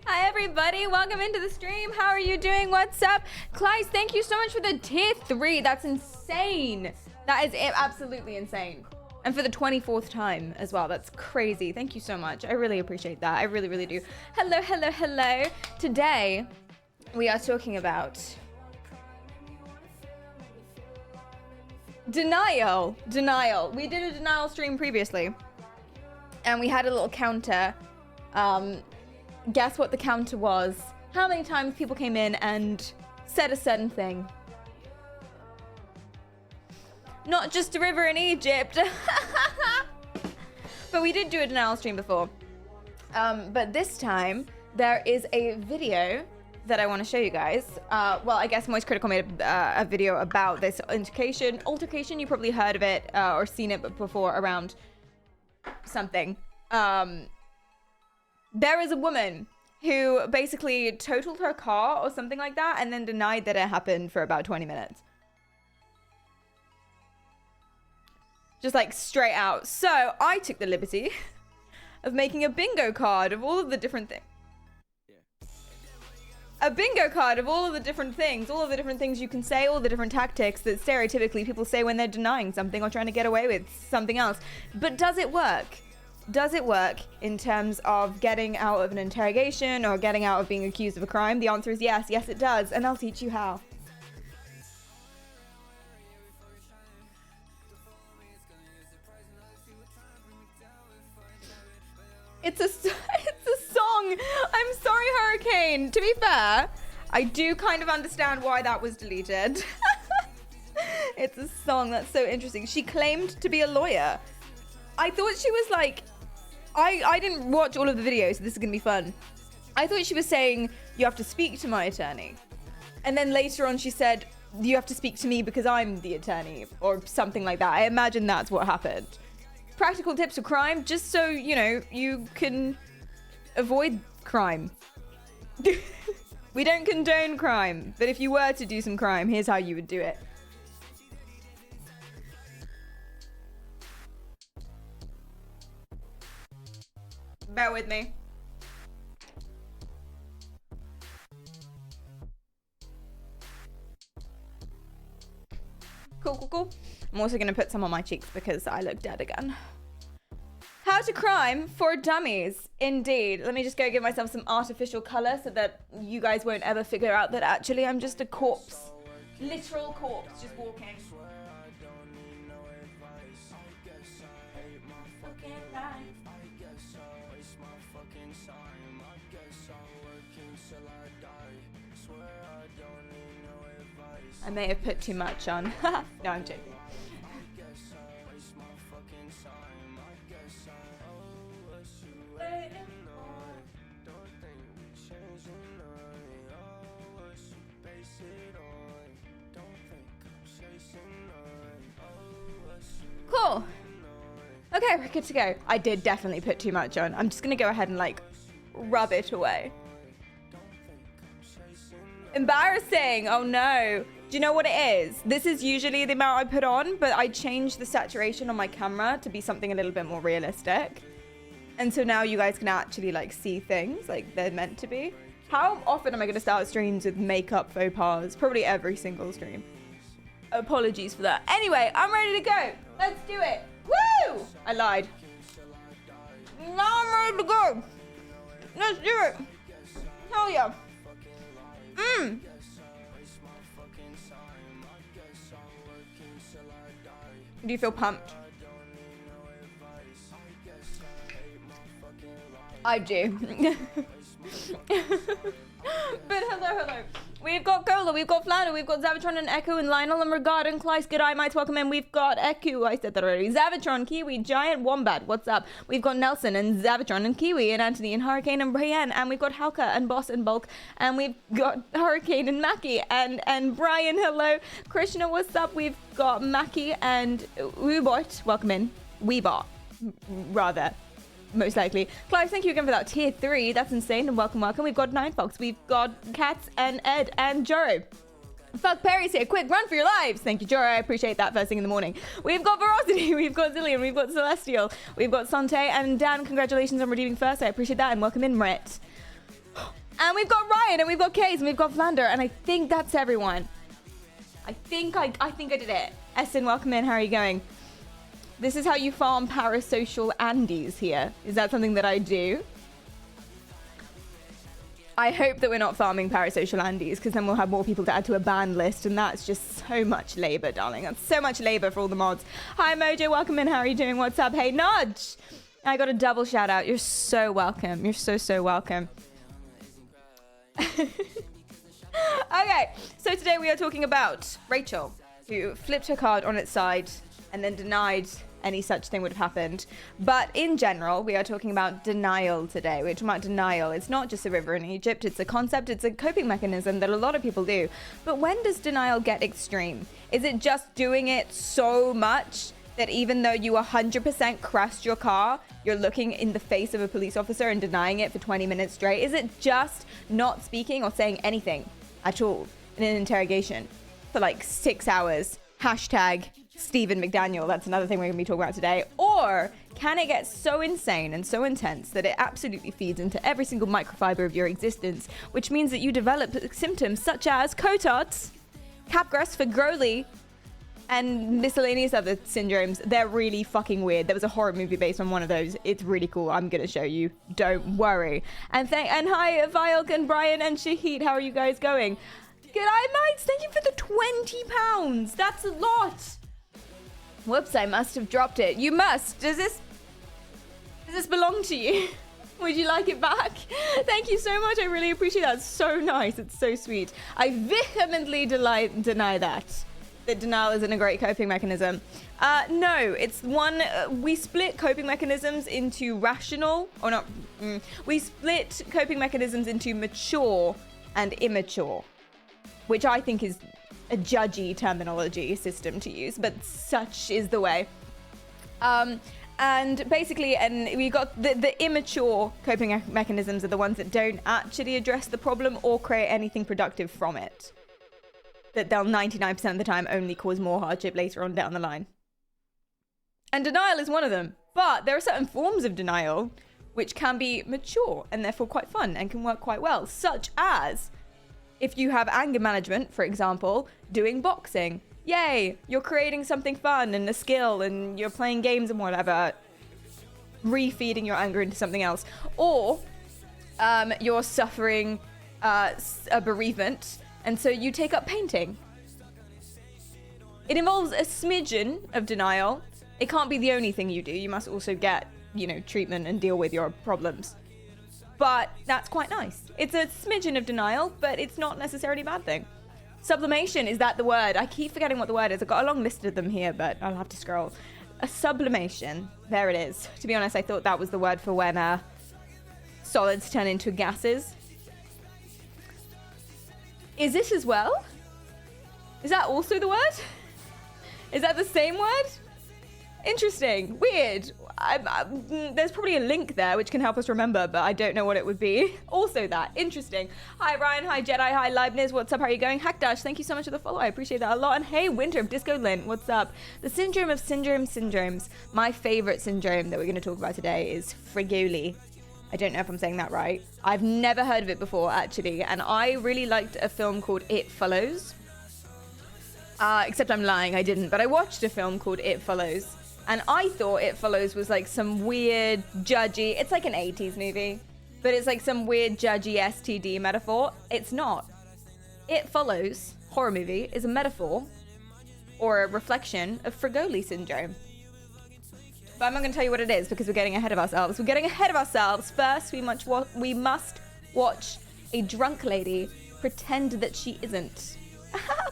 Hi everybody, welcome into the stream. How are you doing? What's up? Kleis, thank you so much for the tier 3. That's insane. That is absolutely insane. And for the 24th time as well. That's crazy. Thank you so much. I really appreciate that. I really, really do. Hello, hello, hello. Today, we are talking about denial. Denial. We did a denial stream previously. And we had a little counter. Guess what the counter was? How many times people came in and said a certain thing? Not just a river in Egypt. But we did do a denial stream before. But this time, there is a video that I want to show you guys. Well, I guess Moist Critical made a video about this altercation. You probably heard of it or seen it before around something. There is a woman who basically totaled her car or something like that and then denied that it happened for about 20 minutes. Just like straight out. So I took the liberty of making a bingo card of all of the different things. A bingo card of all of the different things, all of the different things you can say, all the different tactics that stereotypically people say when they're denying something or trying to get away with something else. But does it work? Does it work in terms of getting out of an interrogation or getting out of being accused of a crime? The answer is yes. Yes, it does. And I'll teach you how. It's a song. I'm sorry, Hurricane. To be fair, I do kind of understand why that was deleted. It's a song. That's so interesting. She claimed to be a lawyer. I thought she was like, I didn't watch all of the videos, so this is going to be fun. I thought she was saying, you have to speak to my attorney. And then later on she said, you have to speak to me because I'm the attorney or something like that. I imagine that's what happened. Practical tips for crime, just so, you know, you can avoid crime. We don't condone crime, but if you were to do some crime, here's how you would do it. Bear with me. Cool. I'm also going to put some on my cheeks because I look dead again. How to crime for dummies. Indeed. Let me just go give myself some artificial color so that you guys won't ever figure out that actually I'm just a corpse. Literal corpse just walking. I may have put too much on. No, I'm joking. Cool. Okay, we're good to go. I did definitely put too much on. I'm just gonna go ahead and like rub it away. Embarrassing. Oh no. Do you know what it is? This is usually the amount I put on, but I changed the saturation on my camera to be something a little bit more realistic. And so now you guys can actually like see things like they're meant to be. How often am I going to start streams with makeup faux pas? Probably every single stream. Apologies for that. Anyway, I'm ready to go. Let's do it. Woo! I lied. Now I'm ready to go. Let's do it. Hell yeah. Do you feel pumped? I do. But hello. We've got Cola, we've got Flounder, we've got Zavatron and Echo and Lionel and Regard and Kleis. Good eye, mites, welcome in. We've got Echo, I said that already. Zavatron, Kiwi, Giant Wombat, what's up? We've got Nelson and Zavatron and Kiwi and Anthony and Hurricane and Brienne. And we've got Halka and Boss and Bulk. And we've got Hurricane and Mackie and Brian, hello. Krishna, what's up? We've got Mackie and Webot, welcome in. Webot, rather. Most likely. Clive, thank you again for that tier 3. That's insane. And welcome. We've got Nine Fox. We've got Cats and Ed and Joro. Fuck Perry's here. Quick, run for your lives. Thank you, Joro. I appreciate that first thing in the morning. We've got Veracity. We've got Zillion. We've got Celestial. We've got Sante. And Dan, congratulations on redeeming first. I appreciate that. And welcome in, Brett. And we've got Ryan, and we've got Case, and we've got Flander, and I think that's everyone. I think I did it. Essen, welcome in. How are you going? This is how you farm parasocial Andes here. Is that something that I do? I hope that we're not farming parasocial Andes, because then we'll have more people to add to a ban list, and that's just so much labor, darling. That's so much labor for all the mods. Hi, Mojo. Welcome in. How are you doing? What's up? Hey, Nudge. I got a double shout out. You're so welcome. You're so welcome. Okay, so today we are talking about Rachel, who flipped her card on its side and then denied any such thing would have happened. But in general, we are talking about denial today. We're talking about denial. It's not just a river in Egypt. It's a concept. It's a coping mechanism that a lot of people do. But when does denial get extreme? Is it just doing it so much that even though you 100% crashed your car, you're looking in the face of a police officer and denying it for 20 minutes straight? Is it just not speaking or saying anything at all in an interrogation for like 6 hours? Hashtag Stephen McDaniel. That's another thing we're going to be talking about today. Or can it get so insane and so intense that it absolutely feeds into every single microfiber of your existence, which means that you develop symptoms such as Cotards, Capgras, Fagoli, and miscellaneous other syndromes? They're really fucking weird. There was a horror movie based on one of those. It's really cool. I'm going to show you. Don't worry. And hi, Violk and Brian and Shahid. How are you guys going? G'day, mates. Thank you for the £20. That's a lot. Whoops, I must have dropped it. You must. Does this belong to you? Would you like it back? Thank you so much. I really appreciate that. It's so nice. It's so sweet. I vehemently deny that denial isn't a great coping mechanism. No, it's one. We split coping mechanisms into rational, or not. We split coping mechanisms into mature and immature, which I think is a judgy terminology system to use, but such is the way. And basically, we got the immature coping mechanisms are the ones that don't actually address the problem or create anything productive from it. That they'll 99% of the time only cause more hardship later on down the line. And denial is one of them. But there are certain forms of denial which can be mature and therefore quite fun and can work quite well, such as if you have anger management, for example, doing boxing. Yay, you're creating something fun and a skill and you're playing games and whatever, refeeding your anger into something else. Or you're suffering a bereavement, and so you take up painting. It involves a smidgen of denial. It can't be the only thing you do. You must also get, treatment and deal with your problems. But that's quite nice. It's a smidgen of denial, but it's not necessarily a bad thing. Sublimation, is that the word? I keep forgetting what the word is. I've got a long list of them here, but I'll have to scroll. A sublimation. There it is. To be honest, I thought that was the word for when solids turn into gases. Is this as well? Is that also the word? Is that the same word? Interesting. Weird. There's probably a link there which can help us remember, but I don't know what it would be. Also that. Interesting. Hi, Ryan. Hi, Jedi. Hi, Leibniz. What's up? How are you going? Hackdash, thank you so much for the follow. I appreciate that a lot. And hey, Winter of Disco Lint. What's up? The syndrome of syndromes. My favorite syndrome that we're going to talk about today is Fagoli. I don't know if I'm saying that right. I've never heard of it before, actually. And I really liked a film called It Follows. Except I'm lying, I didn't. But I watched a film called It Follows. And I thought It Follows was like some weird, judgy... It's like an 80s movie. But it's like some weird, judgy STD metaphor. It's not. It Follows, horror movie, is a metaphor or a reflection of Fagoli syndrome. But I'm not going to tell you what it is because we're getting ahead of ourselves. We're getting ahead of ourselves. First, we must watch a drunk lady pretend that she isn't.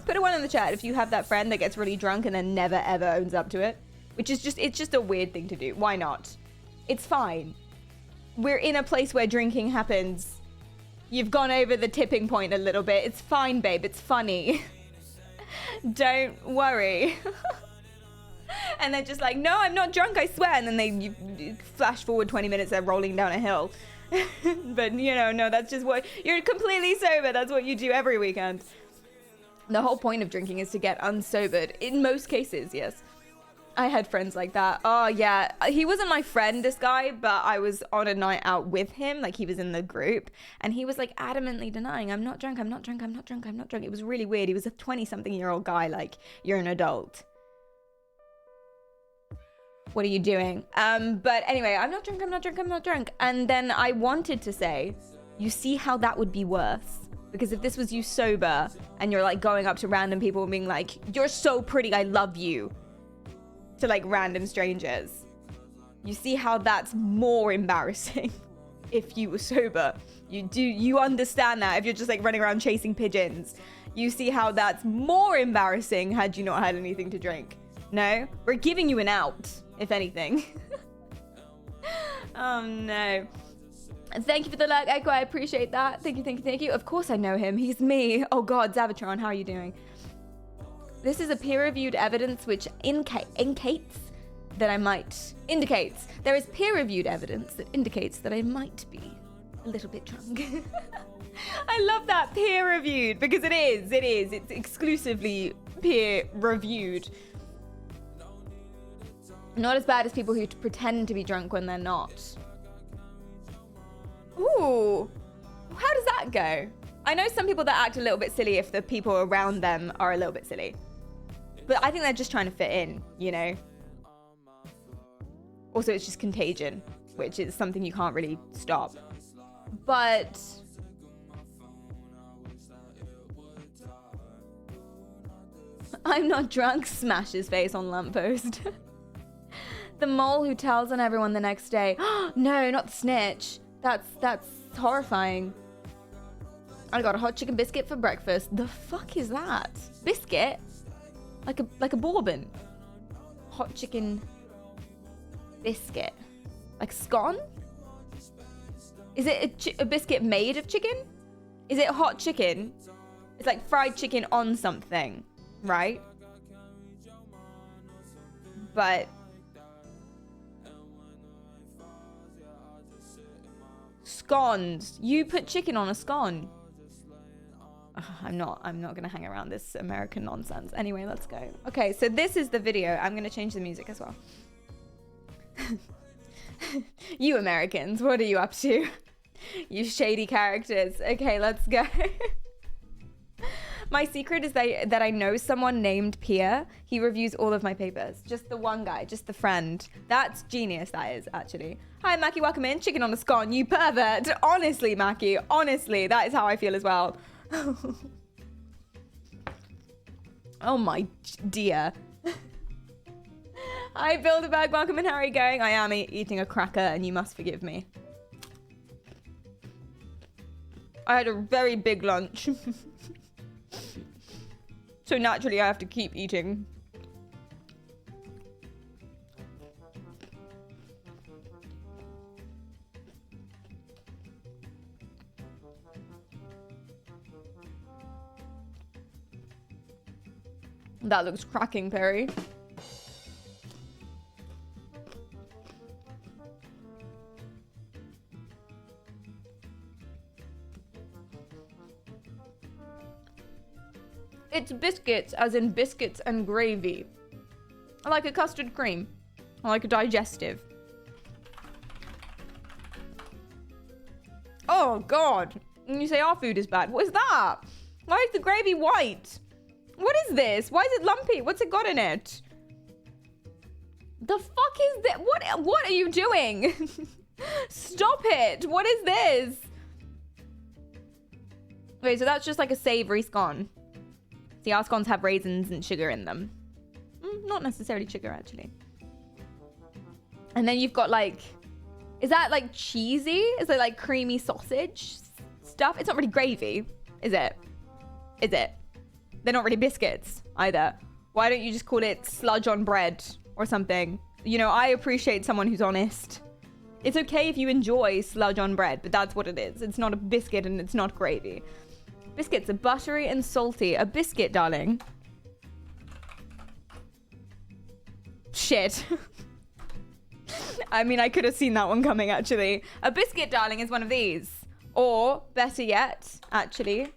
Put a one in the chat if you have that friend that gets really drunk and then never ever owns up to it. Which is it's just a weird thing to do. Why not? It's fine. We're in a place where drinking happens. You've gone over the tipping point a little bit. It's fine, babe. It's funny. Don't worry. And they're just like, no, I'm not drunk, I swear. And then you flash forward 20 minutes, they're rolling down a hill. But, no, that's just what... You're completely sober. That's what you do every weekend. The whole point of drinking is to get unsobered. In most cases, yes. I had friends like that. Oh, yeah. He wasn't my friend, this guy, but I was on a night out with him. Like, he was in the group. And he was, like, adamantly denying, I'm not drunk, I'm not drunk, I'm not drunk, I'm not drunk. It was really weird. He was a 20-something-year-old guy. Like, you're an adult. What are you doing? But anyway, I'm not drunk, I'm not drunk, I'm not drunk. And then I wanted to say, you see how that would be worse? Because if this was you sober and you're, like, going up to random people and being like, you're so pretty, I love you. To like random strangers. You see how that's more embarrassing if you were sober. You understand that if you're just like running around chasing pigeons. You see how that's more embarrassing had you not had anything to drink. No? We're giving you an out, if anything. Oh no. Thank you for the like, Echo. I appreciate that. Thank you, thank you, thank you. Of course I know him. He's me. Oh god, Zavitron, how are you doing? This is a peer-reviewed evidence which indicates that I might... Indicates. There is peer-reviewed evidence that indicates that I might be a little bit drunk. I love that, peer-reviewed, because it is. It's exclusively peer-reviewed. Not as bad as people who pretend to be drunk when they're not. Ooh. How does that go? I know some people that act a little bit silly if the people around them are a little bit silly. But I think they're just trying to fit in, you know? Also, it's just contagion, which is something you can't really stop. But... I'm not drunk, smash his face on lamppost. The mole who tells on everyone the next day. No, not the snitch. That's horrifying. I got a hot chicken biscuit for breakfast. The fuck is that? Biscuit? Like a bourbon. Hot chicken biscuit. Like scone? Is it a biscuit made of chicken? Is it hot chicken? It's like fried chicken on something, right? But scones. You put chicken on a scone. I'm not gonna hang around this American nonsense. Anyway, let's go. Okay, so this is the video. I'm gonna change the music as well. You Americans, what are you up to? You shady characters. Okay, let's go. My secret is that I know someone named Pia. He reviews all of my papers. Just the one guy, just the friend. That's genius, that is, actually. Hi, Mackie, welcome in. Chicken on a scone, you pervert. Honestly, Mackie, honestly, that is how I feel as well. Oh my dear. Hi, Bilderberg, welcome in. How are you going? I am eating a cracker and you must forgive me. I had a very big lunch. So naturally I have to keep eating. That looks cracking, Perry. It's biscuits, as in biscuits and gravy. I like a custard cream. I like a digestive. Oh, God. And you say our food is bad. What is that? Why is the gravy white? What is this? Why is it lumpy? What's it got in it? The fuck is that? What are you doing? Stop it. What is this? Wait, so that's just like a savory scone. See, our scones have raisins and sugar in them. Not necessarily sugar, actually. And then you've got like... Is that like cheesy? Is it like creamy sausage stuff? It's not really gravy, is it? Is it? They're not really biscuits either. Why don't you just call it sludge on bread or something? You know, I appreciate someone who's honest. It's okay if you enjoy sludge on bread, but that's what it is. It's not a biscuit and it's not gravy. Biscuits are buttery and salty. A biscuit, darling. Shit. I mean, I could have seen that one coming, actually. A biscuit, darling, is one of these. Or, better yet, actually,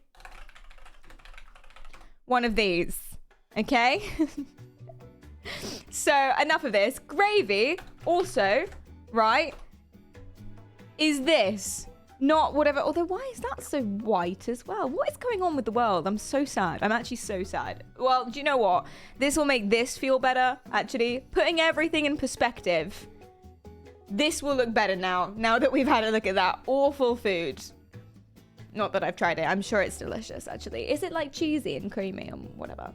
one of these. Okay? So enough of this. Gravy also, right, is this. Not whatever. Although, why is that so white as well? What is going on with the world? I'm so sad. I'm actually so sad. Well, do you know what? This will make this feel better, actually. Putting everything in perspective. This will look better now that we've had a look at that awful food. Not that I've tried it. I'm sure it's delicious, actually. Is it like cheesy and creamy and whatever?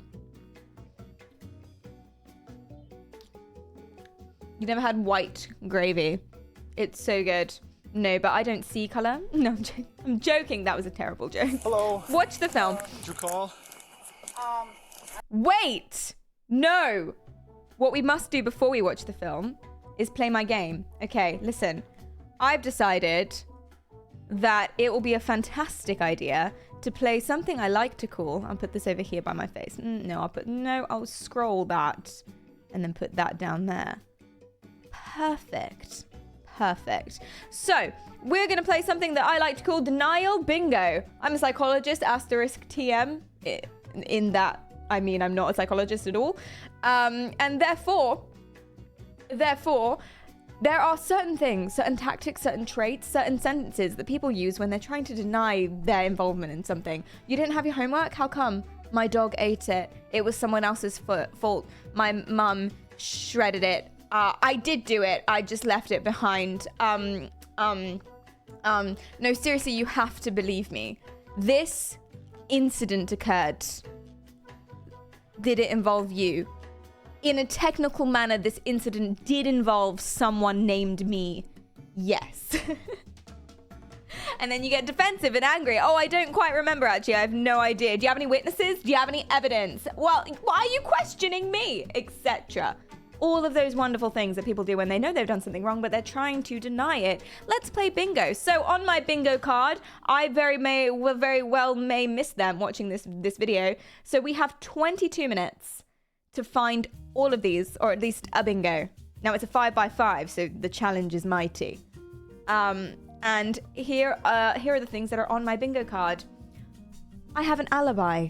You never had white gravy. It's so good. No, but I don't see color. No, I'm joking. That was a terrible joke. Hello. Watch the film. Did you call? Wait! No! What we must do before we watch the film is play my game. Okay, listen. I've decided that it will be a fantastic idea to play something I like to call... I'll put this over here by my face. I'll scroll that and then put that down there. Perfect. So, we're going to play something that I like to call Denial Bingo. I'm a psychologist, asterisk TM. In that, I mean, I'm not a psychologist at all. And therefore, there are certain things, certain tactics, certain traits, certain sentences that people use when they're trying to deny their involvement in something. You didn't have your homework? How come? My dog ate it. It was someone else's fault. My mum shredded it. I did do it. I just left it behind. No, seriously, you have to believe me. This incident occurred. Did it involve you? In a technical manner, this incident did involve someone named me. Yes. And then you get defensive and angry. Oh, I don't quite remember, actually. I have no idea. Do you have any witnesses? Do you have any evidence? Well, why are you questioning me? Etc. All of those wonderful things that people do when they know they've done something wrong, but they're trying to deny it. Let's play bingo. So on my bingo card, I very well may miss them watching this video. So we have 22 minutes to find all of these, or at least a bingo. Now it's a 5x5, so the challenge is mighty. And here are the things that are on my bingo card. I have an alibi.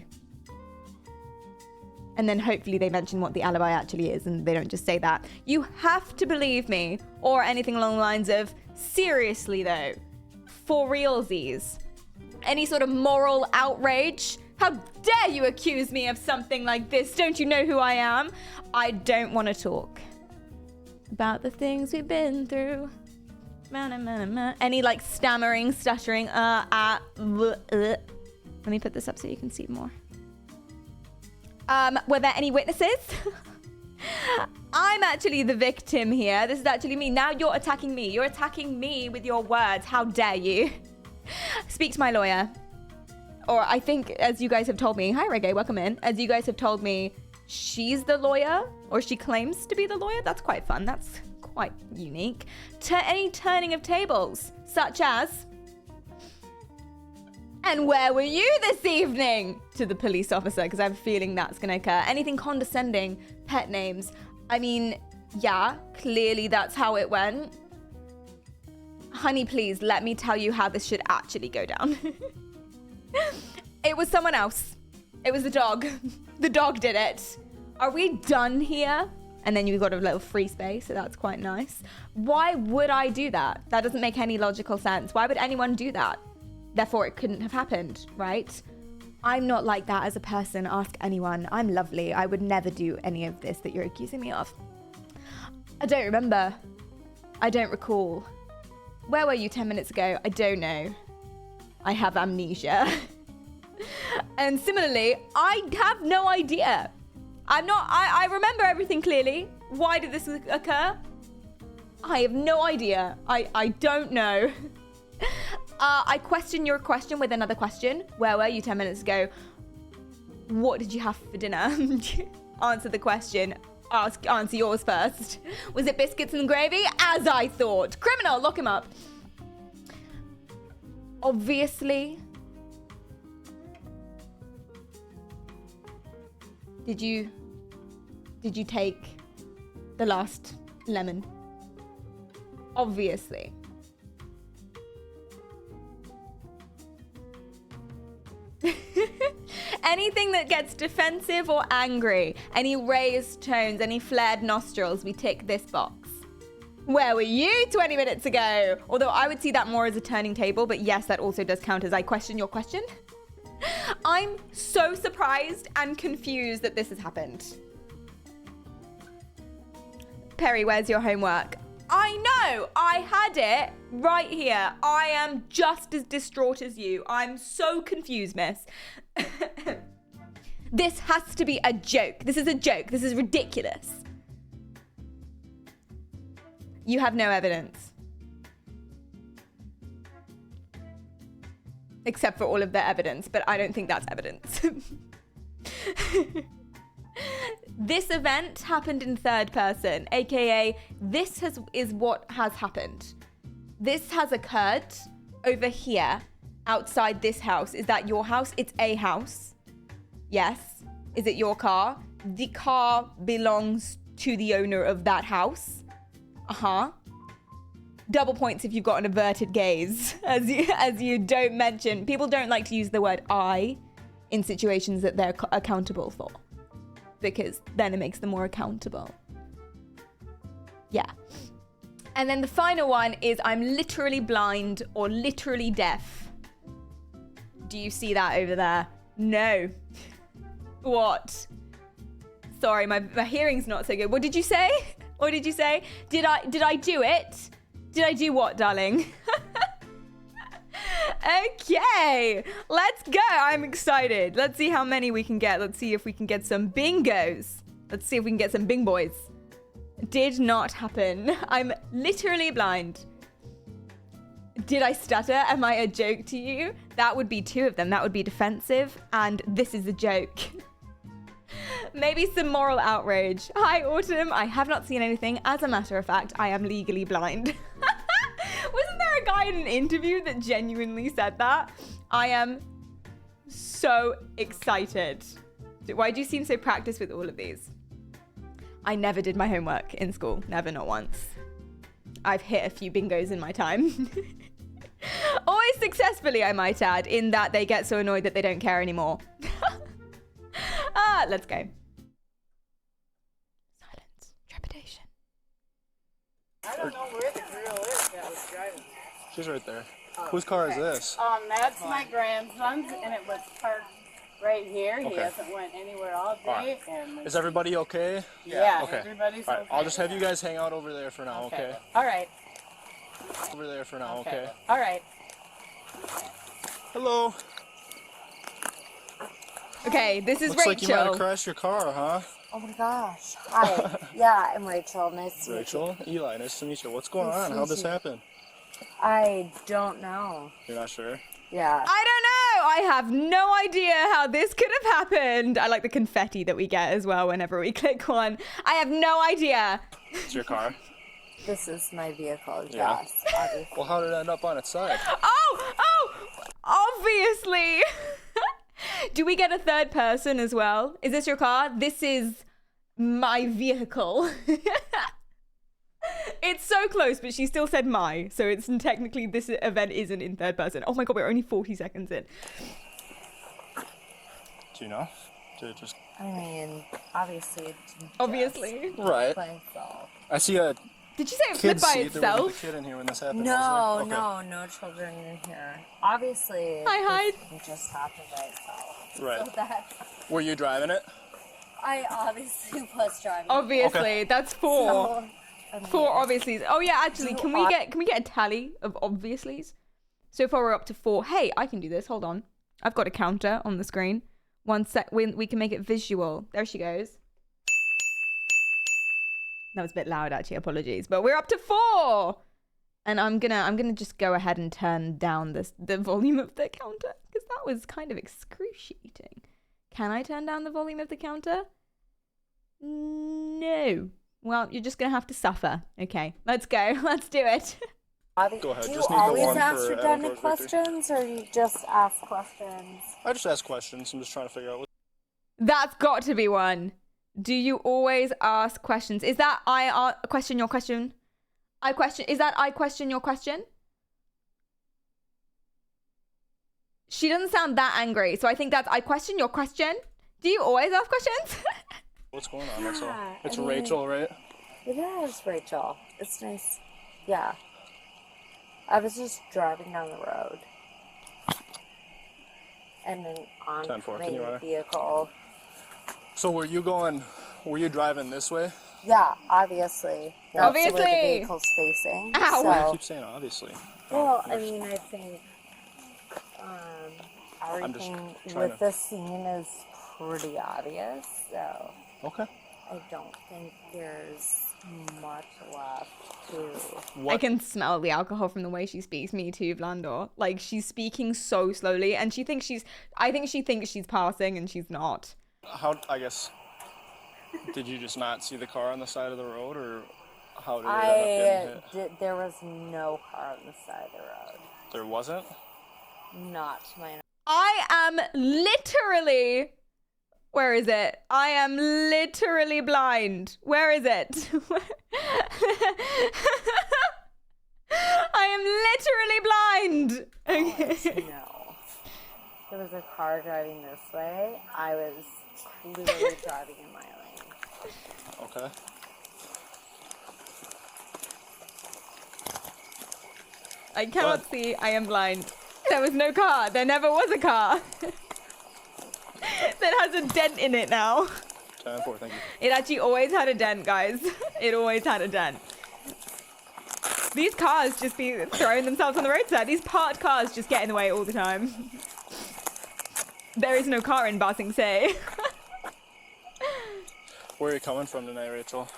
And then hopefully they mention what the alibi actually is and they don't just say that. You have to believe me, or anything along the lines of, seriously though, for realsies, any sort of moral outrage? How dare you accuse me of something like this? Don't you know who I am? I don't want to talk about the things we've been through. Any like stammering, stuttering, Let me put this up so you can see more. Were there any witnesses? I'm actually the victim here. This is actually me. Now you're attacking me. You're attacking me with your words. How dare you? Speak to my lawyer. Or I think, as you guys have told me, hi Reggae, welcome in. As you guys have told me, she's the lawyer, or she claims to be the lawyer. That's quite fun. That's quite unique. Any turning of tables, such as, and where were you this evening? To the police officer, because I have a feeling that's going to occur. Anything condescending, pet names. I mean, yeah, clearly that's how it went. Honey, please, let me tell you how this should actually go down. It was someone else. It was the dog. The dog did it. Are we done here? And then you've got a little free space, so that's quite nice. Why would I do that? That doesn't make any logical sense. Why would anyone do that? Therefore, it couldn't have happened, right? I'm not like that as a person. Ask anyone. I'm lovely. I would never do any of this that you're accusing me of. I don't remember. I don't recall. Where were you 10 minutes ago? I don't know. I have amnesia. And similarly, I have no idea. I remember everything clearly. Why did this occur? I have no idea. I don't know. I question your question with another question. Where were you 10 minutes ago? What did you have for dinner? Answer the question. Answer yours first. Was it biscuits and gravy? As I thought. Criminal, lock him up. Obviously. Did you take the last lemon? Obviously. Anything that gets defensive or angry, any raised tones, any flared nostrils, we tick this box. Where were you 20 minutes ago? Although I would see that more as a turning table, but yes, that also does count as I question your question. I'm so surprised and confused that this has happened. Perry, where's your homework? I know, I had it right here. I am just as distraught as you. I'm so confused, miss. This has to be a joke. This is a joke. This is ridiculous. You have no evidence. Except for all of the evidence, but I don't think that's evidence. This event happened in third person, aka this is what has happened. This has occurred over here, outside this house. Is that your house? It's a house. Yes. Is it your car? The car belongs to the owner of that house. Uh-huh. Double points if you've got an averted gaze, as you don't mention. People don't like to use the word I in situations that they're accountable for, because then it makes them more accountable. Yeah. And then the final one is I'm literally blind or literally deaf. Do you see that over there? No. What? Sorry, my hearing's not so good. What did you say? What did you say? Did I do it? Did I do what, darling? Okay, let's go. I'm excited. Let's see how many we can get. Let's see if we can get some bingos. Let's see if we can get some bing boys. Did not happen. I'm literally blind. Did I stutter? Am I a joke to you? That would be two of them. That would be defensive. And this is a joke. Maybe some moral outrage. Hi, Autumn. I have not seen anything. As a matter of fact, I am legally blind. Wasn't there a guy in an interview that genuinely said that? I am so excited. Why do you seem so practiced with all of these? I never did my homework in school. Never, not once. I've hit a few bingos in my time. Always successfully, I might add, in that they get so annoyed that they don't care anymore. Let's go. Silence. Trepidation. I don't know where the girl is that was driving. She's right there. Whose car is this? That's my grandson's, and it was parked right here. He Okay. hasn't went anywhere all day. Alright. And Is everybody okay? yeah, Okay. everybody's All right. okay. I'll just have you guys hang out over there for now, okay? All right. Over there for now, okay? All right. Hello. Okay, this is Looks like you might have Rachel. crashed your car, huh? Oh my gosh. Hi. Yeah, I'm Rachel. Nice to meet you. Rachel? Eli, nice to meet you. What's going Nice on? to How'd meet this you. happen? I don't know. You're not sure? Yeah. I don't know. I have no idea how this could have happened. I like the confetti that we get as well whenever we click one. I have no idea. It's your car? This is my vehicle. Yeah. Yes, obviously. Well, how did it end up on its side? Obviously. Do we get a third person as well? Is this your car? This is my vehicle. It's so close, but she still said my. So it's technically this event isn't in third person. Oh my God, we're only 40 seconds in. Do you know? Did it just... I mean, obviously. It didn't Obviously. Right. By itself. I see a Did you say it kid flipped by seat. There wasn't a itself? kid in here when this happened, No, was there? Okay. no children in here. Obviously, Hi. this didn't just happen by itself. Right. So that Were you driving it? I obviously was driving. Obviously, Okay. that's four. So, I mean, Four obviously's. Oh yeah, actually, can we get a tally of obviously's? So far we're up to 4. Hey, I can do this. Hold on. I've got a counter on the screen. One sec. We can make it visual. There she goes. That was a bit loud, actually. Apologies, but we're up to 4. And I'm gonna just go ahead and turn down the volume of the counter because that was kind of excruciating. Can I turn down the volume of the counter? No. Well, you're just gonna have to suffer. Okay, let's go. Let's do it. Go ahead. Do you Just need the always one ask for redundant Adam Victory. questions, or you just ask questions? I just ask questions. I'm just trying to figure out what... That's got to be one. Do you always ask questions? Is that I question your question? Is that I question your question? She doesn't sound that angry. So I think I question your question. Do you always ask questions? What's going on? That's all. Yeah, It's I mean- Rachel, right? It is, Rachel. It's nice. Yeah. I was just driving down the road. And then on 10-4, my can you run it? vehicle. So were you driving this way? Yeah, obviously. That's where Obviously. the vehicle's facing. Ow. Why do you So, keep saying obviously? well, I there's- mean, I think I'm just everything trying with to- the scene is pretty obvious. So Okay. I don't think there's much left to. What? I can smell the alcohol from the way she speaks. Me too, Vlandor. Like, she's speaking so slowly, and I think she thinks she's passing, and she's not. I guess, did you just not see the car on the side of the road, or how did it end up getting hit? There was no car on the side of the road. There wasn't? Not to my knowledge. I am literally... Where is it? I am literally blind. Where is it? I am literally blind. Okay. No. There was a car driving this way. I was clearly driving in my lane. Okay. I cannot see. I am blind. There was no car. There never was a car. That has a dent in it now. 10-4, thank you. It actually always had a dent, guys. It always had a dent. These cars just be throwing themselves on the roadside. These parked cars just get in the way all the time. There is no car in Ba Sing Se. Where are you coming from tonight, Rachel?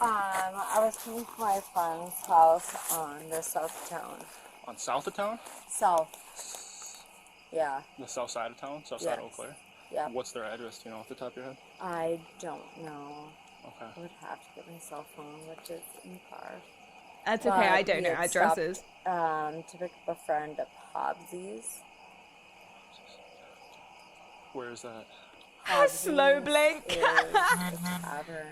I was coming from my friend's house on the south of town. On south of town? South. Yeah. The south side of town? South side of Eau Yes. Claire? Yeah. What's their address? Do you know off the top of your head? I don't know. I Okay. would have to get my cell phone, which is in the car. That's okay. I don't know addresses. To pick up a friend at Hobbsy's. Where is that? Slow blink. Is a tavern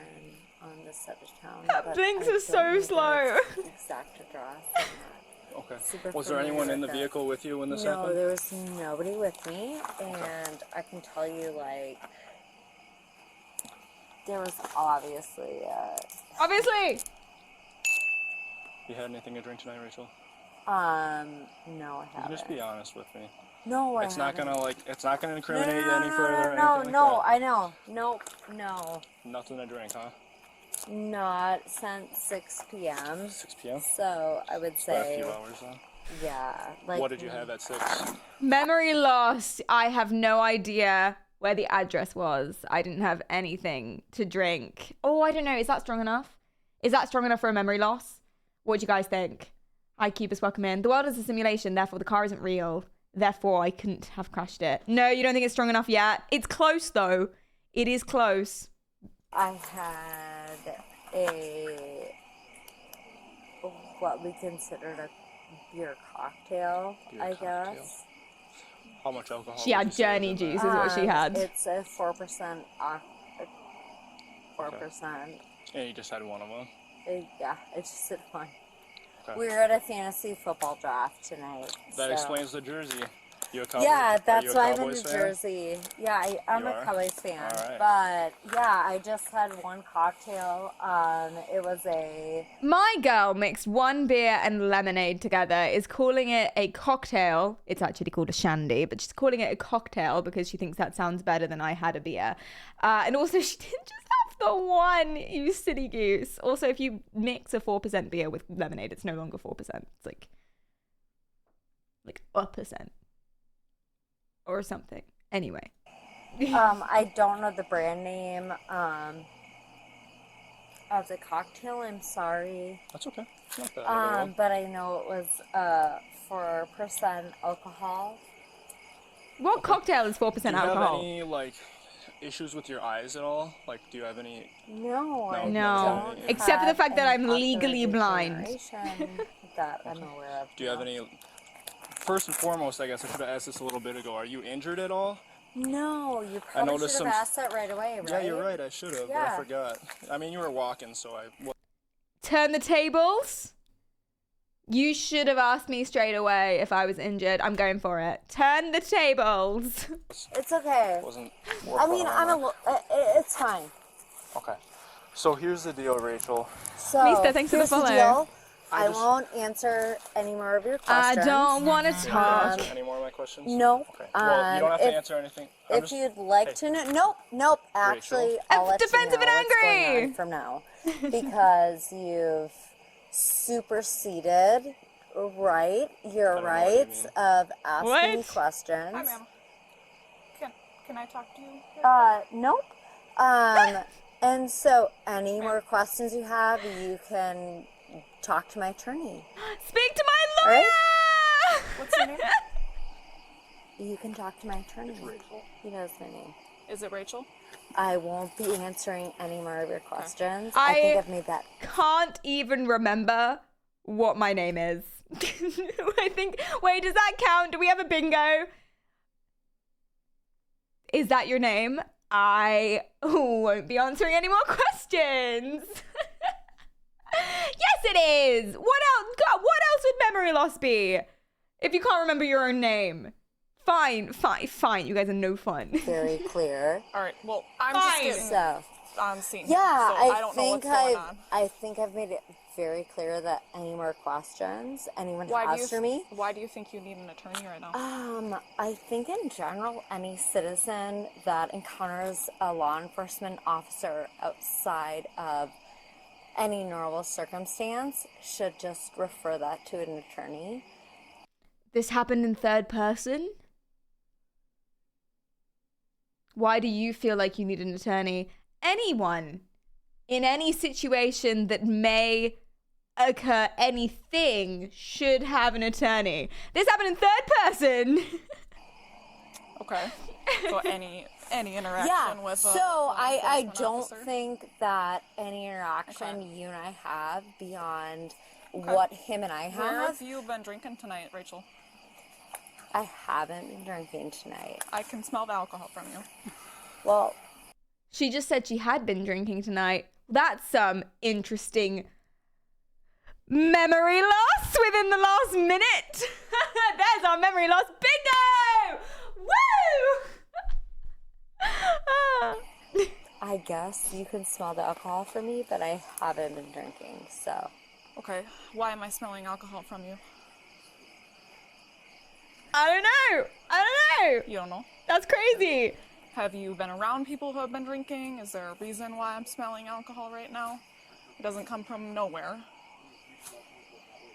on the side of town. but Blinks I is don't so know the slow. Exact address. I'm not Okay. super Was there familiar anyone in the with it. vehicle with you when this No, happened? there was nobody with me, and I can tell you, like, there was obviously Obviously. You had anything to drink tonight, Rachel? no, I You haven't. can just be honest with me. No, I It's not haven't. gonna it's not gonna incriminate you no, any further or no, anything no, like that. I know. Nope, no. Nothing to drink, huh? Not since 6 p.m. 6 p.m. So I would About a say, few hours then. yeah. Like, What did you have at 6? Memory loss. I have no idea where the address was. I didn't have anything to drink. Oh, I don't know. Is that strong enough? Is that strong enough for a memory loss? What do you guys think? Hi, Keepers, welcome in. The world is a simulation, therefore the car isn't real. Therefore, I couldn't have crashed it. No, you don't think it's strong enough yet? It's close, though. It is close. I had what we considered a beer cocktail, Beer I cocktail. guess. How much alcohol? She would had you say was journey in there? juice, is what she had. It's a 4%. 4%. And you just had one of them. Yeah, it's just a fun. Okay. We were at a fantasy football draft tonight. That so. explains the jersey. You a Cowboy? Yeah, Are that's you a why I'm in Cowboys New fan? Jersey. Yeah, I'm You a are? Cowboys fan. All right. But yeah, I just had one cocktail. It was a My girl mixed one beer and lemonade together, is calling it a cocktail. It's actually called a shandy, but she's calling it a cocktail because she thinks that sounds better than I had a beer. And also, she didn't just have the one, you silly goose. Also, if you mix a 4% beer with lemonade, it's no longer 4%. It's like a percent or something. Anyway. I don't know the brand name of the cocktail. I'm sorry. That's okay. It's not that bad at all. But I know it was 4% alcohol. What cocktail is 4% Do you alcohol? have any issues with your eyes at all? Like, do you have any? No, I No. don't Except for the have fact that any I'm legally ocular blind. degeneration that I'm aware of. Do you have any? First and foremost, I guess I should have asked this a little bit ago. Are you injured at all? No, you probably should noticed have asked that right away, right? Yeah, you're right. I should have, but I Yeah. forgot. I mean, you were walking, so I. Turn the tables. You should have asked me straight away if I was injured. I'm going for it. Turn the tables. It's okay. Wasn't. I mean, it's fine. Okay. So here's the deal, Rachel. So Mista, thanks for the here's follow. deal. I I just- won't answer any more of your I questions. don't want to Can I talk. answer any more of my questions? No. Okay. Well, you don't have to If- answer anything. If you'd like to know, nope. Actually, I'll let defensive you know and what's going angry. on from now, because you've superseded your know what you rights mean. of asking me What? questions. Hi, ma'am. Can I talk to you? Nope. And so any more questions you have, you can talk to my attorney. Speak to my All lawyer. right. What's your name? You can talk to my attorney. He knows my name. Is it Rachel? I won't be answering any more of your questions. I- I think I've made that. Can't even remember what my name is. I think. Wait, does that count? Do we have a bingo? Is that your name? I won't be answering any more questions. Yes, it is. What else? God, what else would memory loss be? If you can't remember your own name. Fine. You guys are no fun. Very clear. All right. Well, I'm Fine. just getting So, on scene. yeah, Here, so I don't know what's going on. I think I've made it very clear that any more questions anyone has for me. Why do you think you need an attorney right now? I think in general, any citizen that encounters a law enforcement officer outside of any normal circumstance should just refer that to an attorney. This happened in third person? Why do you feel like you need an attorney? Anyone in any situation that may occur, anything should have an attorney. This happened in third person. Okay. So any interaction Yeah, with a so law I enforcement don't officer? think that any interaction Okay. you and I have beyond what him and I Where have, have you been drinking tonight, Rachel? I haven't been drinking tonight. I can smell the alcohol from you. Well, She just said she had been drinking tonight. That's some interesting memory loss within the last minute. There's our memory loss bingo! Woo! I guess you can smell the alcohol from me, but I haven't been drinking, so. Okay. Why am I smelling alcohol from you? I don't know. You don't know. That's crazy. Have you been around people who have been drinking? Is there a reason why I'm smelling alcohol right now? It doesn't come from nowhere.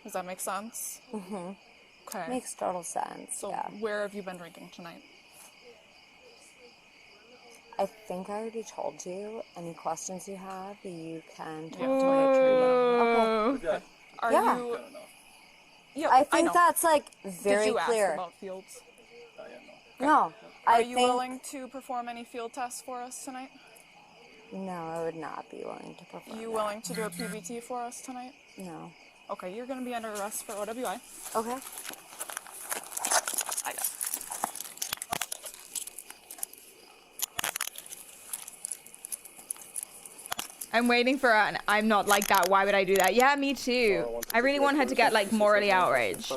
Does that make sense? Mm-hmm. Okay. Makes total sense, So yeah. where have you been drinking tonight? I think I already told you. Any questions you have, you can talk to Yeah. my attorney. Okay. Are Yeah. you? Yeah, I think know. that's like Did very you clear. ask about fields? No, Are I you think willing to perform any field tests for us tonight? no, I would not be willing to perform. You that. willing to do a PBT for us tonight? No. Okay, you're going to be under arrest for OWI. Okay. I got it. I'm waiting for an I'm not like that. Why would I do that? Yeah, me too. I really want her to get like morally outraged.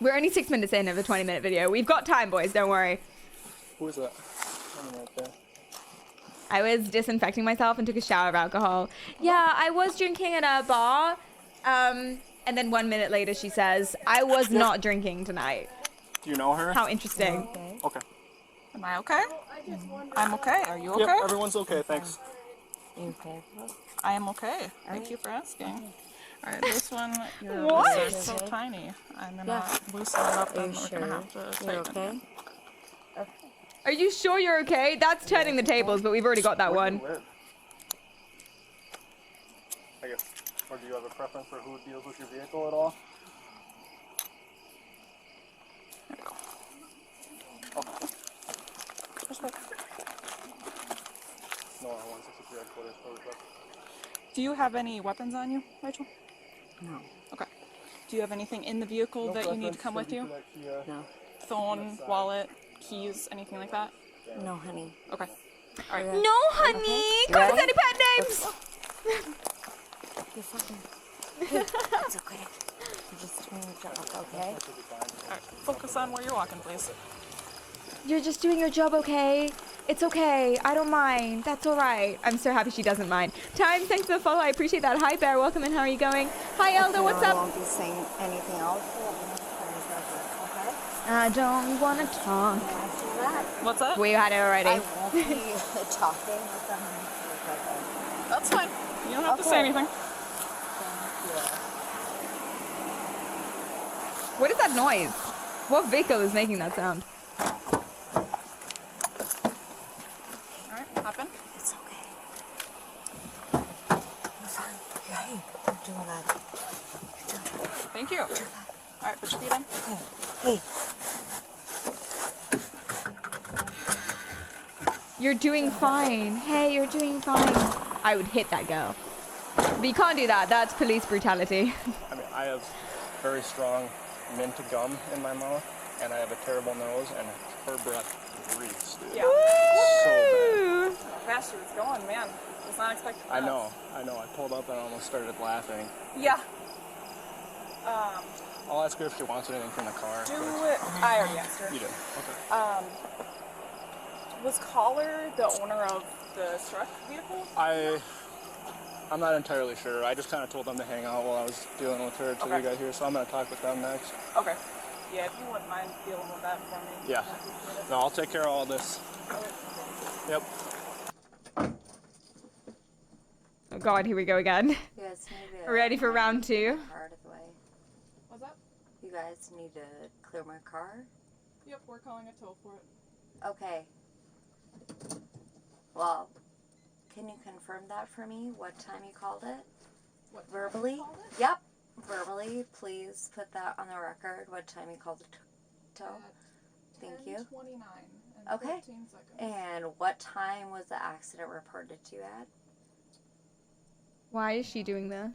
We're only 6 minutes in of a 20-minute video. We've got time, boys. Don't worry. Who is that? I'm right there. I was disinfecting myself and took a shower of alcohol. Yeah, I was drinking at a bar. And then 1 minute later, she says, I was not drinking tonight. Do you know her? How interesting. Okay. Am I okay? I'm okay. Are you okay? Yep, everyone's okay, thanks. Okay. I am okay. Thank you for asking. All right, this one, your What? wrists are so tiny. I'm gonna loosen it up Are and you we're sure gonna have to you're tighten okay? it. Are you sure you're okay? That's turning the tables, but we've already got that Where do one. you live? I guess. Or do you have a preference for who deals with your vehicle at all? Okay. No, 163 headquarters. Where was that? Do you have any weapons on you, Rachel? No. Okay. Do you have anything in the vehicle No that you need to preference. come with Thank you? for that, Kia. No. Phone, wallet, keys, anything like that? No, honey. Okay. All right. No, honey. Okay. Call us Ready? any pet names. You're fucking. It's okay. You're just doing your job, okay? Alright, focus on where you're walking, please. You're just doing your job, okay? It's okay. I don't mind. That's all right. I'm so happy she doesn't mind. Time, thanks for the follow. I appreciate that. Hi, Bear. Welcome in. How are you going? Hi, Elder. What's I up? won't be saying anything else. Okay? I don't want to talk. After that, What's that? We had it I already. won't be talking with them. That's fine. You don't have to say anything. What is that noise? What vehicle is making that sound? Alright, hop in. It's okay. You're fine. Hey, you're doing that. Thank you. Alright, put your feet in. Hey. You're doing fine. Hey, you're doing fine. I would hit that girl. But you can't do that. That's police brutality. I mean, I have very strong mint gum in my mouth, and I have a terrible nose, and her breath reeks, dude. Yeah. So Ooh. How fast she was going, man. Was not expecting bad. that. I know. I pulled up and I almost started laughing. Yeah. I'll ask her if she wants anything from the car. Do it. I already asked her. You did. Okay. Was Caller the owner of the struck vehicle? I'm not entirely sure. I just kind of told them to hang out while I was dealing with her until you got here, so I'm going to talk with them next. Okay. Yeah, if you wouldn't mind dealing with that for me. Yeah. No, I'll take care of all this. Yep. Oh God, here we go again. You guys need to Ready for round 2? car out of the way. What's that? You guys need to clear my car. Yep, we're calling a tow for it. Okay. Well, can you confirm that for me? What time you called it? What? Verbally? Called it? Yep. Verbally, please put that on the record. What time you called the tow? Thank you. 10:29 and Okay. 15 seconds. And what time was the accident reported to you at? Why is she doing this?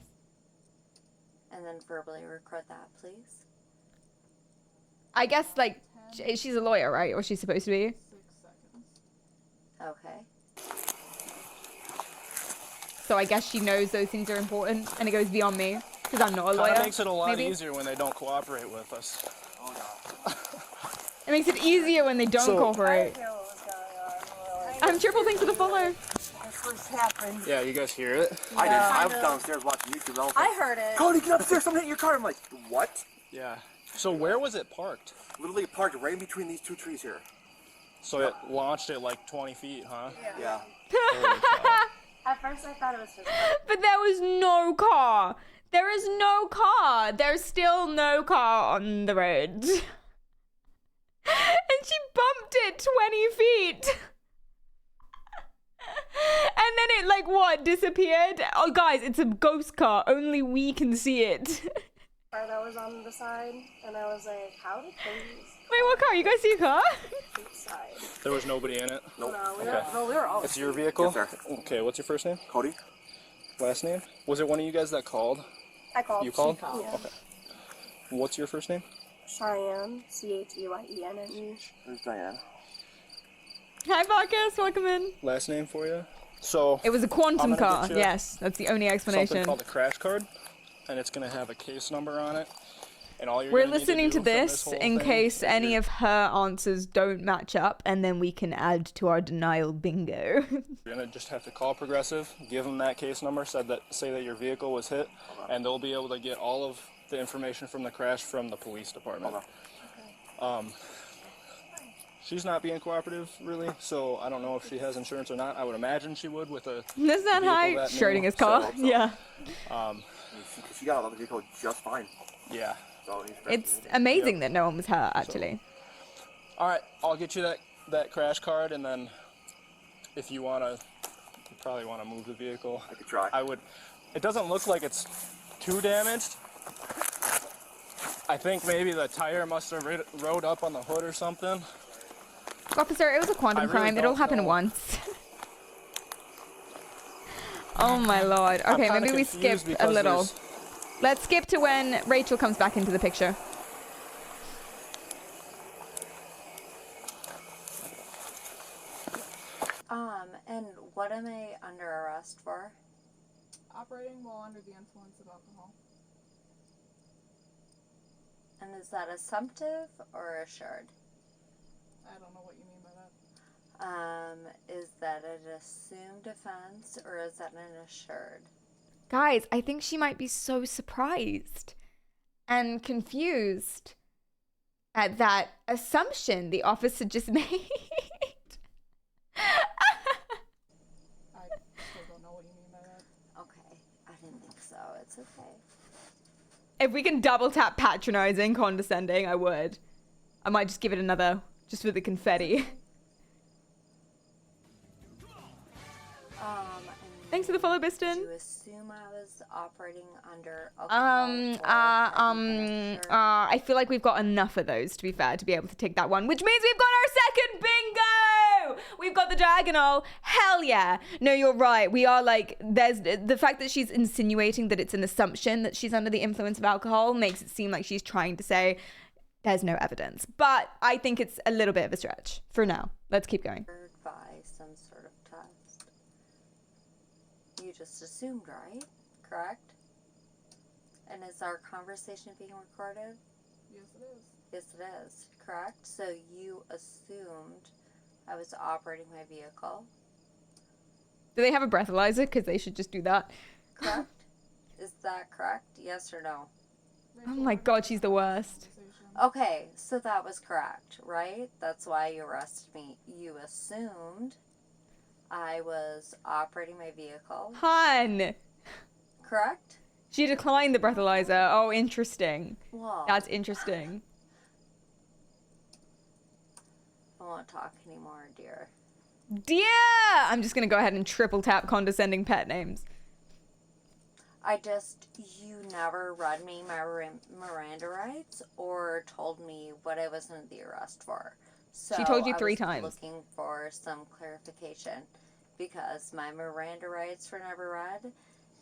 And then verbally record that, please. I guess, like, she's a lawyer, right? Or she's supposed to be? 6 seconds. Okay. So I guess she knows those things are important, and it goes beyond me, because I'm not a lawyer. It makes it a lot maybe? easier when they don't cooperate with us. It makes it easier when they don't cooperate. I'm triple thanks for the follow. First happened. Yeah, you guys hear it? I didn't. I was downstairs watching YouTube. I heard it. Cody, get upstairs! I'm hitting your car. I'm like, what? Yeah. So where was it parked? Literally parked right in between these two trees here. So it launched at like 20 feet, huh? Yeah. Holy cow. At first I thought it was just... But there was no car. There is no car. There's still no car on the road. And she bumped it 20 feet. And then it, like, what, disappeared? Oh, guys, it's a ghost car. Only we can see it. Car that was on the side, and I was like, how did things Wait, what car? You guys see a car? side? There was nobody in it? Nope. No, we Okay. were all. It's your vehicle? Yes, sir. Okay, what's your first name? Cody? Last name? Was it one of you guys that called? I called. You called? Yeah. Okay. What's your first name? Cheyenne, Cheyenne. There's Diane. Hi, Marcus. Welcome in. Last name for you? So, It was a quantum I'm gonna car. get you Yes, that's the only something explanation. called a crash card, and it's going to have a case number on it. And all you're We're gonna need listening to do from this whole in thing case is any you're- of her answers don't match up, and then we can add to our denial bingo. You're gonna just have to call Progressive, give them that case number, say that your vehicle was hit, and they'll be able to get all of the information from the crash from the police department. She's not being cooperative, really, so I don't know if she has insurance or not. I would imagine she would with a Isn't that vehicle high? that new, Schrodinger's so- car. Yeah. She got out of the vehicle just fine. Yeah. So It's amazing that no one was hurt, actually. All right, I'll get you that crash card, and then if you probably want to move the vehicle. I could try. I would. It doesn't look like it's too damaged. I think maybe the tire must have rode up on the hood or something. Officer, it was a quantum I really crime. It all don't happened know. once. Oh my lord. I'm Okay, kinda maybe we confused skip a because little. there's- Let's skip to when Rachel comes back into the picture. And what am I under arrest for? Operating while under the influence of alcohol. And is that assumptive or assured? I don't know what you mean by that. Is that an assumed offense or is that an assured? Guys, I think she might be so surprised and confused at that assumption the officer just made. I still don't know what you mean by that. Okay, I didn't think so. It's okay. If we can double tap patronizing, condescending, I would. I might just give it another, just for the confetti. And Thanks for the follow, did Biston. you assume I was operating under alcohol I feel like we've got enough of those, to be fair, to be able to take that one, which means we've got our second bingo! We've got the diagonal. Hell yeah. No, you're right. We are like, there's the fact that she's insinuating that it's an assumption that she's under the influence of alcohol makes it seem like she's trying to say there's no evidence. But I think it's a little bit of a stretch for now. Let's keep going. by some sort of test. You just assumed, right? Correct? And is our conversation being recorded? Yes, it is. Yes, it is. Correct? So you assumed I was operating my vehicle. Do they have a breathalyzer? Because they should just do that. Correct? Is that correct? Yes or no? Oh my god, she's the worst. Okay, so that was correct, right? That's why you arrested me. You assumed I was operating my vehicle. Hun! Correct? She declined the breathalyzer. Oh, interesting. Well, That's interesting. I won't talk anymore, dear. Dear! I'm just gonna go ahead and triple tap condescending pet names. You never read me my Miranda rights or told me what I was under the arrest for. So She told you I 3 was times. Looking for some clarification because my Miranda rights were never read,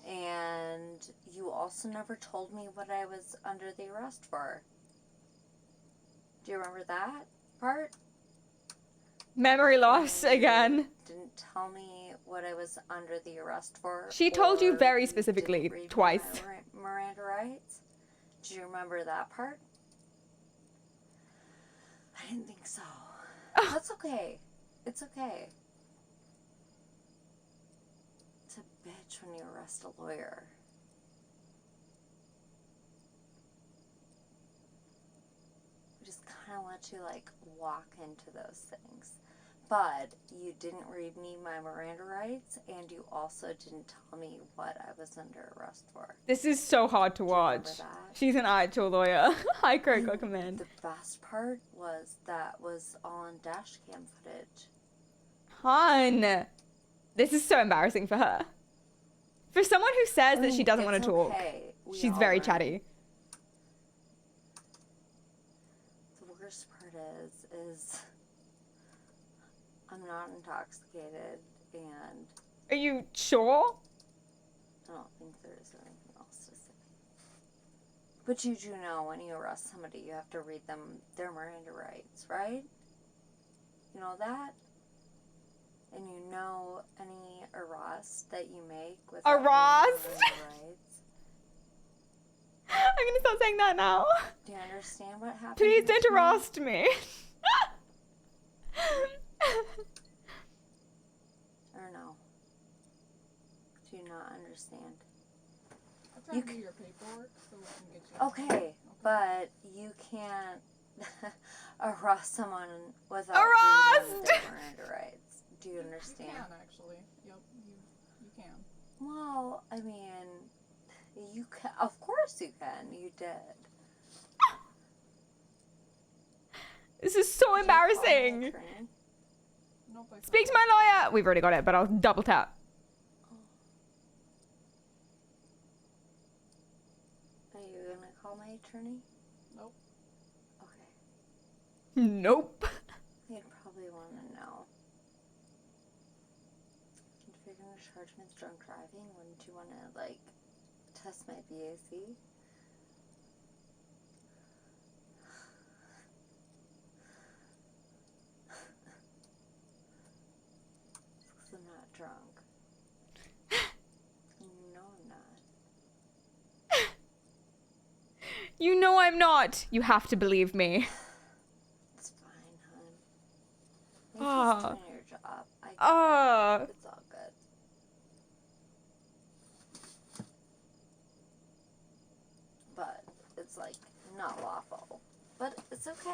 and you also never told me what I was under the arrest for. Do you remember that part? Memory loss You again. Didn't tell me what I was under the arrest for. She told you or very you specifically didn't read me twice. my Miranda rights. Do you remember that part? I didn't think so. That's okay. It's okay. It's a bitch when you arrest a lawyer. We just kind of let you like walk into those things. But you didn't read me my Miranda rights, and you also didn't tell me what I was under arrest for. This is so hard to Do you remember watch. that? She's an actual lawyer. Hi, Craig, welcome in. The best part was that was on dash cam footage. Hun! This is so embarrassing for her. For someone who says that she doesn't want to talk, Okay. We she's all very learn. chatty. The worst part is I'm not intoxicated, and Are you sure? I don't think there's anything else to say. But you do know when you arrest somebody, you have to read them their Miranda rights, right? You know that? And you know any arrest that you make without reading Arrest? your Miranda rights. I'm gonna start saying that now. Do you understand what happened? Please to don't me? arrest me. Or no? Do you not understand? I'll try You to do c- your paperwork so we can get you. Okay, but you can't arrest someone without Arrest! reading their Miranda rights. Do you understand? You can actually. Yep, you can. Well, I mean, you can. Of course you can. You did. This is so Call my embarrassing. attorney. Nope, I Speak to my lawyer. We've already got it, but I'll double tap. Are you gonna call my attorney? Nope. Okay. Nope. You'd probably want to know. If you're gonna charge me with drunk driving, wouldn't you want to like test my BAC? Because I'm not drunk. No, I'm not. You know I'm I'm not. You have to believe me. It's fine, hon. You Ah. just doing your job. I get Oh. it. It's all good. But it's like not lawful. But it's okay.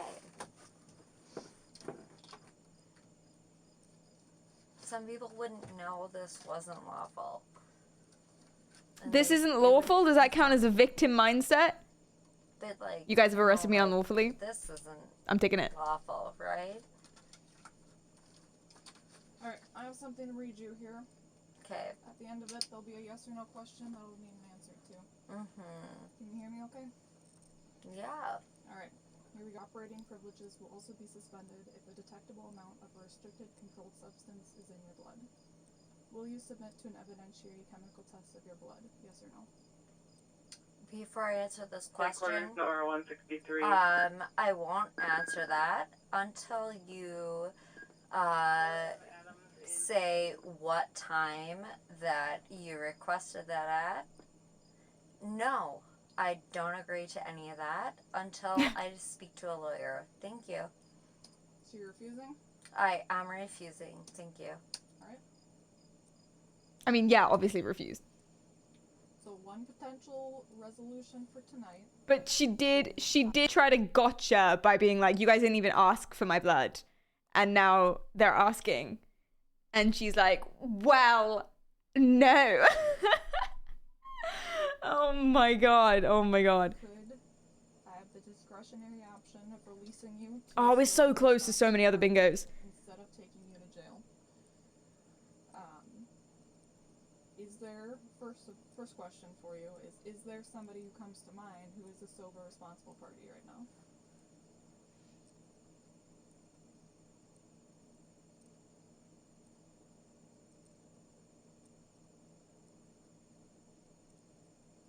Some people wouldn't know this wasn't lawful. And This they isn't would- lawful? Does that count as a victim mindset? But like, You guys have arrested me like, unlawfully? This isn't I'm taking it. lawful, right? Alright, I have something to read you here. Okay. At the end of it, there'll be a yes or no question that will need an answer to. Can you hear me okay? Yeah. Alright. Here we go. Operating privileges will also be suspended if a detectable amount of a restricted controlled substance is in your blood. Will you submit to an evidentiary chemical test of your blood? Yes or no? Before I answer this question, Number 163. I won't answer that until you say what time that you requested that at. No, I don't agree to any of that until I speak to a lawyer. Thank you. So you're refusing? I am refusing. Thank you. Alright. I mean, yeah, obviously refused. So one potential resolution for tonight. But she did try to gotcha by being like, you guys didn't even ask for my blood. And now they're asking. And she's like, well, no. Oh my god. Oh my god. Could I have the discretionary option of releasing you to Oh, we're so close to so many other bingos. instead of taking you to jail? Is there first question for you is there somebody who comes to mind who is a sober, responsible party right now?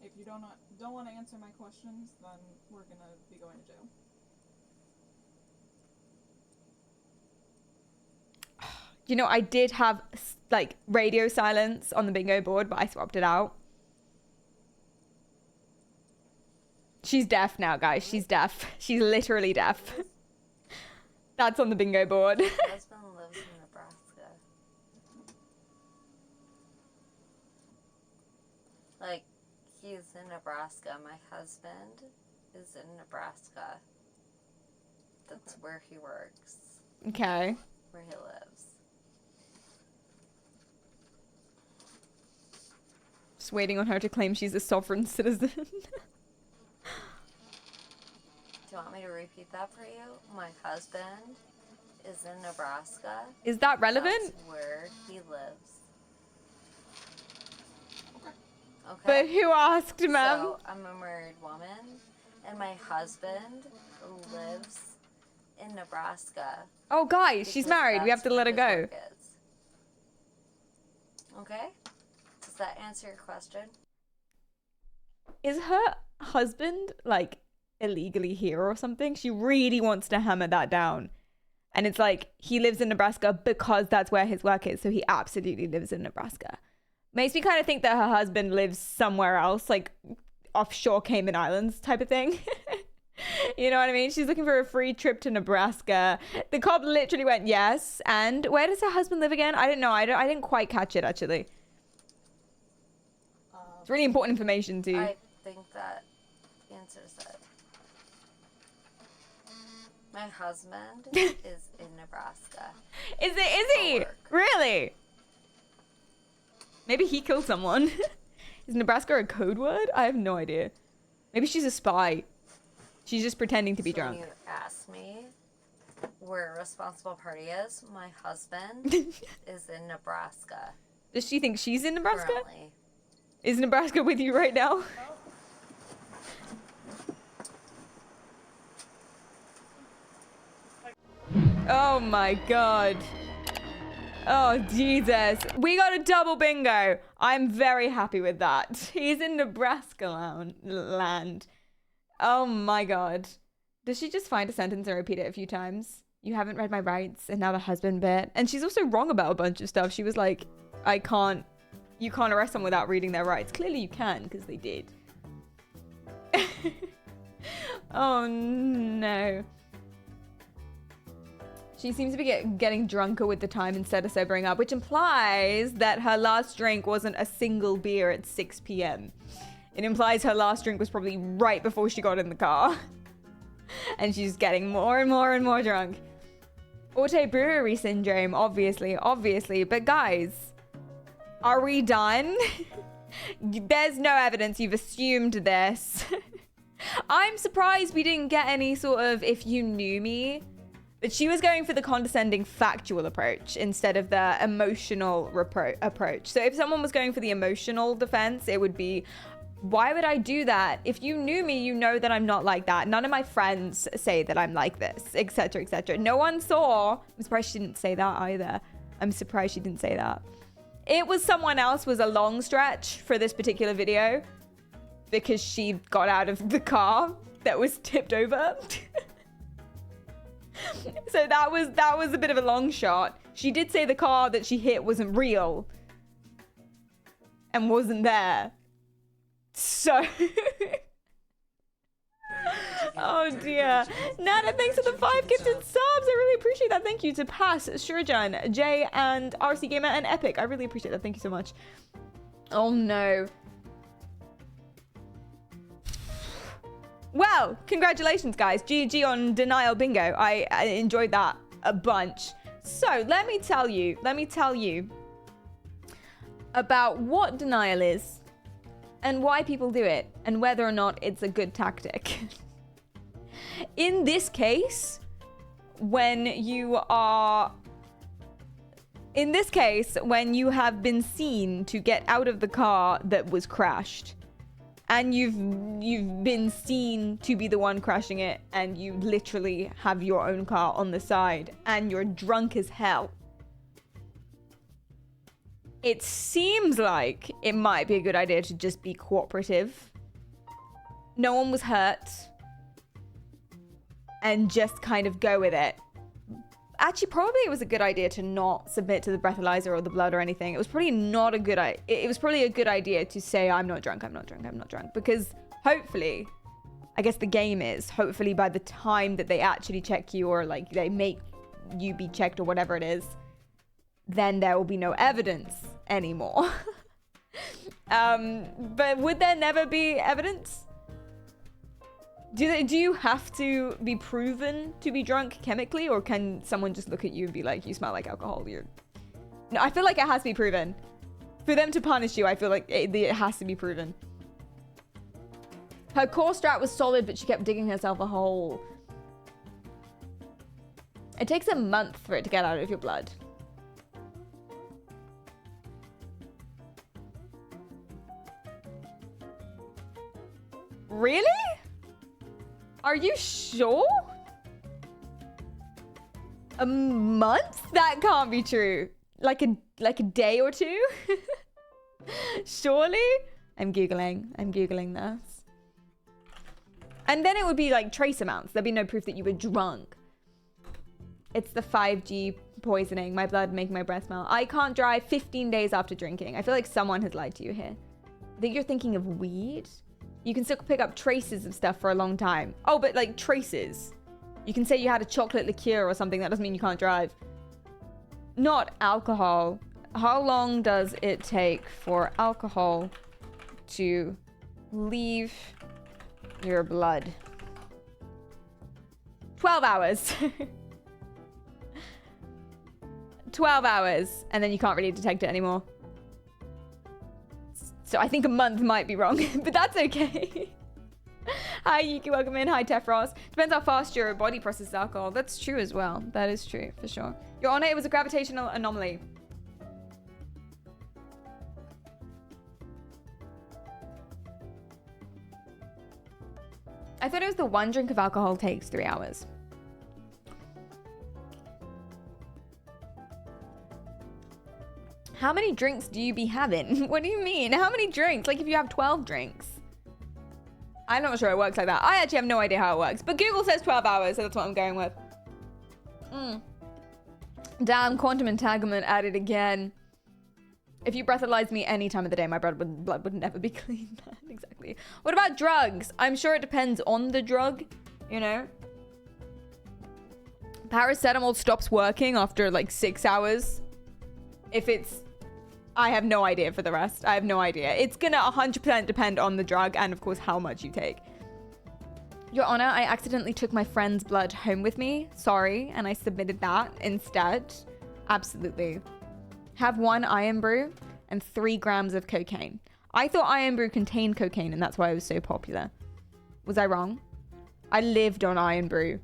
If you don't want to answer my questions, then we're gonna be going to jail. You know, I did have like radio silence on the bingo board, but I swapped it out. She's deaf now, guys. She's deaf. She's literally deaf. That's on the bingo board. My husband lives in Nebraska. Like, he's in Nebraska. My husband is in Nebraska. That's where he works, Okay. where he lives. Just waiting on her to claim she's a sovereign citizen. Do you want me to repeat that for you? My husband is in Nebraska. Is that relevant? That's where he lives. Okay. But who asked, ma'am? So, I'm a married woman, and my husband lives in Nebraska. Oh, guys, she's because married. We have that's to let her where go. his work is. Okay? Does that answer your question? Is her husband, like, illegally here or something? She really wants to hammer that down. And it's like, he lives in Nebraska because that's where his work is. So he absolutely lives in Nebraska. Makes me kind of think that her husband lives somewhere else, like offshore Cayman Islands type of thing. You know what I mean? She's looking for a free trip to Nebraska. The cop literally went, yes. And where does her husband live again? I don't know. I didn't quite catch it, actually. It's really important information, too. I think that answers it. My husband is in Nebraska. Is he? work. Really? Maybe he killed someone. Is Nebraska a code word? I have no idea. Maybe she's a spy. She's just pretending to be So drunk. when you ask me where a responsible party is, my husband is in Nebraska. Does she think she's in Nebraska? Currently. Is Nebraska with you right now? Oh my god. Oh Jesus. We got a double bingo. I'm very happy with that. He's in Nebraska land. Oh my god. Does she just find a sentence and repeat it a few times? You haven't read my rights, and now the husband bit. And she's also wrong about a bunch of stuff. She was like, you can't arrest someone without reading their rights. Clearly you can, because they did. Oh no. She seems to be getting drunker with the time instead of sobering up, which implies that her last drink wasn't a single beer at 6 p.m. It implies her last drink was probably right before she got in the car. And she's getting more and more and more drunk. Auto-brewery syndrome, obviously. But guys, are we done? There's no evidence. You've assumed this. I'm surprised we didn't get any sort of if you knew me. But she was going for the condescending factual approach instead of the emotional approach. So if someone was going for the emotional defense, it would be, why would I do that? If you knew me, you know that I'm not like that. None of my friends say that I'm like this, etc., etc. No one saw. I'm surprised she didn't say that either. I'm surprised she didn't say that. It was someone else was a long stretch for this particular video because she got out of the car that was tipped over. So that was a bit of a long shot. She did say the car that she hit wasn't real and wasn't there. So oh dear. Nana, thanks for the 5 gifted subs. I really appreciate that. Thank you to Pass, Shurijan, Jay, and RC Gamer, and Epic. I really appreciate that. Thank you so much. Oh no. Well, congratulations, guys. GG on Denial Bingo. I enjoyed that a bunch. So let me tell you about what denial is and why people do it and whether or not it's a good tactic. In this case, when you have been seen to get out of the car that was crashed, and you've been seen to be the one crashing it, and you literally have your own car on the side, and you're drunk as hell. It seems like it might be a good idea to just be cooperative. No one was hurt. And just kind of go with it. Actually, probably it was a good idea to not submit to the breathalyzer or the blood or anything. It was probably not a good idea. It was probably a good idea to say, I'm not drunk. Because hopefully, I guess the game is, hopefully by the time that they actually check you or like they make you be checked or whatever it is, then there will be no evidence anymore. But would there never be evidence? Do you have to be proven to be drunk chemically, or can someone just look at you and be like, you smell like alcohol? No, I feel like it has to be proven. For them to punish you, I feel like it has to be proven. Her core strat was solid, but she kept digging herself a hole. It takes a month for it to get out of your blood. Really? Are you sure? A month? That can't be true. Like a day or two? Surely? I'm Googling this. And then it would be like trace amounts. There'd be no proof that you were drunk. It's the 5G poisoning. My blood making my breath smell. I can't drive 15 days after drinking. I feel like someone has lied to you here. I think you're thinking of weed. You can still pick up traces of stuff for a long time. Oh, but like traces. You can say you had a chocolate liqueur or something. That doesn't mean you can't drive. Not alcohol. How long does it take for alcohol to leave your blood? 12 hours. 12 hours. And then you can't really detect it anymore. So I think a month might be wrong, but that's okay. Hi, Yuki, welcome in. Hi, Tefros. Depends how fast your body processes alcohol. That's true as well. That is true, for sure. Your Honor, it was a gravitational anomaly. I thought it was the one drink of alcohol takes 3 hours. How many drinks do you be having? What do you mean? How many drinks? Like if you have 12 drinks. I'm not sure it works like that. I actually have no idea how it works. But Google says 12 hours, so that's what I'm going with. Damn, quantum entanglement added again. If you breathalyzed me any time of the day, my blood would never be clean. Exactly. What about drugs? I'm sure it depends on the drug. you know? Paracetamol stops working after like 6 hours. If it's... I have no idea for the rest. I have no idea. It's gonna 100% depend on the drug and, of course, how much you take. Your Honor, I accidentally took my friend's blood home with me. Sorry. And I submitted that instead. Absolutely. Have 1 iron brew and 3 grams of cocaine. I thought iron brew contained cocaine and that's why it was so popular. Was I wrong? I lived on iron brew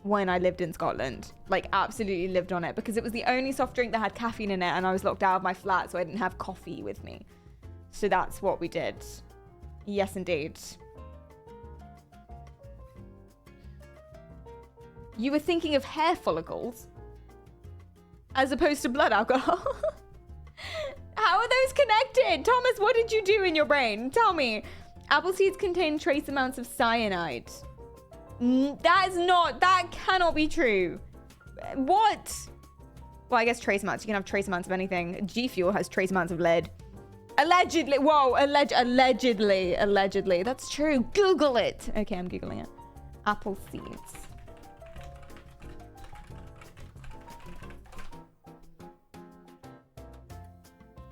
when I lived in Scotland. Like, absolutely lived on it because it was the only soft drink that had caffeine in it and I was locked out of my flat, so I didn't have coffee with me. So that's what we did. Yes, indeed. You were thinking of hair follicles as opposed to blood alcohol? How are those connected? Thomas, what did you do in your brain? Tell me. Apple seeds contain trace amounts of cyanide. That cannot be true. What? Well, I guess trace amounts. You can have trace amounts of anything. G Fuel has trace amounts of lead. Allegedly. Whoa, allegedly. That's true. Google it. Okay, I'm Googling it. Apple seeds.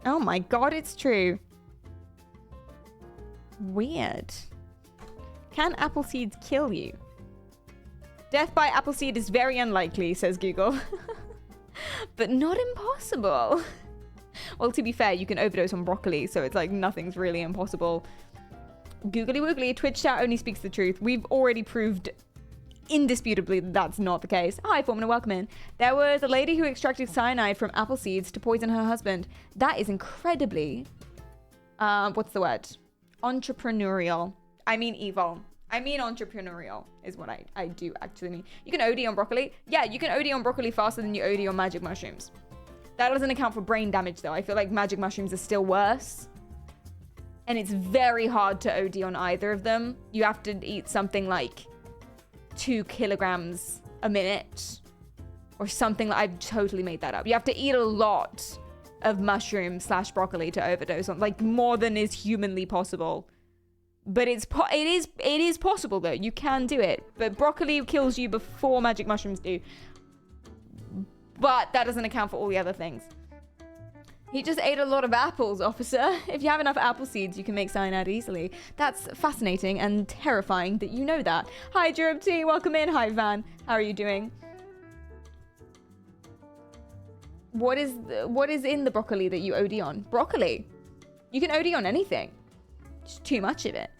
Oh my God, it's true. Weird. Can apple seeds kill you? Death by apple seed is very unlikely, says Google. But not impossible. Well, to be fair, you can overdose on broccoli, so it's like nothing's really impossible. Googly woogly, Twitch chat only speaks the truth. We've already proved indisputably that that's not the case. Hi, Formula, welcome in. There was a lady who extracted cyanide from apple seeds to poison her husband. That is incredibly, what's the word? Entrepreneurial. I mean evil. I mean entrepreneurial is what I do actually mean. You can OD on broccoli. Yeah, you can OD on broccoli faster than you OD on magic mushrooms. That doesn't account for brain damage though. I feel like magic mushrooms are still worse. And it's very hard to OD on either of them. You have to eat something like 2 kilograms a minute or something. I've totally made that up. You have to eat a lot of mushroom / broccoli to overdose on, like more than is humanly possible. But it is possible though. You can do it. But broccoli kills you before magic mushrooms do. But that doesn't account for all the other things. He just ate a lot of apples, officer. If you have enough apple seeds, you can make cyanide easily. That's fascinating and terrifying that you know that. Hi, Jerome T. Welcome in. Hi, Van. How are you doing? What is in the broccoli that you OD on? Broccoli. You can OD on anything. Just too much of it.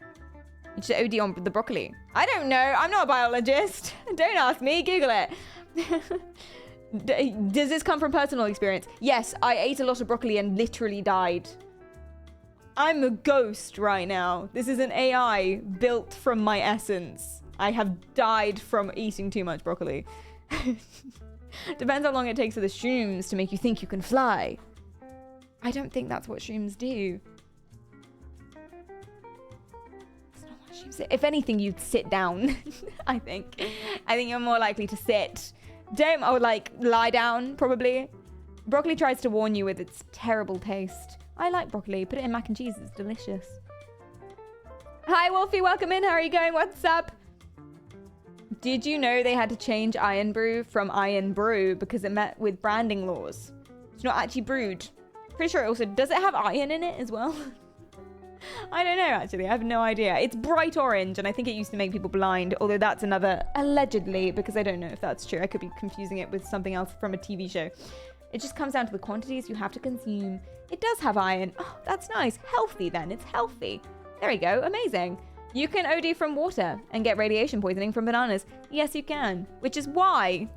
You should OD on the broccoli. I don't know. I'm not a biologist. Don't ask me. Google it. Does this come from personal experience? Yes, I ate a lot of broccoli and literally died. I'm a ghost right now. This is an AI built from my essence. I have died from eating too much broccoli. Depends how long it takes for the shrooms to make you think you can fly. I don't think that's what shrooms do. It's not what shrooms do. If anything, you'd sit down. I think you're more likely to sit. Don't, or like lie down, probably. Broccoli tries to warn you with its terrible taste. I like broccoli. Put it in mac and cheese. It's delicious. Hi, Wolfie. Welcome in. How are you going? What's up? Did you know they had to change iron brew from iron brew because it met with branding laws? It's not actually brewed. Pretty sure it also... Does it have iron in it as well? I don't know, actually. I have no idea. It's bright orange, and I think it used to make people blind, although that's another allegedly, because I don't know if that's true. I could be confusing it with something else from a TV show. It just comes down to the quantities you have to consume. It does have iron. Oh, that's nice. Healthy, then. It's healthy. There we go. Amazing. You can OD from water and get radiation poisoning from bananas. Yes, you can. Which is why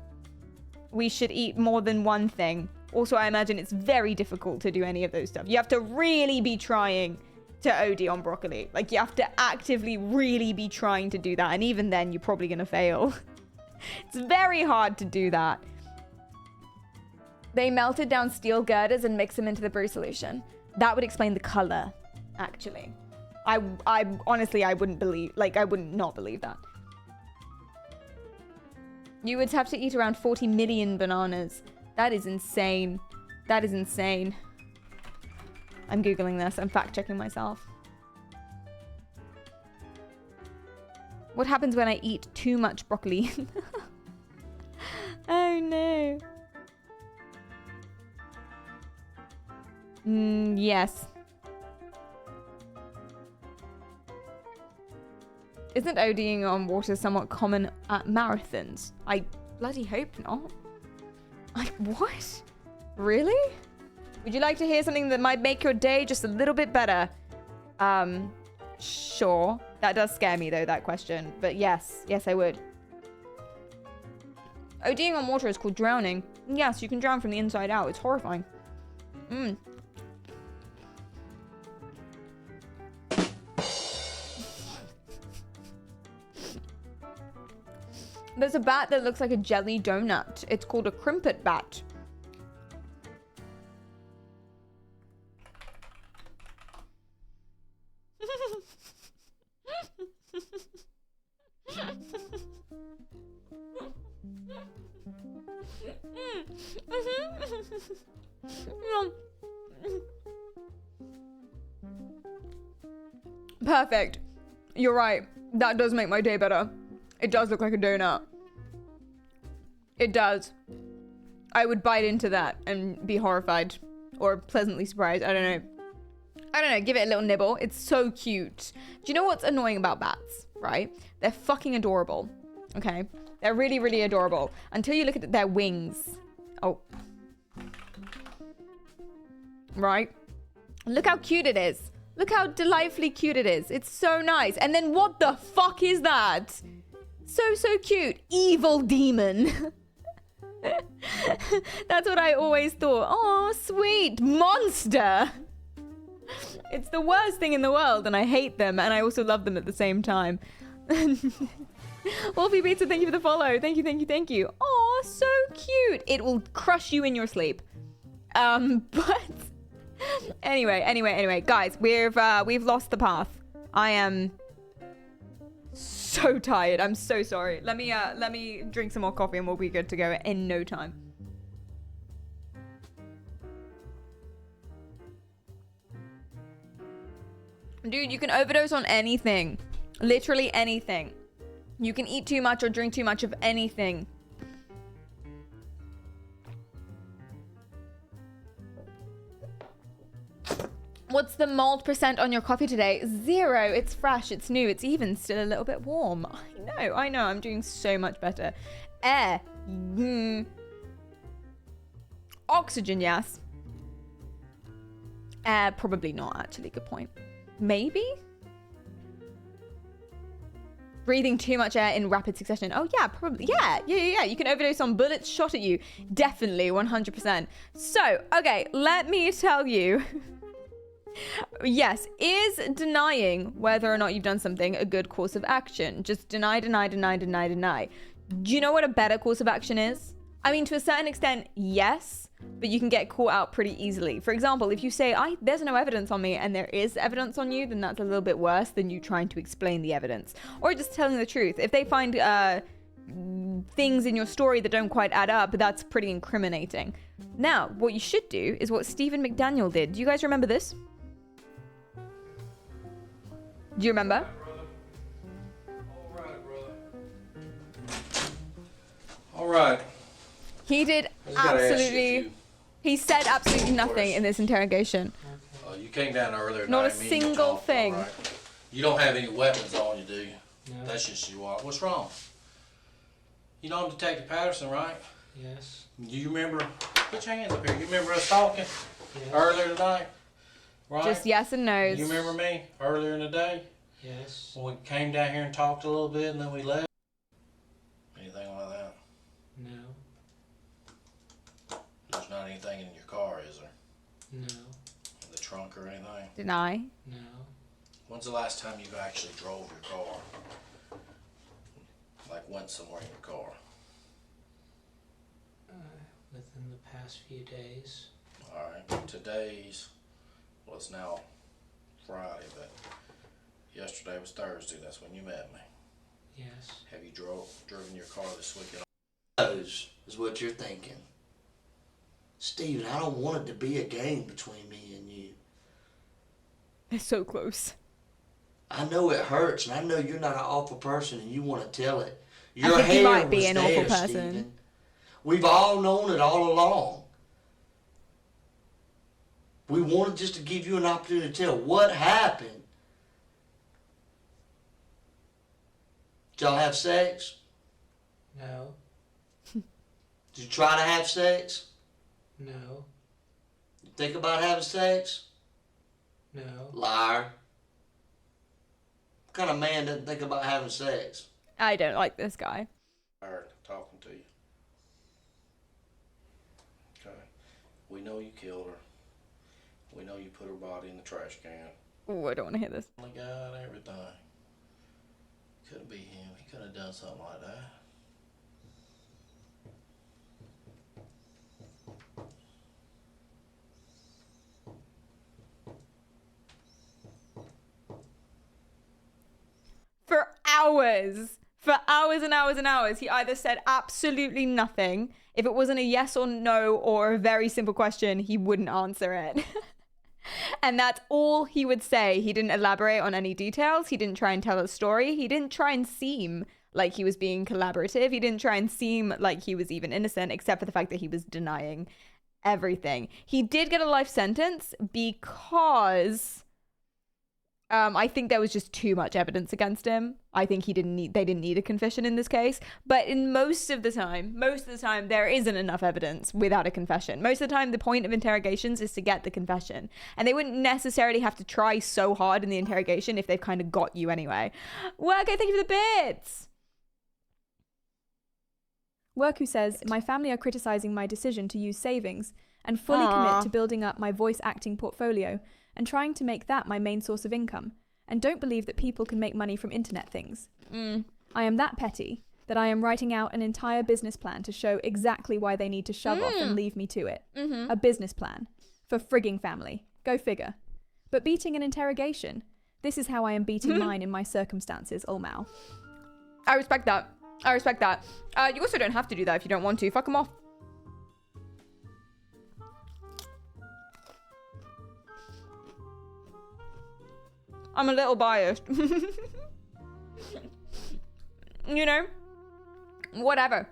we should eat more than one thing. Also, I imagine it's very difficult to do any of those stuff. You have to really be trying to OD on broccoli. Like, you have to actively really be trying to do that. And even then, you're probably going to fail. It's very hard to do that. They melted down steel girders and mixed them into the brew solution. That would explain the color, actually. I honestly, I wouldn't believe, like, I wouldn't not believe that. You would have to eat around 40 million bananas. That is insane. That is insane. I'm Googling this. I'm fact checking myself. What happens when I eat too much broccoli? Oh no. Yes. Isn't ODing on water somewhat common at marathons? I bloody hope not. What? Really? Would you like to hear something that might make your day just a little bit better? Sure. That does scare me though, that question. But yes. Yes, I would. ODing on water is called drowning. Yes, you can drown from the inside out. It's horrifying. There's a bat that looks like a jelly donut. It's called a crimpet bat. Perfect. You're right. That does make my day better. It does look like a donut. It does. I would bite into that and be horrified or pleasantly surprised. I don't know. Give it a little nibble. It's so cute. Do you know what's annoying about bats, right? They're fucking adorable. Okay? They're really, really adorable. Until you look at their wings. Oh. Right? Look how cute it is. Look how delightfully cute it is. It's so nice. And then what the fuck is that? So cute. Evil demon. That's what I always thought. Oh, sweet monster. It's the worst thing in the world, and I hate them, and I also love them at the same time. Wolfie Pizza, thank you for the follow. Thank you. Oh, so cute. It will crush you in your sleep. But anyway, guys, we've lost the path. I am so tired. I'm so sorry. Let me drink some more coffee and we'll be good to go in no time. Dude, you can overdose on anything. Literally anything. You can eat too much or drink too much of anything. What's the malt percent on your coffee today? 0. It's fresh. It's new. It's even still a little bit warm. I know. I'm doing so much better. Air. Oxygen, yes. Air, probably not, actually. Good point. Maybe? Breathing too much air in rapid succession. Oh, yeah, probably. Yeah. You can overdose on bullets shot at you. Definitely, 100%. So, okay, let me tell you. Yes, is denying whether or not you've done something a good course of action? Just deny. Do you know what a better course of action is? I mean, to a certain extent, yes, but you can get caught out pretty easily. For example, if you say, there's no evidence on me, and there is evidence on you, then that's a little bit worse than you trying to explain the evidence. Or just telling the truth. If they find things in your story that don't quite add up, that's pretty incriminating. Now, what you should do is what Stephen McDaniel did. Do you guys remember this? Do you remember? All right. He did absolutely... He said absolutely nothing in this interrogation. You came down earlier. Not a single thing. Right. You don't have any weapons on you, do you? No. That's just you are. What's wrong? You know I'm Detective Patterson, right? Yes. Do you remember... Put your hands up here. You remember us talking earlier tonight? Right? Just yes and no's. You remember me earlier in the day? Yes. When we came down here and talked a little bit and then we left? Anything like that? No. There's not anything in your car, is there? No. In the trunk or anything? Deny. No. When's the last time you actually drove your car? Like went somewhere in your car? Within the past few days. Alright, today's, well it's now Friday, but yesterday was Thursday, that's when you met me. Yes. Have you driven your car this weekend? Is what you're thinking. Steven, I don't want it to be a game between me and you. They're so close. I know it hurts, and I know you're not an awful person, and you want to tell it. I Your think he hair might be was an there, awful person. Stephen. We've all known it all along. We wanted just to give you an opportunity to tell what happened. Did y'all have sex? No. Did you try to have sex? No. You think about having sex? No. Liar. What kind of man doesn't think about having sex? I don't like this guy. Tired of talking to you. Okay. We know you killed her. We know you put her body in the trash can. Ooh, I don't want to hear this. Only got everything. Couldn't be him. He could have done something like that. For hours and hours and hours, he either said absolutely nothing. If it wasn't a yes or no or a very simple question, he wouldn't answer it. And that's all he would say. He didn't elaborate on any details. He didn't try and tell a story. He didn't try and seem like he was being collaborative. He didn't try and seem like he was even innocent, except for the fact that he was denying everything. He did get a life sentence because I think there was just too much evidence against him. I think they didn't need a confession in this case. But in most of the time, there isn't enough evidence without a confession. Most of the time, the point of interrogations is to get the confession. And they wouldn't necessarily have to try so hard in the interrogation if they've kind of got you anyway. Work, thank you for the bits. Work who says, my family are criticizing my decision to use savings and fully commit to building up my voice acting portfolio and trying to make that my main source of income, and don't believe that people can make money from internet things. I am that petty that I am writing out an entire business plan to show exactly why they need to shove off and leave me to it. A business plan. For frigging family. Go figure. But beating an interrogation. This is how I am beating mine in my circumstances, Olmau. I respect that. You also don't have to do that if you don't want to. Fuck them off. I'm a little biased. You know? Whatever.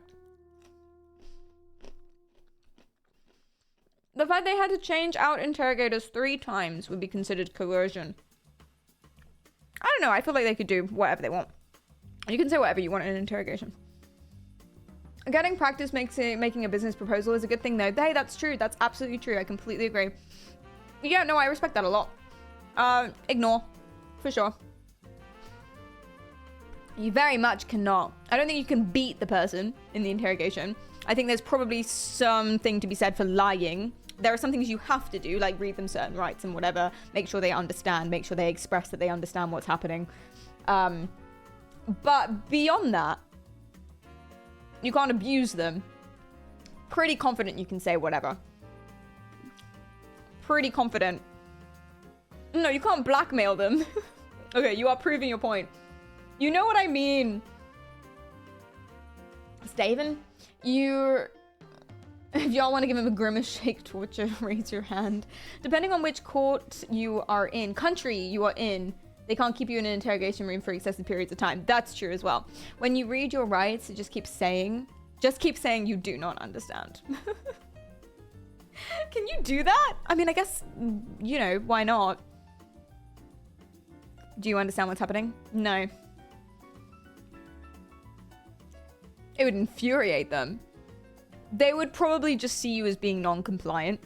The fact they had to change out interrogators 3 times would be considered coercion. I don't know. I feel like they could do whatever they want. You can say whatever you want in an interrogation. Getting practice making a business proposal is a good thing, though. Hey, that's true. That's absolutely true. I completely agree. Yeah, no, I respect that a lot. Ignore. For sure. You very much cannot. I don't think you can beat the person in the interrogation. I think there's probably something to be said for lying. There are some things you have to do, like read them certain rights and whatever. Make sure they understand. Make sure they express that they understand what's happening. But beyond that, you can't abuse them. Pretty confident you can say whatever. Pretty confident. No, you can't blackmail them. Okay, you are proving your point. You know what I mean. Steven, if y'all want to give him a grimace shake torture, raise your hand. Depending on which court you are in, country you are in, they can't keep you in an interrogation room for excessive periods of time. That's true as well. When you read your rights, it just keep saying you do not understand. Can you do that? I mean, I guess, you know, why not? Do you understand what's happening? No. It would infuriate them. They would probably just see you as being non-compliant.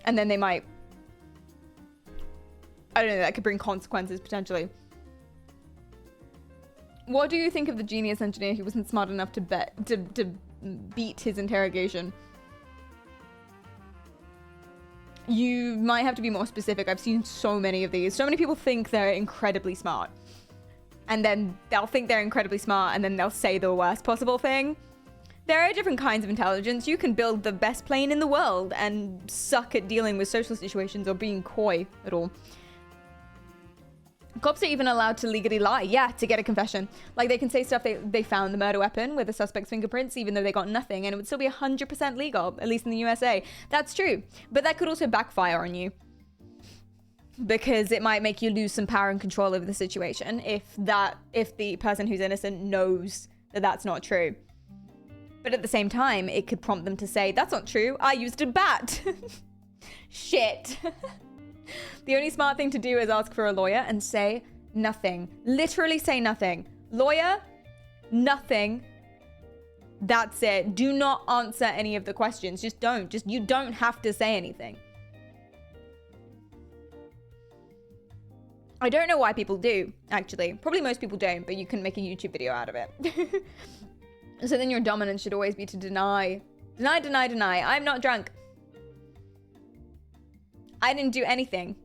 And then they might... I don't know, that could bring consequences, potentially. What do you think of the genius engineer who wasn't smart enough to beat his interrogation? You might have to be more specific. I've seen so many of these. So many people think they're incredibly smart. And then they'll think they're incredibly smart and then they'll say the worst possible thing. There are different kinds of intelligence. You can build the best plane in the world and suck at dealing with social situations or being coy at all. Cops are even allowed to legally lie, yeah, to get a confession. Like, they can say stuff they found the murder weapon with the suspect's fingerprints, even though they got nothing, and it would still be 100% legal, at least in the USA. That's true, but that could also backfire on you. because it might make you lose some power and control over the situation if the person who's innocent knows that that's not true. But at the same time, it could prompt them to say, that's not true, I used a bat. Shit. The only smart thing to do is ask for a lawyer and say nothing. Literally say nothing. Lawyer, nothing. That's it. Do not answer any of the questions. Just don't. You don't have to say anything. I don't know why people do, actually. Probably most people don't, but you can make a YouTube video out of it. So then your dominance should always be to deny. Deny, deny, deny. I'm not drunk. I didn't do anything.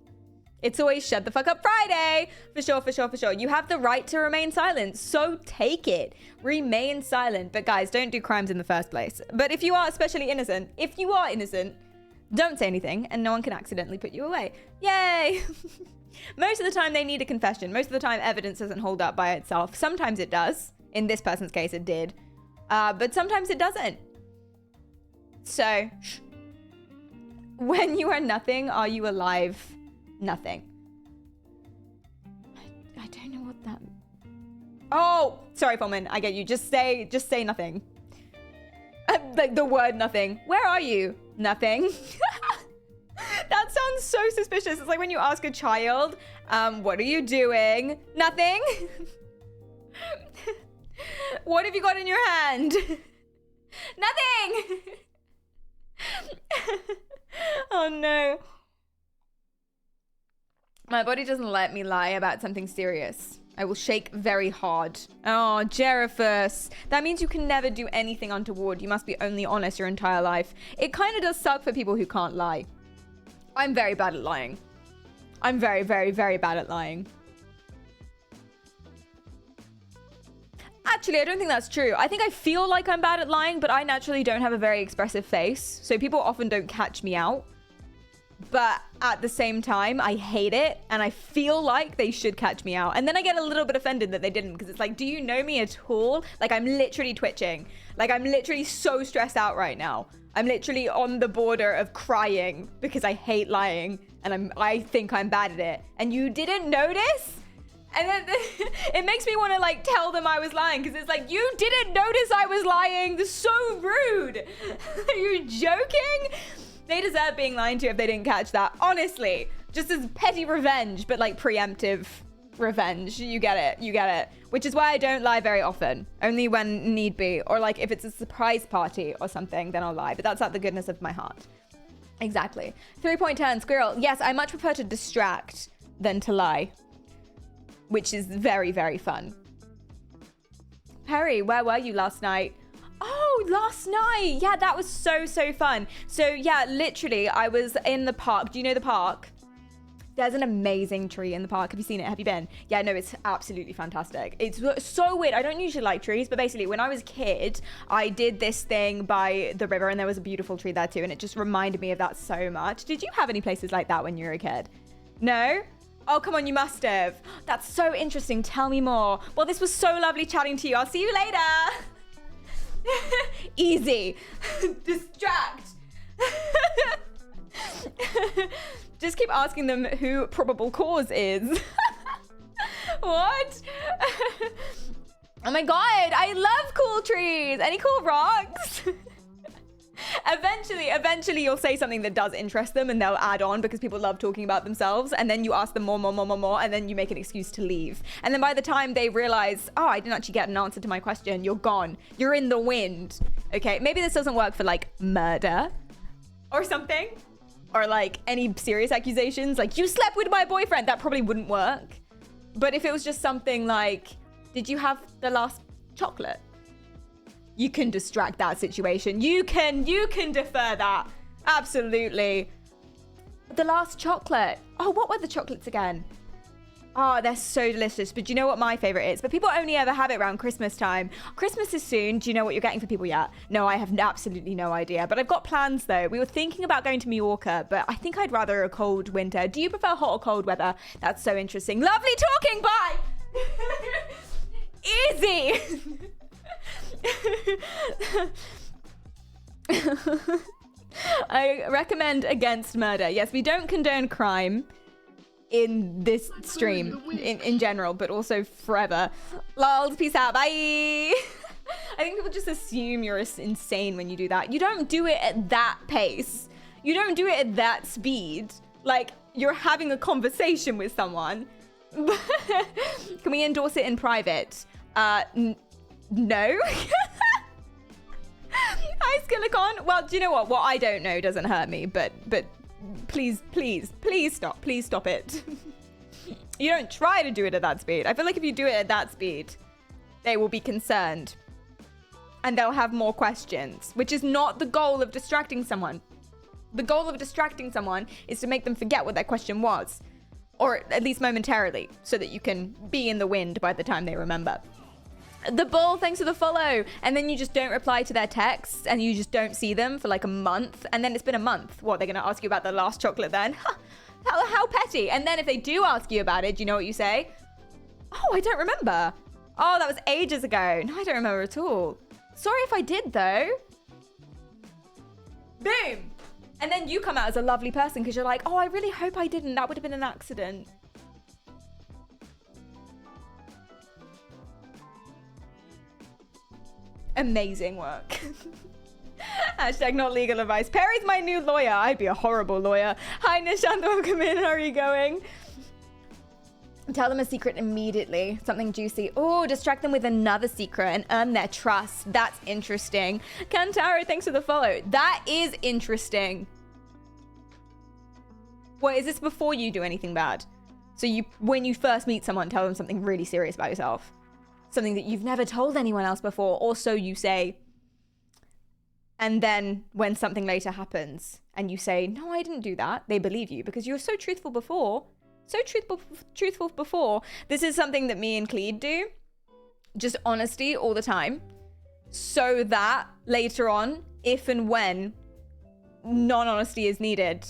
It's always shut the fuck up Friday. For sure, for sure, for sure. You have the right to remain silent, so take it. Remain silent. But guys, don't do crimes in the first place. But if you are especially innocent, don't say anything and no one can accidentally put you away. Yay! Most of the time they need a confession. Most of the time evidence doesn't hold up by itself. Sometimes it does. In this person's case, it did. But sometimes it doesn't. So, when you are nothing, are you alive? Nothing. I don't know what that... Oh, sorry, Pullman. I get you. Just say nothing. Like the word nothing. Where are you? Nothing. That sounds so suspicious. It's like when you ask a child, what are you doing? Nothing. What have you got in your hand? Nothing. Oh no. My body doesn't let me lie about something serious. I will shake very hard. Oh, Jerifus. That means you can never do anything untoward. You must be only honest your entire life. It kind of does suck for people who can't lie. I'm very bad at lying. I'm very, very, very bad at lying. Actually, I don't think that's true. I think I feel like I'm bad at lying, but I naturally don't have a very expressive face. So people often don't catch me out. But at the same time, I hate it. And I feel like they should catch me out. And then I get a little bit offended that they didn't. Because it's like, do you know me at all? Like, I'm literally twitching. Like, I'm literally so stressed out right now. I'm literally on the border of crying because I hate lying. And I think I'm bad at it. And you didn't notice? And then it makes me want to like tell them I was lying because it's like, you didn't notice I was lying. That's so rude. Are you joking? They deserve being lied to if they didn't catch that. Honestly, just as petty revenge, but like preemptive revenge. You get it. You get it. Which is why I don't lie very often. Only when need be. Or like if it's a surprise party or something, then I'll lie. But that's out the goodness of my heart. Exactly. 3.10 Squirrel. Yes, I much prefer to distract than to lie. Which is very, very fun. Perry, where were you last night? Oh, last night. Yeah, that was so, so fun. So yeah, literally, I was in the park. Do you know the park? There's an amazing tree in the park. Have you seen it? Have you been? Yeah, no, it's absolutely fantastic. It's so weird. I don't usually like trees, but basically when I was a kid, I did this thing by the river and there was a beautiful tree there too. And it just reminded me of that so much. Did you have any places like that when you were a kid? No? Oh, come on, you must have. That's so interesting. Tell me more. Well, this was so lovely chatting to you. I'll see you later. Easy. Distract. Just keep asking them who probable cause is. What? Oh my god, I love cool trees. Any cool rocks? Eventually you'll say something that does interest them and they'll add on because people love talking about themselves, and then you ask them more, and then you make an excuse to leave. And then by the time they realize, oh, I didn't actually get an answer to my question, you're gone. You're in the wind. Okay, maybe this doesn't work for like murder or something, or like any serious accusations, like you slept with my boyfriend. That probably wouldn't work. But if it was just something like, did you have the last chocolate? You can distract that situation. You can defer that. Absolutely. The last chocolate. Oh, what were the chocolates again? Oh, they're so delicious. But do you know what my favorite is? But people only ever have it around Christmas time. Christmas is soon. Do you know what you're getting for people yet? No, I have absolutely no idea. But I've got plans though. We were thinking about going to Mallorca, but I think I'd rather a cold winter. Do you prefer hot or cold weather? That's so interesting. Lovely talking. Bye. Easy. I recommend against murder. Yes, we don't condone crime. in this stream in general, but also forever. Lols, peace out, bye. I think people just assume you're insane when you do that. You don't do it at that pace. You don't do it at that speed. Like, you're having a conversation with someone. Can we endorse it in private? No. Hi, Skillicon. Well, do you know what? What I don't know doesn't hurt me, but please stop. Please stop it. You don't try to do it at that speed. I feel like if you do it at that speed, they will be concerned. And they'll have more questions, which is not the goal of distracting someone. The goal of distracting someone is to make them forget what their question was, or at least momentarily, so that you can be in the wind by the time they remember. The Bull, thanks for the follow. And then you just don't reply to their texts and you just don't see them for like a month. And then it's been a month. What, they're going to ask you about the last chocolate then? How petty. And then if they do ask you about it, do you know what you say? Oh, I don't remember. Oh, that was ages ago. No, I don't remember at all. Sorry if I did though. Boom. And then you come out as a lovely person because you're like, oh, I really hope I didn't. That would have been an accident. Amazing work. Hashtag not legal advice. Perry's my new lawyer. I'd be a horrible lawyer. Hi, Nishant. Welcome in. How are you going? Tell them a secret immediately. Something juicy. Oh, distract them with another secret and earn their trust. That's interesting. Kantaro, thanks for the follow. That is interesting. What, is this before you do anything bad? So when you first meet someone, tell them something really serious about yourself. Something that you've never told anyone else before, or so you say. And then when something later happens and you say, no, I didn't do that, they believe you because you were so truthful before. So truthful before. This is something that me and Cleed do. Just honesty all the time. So that later on, if and when non-honesty is needed,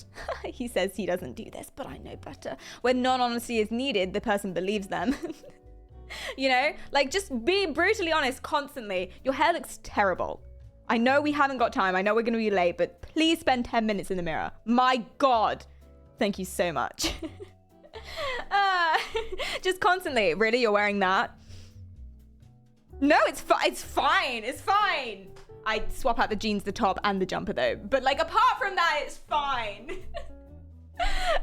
he says he doesn't do this, but I know better. When non-honesty is needed, the person believes them. You know, like just be brutally honest constantly. Your hair looks terrible. I know we haven't got time. I know we're going to be late, but please spend 10 minutes in the mirror. My God. Thank you so much. Just constantly. Really? You're wearing that? No, it's fine. It's fine. I'd swap out the jeans, the top, and the jumper though. But like apart from that, it's fine.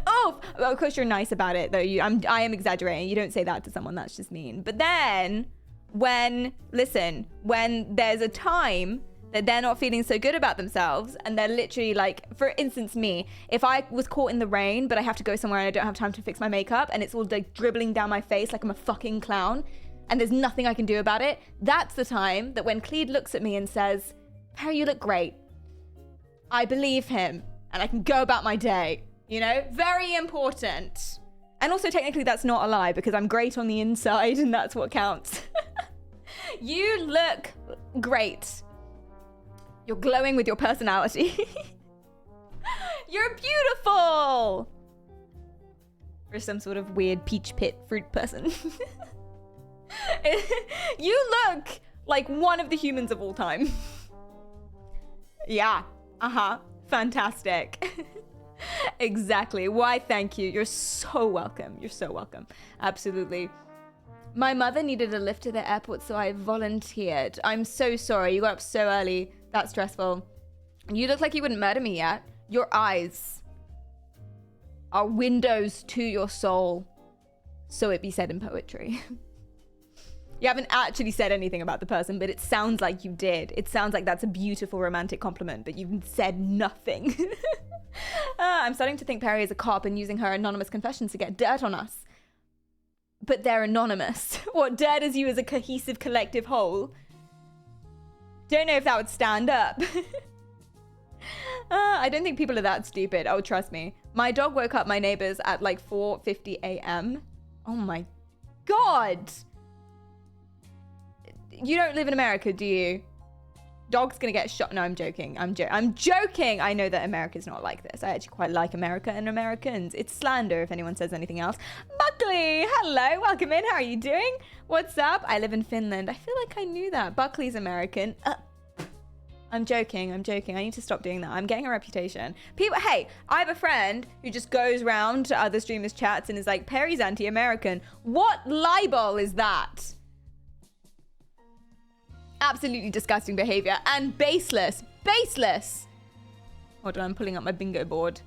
Oh, well, of course you're nice about it though. I am exaggerating. You don't say that to someone. That's just mean. But then when there's a time that they're not feeling so good about themselves and they're literally like, for instance, me, if I was caught in the rain, but I have to go somewhere and I don't have time to fix my makeup and it's all like dribbling down my face like I'm a fucking clown and there's nothing I can do about it. That's the time that when Cleed looks at me and says, Perry, you look great. I believe him and I can go about my day. You know, very important. And also technically that's not a lie because I'm great on the inside and that's what counts. You look great. You're glowing with your personality. You're beautiful. Or some sort of weird peach pit fruit person. You look like one of the humans of all time. Yeah. Fantastic. Exactly. Why, thank you. You're so welcome. You're so welcome. Absolutely. My mother needed a lift to the airport, so I volunteered. I'm so sorry. You got up so early. That's stressful. You look like you wouldn't murder me yet. Your eyes are windows to your soul. So it be said in poetry. You haven't actually said anything about the person, but it sounds like you did. It sounds like that's a beautiful romantic compliment, but you've said nothing. I'm starting to think Perry is a cop and using her anonymous confessions to get dirt on us. But they're anonymous. What, dirt as you as a cohesive collective whole? Don't know if that would stand up. I don't think people are that stupid. Oh, trust me. My dog woke up my neighbors at like 4:50 a.m. Oh my God. You don't live in America, do you? Dog's gonna get shot. No, I'm joking. I'm joking. I know that America's not like this. I actually quite like America and Americans. It's slander if anyone says anything else. Buckley, hello, welcome in. How are you doing? What's up? I live in Finland. I feel like I knew that. Buckley's American. I'm joking. I need to stop doing that. I'm getting a reputation. People, hey, I have a friend who just goes around to other streamers' chats and is like, Perry's anti-American. What libel is that? Absolutely disgusting behavior and baseless. Baseless. Hold on, I'm pulling up my bingo board.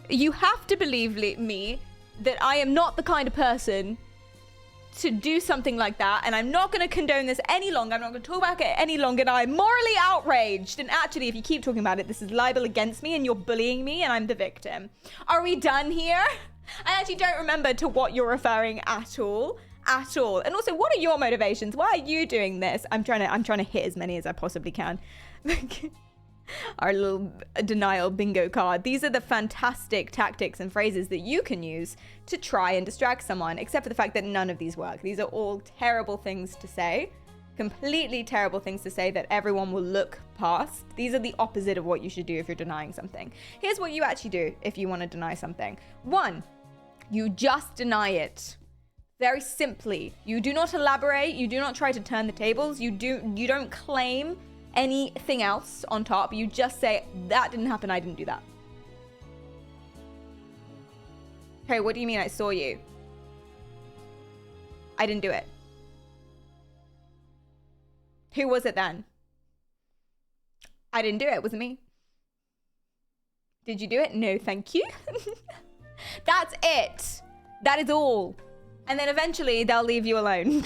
You have to believe me that I am not the kind of person to do something like that, and I'm not going to condone this any longer. I'm not going to talk about it any longer, and I'm morally outraged. And actually, if you keep talking about it, this is libel against me, and you're bullying me, and I'm the victim. Are we done here? I actually don't remember to what you're referring at all. At all. And also, what are your motivations? Why are you doing this? I'm trying to hit as many as I possibly can. Our little denial bingo card. These are the fantastic tactics and phrases that you can use to try and distract someone, except for the fact that none of these work. These are all terrible things to say, completely terrible things to say that everyone will look past. These are the opposite of what you should do if you're denying something. Here's what you actually do if you want to deny something. 1, you just deny it. Very simply. You do not elaborate. You do not try to turn the tables. You don't claim anything else on top. You just say, that didn't happen, I didn't do that. Okay, what do you mean I saw you? I didn't do it. Who was it then? I didn't do it, it wasn't me. Did you do it? No, thank you. That's it. That is all. And then eventually they'll leave you alone.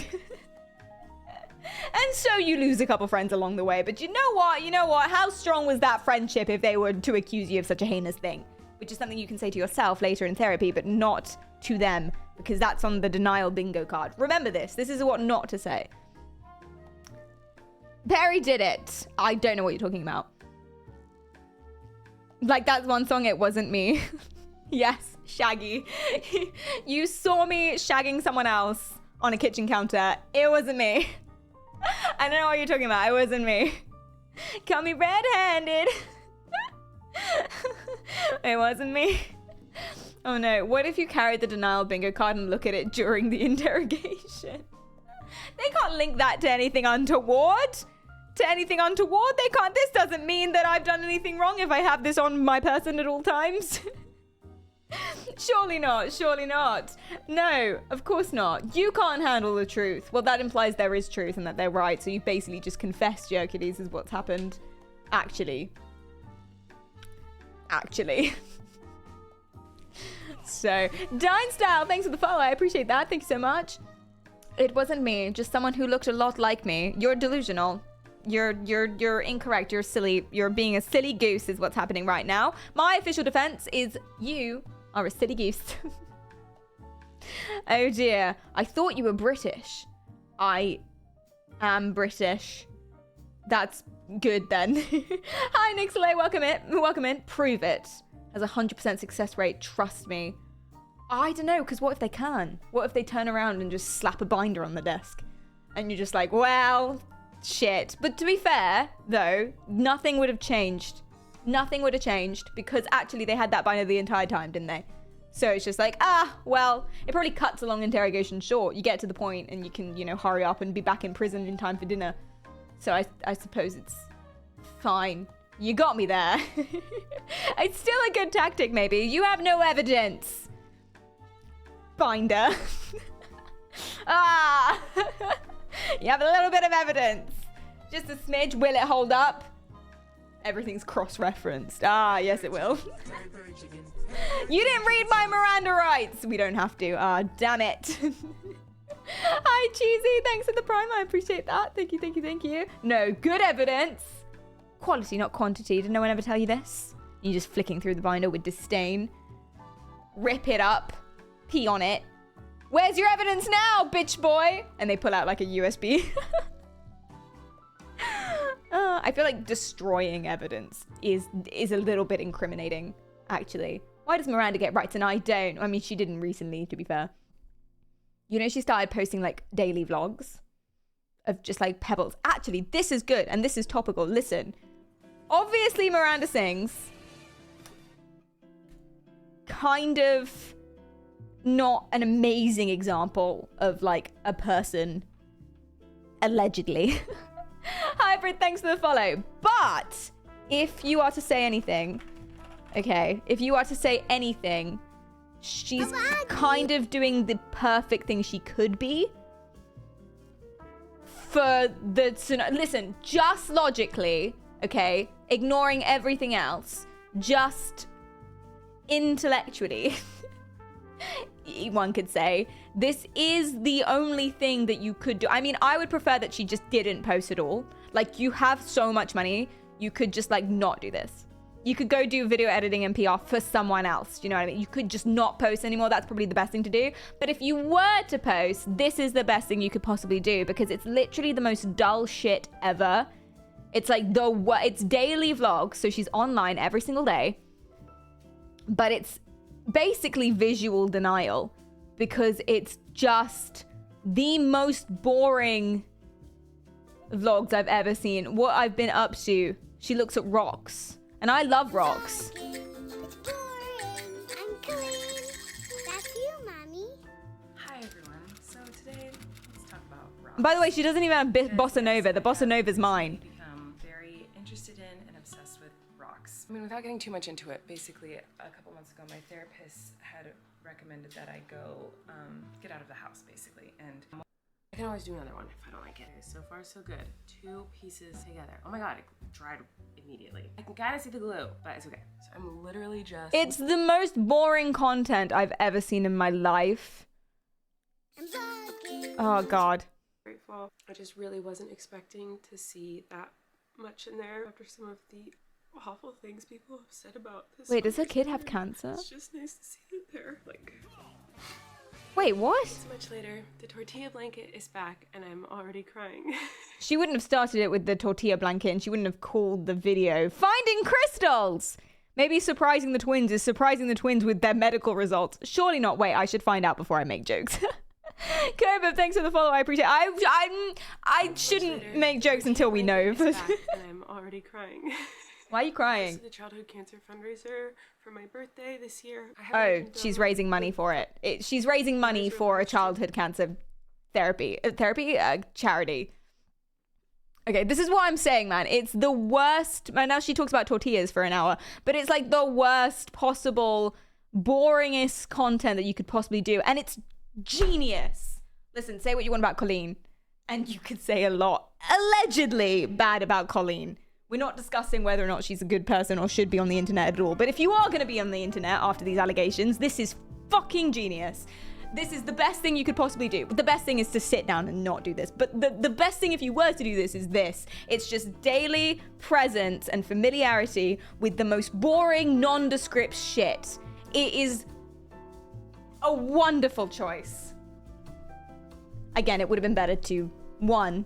And so you lose a couple friends along the way. But you know what? How strong was that friendship if they were to accuse you of such a heinous thing? Which is something you can say to yourself later in therapy, but not to them, because that's on the denial bingo card. Remember this. This is what not to say. Perry did it. I don't know what you're talking about. Like that one song, It Wasn't Me. Yes, Shaggy. You saw me shagging someone else on a kitchen counter. It wasn't me. I don't know what you're talking about. It wasn't me. Caught me red-handed. It wasn't me. Oh no. What if you carried the denial bingo card and look at it during the interrogation? They can't link that to anything untoward. They can't. This doesn't mean that I've done anything wrong if I have this on my person at all times. Surely not. No, of course not. You can't handle the truth. Well, that implies there is truth and that they're right. So you basically just confessed, Hercules, is what's happened. Actually. So, Dine Style, thanks for the follow. I appreciate that. Thank you so much. It wasn't me, just someone who looked a lot like me. You're delusional. You're incorrect. You're silly. You're being a silly goose is what's happening right now. My official defense is you are a silly goose. Oh dear. I thought you were British. I am British. That's good then. Hi, Nixley. Welcome in. Prove it. Has a 100% success rate. Trust me. I don't know, because what if they can? What if they turn around and just slap a binder on the desk? And you're just like, well, shit. But to be fair, though, nothing would have changed. Nothing would have changed because actually they had that binder the entire time, didn't they? So it's just like, well, it probably cuts a long interrogation short. You get to the point and you can, hurry up and be back in prison in time for dinner. So I suppose it's fine. You got me there. It's still a good tactic, maybe. You have no evidence. Binder. You have a little bit of evidence. Just a smidge. Will it hold up? Everything's cross-referenced. Yes, it will. You didn't read my Miranda rights. We don't have to. Damn it. Hi, Cheesy. Thanks for the prime. I appreciate that. Thank you. No, good evidence. Quality, not quantity. Did no one ever tell you this? You're just flicking through the binder with disdain. Rip it up. Pee on it. Where's your evidence now, bitch boy? And they pull out like a USB. I feel like destroying evidence is a little bit incriminating, actually. Why does Miranda get rights and I don't? I mean, she didn't recently, to be fair. She started posting like daily vlogs of just like pebbles. Actually, this is good and this is topical. Listen, obviously Miranda sings. Kind of not an amazing example of like a person allegedly. Hi, Everett, thanks for the follow. But if you are to say anything, okay, if you are to say anything, she's kind of doing the perfect thing she could be for the listen, just logically, okay, ignoring everything else, just intellectually, one could say, this is the only thing that you could do. I mean, I would prefer that she just didn't post at all. Like, you have so much money, you could just, like, not do this. You could go do video editing and PR for someone else. Do you know what I mean? You could just not post anymore. That's probably the best thing to do. But if you were to post, this is the best thing you could possibly do, because it's literally the most dull shit ever. It's like it's daily vlogs. So she's online every single day, but it's basically visual denial, because it's just the most boring vlogs I've ever seen. What I've been up to, she looks at rocks. And I love rocks. It's boring. I'm clean. That's you, Mommy. Hi, everyone. So today, let's talk about rocks. By the way, she doesn't even have Bossa Nova. The Bossa Nova's mine. Become very interested in and obsessed with rocks. I mean, without getting too much into it, basically, a couple months ago, my therapist had recommended that I go get out of the house, basically. And I can always do another one if I don't like it. So far, so good. 2 pieces together. Oh my god, it dried immediately. I can kind of see the glue, but it's okay. So I'm literally just... It's the most boring content I've ever seen in my life. Oh god. Grateful. I just really wasn't expecting to see that much in there after some of the awful things people have said about this. Wait, does her kid have cancer? It's just nice to see it there. Like... Wait, what? So much later, the tortilla blanket is back and I'm already crying. She wouldn't have started it with the tortilla blanket, and she wouldn't have called the video Finding Crystals! Maybe surprising the twins is surprising the twins with their medical results. Surely not. Wait, I should find out before I make jokes. Kobe, thanks for the follow. I appreciate it. I shouldn't make jokes until we know. And I'm already crying. Why are you crying? This is the childhood cancer fundraiser for my birthday this year. Oh, she's raising money for it. She's raising money for a childhood cancer charity. Okay, this is what I'm saying, man. It's the worst. And now she talks about tortillas for an hour, but it's like the worst possible, boringest content that you could possibly do. And it's genius. Listen, say what you want about Colleen. And you could say a lot, allegedly, bad about Colleen. We're not discussing whether or not she's a good person or should be on the internet at all. But if you are going to be on the internet after these allegations, this is fucking genius. This is the best thing you could possibly do. But the best thing is to sit down and not do this. But the best thing if you were to do this is this. It's just daily presence and familiarity with the most boring, nondescript shit. It is a wonderful choice. Again, it would have been better to, 1,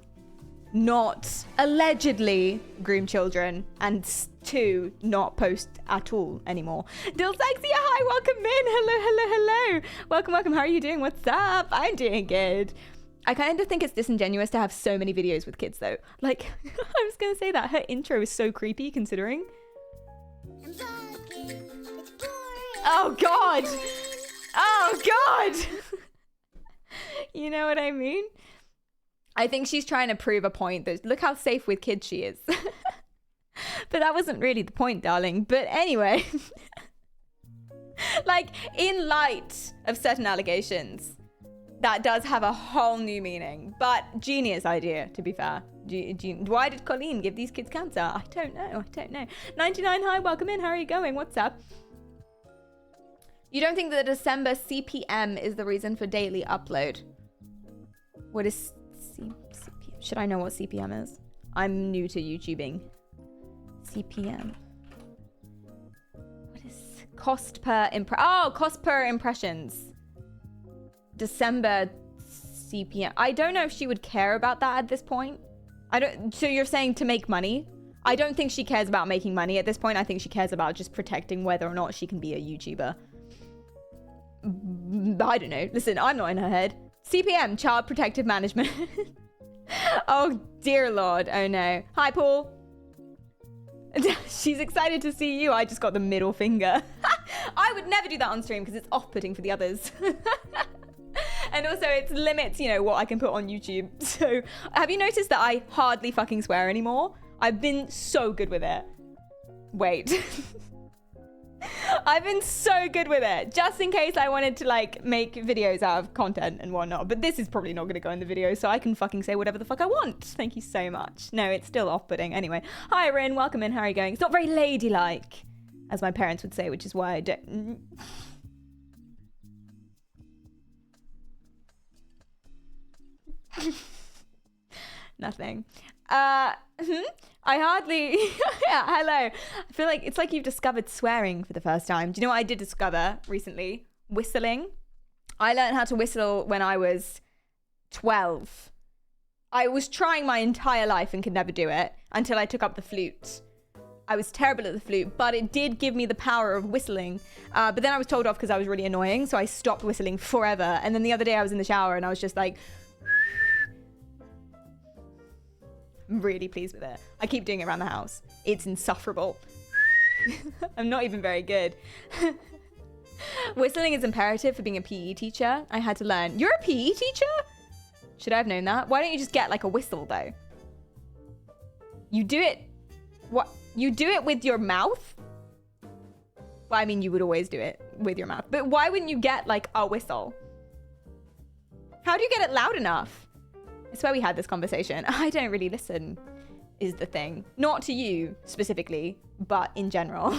not allegedly groom children, and 2, not post at all anymore. Dilsexia, hi, welcome in. Hello. Welcome. How are you doing? What's up? I'm doing good. I kind of think it's disingenuous to have so many videos with kids though. Like, I was gonna say that her intro is so creepy considering. Oh god. You know what I mean? I think she's trying to prove a point that look how safe with kids she is. But that wasn't really the point, darling. But anyway, like in light of certain allegations, that does have a whole new meaning. But genius idea, to be fair. Why did Colleen give these kids cancer? I don't know. 99, hi, welcome in. How are you going? What's up? You don't think that the December CPM is the reason for daily upload? What is CPM? Should I know what CPM is? I'm new to YouTubing. CPM. What is cost per cost per impressions. December CPM. I don't know if she would care about that at this point. So you're saying to make money? I don't think she cares about making money at this point. I think she cares about just protecting whether or not she can be a YouTuber. I don't know. Listen, I'm not in her head. CPM, Child Protective Management. Oh, dear Lord. Oh, no. Hi, Paul. She's excited to see you. I just got the middle finger. I would never do that on stream because it's off-putting for the others. And also it limits, you know, what I can put on YouTube. So have you noticed that I hardly fucking swear anymore? I've been so good with it. Wait. I've been so good with it, just in case I wanted to like make videos out of content and whatnot. But this is probably not going to go in the video, so I can fucking say whatever the fuck I want. Thank you so much. No, it's still off-putting. Anyway, hi Rin, welcome in. How are you going? It's not very ladylike, as my parents would say, which is why I don't. Nothing. I hardly. Yeah, hello. I feel like it's like you've discovered swearing for the first time. Do you know what I did discover recently? Whistling. I learned how to whistle when I was 12. I was trying my entire life and could never do it until I took up the flute. I was terrible at the flute, but it did give me the power of whistling. But then I was told off because I was really annoying, so I stopped whistling forever. And then the other day I was in the shower and I was just like, I'm really pleased with it. I keep doing it around the house. It's insufferable. I'm not even very good. Whistling is imperative for being a PE teacher. I had to learn. You're a PE teacher? Should I have known that? Why don't you just get like a whistle though? You do it. What? You do it with your mouth? Well, I mean, you would always do it with your mouth. But why wouldn't you get like a whistle? How do you get it loud enough? I swear we had this conversation. I don't really listen, is the thing. Not to you specifically, but in general.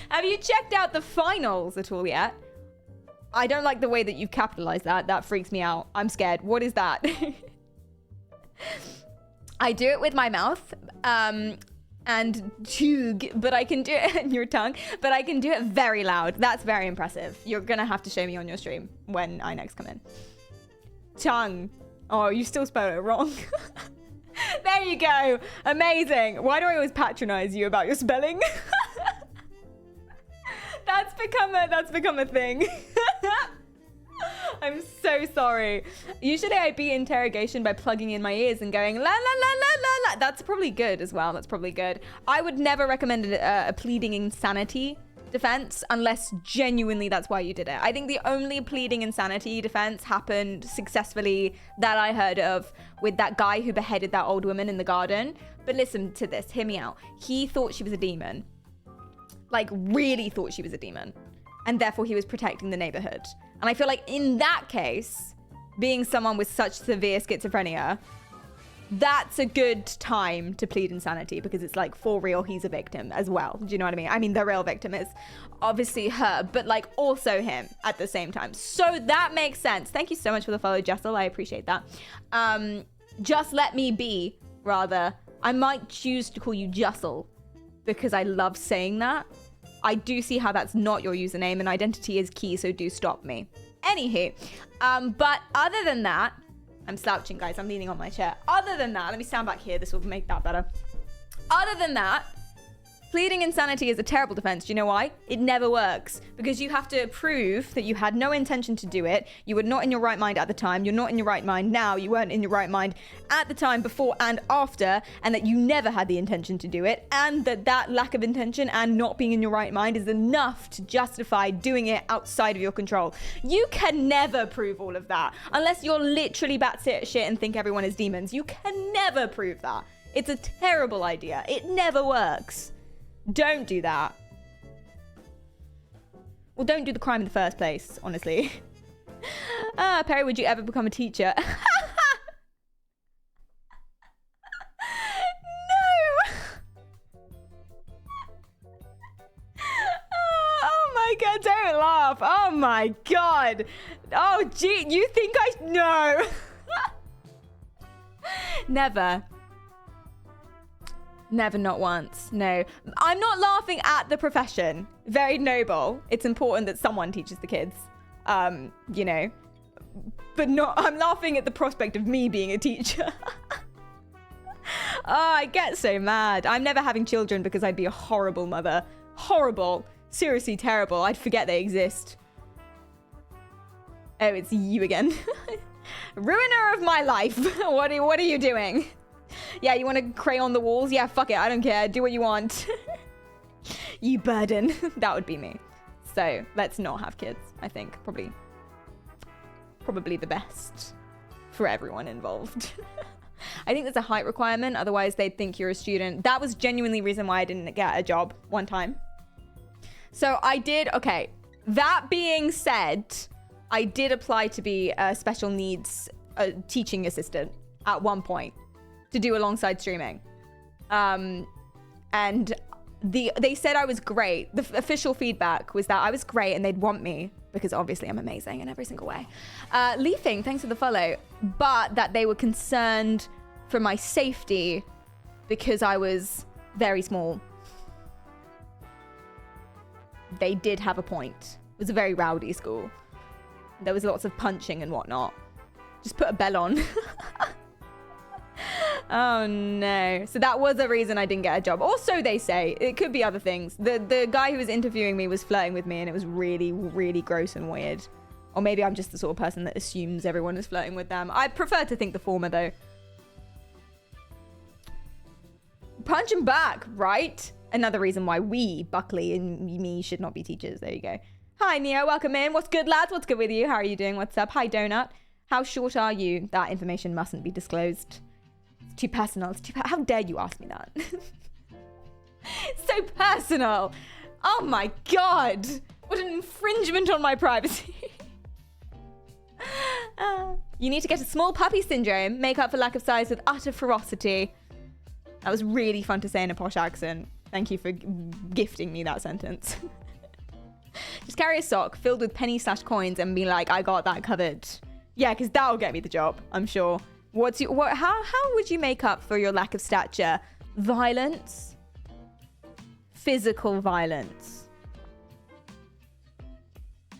Have you checked out the finals at all yet? I don't like the way that you've capitalized that. That freaks me out. I'm scared. What is that? I do it with my mouth and chug, but I can do it in your tongue, but I can do it very loud. That's very impressive. You're going to have to show me on your stream when I next come in. Tongue. Oh, you still spelled it wrong. There you go. Amazing. Why do I always patronize you about your spelling? That's become a thing. I'm so sorry. Usually I beat interrogation by plugging in my ears and going la la la la la la. That's probably good as well. That's probably good. I would never recommend a pleading insanity defense unless genuinely that's why you did it. I think the only pleading insanity defense happened successfully that I heard of with that guy who beheaded that old woman in the garden. But listen to this, hear me out. He thought she was a demon. Like really thought she was a demon. And therefore he was protecting the neighborhood. And I feel like in that case, being someone with such severe schizophrenia, that's a good time to plead insanity because it's like for real he's a victim as well. Do you know what I mean? I mean the real victim is obviously her, but like also him at the same time. So that makes sense. Thank you so much for the follow, Jessel. I appreciate that. Just let me be, rather. I might choose to call you Jessel because I love saying that. I do see how that's not your username and identity is key, so do stop me. Anywho, but other than that, I'm slouching, guys. I'm leaning on my chair. Other than that, let me stand back here. This will make that better. Other than that, pleading insanity is a terrible defense. Do you know why? It never works because you have to prove that you had no intention to do it. You were not in your right mind at the time. You're not in your right mind now. You weren't in your right mind at the time before and after, and that you never had the intention to do it, and that lack of intention and not being in your right mind is enough to justify doing it outside of your control. You can never prove all of that unless you're literally bat shit and think everyone is demons. You can never prove that. It's a terrible idea. It never works. Don't do that. Well, don't do the crime in the first place, honestly. Perry, would you ever become a teacher? No! Oh my god, don't laugh. Oh my god. Oh, gee, you think no. Never. Never, not once. No. I'm not laughing at the profession. Very noble. It's important that someone teaches the kids. You know. But not, I'm laughing at the prospect of me being a teacher. Oh, I get so mad. I'm never having children because I'd be a horrible mother. Horrible. Seriously terrible. I'd forget they exist. Oh, it's you again. Ruiner of my life. What are you doing? Yeah, you want to crayon the walls? Yeah, fuck it. I don't care. Do what you want. You burden. That would be me. So let's not have kids, I think. Probably probably the best for everyone involved. I think there's a height requirement, otherwise they'd think you're a student. That was genuinely the reason why I didn't get a job one time. So I did, okay, that being said, I did apply to be a special needs teaching assistant at one point to do alongside streaming. And they said I was great. The official feedback was that I was great and they'd want me because obviously I'm amazing in every single way. Leafing, thanks for the follow. But that they were concerned for my safety because I was very small. They did have a point. It was a very rowdy school. There was lots of punching and whatnot. Just put a bell on. Oh no. So that was a reason I didn't get a job. Also, they say it could be other things. The guy who was interviewing me was flirting with me and it was really, really gross and weird. Or maybe I'm just the sort of person that assumes everyone is flirting with them. I prefer to think the former though. Punch him back, right? Another reason why we, Buckley and me, should not be teachers. There you go. Hi, Neo. Welcome in. What's good, lads? What's good with you? How are you doing? What's up? Hi, Donut. How short are you? That information mustn't be disclosed. It's too personal. It's too how dare you ask me that? It's so personal. Oh my God. What an infringement on my privacy. You need to get a small puppy syndrome. Make up for lack of size with utter ferocity. That was really fun to say in a posh accent. Thank you for gifting me that sentence. Just carry a sock filled with penny/coins and be like, I got that covered. Yeah, because that'll get me the job, I'm sure. How would you make up for your lack of stature? Violence? Physical violence?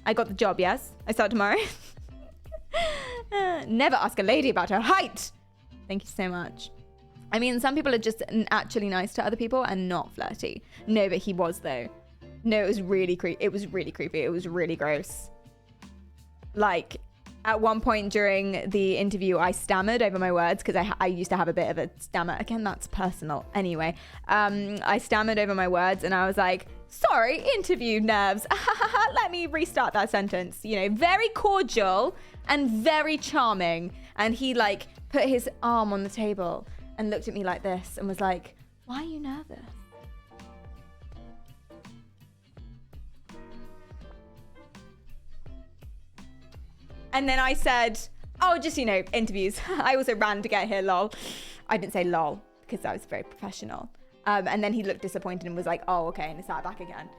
I got the job, yes? I start tomorrow. Never ask a lady about her height. Thank you so much. I mean, some people are just actually nice to other people and not flirty. No, but he was though. No, it was really creepy. It was really creepy. It was really gross. Like, at one point during the interview, I stammered over my words because I used to have a bit of a stammer. Again, that's personal. Anyway, I stammered over my words and I was like, sorry, interview nerves. Let me restart that sentence. You know, very cordial and very charming. And he like put his arm on the table and looked at me like this and was like, why are you nervous? And then I said, oh, just, you know, interviews. I also ran to get here, lol. I didn't say lol because that was very professional. And then he looked disappointed and was like, oh, okay. And he sat back again.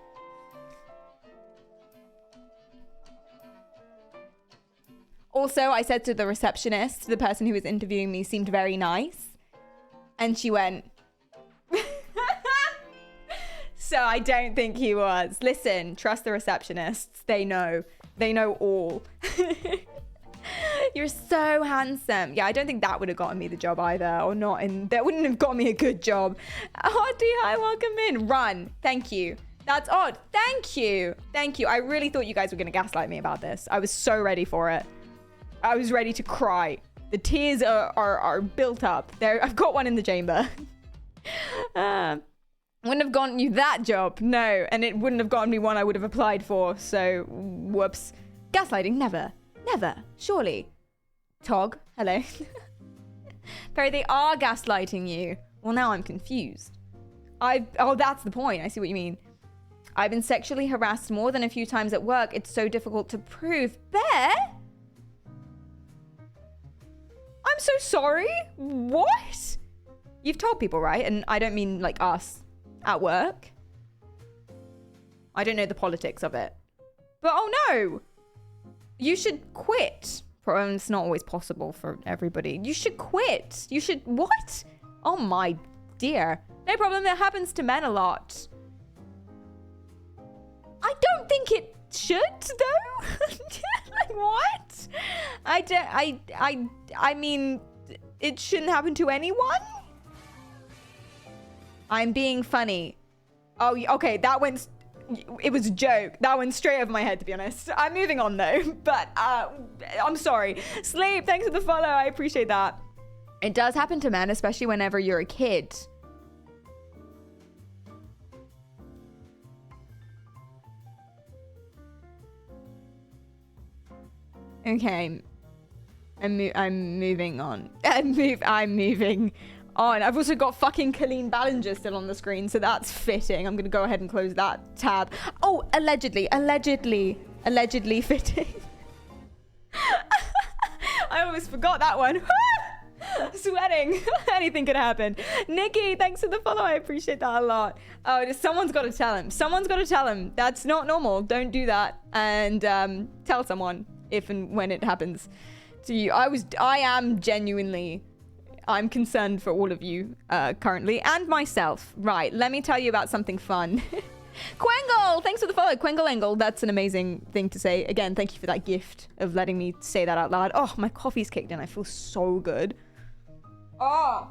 Also, I said to the receptionist, the person who was interviewing me seemed very nice. And she went, so I don't think he was. Listen, trust the receptionists. They know. They know all. You're so handsome. Yeah, I don't think that would have gotten me the job either. Or not. And that wouldn't have got me a good job. Oddie, hi, welcome in. Run. Thank you. That's odd. Thank you. Thank you. I really thought you guys were going to gaslight me about this. I was so ready for it. I was ready to cry. The tears are built up. There, I've got one in the chamber. Wouldn't have gotten you that job. No. And it wouldn't have gotten me one I would have applied for. So, whoops. Gaslighting, never. Never. Surely. Tog, hello. Perry, they are gaslighting you. Well, now I'm confused. Oh, that's the point. I see what you mean. I've been sexually harassed more than a few times at work. It's so difficult to prove. Bear? I'm so sorry. What? You've told people, right? And I don't mean like us at work. I don't know the politics of it. But oh no. You should quit. It's not always possible for everybody. You should quit. You should... What? Oh my dear. No problem. It happens to men a lot. I don't think it should, though. Like, what? I mean, it shouldn't happen to anyone? I'm being funny. Oh, okay. That went... It was a joke. That went straight over my head, to be honest. I'm moving on, though. But, I'm sorry. Sleep, thanks for the follow. I appreciate that. It does happen to men, especially whenever you're a kid. Okay. I'm moving on. I'm moving on. I've also got fucking Colleen Ballinger still on the screen, so that's fitting. I'm gonna go ahead and close that tab. Oh, allegedly fitting. I almost forgot that one. Sweating. Anything could happen. Nikki, thanks for the follow. I appreciate that a lot. Oh, someone's got to tell him. Someone's got to tell him. That's not normal. Don't do that. And tell someone if and when it happens to you. I am genuinely, I'm concerned for all of you currently, and myself. Right, let me tell you about something fun. Quengle, thanks for the follow. Quengle Engle, that's an amazing thing to say. Again, thank you for that gift of letting me say that out loud. Oh, my coffee's kicked in. I feel so good. Oh.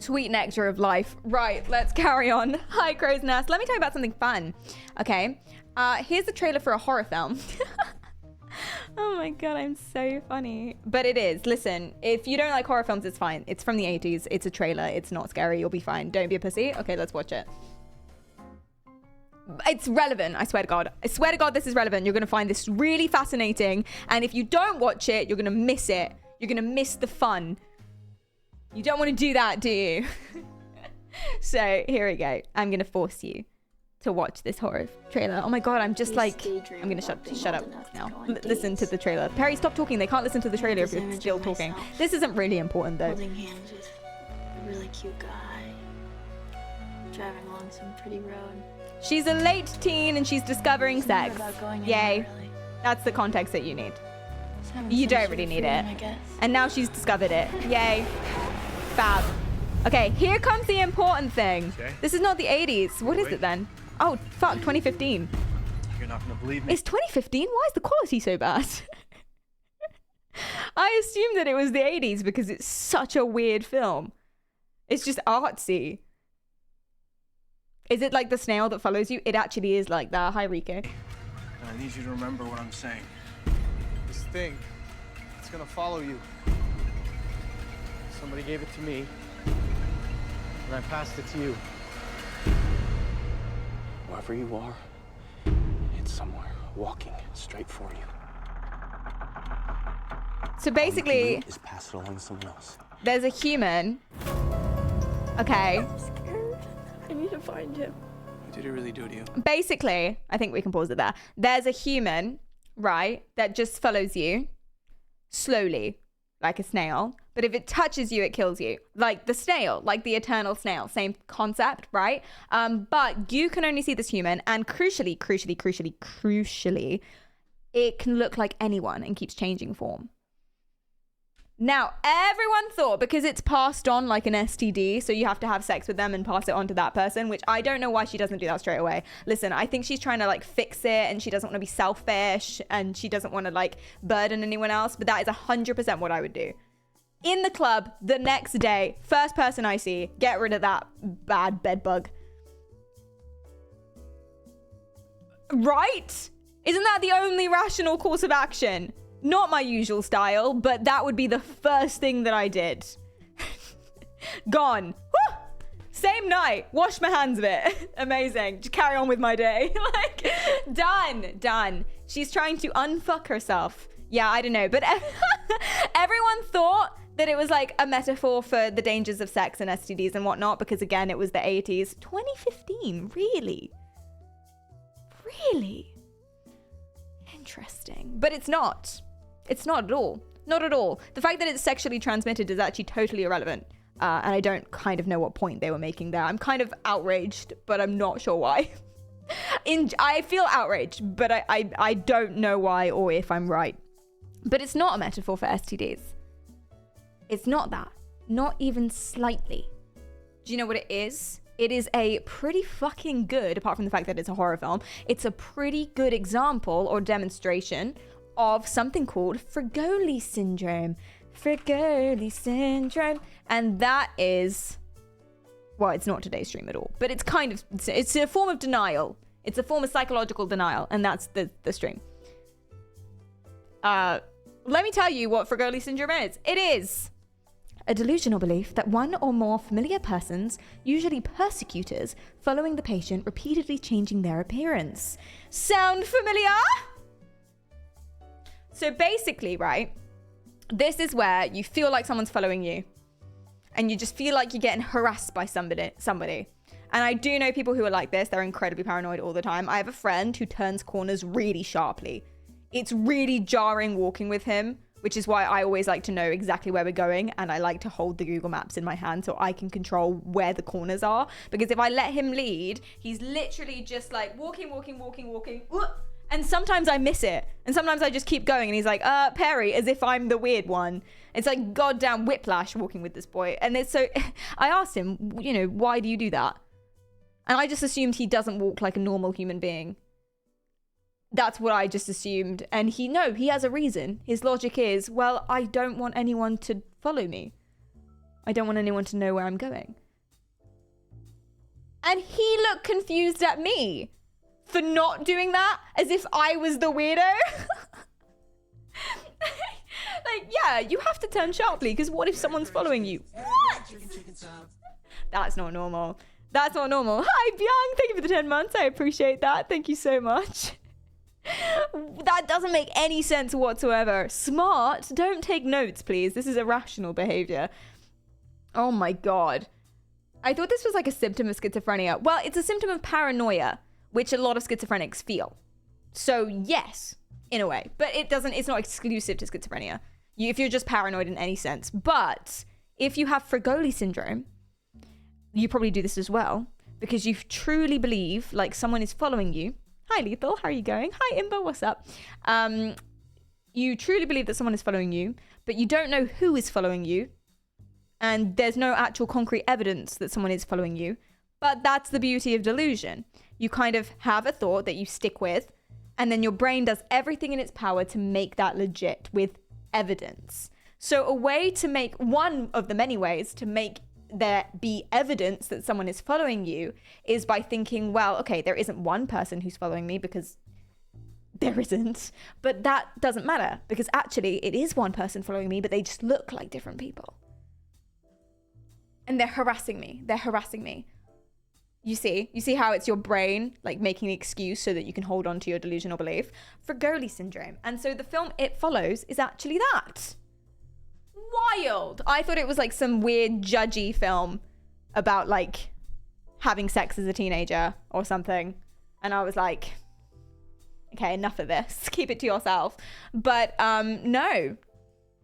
Sweet nectar of life. Right, let's carry on. Hi, Crow's Nest. Let me tell you about something fun. Okay, here's the trailer for a horror film. Oh my god, I'm so funny. But it is. Listen, if you don't like horror films, it's fine. It's from the 80s. It's a trailer. It's not scary. You'll be fine. Don't be a pussy. Okay, let's watch it. It's relevant. I swear to God. I swear to God, this is relevant. You're going to find this really fascinating. And if you don't watch it, you're going to miss it. You're going to miss the fun. You don't want to do that, do you? So here we go. I'm going to force you to watch this horror trailer. Oh my god, I'm just like, I'm gonna shut up now. Listen to the trailer. Perry, stop talking. They can't listen to the trailer if you're still talking. This isn't really important though. Holding hands with a really cute guy, driving along some pretty road. She's a late teen and she's discovering sex. Yay. That's the context that you need. You don't really need it. And now she's discovered it. Yay. Fab. Okay, here comes the important thing. Okay. This is not the 80s. What is it then? Oh, fuck, 2015. You're not gonna believe me. It's 2015? Why is the quality so bad? I assumed that it was the 80s because it's such a weird film. It's just artsy. Is it like the snail that follows you? It actually is like that. Hi, Rico. I need you to remember what I'm saying. This thing, it's gonna follow you. Somebody gave it to me, and I passed it to you. Wherever you are, it's somewhere walking straight for you. So basically, is pass it along to someone else. There's a human. Okay. I'm scared. I need to find him. What did he really do to you? Basically, I think we can pause it there. There's a human, right, that just follows you slowly, like a snail. But if it touches you, it kills you. Like the snail, like the eternal snail. Same concept, right? But you can only see this human. And crucially, it can look like anyone and keeps changing form. Now, everyone thought, because it's passed on like an STD, so you have to have sex with them and pass it on to that person, which I don't know why she doesn't do that straight away. Listen, I think she's trying to like fix it and she doesn't want to be selfish and she doesn't want to like burden anyone else. But that is 100% what I would do. In the club the next day, first person I see, get rid of that bad bed bug. Right? Isn't that the only rational course of action? Not my usual style, but that would be the first thing that I did. Gone. Woo! Same night. Wash my hands of it. Amazing. Just carry on with my day. Like, done. She's trying to unfuck herself. Yeah, I don't know. But everyone thought that it was like a metaphor for the dangers of sex and STDs and whatnot, because again, it was the 80s. 2015, really? Really? Interesting. But it's not. It's not at all. Not at all. The fact that it's sexually transmitted is actually totally irrelevant. And I don't kind of know what point they were making there. I'm kind of outraged, but I'm not sure why. I feel outraged, but I don't know why or if I'm right. But it's not a metaphor for STDs. It's not that. Not even slightly. Do you know what it is? It is a pretty fucking good, apart from the fact that it's a horror film, it's a pretty good example or demonstration of something called Fragoli syndrome. Fragoli syndrome. And that is, well, it's not today's stream at all, but it's kind of, it's a form of denial. It's a form of psychological denial, and that's the stream. Let me tell you what Fragoli syndrome is. It is a delusional belief that one or more familiar persons, usually persecutors, following the patient, repeatedly changing their appearance. Sound familiar? So basically, right, This is where you feel like someone's following you and you just feel like you're getting harassed by somebody. And I do know people who are like this. They're incredibly paranoid all the time. I have a friend who turns corners really sharply. It's really jarring walking with him, which is why I always like to know exactly where we're going. And I like to hold the Google Maps in my hand so I can control where the corners are. Because if I let him lead, he's literally just like walking. And sometimes I miss it. And sometimes I just keep going. And he's like, Perry, as if I'm the weird one. It's like goddamn whiplash walking with this boy. And it's so, I asked him, you know, why do you do that? And I just assumed he doesn't walk like a normal human being. That's what I just assumed. And he has a reason. His logic is, well, I don't want anyone to follow me. I don't want anyone to know where I'm going. And he looked confused at me for not doing that, as if I was the weirdo. Like, yeah, you have to turn sharply, because what if someone's following you? What? That's not normal. That's not normal. Hi, Byung. Thank you for the 10 months. I appreciate that. Thank you so much. That doesn't make any sense whatsoever. Smart. Don't take notes, please. This is irrational behavior. Oh my God. I thought this was like a symptom of schizophrenia. Well, it's a symptom of paranoia, which a lot of schizophrenics feel. So yes, in a way, but it's not exclusive to schizophrenia. If you're just paranoid in any sense. But if you have Fragoli syndrome, you probably do this as well, because you truly believe like someone is following you. Hi, Lethal. How are you going? Hi, Imbo. What's up? You truly believe that someone is following you, but you don't know who is following you. And there's no actual concrete evidence that someone is following you. But that's the beauty of delusion. You kind of have a thought that you stick with, and then your brain does everything in its power to make that legit with evidence. So a way to make, one of the many ways to make there be evidence that someone is following you is by thinking, well, okay, there isn't one person who's following me, because there isn't, but that doesn't matter, because actually it is one person following me, but they just look like different people. And they're harassing me. You see how it's your brain like making the excuse so that you can hold on to your delusional belief. Fragoli syndrome. And so the film It Follows is actually that. Wild. I thought it was like some weird judgy film about like having sex as a teenager or something. And I was like, okay, enough of this. Keep it to yourself. But no,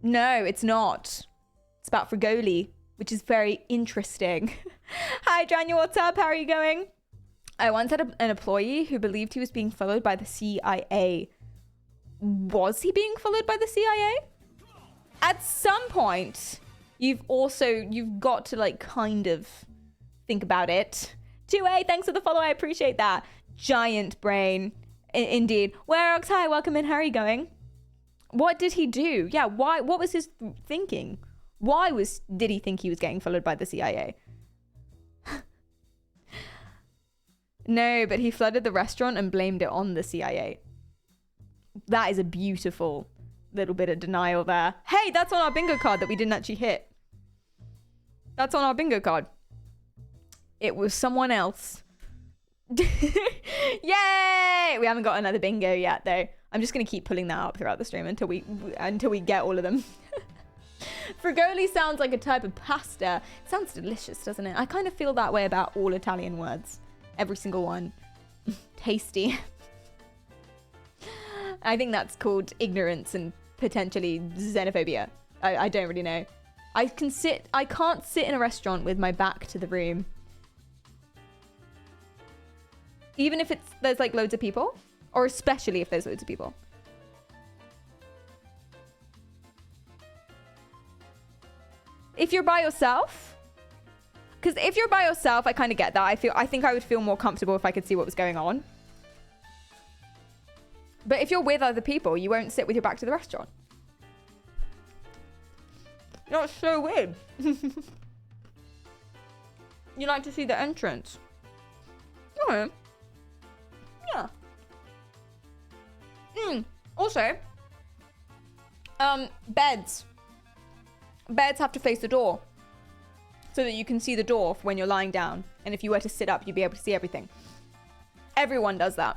it's not. It's about Fragoli, which is very interesting. Hi, Daniel, what's up? How are you going? I once had an employee who believed he was being followed by the CIA. Was he being followed by the CIA? At some point, you've got to like kind of think about it. 2A, thanks for the follow. I appreciate that. Giant brain. Indeed. Werox, hi, welcome in. How are you going? What did he do? Yeah, why? What was his thinking? Did he think he was getting followed by the CIA? No, but he flooded the restaurant and blamed it on the CIA. That is a beautiful little bit of denial there. Hey, that's on our bingo card that we didn't actually hit. That's on our bingo card. It was someone else. Yay! We haven't got another bingo yet, though. I'm just going to keep pulling that up throughout the stream until we get all of them. Fragoli sounds like a type of pasta. It sounds delicious, doesn't it? I kind of feel that way about all Italian words. Every single one. Tasty. I think that's called ignorance and potentially xenophobia. I don't really know. I can't sit in a restaurant with my back to the room. Even if there's like loads of people, or especially if there's loads of people. If you're by yourself, because if you're by yourself, I kind of get that. I think I would feel more comfortable if I could see what was going on. But if you're with other people, you won't sit with your back to the restaurant. That's so weird. You like to see the entrance. Okay. Yeah. Also, beds. Beds have to face the door so that you can see the door when you're lying down. And if you were to sit up, you'd be able to see everything. Everyone does that.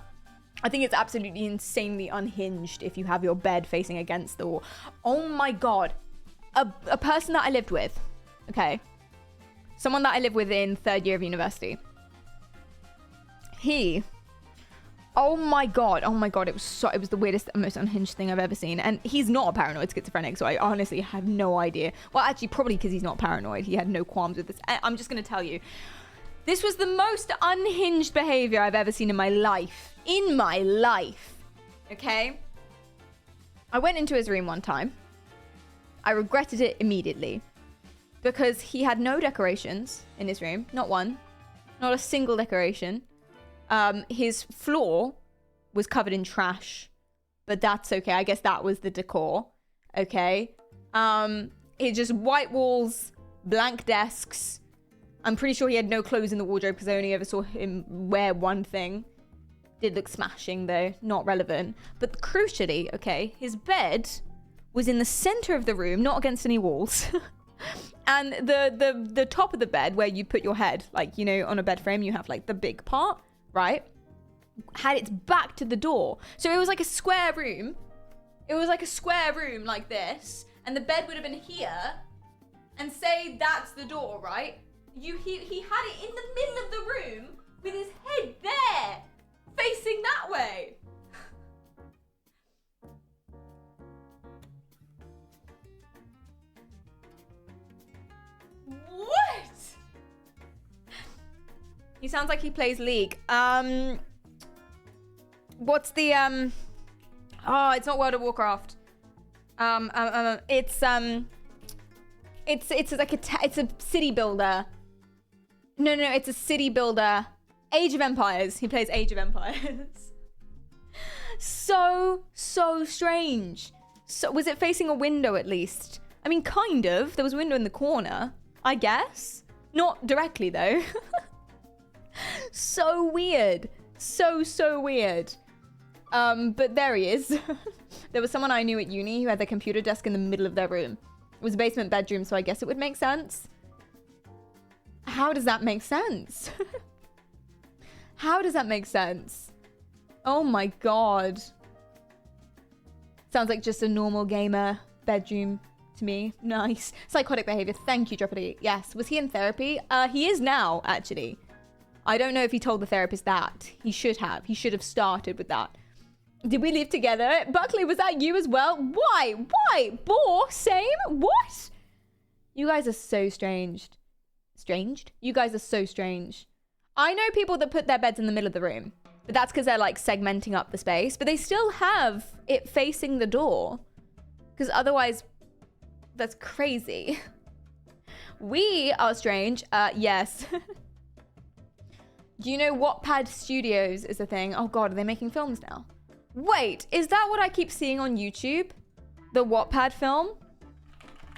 I think it's absolutely insanely unhinged if you have your bed facing against the wall. Oh my God. A person that I lived with, okay? Someone that I lived with in 3rd year of university. Oh my God, it was the weirdest and most unhinged thing I've ever seen. And he's not a paranoid schizophrenic, so I honestly have no idea. Well, actually, probably because he's not paranoid. He had no qualms with this. I'm just going to tell you. This was the most unhinged behavior I've ever seen in my life. Okay? I went into his room one time. I regretted it immediately. Because he had no decorations in his room. Not one. Not a single decoration. His floor was covered in trash. But that's okay. I guess that was the decor. Okay? It just white walls, blank desks. I'm pretty sure he had no clothes in the wardrobe because I only ever saw him wear one thing. Did look smashing though, not relevant. But crucially, okay, his bed was in the center of the room, not against any walls. And the top of the bed where you put your head, like, you know, on a bed frame, you have like the big part, right? Had its back to the door. So it was like a square room. It was like a square room like this. And the bed would have been here. And say that's the door, right? He had it in the middle of the room with his head there, facing that way. What? He sounds like he plays League. What's the oh, it's not World of Warcraft. It's like it's a city builder. No, it's a city builder. Age of Empires. He plays Age of Empires. So strange. So was it facing a window at least? I mean, kind of. There was a window in the corner, I guess. Not directly though. So weird. So weird. But there he is. There was someone I knew at uni who had their computer desk in the middle of their room. It was a basement bedroom, so I guess it would make sense. How does that make sense? How does that make sense? Oh my God. Sounds like just a normal gamer bedroom to me. Nice. Psychotic behavior. Thank you, Jeopardy. Yes. Was he in therapy? He is now, actually. I don't know if he told the therapist that. He should have. He should have started with that. Did we live together? Buckley, was that you as well? Why? Boar? Same? What? You guys are so strange. You guys are so strange. I know people that put their beds in the middle of the room, but that's because they're like segmenting up the space, but they still have it facing the door because otherwise that's crazy. We are strange. Yes. Do you know Wattpad Studios is a thing? Oh God, are they making films now? Wait, is that what I keep seeing on YouTube? The Wattpad film?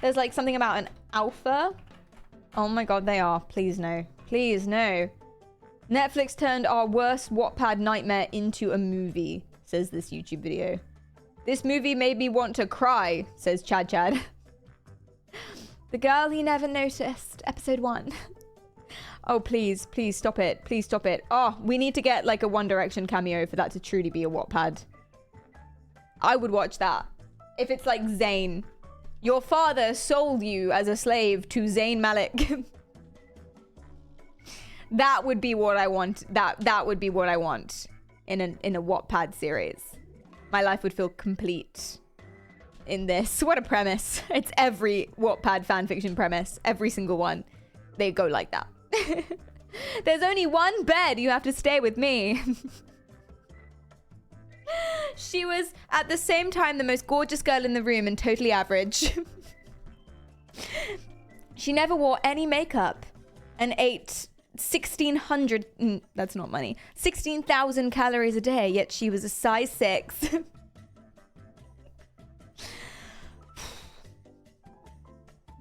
There's like something about an alpha. Oh my God, they are. Please no. Please no. Netflix turned our worst Wattpad nightmare into a movie, says this YouTube video. This movie made me want to cry, says Chad. The girl he never noticed, episode 1. Oh, please stop it. Please stop it. Oh, we need to get like a One Direction cameo for that to truly be a Wattpad. I would watch that. If it's like Zayn. Your father sold you as a slave to Zayn Malik. That would be what I want. That would be what I want in a Wattpad series. My life would feel complete in this. What a premise. It's every Wattpad fanfiction premise. Every single one. They go like that. There's only one bed. You have to stay with me. She was at the same time the most gorgeous girl in the room and totally average. She never wore any makeup and ate 1,600, that's not money, 16,000 calories a day, yet she was a size 6.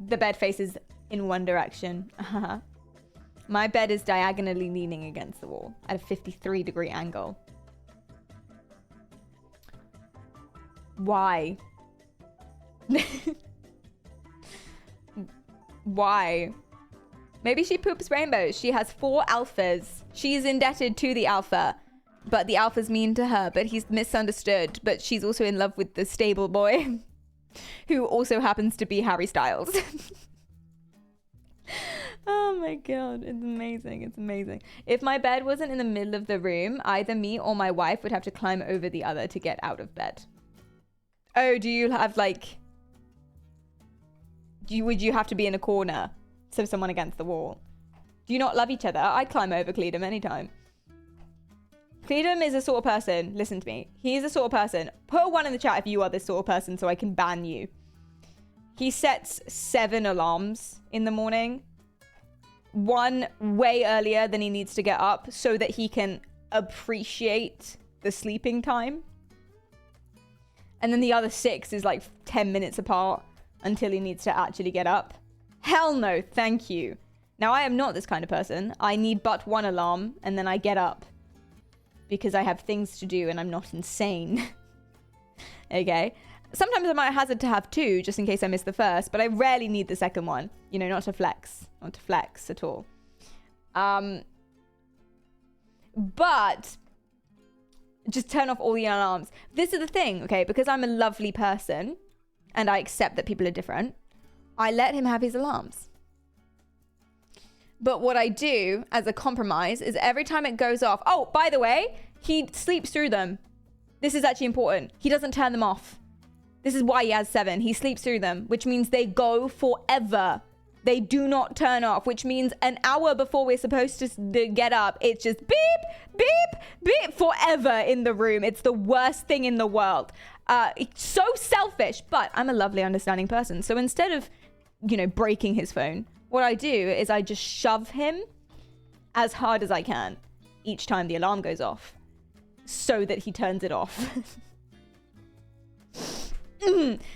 The bed faces in one direction. My bed is diagonally leaning against the wall at a 53-degree angle. Why? Why? Maybe she poops rainbows. She has 4 alphas. She is indebted to the alpha. but the alpha's mean to her, but he's misunderstood, but she's also in love with the stable boy who also happens to be Harry Styles. Oh my god, it's amazing. It's amazing. If my bed wasn't in the middle of the room, either me or my wife would have to climb over the other to get out of bed. Oh, do you have like... Would you have to be in a corner? So someone against the wall. Do you not love each other? I'd climb over Cleedom anytime. Cleedom is a sort of person. Listen to me. He's a sort of person. Put a 1 in the chat if you are this sort of person so I can ban you. He sets 7 alarms in the morning. 1 way earlier than he needs to get up so that he can appreciate the sleeping time. And then the other 6 is like 10 minutes apart until he needs to actually get up. Hell no, thank you. Now, I am not this kind of person. I need but 1 alarm and then I get up. Because I have things to do and I'm not insane. Okay? Sometimes I might hazard to have 2 just in case I miss the first, but I rarely need the second one. You know, not to flex. Not to flex at all. But just turn off all the alarms. This is the thing, okay? Because I'm a lovely person and I accept that people are different, I let him have his alarms. But what I do as a compromise is every time it goes off... Oh, by the way, he sleeps through them. This is actually important. He doesn't turn them off. This is why he has 7. He sleeps through them, which means they go forever. They do not turn off, which means an hour before we're supposed to get up, it's just beep, beep, beep forever in the room. It's the worst thing in the world. It's so selfish, but I'm a lovely, understanding person. So instead of, you know, breaking his phone, what I do is I just shove him as hard as I can each time the alarm goes off so that he turns it off.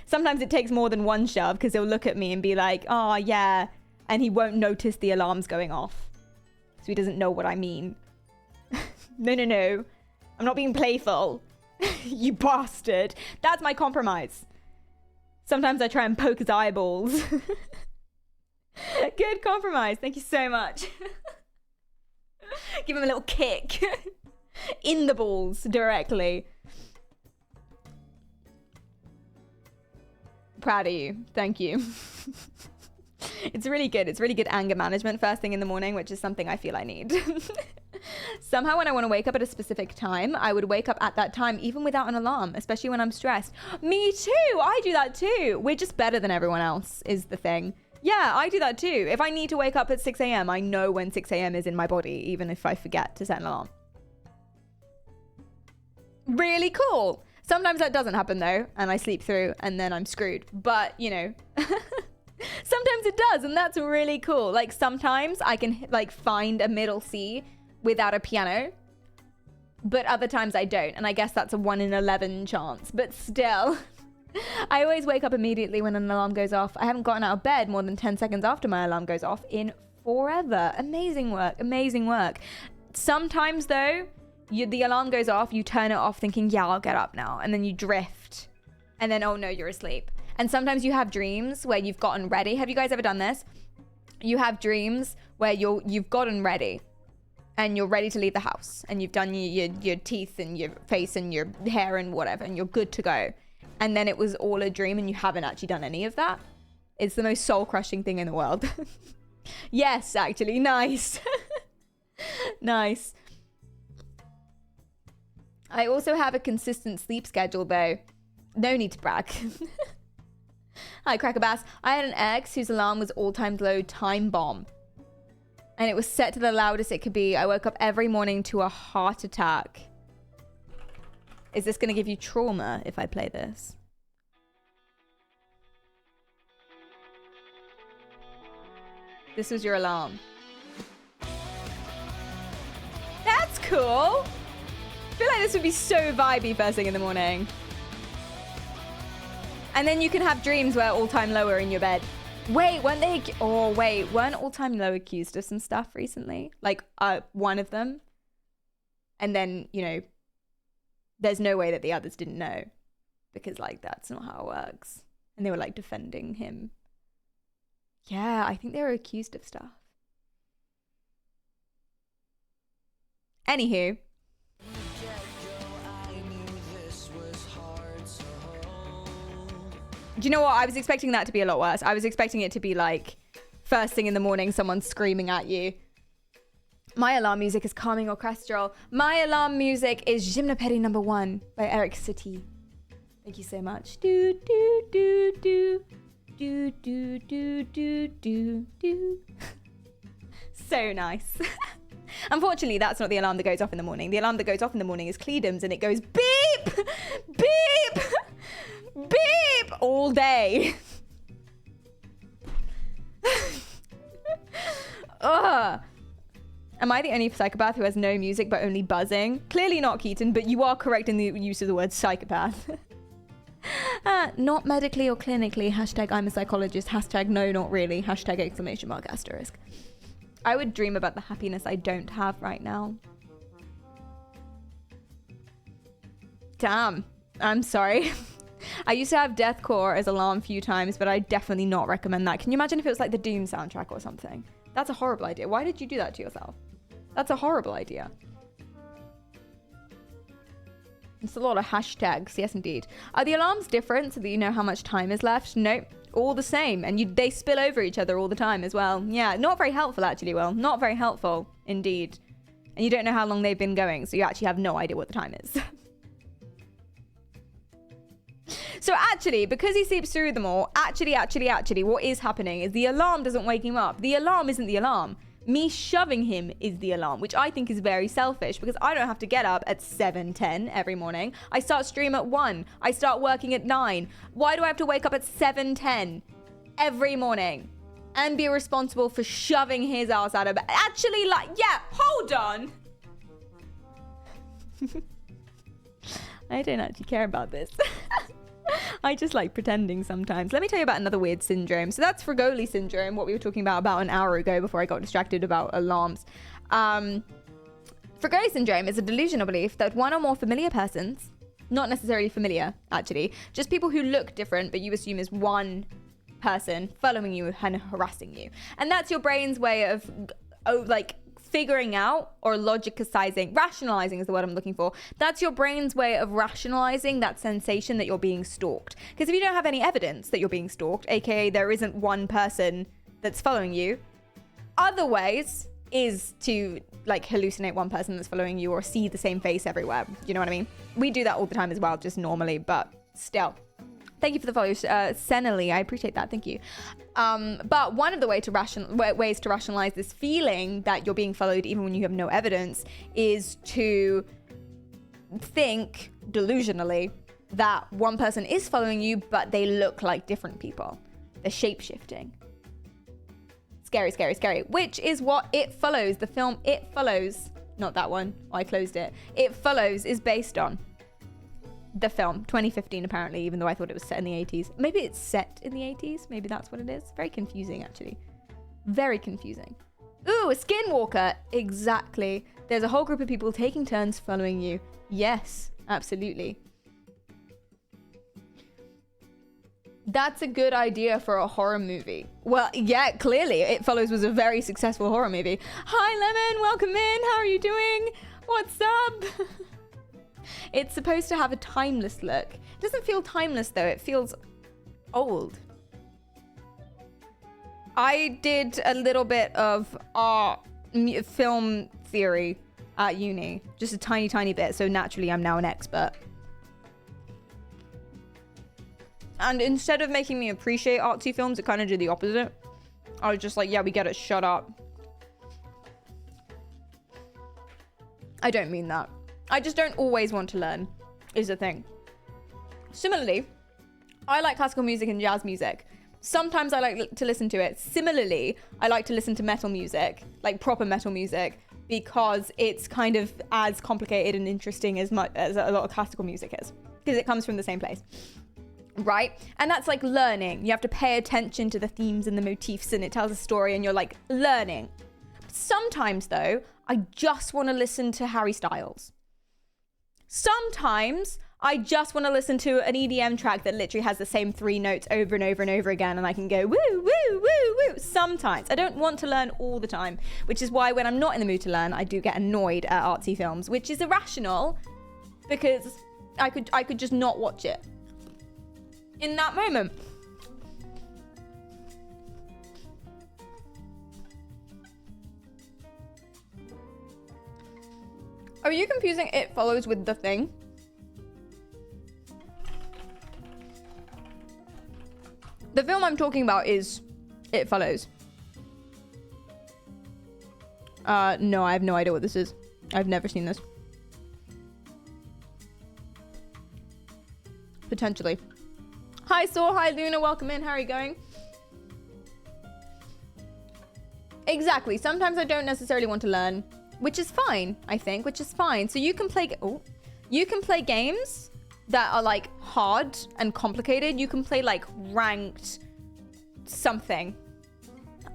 Sometimes it takes more than 1 shove because he'll look at me and be like, oh, yeah. And he won't notice the alarms going off. So he doesn't know what I mean. No. I'm not being playful. You bastard. That's my compromise. Sometimes I try and poke his eyeballs. Good compromise. Thank you so much. Give him a little kick. In the balls directly. Proud of you. Thank you. It's really good. It's really good anger management first thing in the morning, which is something I feel I need. Somehow when I want to wake up at a specific time, I would wake up at that time even without an alarm, especially when I'm stressed. Me too. I do that too. We're just better than everyone else is the thing. Yeah, I do that too. If I need to wake up at 6 a.m., I know when 6 a.m. is in my body, even if I forget to set an alarm. Really cool. Sometimes that doesn't happen though, and I sleep through and then I'm screwed. But, you know, sometimes it does, and that's really cool. Like sometimes I can like find a middle C without a piano, but other times I don't. And I guess that's a 1 in 11 chance, but still. I always wake up immediately when an alarm goes off. I haven't gotten out of bed more than 10 seconds after my alarm goes off in forever. Amazing work. Amazing work. Sometimes though, the alarm goes off, you turn it off thinking, yeah, I'll get up now. And then you drift. And then, oh no, you're asleep. And sometimes you have dreams where you've gotten ready. Have you guys ever done this? You have dreams where you've gotten ready and you're ready to leave the house. And you've done your teeth and your face and your hair and whatever. And you're good to go. And then it was all a dream and you haven't actually done any of that. It's the most soul-crushing thing in the world. Yes, actually. Nice. Nice. I also have a consistent sleep schedule, though. No need to brag. Hi, Crackerbass. I had an ex whose alarm was all-time low time bomb. And it was set to the loudest it could be. I woke up every morning to a heart attack. Is this going to give you trauma if I play this? This was your alarm. That's cool. I feel like this would be so vibey first thing in the morning. And then you can have dreams where all-time low are in your bed. Wait, weren't they... Oh, wait. Weren't all-time low accused of some stuff recently? Like, one of them. And then, you know, there's no way that the others didn't know. Because, like, that's not how it works. And they were, like, defending him. Yeah, I think they were accused of stuff. Anywho. Do you know what? I was expecting that to be a lot worse. I was expecting it to be like first thing in the morning, someone screaming at you. My alarm music is calming orchestral. My alarm music is Gymnopédie number 1 by Eric Satie. Thank you so much. Do, do, do, do. Do, do, do, do, do, do. So nice. Unfortunately, that's not the alarm that goes off in the morning. The alarm that goes off in the morning is Cledum's, and it goes beep, beep, beep all day. Ugh. Am I the only psychopath who has no music but only buzzing? Clearly not, Keaton, but you are correct in the use of the word psychopath. Not medically or clinically. Hashtag I'm a psychologist. Hashtag no, not really. Hashtag exclamation mark asterisk. I would dream about the happiness I don't have right now. Damn. I'm sorry. I used to have deathcore as alarm a few times, but I definitely not recommend that. Can you imagine if it was like the Doom soundtrack or something? That's a horrible idea. Why did you do that to yourself? That's a horrible idea. It's a lot of hashtags. Yes, indeed. Are the alarms different so that you know how much time is left? Nope. All the same. And they spill over each other all the time as well. Yeah, not very helpful, actually, Will. Not very helpful, indeed. And you don't know how long they've been going, so you actually have no idea what the time is. So actually, because he sleeps through them all, actually, what is happening is the alarm doesn't wake him up. The alarm isn't the alarm. Me shoving him is the alarm, which I think is very selfish because I don't have to get up at 7:10 every morning. I start stream at 1. I start working at 9. Why do I have to wake up at 7:10 every morning and be responsible for shoving his ass out of bed? Actually, like, yeah, hold on. I don't actually care about this. I just like pretending sometimes. Let me tell you about another weird syndrome. So that's Frigoli syndrome, what we were talking about an hour ago before I got distracted about alarms. Frigoli syndrome is a delusional belief that one or more familiar persons, not necessarily familiar, actually, just people who look different, but you assume is one person following you and harassing you. And that's your brain's way of, figuring out or rationalizing is the word I'm looking for. That's your brain's way of rationalizing that sensation that you're being stalked. Because if you don't have any evidence that you're being stalked, aka there isn't one person that's following you, other ways is to hallucinate one person that's following you or see the same face everywhere. Do you know what I mean? We do that all the time as well, just normally, but still. Thank you for the follow, Senally. I appreciate that. Thank you. But one of the ways to rationalize this feeling that you're being followed, even when you have no evidence, is to think delusionally that one person is following you, but they look like different people. They're shape-shifting. Scary, scary, scary. Which is what It Follows, the film It Follows, not that one. I closed it. It Follows is based on. The film, 2015 apparently, even though I thought it was set in the 80s. Maybe it's set in the 80s. Maybe that's what it is. Very confusing, actually. Very confusing. Ooh, a skinwalker. Exactly. There's a whole group of people taking turns following you. Yes, absolutely. That's a good idea for a horror movie. Well, yeah, clearly. It Follows was a very successful horror movie. Hi, Lemon. Welcome in. How are you doing? What's up? It's supposed to have a timeless look. It doesn't feel timeless, though. It feels old. I did a little bit of art, film theory at uni. Just a tiny, tiny bit. So naturally, I'm now an expert. And instead of making me appreciate artsy films, it kind of did the opposite. I was just like, yeah, we get it. Shut up. I don't mean that. I just don't always want to learn, is the thing. Similarly, I like classical music and jazz music. Sometimes I like to listen to it. Similarly, I like to listen to metal music, like proper metal music, because it's kind of as complicated and interesting as much as a lot of classical music is, because it comes from the same place. Right? And that's like learning. You have to pay attention to the themes and the motifs, and it tells a story, and you're like learning. Sometimes, though, I just want to listen to Harry Styles. Sometimes I just want to listen to an EDM track that literally has the same 3 notes over and over and over again, and I can go woo, woo, woo, woo. Sometimes. I don't want to learn all the time, which is why when I'm not in the mood to learn, I do get annoyed at artsy films, which is irrational because I could just not watch it. in that moment. Are you confusing It Follows with The Thing? The film I'm talking about is It Follows. No, I have no idea what this is. I've never seen this. Potentially. Hi, Saw. Hi, Luna. Welcome in. How are you going? Exactly. Sometimes I don't necessarily want to learn, which is fine, I think, which is fine. So you can play... Oh. You can play games that are, like, hard and complicated. You can play, like, ranked something.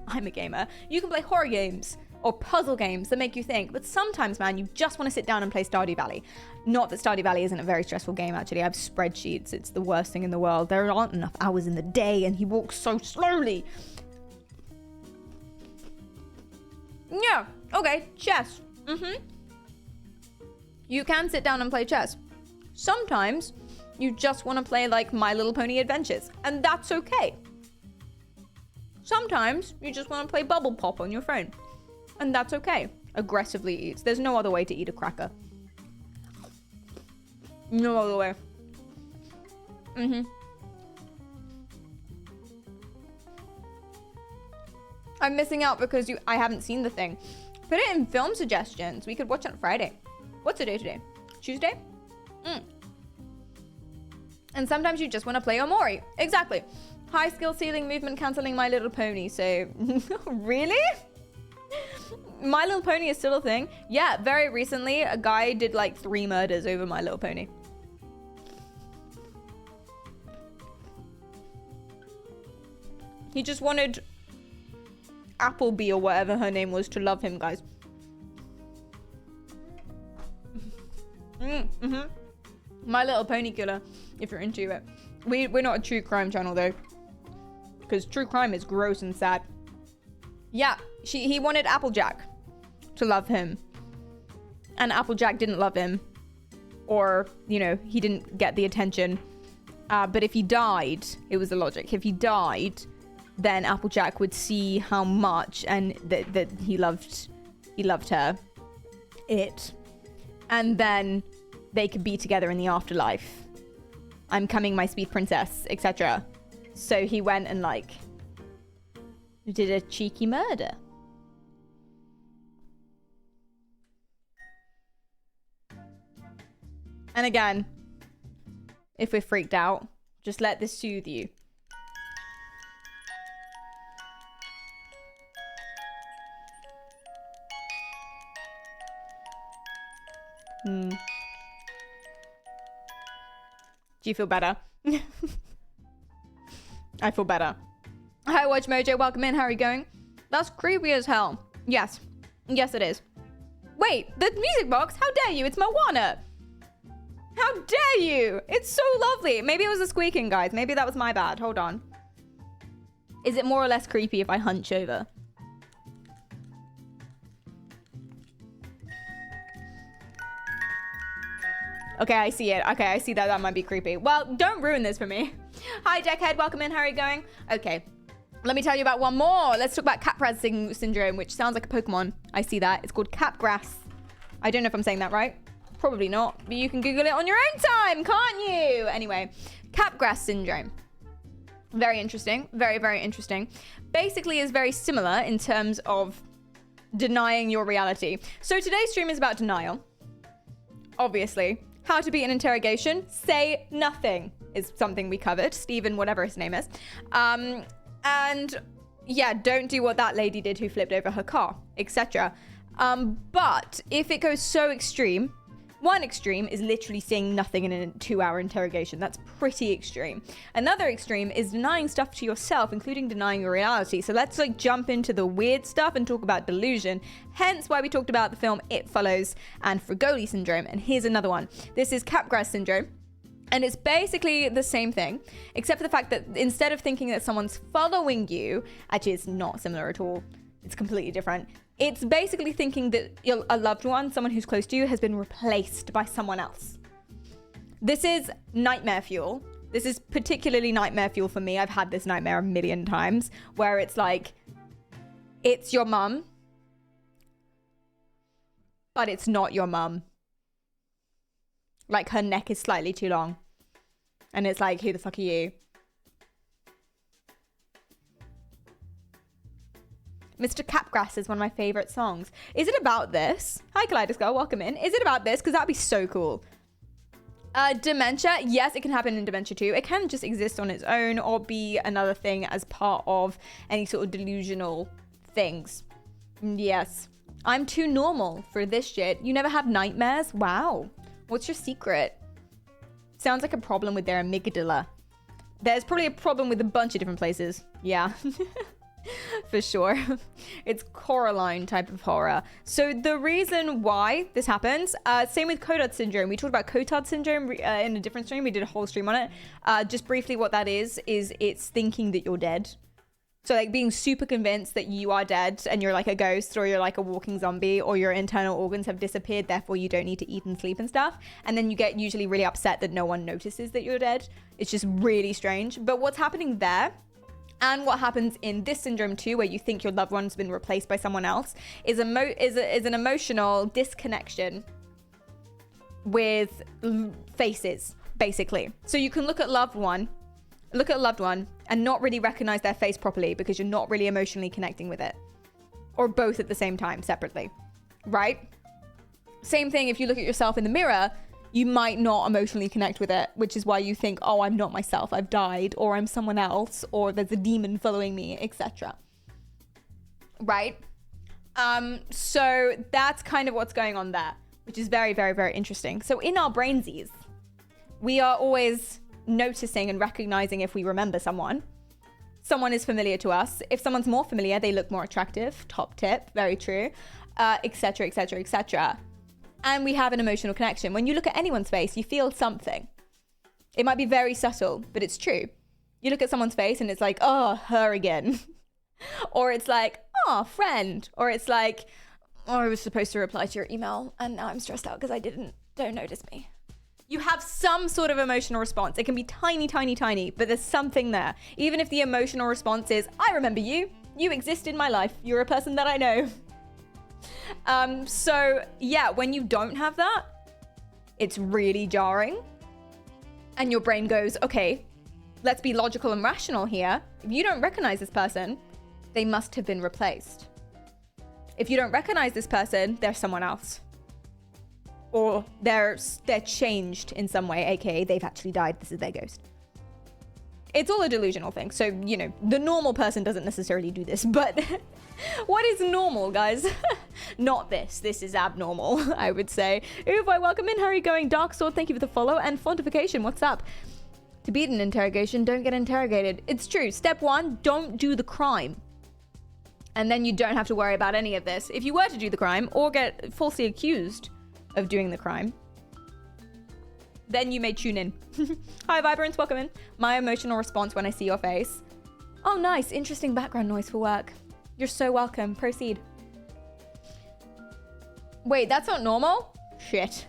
I'm a gamer. You can play horror games or puzzle games that make you think. But sometimes, man, you just want to sit down and play Stardew Valley. Not that Stardew Valley isn't a very stressful game, actually. I have spreadsheets. It's the worst thing in the world. There aren't enough hours in the day, and he walks so slowly. Yeah, okay, chess. You can sit down and play chess. Sometimes you just want to play like My Little Pony Adventures, and that's okay. Sometimes you just want to play Bubble Pop on your phone, and that's okay. Aggressively eats. There's no other way to eat a cracker. No other way. I'm missing out because I haven't seen The Thing. Put it in film suggestions. We could watch it on Friday. What's the day today? Tuesday? And sometimes you just want to play Omori. Exactly. High skill ceiling movement cancelling My Little Pony. So, really? My Little Pony is still a thing? Yeah, very recently, a guy did like 3 murders over My Little Pony. He just wanted Appleby or whatever her name was to love him, guys. My Little Pony Killer, if you're into it. We're not a true crime channel though, because true crime is gross and sad. Yeah, he wanted Applejack to love him, and Applejack didn't love him, or you know, he didn't get the attention. But if he died, it was the logic. If he died, then Applejack would see how much and that he loved her, and then they could be together in the afterlife. I'm coming, my sweet princess, etc. So he went and like did a cheeky murder. And again, if we're freaked out, just let this soothe you. Do you feel better? I feel better. Hi, Watch Mojo. Welcome in. How are you going? That's creepy as hell. Yes. Yes, it is. Wait, the music box? How dare you? It's Moana. How dare you? It's so lovely. Maybe it was the squeaking, guys. Maybe that was my bad. Hold on. Is it more or less creepy if I hunch over? Okay, I see it. Okay, I see that might be creepy. Well, don't ruin this for me. Hi, Deckhead. Welcome in. How are you going? Okay, let me tell you about one more. Let's talk about Capgras syndrome, which sounds like a Pokemon. I see that. It's called Capgras. I don't know if I'm saying that right. Probably not, but you can Google it on your own time, can't you? Anyway, Capgras syndrome. Very interesting. Very, very interesting. Basically is very similar in terms of denying your reality. So today's stream is about denial. Obviously. How to beat an interrogation. Say nothing is something we covered. Stephen, whatever his name is. And yeah, don't do what that lady did who flipped over her car, etc. But if it goes so extreme, one extreme is literally saying nothing in a 2-hour interrogation. That's pretty extreme. Another extreme is denying stuff to yourself, including denying your reality. So let's like jump into the weird stuff and talk about delusion. Hence why we talked about the film It Follows and Fragoli syndrome. And here's another one. This is Capgras syndrome. And it's basically the same thing, except for the fact that instead of thinking that someone's following you, actually it's not similar at all. It's completely different. It's basically thinking that a loved one, someone who's close to you, has been replaced by someone else. This is nightmare fuel This is particularly nightmare fuel for me. I've had this nightmare a million times where it's like, it's your mum, but it's not your mum. Like her neck is slightly too long. And it's like, who the fuck are you? Mr. Capgrass is one of my favorite songs. Is it about this? Hi, Kaleidoscope. Welcome in. Is it about this? Because that'd be so cool. Dementia. Yes, it can happen in dementia too. It can just exist on its own or be another thing as part of any sort of delusional things. Yes. I'm too normal for this shit. You never have nightmares? Wow. What's your secret? Sounds like a problem with their amygdala. There's probably a problem with a bunch of different places. Yeah. For sure. It's Coraline type of horror. So the reason why this happens, same with Cotard syndrome. We talked about Cotard syndrome in a different stream. We did a whole stream on it. Just briefly, what that is it's thinking that you're dead. So like being super convinced that you are dead and you're like a ghost or you're like a walking zombie or your internal organs have disappeared, therefore you don't need to eat and sleep and stuff. And then you get usually really upset that no one notices that you're dead. It's just really strange. But what's happening there, and what happens in this syndrome too, where you think your loved one's been replaced by someone else, is an emotional disconnection with faces, basically. So you can look at a loved one and not really recognize their face properly because you're not really emotionally connecting with it. Or both at the same time, separately, right? Same thing if you look at yourself in the mirror, you might not emotionally connect with it, which is why you think, oh, I'm not myself, I've died, or I'm someone else, or there's a demon following me, etc. Right? So that's kind of what's going on there, which is very, very, very interesting. So in our brainsies, we are always noticing and recognizing if we remember someone. Someone is familiar to us. If someone's more familiar, they look more attractive. Top tip, very true, etc., etc., etc. And we have an emotional connection. When you look at anyone's face, you feel something. It might be very subtle, but it's true. You look at someone's face and it's like, oh, her again. Or it's like, oh, friend. Or it's like, oh, I was supposed to reply to your email and now I'm stressed out because I didn't. Don't notice me. You have some sort of emotional response. It can be tiny, tiny, tiny, but there's something there. Even if the emotional response is, I remember you. You exist in my life. You're a person that I know. So yeah, when you don't have that, it's really jarring. And your brain goes, okay, let's be logical and rational here. If you don't recognize this person, they must have been replaced. If you don't recognize this person, they're someone else. Or they're changed in some way, aka they've actually died. This is their ghost. It's all a delusional thing. So, you know, the normal person doesn't necessarily do this, but what is normal, guys? Not this. This is abnormal, I would say. Uvoy, welcome in. How are you going? Dark Sword, thank you for the follow. And Fontification, what's up? To beat an interrogation, don't get interrogated. It's true. Step 1, don't do the crime. And then you don't have to worry about any of this. If you were to do the crime or get falsely accused of doing the crime, then you may tune in. Hi, Vibrance, welcome in. My emotional response when I see your face. Oh, nice. Interesting background noise for work. You're so welcome. Proceed. Wait, that's not normal? Shit.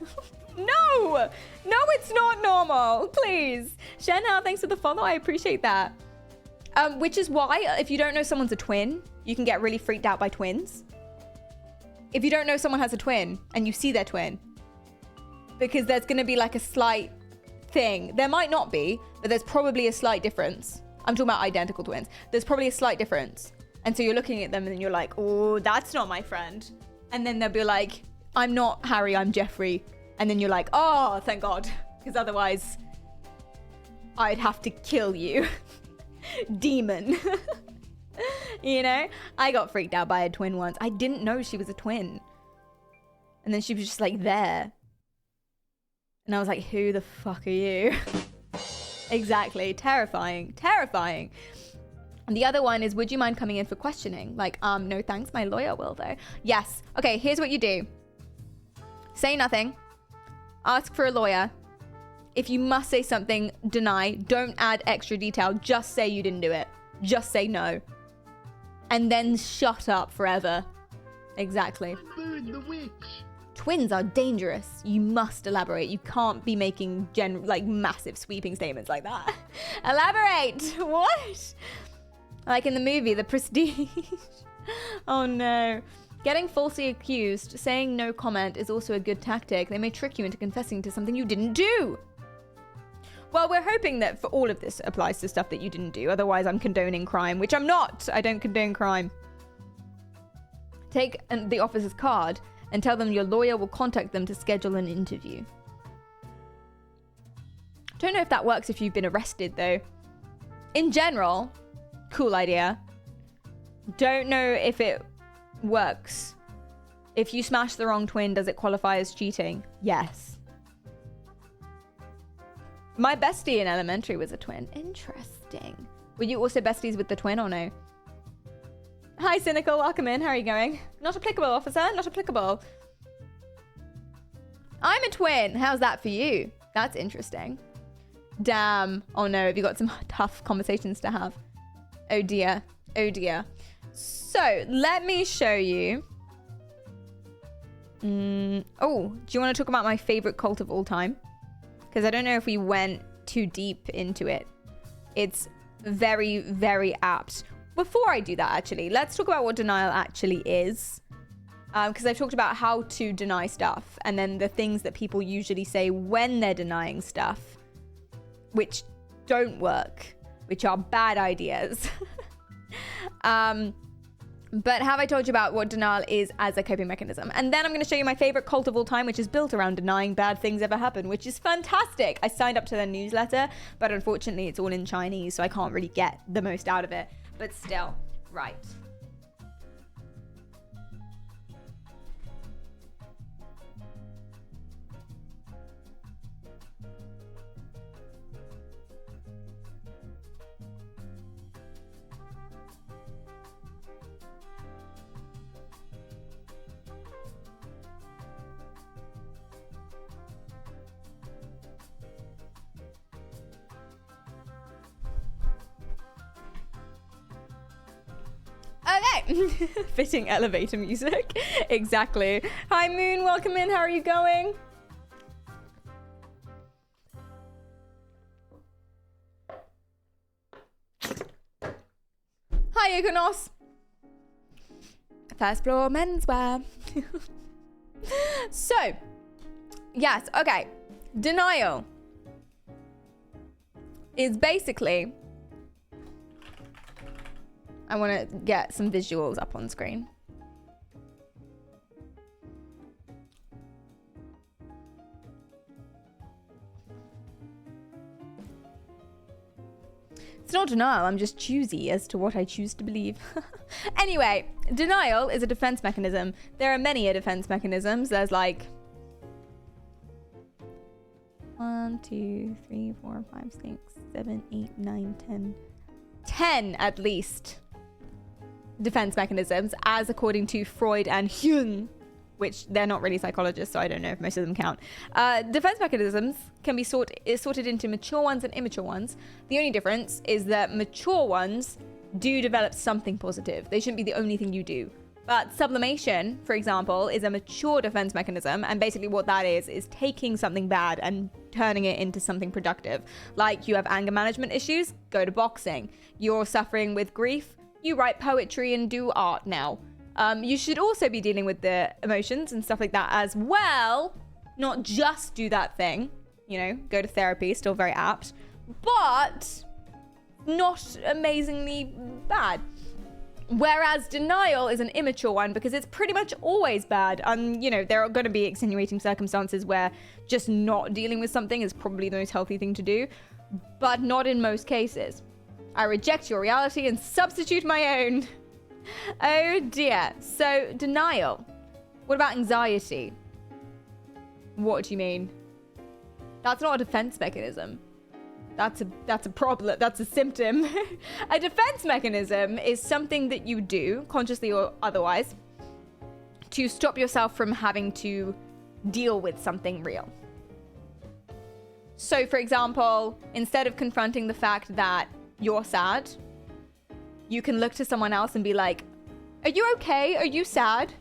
No! No, it's not normal. Please. Shenhao, thanks for the follow. I appreciate that. Which is why, if you don't know someone's a twin, you can get really freaked out by twins. If you don't know someone has a twin and you see their twin, because there's going to be like a slight thing. There might not be, but there's probably a slight difference. I'm talking about identical twins. There's probably a slight difference. And so you're looking at them and you're like, oh, that's not my friend. And then they'll be like, I'm not Harry, I'm Jeffrey. And then you're like, oh, thank God. Because otherwise, I'd have to kill you. Demon. You know? I got freaked out by a twin once. I didn't know she was a twin. And then she was just like there. And I was like, who the fuck are you? Exactly. Terrifying. Terrifying. And the other one is, would you mind coming in for questioning? Like, no thanks, my lawyer will though. Yes. Okay, here's what you do. Say nothing. Ask for a lawyer. If you must say something, deny. Don't add extra detail. Just say you didn't do it. Just say no. And then shut up forever. Exactly. Burn the witch. Twins are dangerous. You must elaborate. You can't be making massive sweeping statements like that. Elaborate. What? Like in the movie, The Prestige. Oh no. Getting falsely accused, saying no comment is also a good tactic. They may trick you into confessing to something you didn't do. Well, we're hoping that for all of this applies to stuff that you didn't do. Otherwise, I'm condoning crime, which I'm not. I don't condone crime. Take the officer's card and tell them your lawyer will contact them to schedule an interview. Don't know if that works if you've been arrested, though. In general, cool idea. Don't know if it works. If you smash the wrong twin, does it qualify as cheating? Yes. My bestie in elementary was a twin. Interesting. Were you also besties with the twin or no? Hi, Cynical. Welcome in. How are you going? Not applicable, officer. Not applicable. I'm a twin. How's that for you? That's interesting. Damn. Oh no, have you got some tough conversations to have? Oh dear. Oh dear. So, let me show you. Oh, do you want to talk about my favorite cult of all time? Because I don't know if we went too deep into it. It's very, very apt. Before I do that, actually, let's talk about what denial actually is. Because I've talked about how to deny stuff, and then the things that people usually say when they're denying stuff, which don't work, which are bad ideas. But have I told you about what denial is as a coping mechanism? And then I'm going to show you my favorite cult of all time, which is built around denying bad things ever happen, which is fantastic. I signed up to their newsletter, but unfortunately it's all in Chinese, so I can't really get the most out of it. But still, right. Okay. Fitting elevator music. Exactly. Hi, Moon. Welcome in. How are you going? Hi, Iconos. First floor menswear. So, yes. Okay. Denial is basically... I want to get some visuals up on screen. It's not denial, I'm just choosy as to what I choose to believe. Anyway, denial is a defense mechanism. There are many defense mechanisms. There's like 1, 2, 3, 4, 5, 6, 7, 8, 9, 10. 10 at least defense mechanisms, as according to Freud and Jung, which they're not really psychologists, so I don't know if most of them count. Defense mechanisms can be sorted into mature ones and immature ones. The only difference is that mature ones do develop something positive. They shouldn't be the only thing you do. But sublimation, for example, is a mature defense mechanism, and basically what that is taking something bad and turning it into something productive. Like, you have anger management issues, go to boxing. You're suffering with grief, you write poetry and do art now. You should also be dealing with the emotions and stuff like that as well. Not just do that thing, you know, go to therapy, still very apt, but not amazingly bad. Whereas denial is an immature one because it's pretty much always bad. You know, there are going to be extenuating circumstances where just not dealing with something is probably the most healthy thing to do, but not in most cases. I reject your reality and substitute my own. Oh dear. So, denial. What about anxiety? What do you mean? That's not a defense mechanism. That's a problem. That's a symptom. A defense mechanism is something that you do, consciously or otherwise, to stop yourself from having to deal with something real. So, for example, instead of confronting the fact that you're sad, you can look to someone else and be like, are you okay? Are you sad?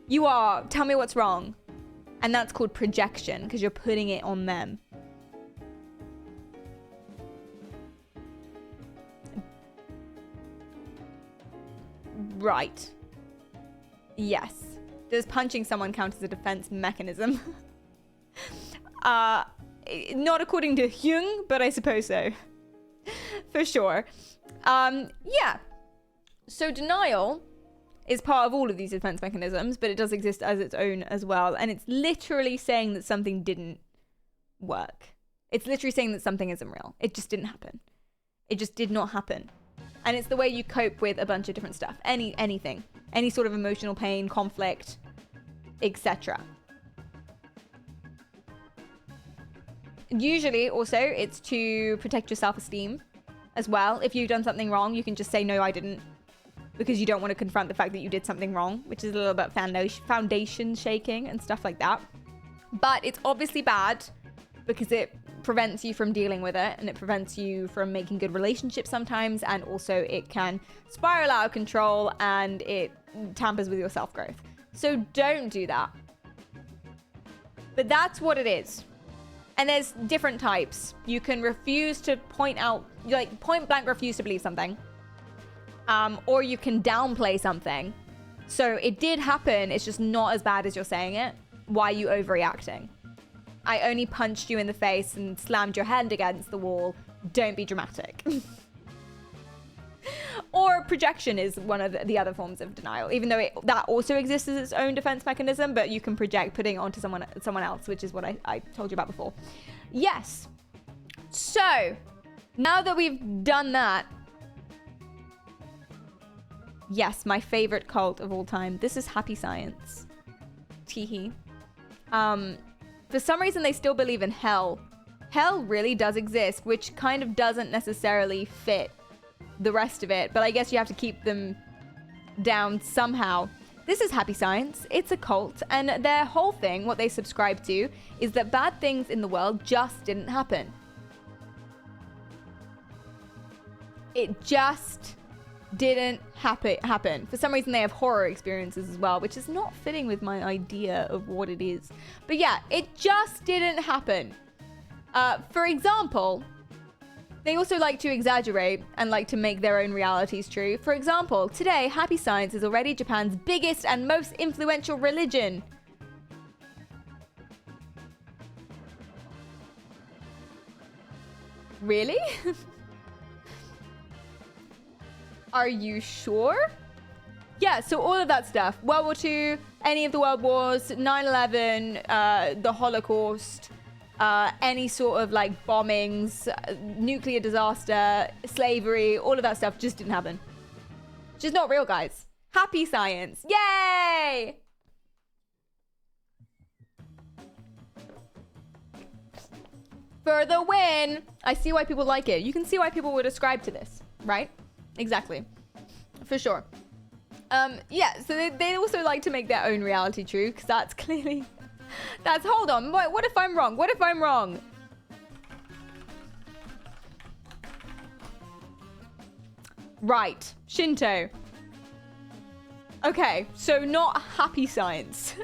You are. Tell me what's wrong. And that's called projection because you're putting it on them. Right. Yes. Does punching someone count as a defense mechanism? Not according to Jung, but I suppose so. For sure. Yeah. So denial is part of all of these defense mechanisms, but it does exist as its own as well. And it's literally saying that something didn't work. It's literally saying that something isn't real. It just didn't happen. It just did not happen. And it's the way you cope with a bunch of different stuff. Anything. Any sort of emotional pain, conflict, etc. Usually, also, it's to protect your self-esteem as well. If you've done something wrong, you can just say, no, I didn't. Because you don't want to confront the fact that you did something wrong, which is a little bit foundation shaking and stuff like that. But it's obviously bad because it prevents you from dealing with it, and it prevents you from making good relationships sometimes, and also it can spiral out of control and it tampers with your self-growth. So don't do that. But that's what it is. And there's different types. You can refuse to point blank refuse to believe something. Or you can downplay something. So it did happen, it's just not as bad as you're saying it. Why are you overreacting? I only punched you in the face and slammed your hand against the wall. Don't be dramatic. Or projection is one of the other forms of denial, even though that also exists as its own defense mechanism, but you can project putting it onto someone else, which is what I told you about before. Yes. So, now that we've done that, yes, my favorite cult of all time. This is Happy Science. Teehee. For some reason, they still believe in hell. Hell really does exist, which kind of doesn't necessarily fit the rest of it, but I guess you have to keep them down somehow. This is Happy Science. It's a cult, and their whole thing, what they subscribe to, is that bad things in the world just didn't happen. It just didn't happen. For some reason, they have horror experiences as well, which is not fitting with my idea of what it is. But yeah, it just didn't happen. For example, they also like to exaggerate and like to make their own realities true. For example, today, Happy Science is already Japan's biggest and most influential religion. Really? Are you sure? Yeah, so all of that stuff. World War II, any of the world wars, 9/11, the Holocaust, any sort of like bombings, nuclear disaster, slavery, all of that stuff just didn't happen. Just not real, guys. Happy Science. Yay! For the win! I see why people like it. You can see why people would ascribe to this, right? Exactly. For sure. Yeah, so they also like to make their own reality true, because that's clearly... hold on, what if I'm wrong? What if I'm wrong? Right, Shinto. Okay, so not Happy Science.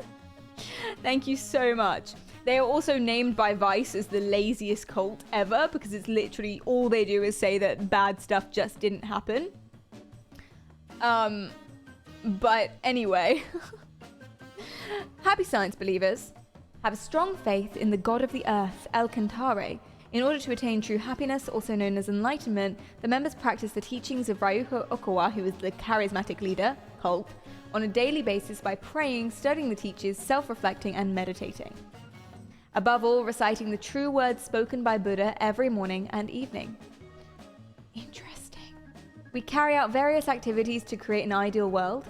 Thank you so much. They are also named by Vice as the laziest cult ever, because it's literally all they do is say that bad stuff just didn't happen. But anyway. Happy Science believers have a strong faith in the god of the earth, El Cantare. In order to attain true happiness, also known as enlightenment, the members practice the teachings of Ryuho Okawa, who is the charismatic leader, cult, on a daily basis by praying, studying the teachings, self-reflecting, and meditating. Above all, reciting the true words spoken by Buddha every morning and evening. Interesting. We carry out various activities to create an ideal world,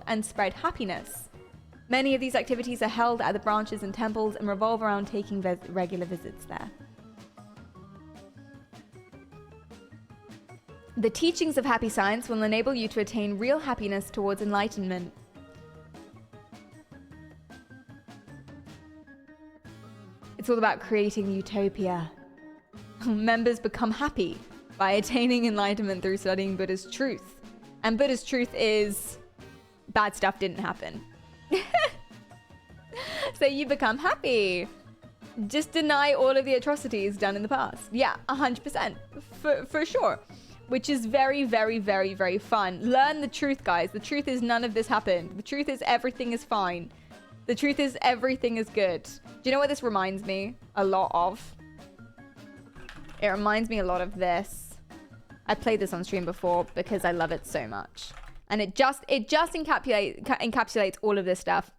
and spread happiness. Many of these activities are held at the branches and temples and revolve around taking regular visits there. The teachings of Happy Science will enable you to attain real happiness towards enlightenment. It's all about creating utopia. Members become happy by attaining enlightenment through studying Buddha's truth. And Buddha's truth is bad stuff didn't happen. so you become happy. Just deny all of the atrocities done in the past. Yeah, 100%. For sure. Which is very, very, very, very fun. Learn the truth, guys. The truth is none of this happened. The truth is everything is fine. The truth is everything is good. Do you know what this reminds me a lot of? It reminds me a lot of this. I played this on stream before because I love it so much. And it just encapsulates all of this stuff.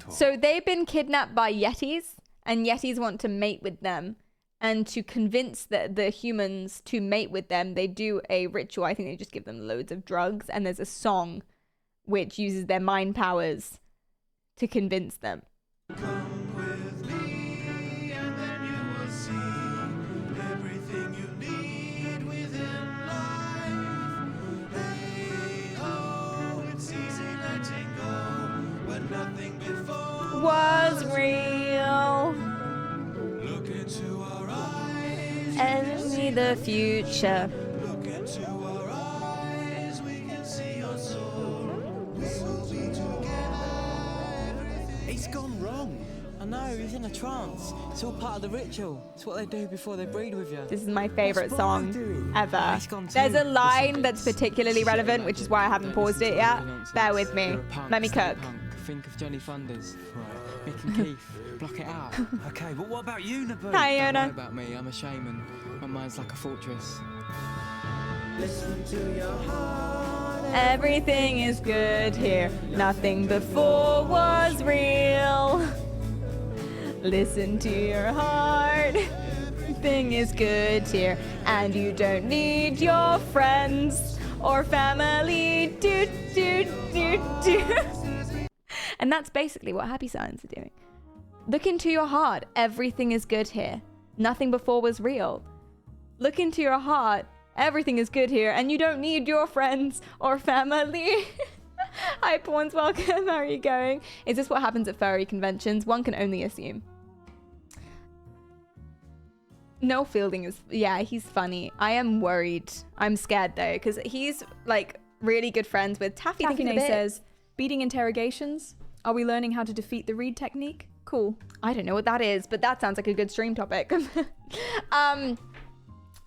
So they've been kidnapped by Yetis, and Yetis want to mate with them. And to convince the humans to mate with them, they do a ritual. I think they just give them loads of drugs. And there's a song which uses their mind powers to convince them. Come with me, and then you will see everything you need within life. Hey, oh, it's easy letting go when nothing before was real. Look into our eyes And see the future. Look into our eyes, we can see your soul. We will be together. He's gone wrong. I know, he's in a trance. It's all part of the ritual. It's what they do before they breed with you. This is my favorite song ever. He's gone too. There's a line that's particularly relevant, which is why I haven't paused it yet. Bear with me. Let me cook. Think of Johnny Thunders. Mick and Keith. Block it out. Okay, but what about you, Naboo? Hi, Don't worry Yona. about me. I'm a shaman. My mind's like a fortress. Listen to your heart. Everything is good here. Nothing before was real. Listen to your heart. Everything is good here. And you don't need your friends or family. Do, do, do, do. And that's basically what happy science are doing. Look into your heart. Everything is good here. Nothing before was real. Look into your heart. Everything is good here. And you don't need your friends or family. Hi, Pawns. Welcome. How are you going? Is this what happens at furry conventions? One can only assume. No Fielding is... Yeah, he's funny. I am worried. I'm scared, though, because he's, like, really good friends with Taffy. Taffy says, beating interrogations? Are we learning how to defeat the read technique? Cool. I don't know what that is, but that sounds like a good stream topic. We're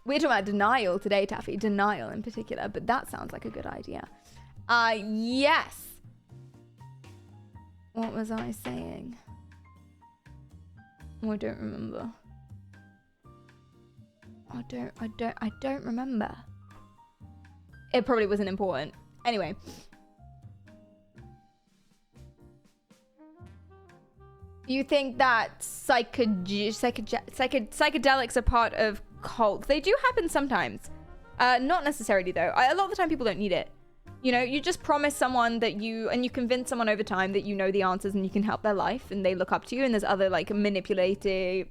talking about denial today, Taffy. Denial in particular, but that sounds like a good idea. Yes. What was I saying? Oh, I don't remember. I don't remember. It probably wasn't important. Anyway. You think that psychedelics are part of cults? They do happen sometimes. Not necessarily, though. A lot of the time, people don't need it. You know, you just promise someone that you convince someone over time that you know the answers and you can help their life and they look up to you. And there's other, like, manipulative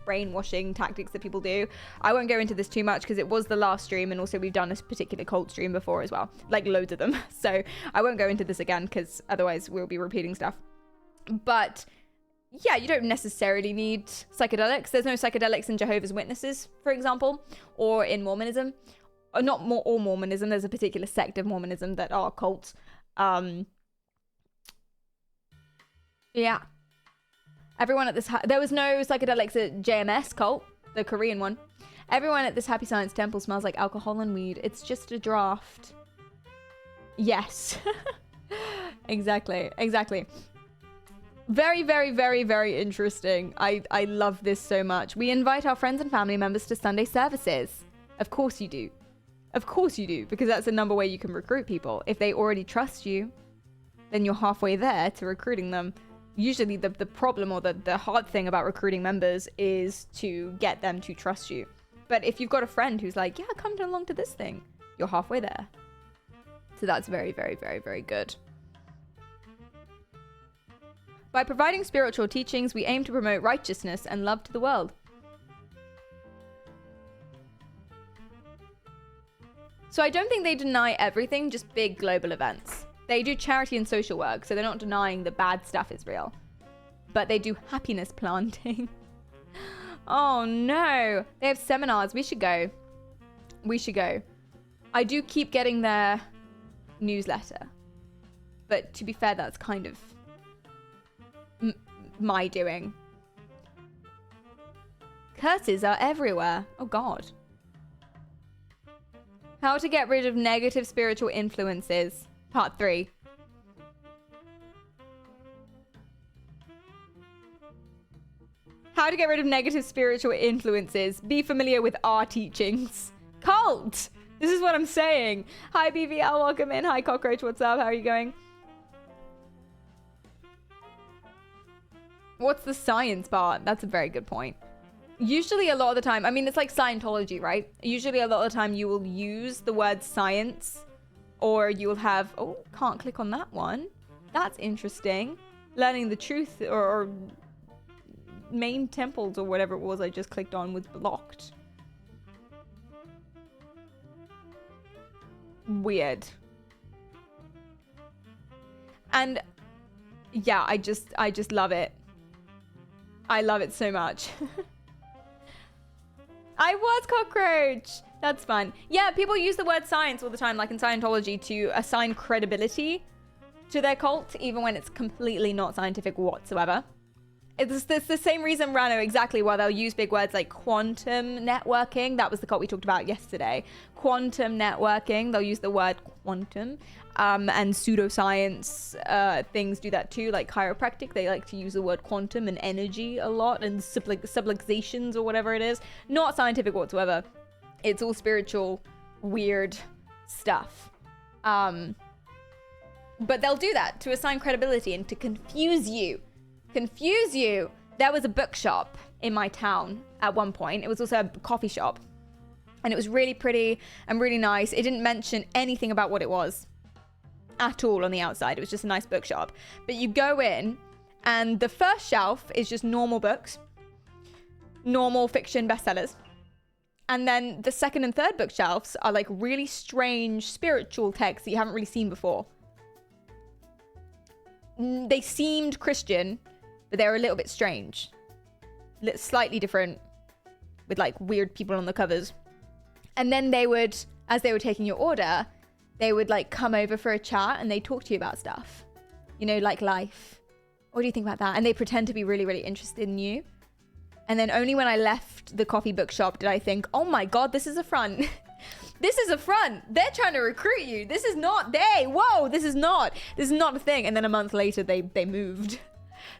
brainwashing tactics that people do. I won't go into this too much because it was the last stream, and also we've done a particular cult stream before as well. Like, loads of them. So I won't go into this again because otherwise we'll be repeating stuff. But... yeah, you don't necessarily need psychedelics. There's no psychedelics in Jehovah's Witnesses, for example, or in Mormonism. Or not all Mormonism. There's a particular sect of Mormonism that are cults. Yeah. Everyone at this... there was no psychedelics at JMS cult, the Korean one. Everyone at this Happy Science temple smells like alcohol and weed. It's just a draft. Yes. Exactly. Very, very, very, very interesting. I love this so much. We invite our friends and family members to Sunday services. Of course you do. Of course you do, because that's the number way you can recruit people. If they already trust you, then you're halfway there to recruiting them. Usually the problem or the hard thing about recruiting members is to get them to trust you. But if you've got a friend who's like, yeah, come along to this thing, you're halfway there. So that's very, very, very, very good. By providing spiritual teachings, we aim to promote righteousness and love to the world. So I don't think they deny everything, just big global events. They do charity and social work, so they're not denying the bad stuff is real. But they do happiness planting. Oh no. They have seminars. We should go. We should go. I do keep getting their newsletter. But to be fair, that's kind of my doing. Curses are everywhere. Oh God. How to get rid of negative spiritual influences. Part 3. How to get rid of negative spiritual influences. Be familiar with our teachings. Cult! This is what I'm saying. Hi, BVL. Welcome in. Hi, Cockroach. What's up? How are you going? What's the science part? That's a very good point. Usually a lot of the time, I mean, it's like Scientology, right? Usually a lot of the time you will use the word science, or you will have, oh, can't click on that one. That's interesting. Learning the truth, or main temples, or whatever it was I just clicked on was blocked. Weird. And yeah, I just love it. I love it so much. I was Cockroach. That's fun. Yeah, people use the word science all the time, like in Scientology, to assign credibility to their cult, even when it's completely not scientific whatsoever. It's the same reason, Rano, exactly, why they'll use big words like quantum networking. That was the cult we talked about yesterday. Quantum networking. They'll use the word quantum. And pseudoscience things do that too, like chiropractic. They like to use the word quantum and energy a lot, and subluxations or whatever it is. Not scientific whatsoever. It's all spiritual, weird stuff. But they'll do that to assign credibility and to confuse you. Confuse you. There was a bookshop in my town at one point. It was also a coffee shop. And it was really pretty and really nice. It didn't mention anything about what it was at all on the outside. It was just a nice bookshop. But you go in and the first shelf is just normal books. Normal fiction bestsellers. And then the second and third bookshelves are like really strange spiritual texts that you haven't really seen before. They seemed Christian, but they were a little bit strange. Slightly different, with like weird people on the covers. And then they would, as they were taking your order, they would like come over for a chat and they talk to you about stuff. You know, like life. What do you think about that? And they pretend to be really, really interested in you. And then only when I left the coffee bookshop did I think, oh my God, this is a front. This is a front. They're trying to recruit you. This is not they. Whoa, this is not a thing. And then a month later, they moved.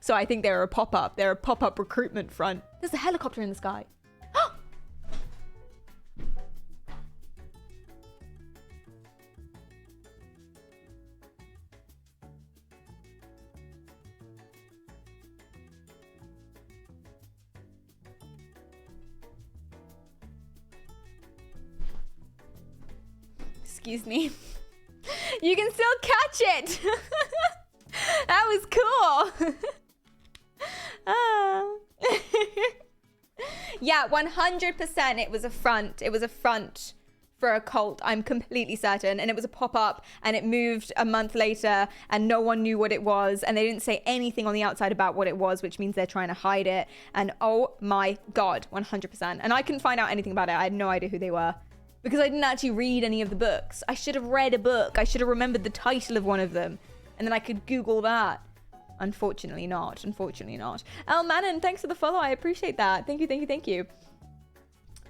So I think they're a pop-up. They're a pop-up recruitment front. There's a helicopter in the sky. Excuse me. You can still catch it. That was cool. Yeah, 100% it was a front. It was a front for a cult. I'm completely certain. And it was a pop-up and it moved a month later and no one knew what it was. And they didn't say anything on the outside about what it was, which means they're trying to hide it. And oh my God, 100%. And I couldn't find out anything about it. I had no idea who they were. Because I didn't actually read any of the books. I should have read a book. I should have remembered the title of one of them. And then I could Google that. Unfortunately not. Unfortunately not. El Manon, thanks for the follow. I appreciate that. Thank you, thank you, thank you.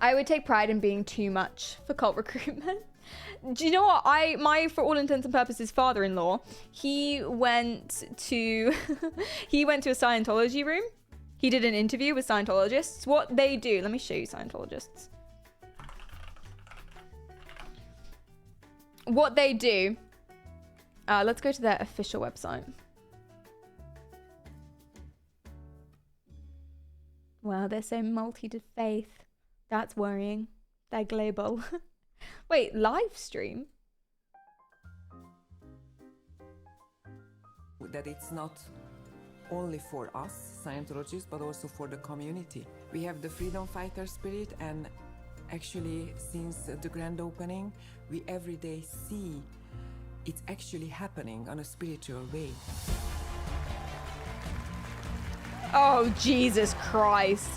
I would take pride in being too much for cult recruitment. Do you know what? My, for all intents and purposes, father-in-law, he went to a Scientology room. He did an interview with Scientologists. What they do, let me show you Scientologists. What they do, let's go to their official website. Wow, they're so multi-faith. That's worrying. They're global. Wait, live stream? That it's not only for us, Scientologists, but also for the community. We have the freedom fighter spirit, and actually, since the grand opening, we every day see it's actually happening on a spiritual way. Oh, Jesus Christ.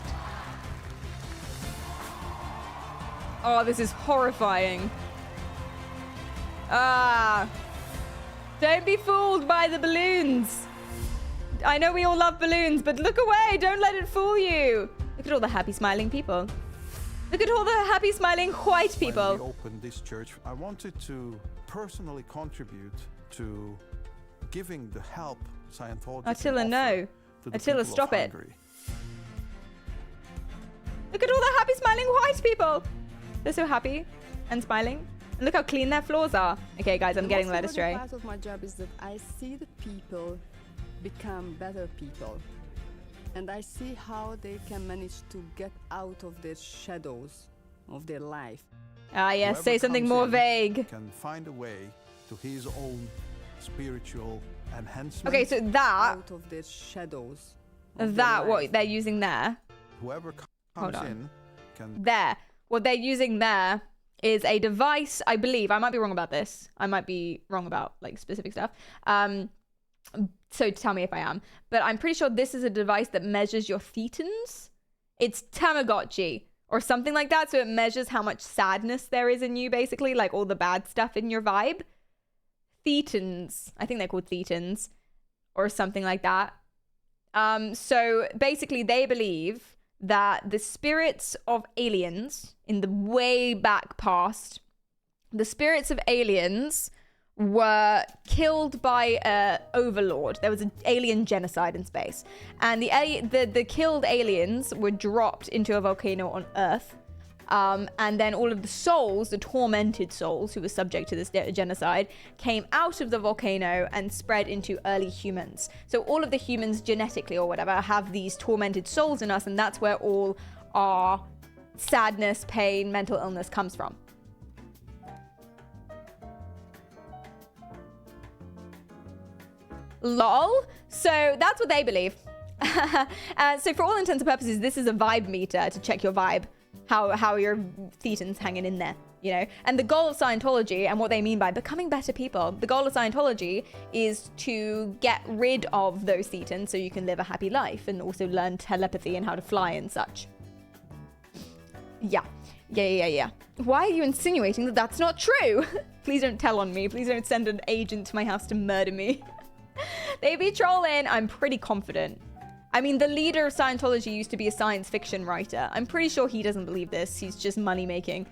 Oh, this is horrifying. Ah. Don't be fooled by the balloons. I know we all love balloons, but look away. Don't let it fool you. Look at all the happy smiling people. Look at all the happy smiling white people. When we opened this church, I wanted to personally contribute to giving the help Scientology Attila, no. to the Attila, people stop of it. Hungary. Look at all the happy smiling white people. They're so happy and smiling. And look how clean their floors are. Okay, guys, I'm getting led astray. The most important part of my job is that I see the people become better people. And I see how they can manage to get out of their shadows of their life. Ah, yes, Whoever say something comes more in vague. Can find a way to his own spiritual enhancement. Okay, so that, Out of their shadows. that what they're using there. Whoever Hold comes on. in can There. What they're using there is a device, I believe. I might be wrong about this. I might be wrong about like specific stuff. So tell me if I am. But I'm pretty sure this is a device that measures your thetans. It's Tamagotchi or something like that. So it measures how much sadness there is in you, basically, like all the bad stuff in your vibe. Thetans. I think they're called thetans or something like that. So basically they believe that the spirits of aliens in the way back past, the spirits of aliens were killed by overlord. There was an alien genocide in space, and the killed aliens were dropped into a volcano on Earth, and then all of the souls, the tormented souls who were subject to this genocide, came out of the volcano and spread into early humans. So all of the humans genetically or whatever have these tormented souls in us, and that's where all our sadness, pain, mental illness comes from. Lol. So that's what they believe. So for all intents and purposes, this is a vibe meter to check your vibe, how your thetans hanging in there, you know. And the goal of Scientology, and what they mean by becoming better people, the goal of Scientology is to get rid of those thetans so you can live a happy life and also learn telepathy and how to fly and such. Yeah. Why are you insinuating that that's not true? Please don't tell on me. Please don't send an agent to my house to murder me. They be trolling. I'm pretty confident. I mean, the leader of Scientology used to be a science fiction writer. I'm pretty sure he doesn't believe this. He's just money making.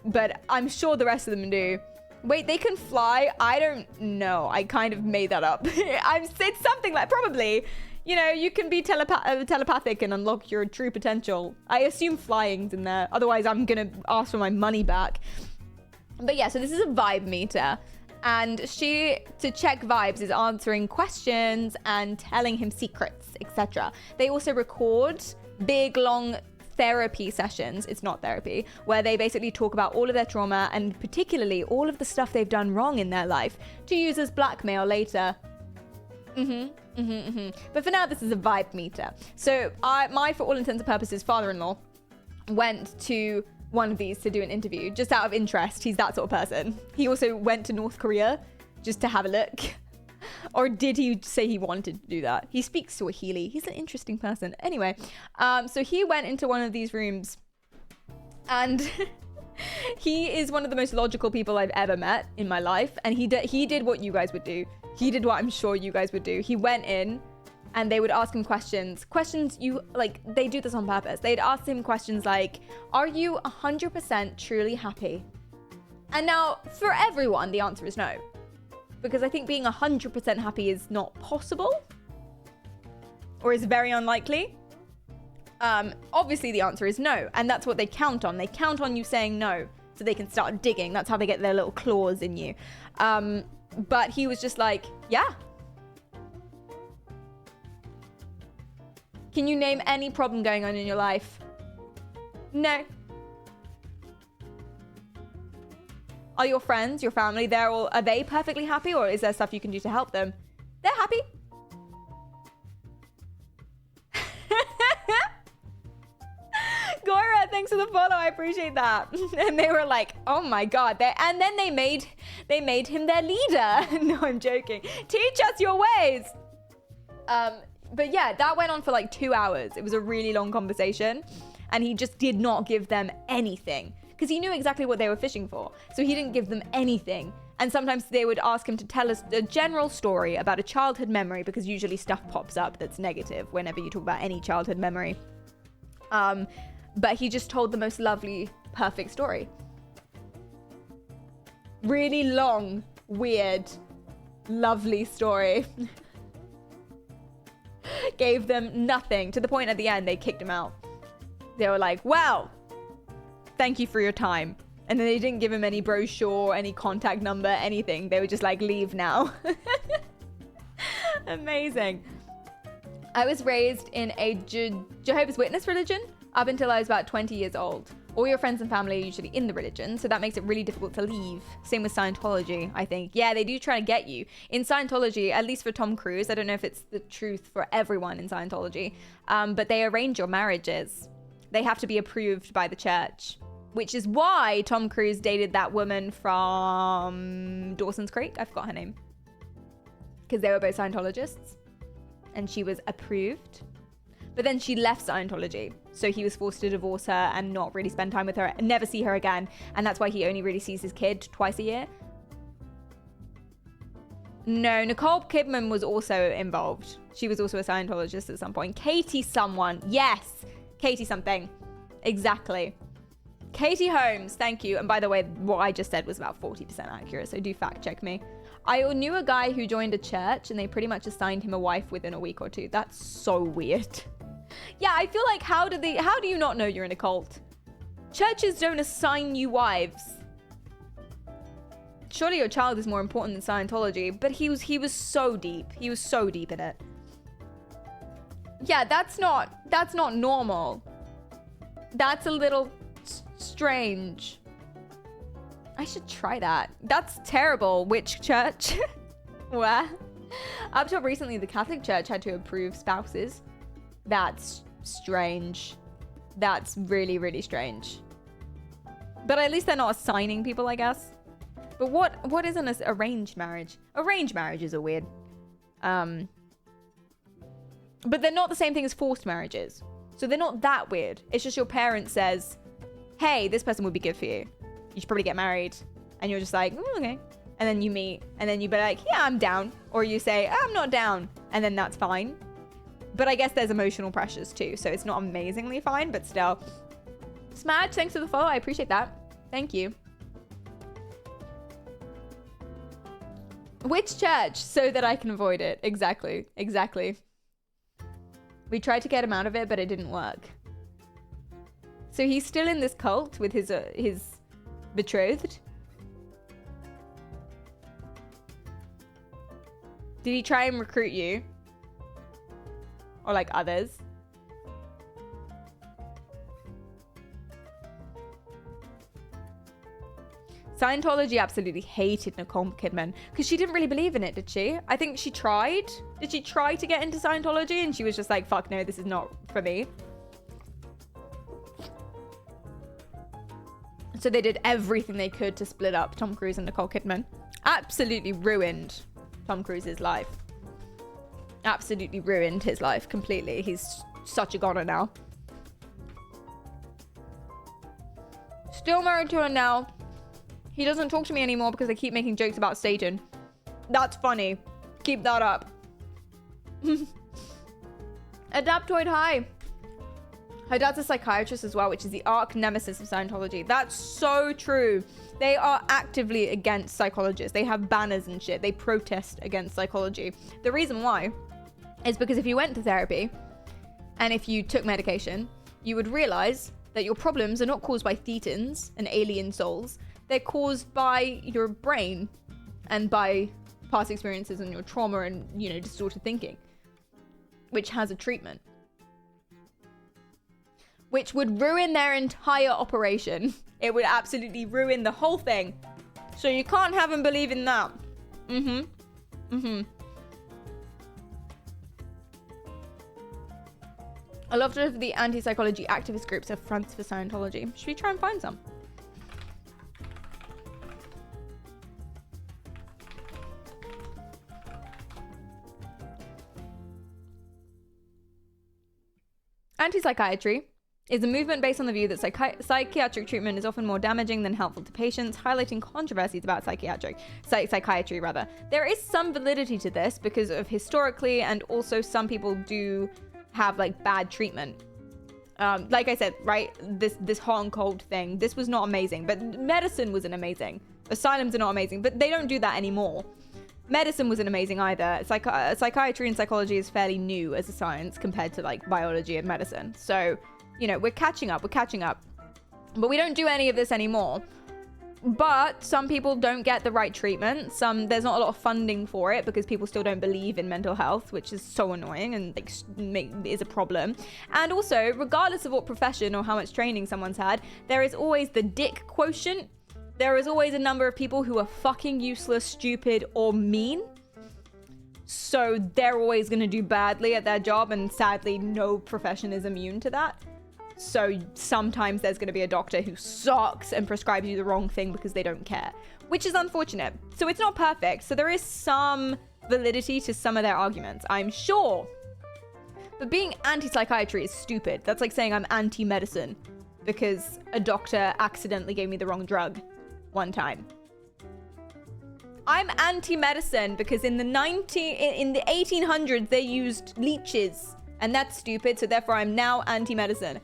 But I'm sure the rest of them do. Wait, they can fly? I don't know. I kind of made that up. It's something like, probably, you know, you can be telepathic and unlock your true potential. I assume flying's in there. Otherwise, I'm going to ask for my money back. But yeah, so this is a vibe meter. And she, to check vibes, is answering questions and telling him secrets, etc. They also record big, long therapy sessions. It's not therapy, where they basically talk about all of their trauma and particularly all of the stuff they've done wrong in their life to use as blackmail later. But for now, this is a vibe meter. So my, for all intents and purposes, father-in-law went to one of these to do an interview just out of interest. He's that sort of person. He also went to North Korea just to have a look. Or did he say he wanted to do that? He speaks Swahili. He's an interesting person. Anyway, so he went into one of these rooms and he is one of the most logical people I've ever met in my life. And he did what you guys would do. He did what I'm sure you guys would do. He went in and they would ask him questions you like, they do this on purpose. They'd ask him questions like, are you 100% truly happy? And now for everyone, the answer is no, because I think being 100% happy is not possible or is very unlikely. Obviously the answer is no. And that's what they count on. They count on you saying no so they can start digging. That's how they get their little claws in you. But he was just like, yeah. Can you name any problem going on in your life? No. Are your friends, your family, are they perfectly happy, or is there stuff you can do to help them? They're happy. Goira, thanks for the follow. I appreciate that. And they were like, oh my God. And then they made him their leader. No, I'm joking. Teach us your ways. But yeah, that went on for like 2 hours. It was a really long conversation. And he just did not give them anything. because he knew exactly what they were fishing for. So he didn't give them anything. And sometimes they would ask him to tell us a general story about a childhood memory, because usually stuff pops up that's negative whenever you talk about any childhood memory. But he just told the most lovely, perfect story. Really long, weird, lovely story. Gave them nothing, to the point at the end they kicked him out. They were like, well, thank you for your time. And then they didn't give him any brochure, any contact number, anything. They were just like, leave now. Amazing. I was raised in a Jehovah's Witness religion up until I was about 20 years old. All your friends and family are usually in the religion, so that makes it really difficult to leave. Same with Scientology, I think. Yeah, they do try to get you. In Scientology, at least for Tom Cruise, I don't know if it's the truth for everyone in Scientology, but they arrange your marriages. They have to be approved by the church, which is why Tom Cruise dated that woman from Dawson's Creek. I forgot her name. Because they were both Scientologists, and she was approved. But then she left Scientology, so he was forced to divorce her and not really spend time with her and never see her again. And that's why he only really sees his kid twice a year. No, Nicole Kidman was also involved. She was also a Scientologist at some point. Katie someone. Yes. Katie something. Exactly. Katie Holmes, thank you. And by the way, what I just said was about 40% accurate, so do fact check me. I knew a guy who joined a church and they pretty much assigned him a wife within a week or two. That's so weird. Yeah, I feel like how do you not know you're in a cult? Churches don't assign you wives. Surely your child is more important than Scientology, but he was so deep. He was so deep in it. Yeah, that's not normal. That's a little strange. I should try that. That's terrible. Which church? Where? Up till recently, the Catholic Church had to approve spouses. That's strange. That's really, really strange. But at least they're not assigning people, I guess. But what is an arranged marriage? Arranged marriages are weird. But they're not the same thing as forced marriages. So they're not that weird. It's just your parent says, hey, this person would be good for you. You should probably get married. And you're just like, okay. And then you meet. And then you be like, yeah, I'm down. Or you say, I'm not down. And then that's fine. But I guess there's emotional pressures too. So it's not amazingly fine, but still. Smadge, thanks for the follow. I appreciate that. Thank you. Which church? So that I can avoid it. Exactly. Exactly. We tried to get him out of it, but it didn't work. So he's still in this cult with his betrothed. Did he try and recruit you? Or like others? Scientology absolutely hated Nicole Kidman because she didn't really believe in it, did she? I think she tried. Did she try to get into Scientology? And she was just like, fuck no, this is not for me. So they did everything they could to split up Tom Cruise and Nicole Kidman. Absolutely ruined Tom Cruise's life. Absolutely ruined his life completely. He's such a goner now. Still married to her now. He doesn't talk to me anymore because I keep making jokes about Satan. That's funny. Keep that up. Adaptoid, hi. Her dad's a psychiatrist as well, which is the arch nemesis of Scientology. That's so true. They are actively against psychologists. They have banners and shit. They protest against psychology. The reason why is because if you went to therapy and if you took medication, you would realize that your problems are not caused by thetans and alien souls. They're caused by your brain and by past experiences and your trauma and, you know, distorted thinking, which has a treatment, which would ruin their entire operation. It would absolutely ruin the whole thing. So you can't have them believe in that. I love to the anti-psychology activist groups have fronts for Scientology. Should we try and find some? Anti-psychiatry is a movement based on the view that psychiatric treatment is often more damaging than helpful to patients, highlighting controversies about psychiatry rather. There is some validity to this because of historically, and also some people do have like bad treatment. Like I said, right, this hot and cold thing, this was not amazing, but medicine wasn't amazing. Asylums are not amazing, but they don't do that anymore. Medicine wasn't amazing either. Psychiatry and psychology is fairly new as a science compared to like biology and medicine. So, you know, we're catching up. But we don't do any of this anymore. But some people don't get the right treatment. There's not a lot of funding for it because people still don't believe in mental health, which is so annoying and like, is a problem. And also, regardless of what profession or how much training someone's had, there is always the dick quotient. There is always a number of people who are fucking useless, stupid, or mean. So they're always going to do badly at their job, and sadly, no profession is immune to that. So sometimes there's going to be a doctor who sucks and prescribes you the wrong thing because they don't care, which is unfortunate. So it's not perfect. So there is some validity to some of their arguments, I'm sure. But being anti-psychiatry is stupid. That's like saying I'm anti-medicine because a doctor accidentally gave me the wrong drug one time. I'm anti-medicine because in the 1800s they used leeches, and that's stupid, so therefore I'm now anti-medicine.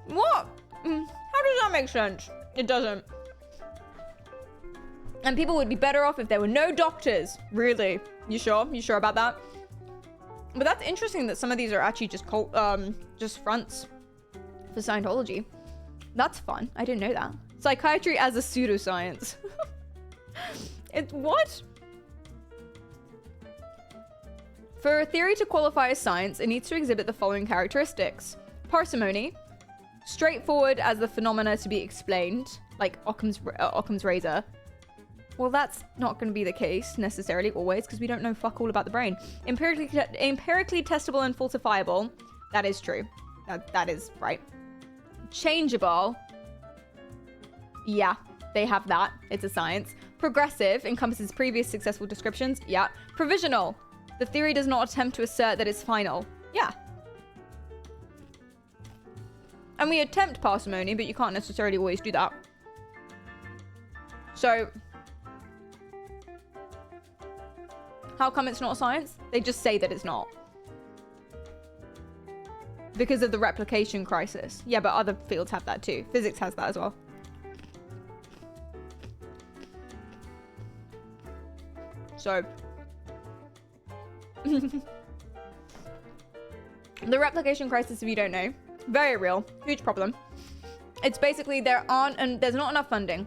What? How does that make sense? It doesn't. And people would be better off if there were no doctors. Really? You sure? You sure about that? But that's interesting that some of these are actually just fronts for Scientology. That's fun. I didn't know that. Psychiatry as a pseudoscience. What? For a theory to qualify as science, it needs to exhibit the following characteristics. Parsimony. Straightforward as the phenomena to be explained. Like Occam's razor. Well, that's not going to be the case necessarily always because we don't know fuck all about the brain. Empirically testable and falsifiable. That is true. That is right. Changeable. Yeah, they have that. It's a science. Progressive encompasses previous successful descriptions. Yeah. Provisional. The theory does not attempt to assert that it's final. Yeah. And we attempt parsimony, but you can't necessarily always do that. So, how come it's not a science? They just say that it's not. Because of the replication crisis. Yeah, but other fields have that too. Physics has that as well. So. The replication crisis, if you don't know, very real, huge problem. It's basically there's not enough funding,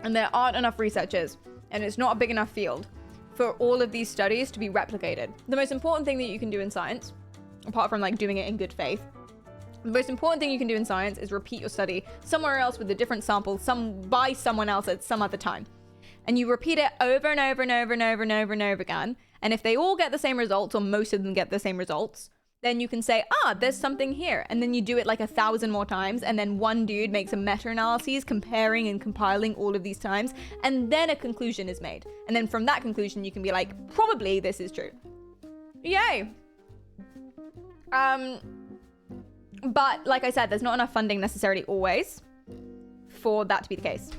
and there aren't enough researchers, and it's not a big enough field for all of these studies to be replicated. The most important thing that you can do in science, apart from like doing it in good faith, the most important thing you can do in science is repeat your study somewhere else with a different sample, by someone else at some other time. And you repeat it over and over and over and over and over and over again. And if they all get the same results, or most of them get the same results, then you can say, there's something here. And then you do it like 1,000 more times. And then one dude makes a meta-analysis comparing and compiling all of these times. And then a conclusion is made. And then from that conclusion, you can be like, probably this is true. Yay. But like I said, there's not enough funding necessarily always for that to be the case.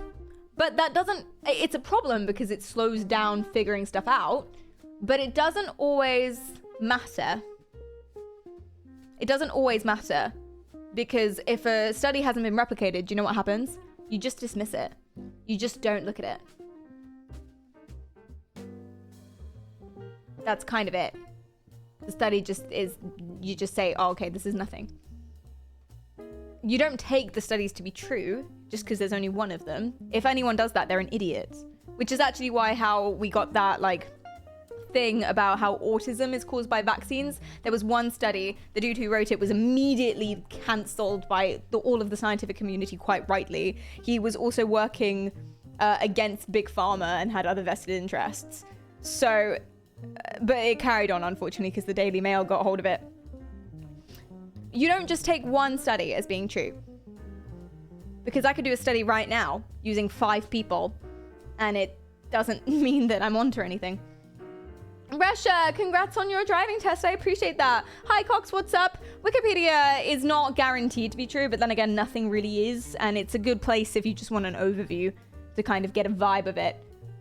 But that doesn't, it's a problem because it slows down figuring stuff out. But it doesn't always matter. It doesn't always matter, because if a study hasn't been replicated, do you know what happens? You just dismiss it. You just don't look at it. That's kind of it. The study just is, you just say, oh, okay, this is nothing. You don't take the studies to be true just because there's only one of them. If anyone does that, they're an idiot. Which is actually how we got that, thing about how autism is caused by vaccines. There was one study, the dude who wrote it was immediately cancelled by all of the scientific community, quite rightly. He was also working against Big Pharma and had other vested interests. So, but it carried on, unfortunately, because the Daily Mail got hold of it. You don't just take one study as being true. Because I could do a study right now using 5 people, and it doesn't mean that I'm onto anything. Resha, congrats on your driving test. I appreciate that. Hi, Cox, what's up? Wikipedia is not guaranteed to be true, but then again, nothing really is. And it's a good place if you just want an overview to kind of get a vibe of it.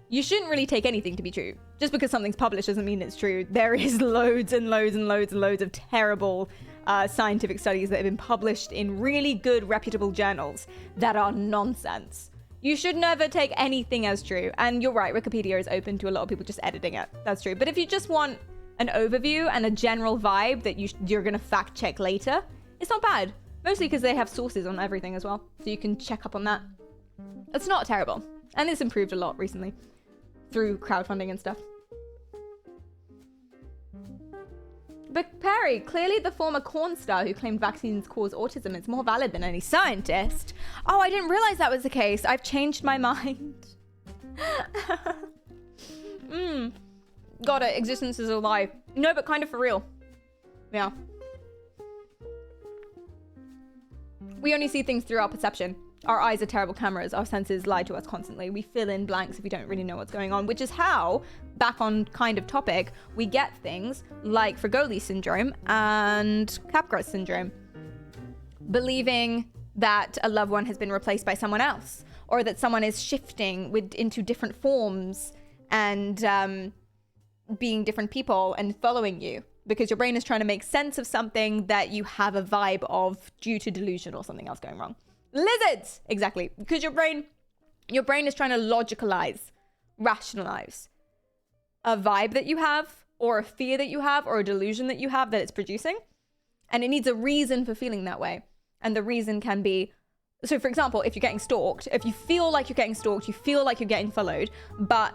You shouldn't really take anything to be true. Just because something's published doesn't mean it's true. There is loads and loads and loads and loads of terrible scientific studies that have been published in really good, reputable journals that are nonsense. You should never take anything as true. And you're right, Wikipedia is open to a lot of people just editing it. That's true. But if you just want an overview and a general vibe that you're going to fact check later, it's not bad. Mostly because they have sources on everything as well. So you can check up on that. It's not terrible. And it's improved a lot recently through crowdfunding and stuff. But Perry, clearly the former corn star who claimed vaccines cause autism is more valid than any scientist. Oh, I didn't realize that was the case. I've changed my mind. Got it. Existence is a lie. No, but kind of for real. Yeah. We only see things through our perception. Our eyes are terrible cameras. Our senses lie to us constantly. We fill in blanks if we don't really know what's going on, which is how, back on kind of topic, we get things like Fragoli syndrome and Capgras syndrome. Believing that a loved one has been replaced by someone else, or that someone is shifting into different forms and being different people and following you because your brain is trying to make sense of something that you have a vibe of due to delusion or something else going wrong. Lizards! Exactly. Because your brain is trying to logicalize, rationalize a vibe that you have, or a fear that you have, or a delusion that you have that it's producing. And it needs a reason for feeling that way. And the reason can be, so for example, if you're getting stalked, if you feel like you're getting stalked, you feel like you're getting followed, but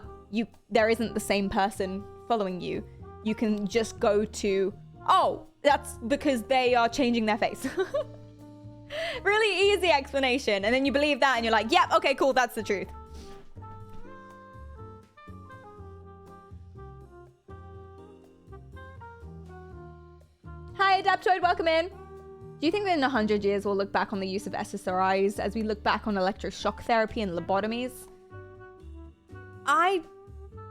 there isn't the same person following you, you can just go to, oh, that's because they are changing their face. Really easy explanation. And then you believe that and you're like, yep, okay, cool, that's the truth. Hi, Adaptoid, welcome in. Do you think that in 100 years we'll look back on the use of SSRIs as we look back on electroshock therapy and lobotomies? I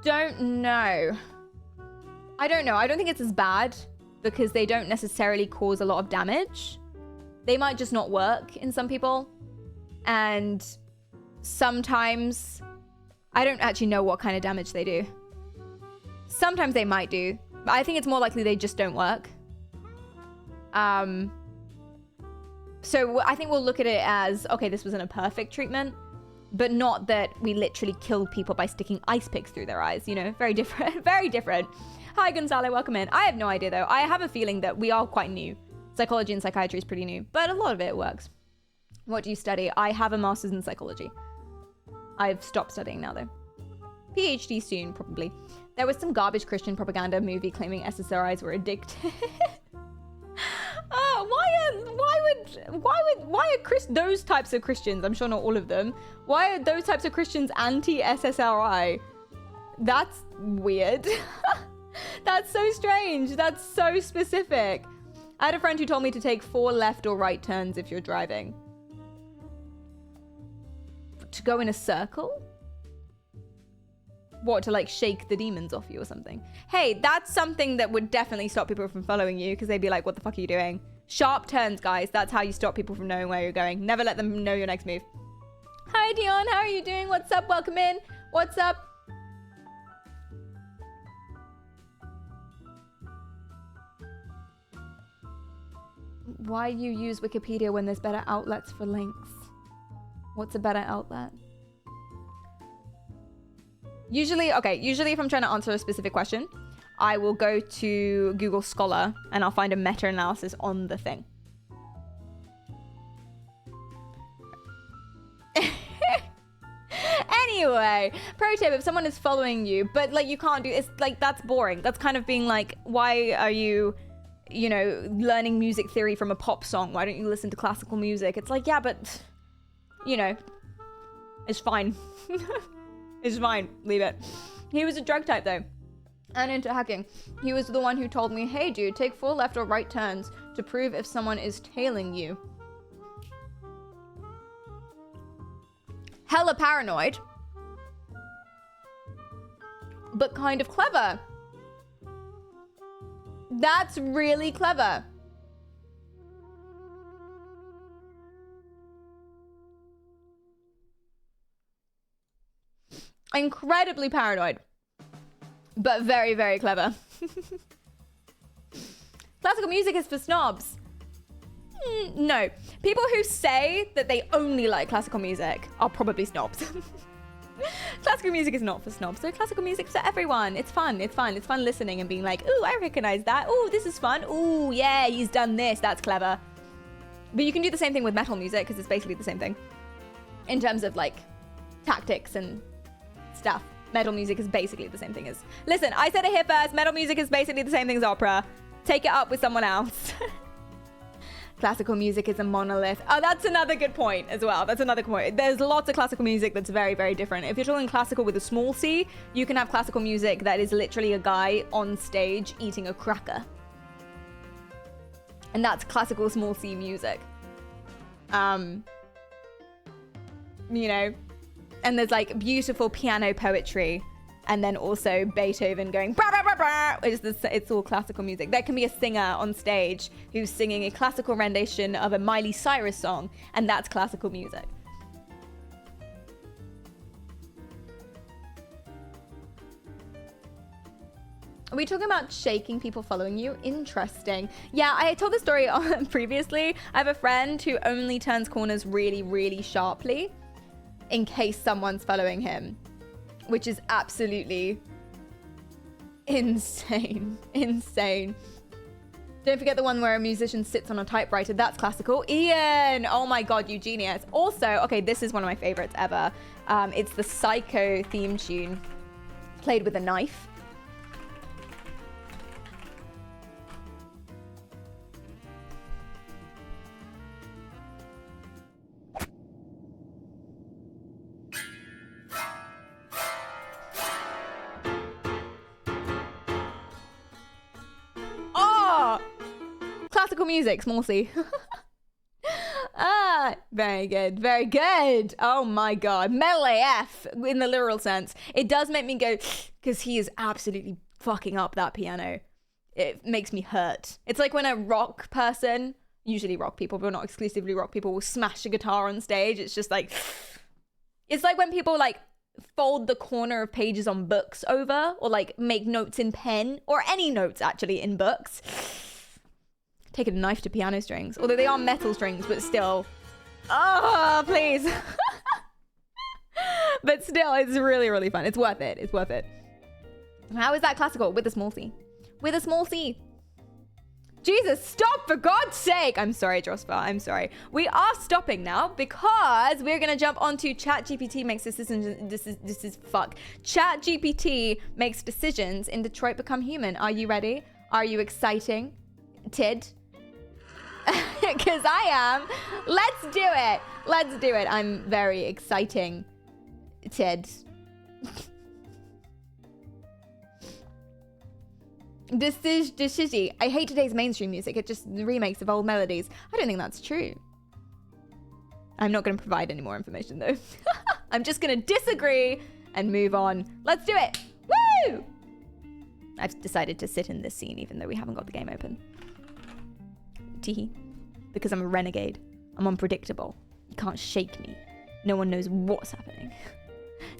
don't know. I don't know. I don't think it's as bad because they don't necessarily cause a lot of damage. They might just not work in some people. And sometimes, I don't actually know what kind of damage they do. Sometimes they might do, but I think it's more likely they just don't work. So I think we'll look at it as, okay, this wasn't a perfect treatment, but not that we literally killed people by sticking ice picks through their eyes, you know, very different, very different. Hi, Gonzalo, welcome in. I have no idea though. I have a feeling that we are quite new. Psychology and psychiatry is pretty new, but a lot of it works. What do you study? I have a master's in psychology. I've stopped studying now though. PhD soon, probably. There was some garbage Christian propaganda movie claiming SSRIs were addictive. Why are those types of Christians, I'm sure not all of them, why are those types of Christians anti-SSRI? That's weird. That's so strange. That's so specific. I had a friend who told me to take 4 left or right turns if you're driving. To go in a circle? What, to like shake the demons off you or something? Hey, that's something that would definitely stop people from following you because they'd be like, what the fuck are you doing? Sharp turns, guys. That's how you stop people from knowing where you're going. Never let them know your next move. Hi, Dion. How are you doing? What's up? Welcome in. What's up? Why you use Wikipedia when there's better outlets for links? What's a better outlet? Usually if I'm trying to answer a specific question, I will go to Google Scholar and I'll find a meta-analysis on the thing. Anyway, pro tip, if someone is following you, but like you can't do, it's like, that's boring. That's kind of being like, why are you know, learning music theory from a pop song? Why don't you listen to classical music? It's like, yeah, but, you know, it's fine. It's fine. Leave it. He was a drug type, though, and into hacking. He was the one who told me, hey, dude, take 4 left or right turns to prove if someone is tailing you. Hella paranoid, but kind of clever. That's really clever. Incredibly paranoid, but very, very clever. Classical music is for snobs. No. People who say that they only like classical music are probably snobs. Classical music is not for snobs. So classical music's for everyone. It's fun. It's fun. It's fun listening and being like, ooh, I recognize that. Ooh, this is fun. Ooh, yeah, he's done this. That's clever. But you can do the same thing with metal music because it's basically the same thing. In terms of like tactics and stuff. Metal music is basically the same thing as... Listen, I said it here first. Metal music is basically the same thing as opera. Take it up with someone else. Classical music is a monolith. Oh, that's another good point as well. That's another point. There's lots of classical music that's very, very different. If you're talking classical with a small c, you can have classical music that is literally a guy on stage eating a cracker. And that's classical small c music. You know, and there's like beautiful piano poetry. And then also Beethoven going, bah, bah, bah, bah. It's all classical music. There can be a singer on stage who's singing a classical rendition of a Miley Cyrus song, and that's classical music. Are we talking about shaking people following you? Interesting. Yeah, I told the story previously. I have a friend who only turns corners really, really sharply in case someone's following him. Which is absolutely insane. Insane. Don't forget the one where a musician sits on a typewriter. That's classical. Ian! Oh my god, you genius. Also, okay, this is one of my favorites ever. It's the Psycho theme tune played with a knife. Classical music, small c. Very good, very good. Oh my god, metal AF in the literal sense. It does make me go, because he is absolutely fucking up that piano. It makes me hurt. It's like when a rock person, usually rock people, but not exclusively rock people, will smash a guitar on stage. It's just like, it's like when people like fold the corner of pages on books over, or like make notes in pen, or any notes actually in books. Taking a knife to piano strings. Although they are metal strings, but still. Oh, please. But still, it's really, really fun. It's worth it. It's worth it. How is that classical? With a small c. With a small c. Jesus, stop for God's sake. I'm sorry, Jospa. I'm sorry. We are stopping now because we're going to jump onto ChatGPT makes decisions. This is fuck. ChatGPT makes decisions in Detroit Become Human. Are you ready? Are you exciting? Tid? Because I am. Let's do it. Let's do it. I'm very exciting. Tid. I hate today's mainstream music. It's just remakes of old melodies. I don't think that's true. I'm not going to provide any more information though. I'm just going to disagree and move on. Let's do it. Woo! I've decided to sit in this scene even though we haven't got the game open. Teehee. Because I'm a renegade. I'm unpredictable. You can't shake me. No one knows what's happening.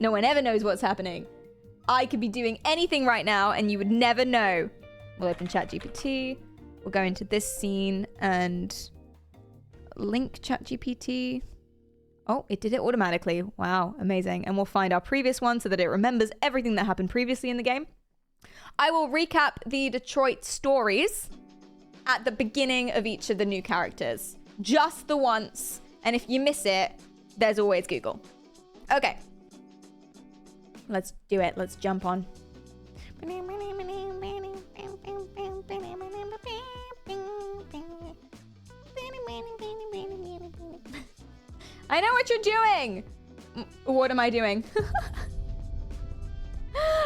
No one ever knows what's happening. I could be doing anything right now and you would never know. We'll open ChatGPT. We'll go into this scene and link ChatGPT. Oh, it did it automatically. Wow, amazing. And we'll find our previous one so that it remembers everything that happened previously in the game. I will recap the Detroit stories at the beginning of each of the new characters. Just the once. And if you miss it, there's always Google. Okay. Let's do it. Let's jump on. I know what you're doing. What am I doing?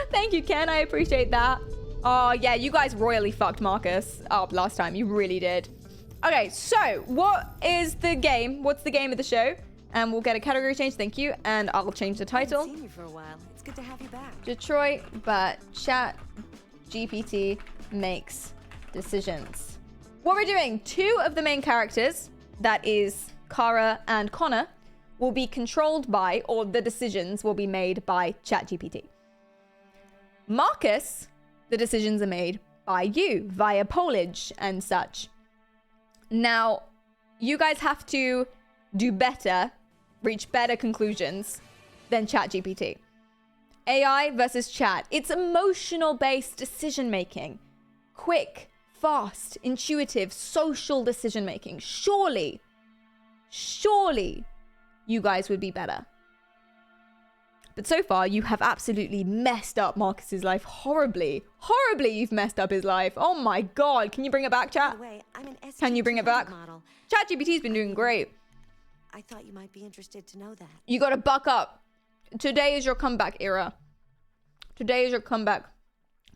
Thank you, Ken. I appreciate that. Oh, yeah, you guys royally fucked Marcus up last time. You really did. Okay, so what is the game? What's the game of the show? And we'll get a category change. Thank you. And I'll change the title. I haven't seen you for a while. It's good to have you back. Detroit, but ChatGPT makes decisions. What we're doing, 2 of the main characters, that is Kara and Connor, will be controlled by, or the decisions will be made by ChatGPT. Marcus, the decisions are made by you via pollage and such. Now, you guys have to do better, reach better conclusions than ChatGPT. AI versus chat. It's emotional-based decision-making. Quick, fast, intuitive, social decision-making. Surely, you guys would be better. But so far, you have absolutely messed up Marcus's life horribly. Horribly, you've messed up his life. Oh my God. Can you bring it back, chat? Can you bring it back? ChatGPT's been doing great. I thought you might be interested to know that. You gotta buck up. Today is your comeback era. Today is your comeback.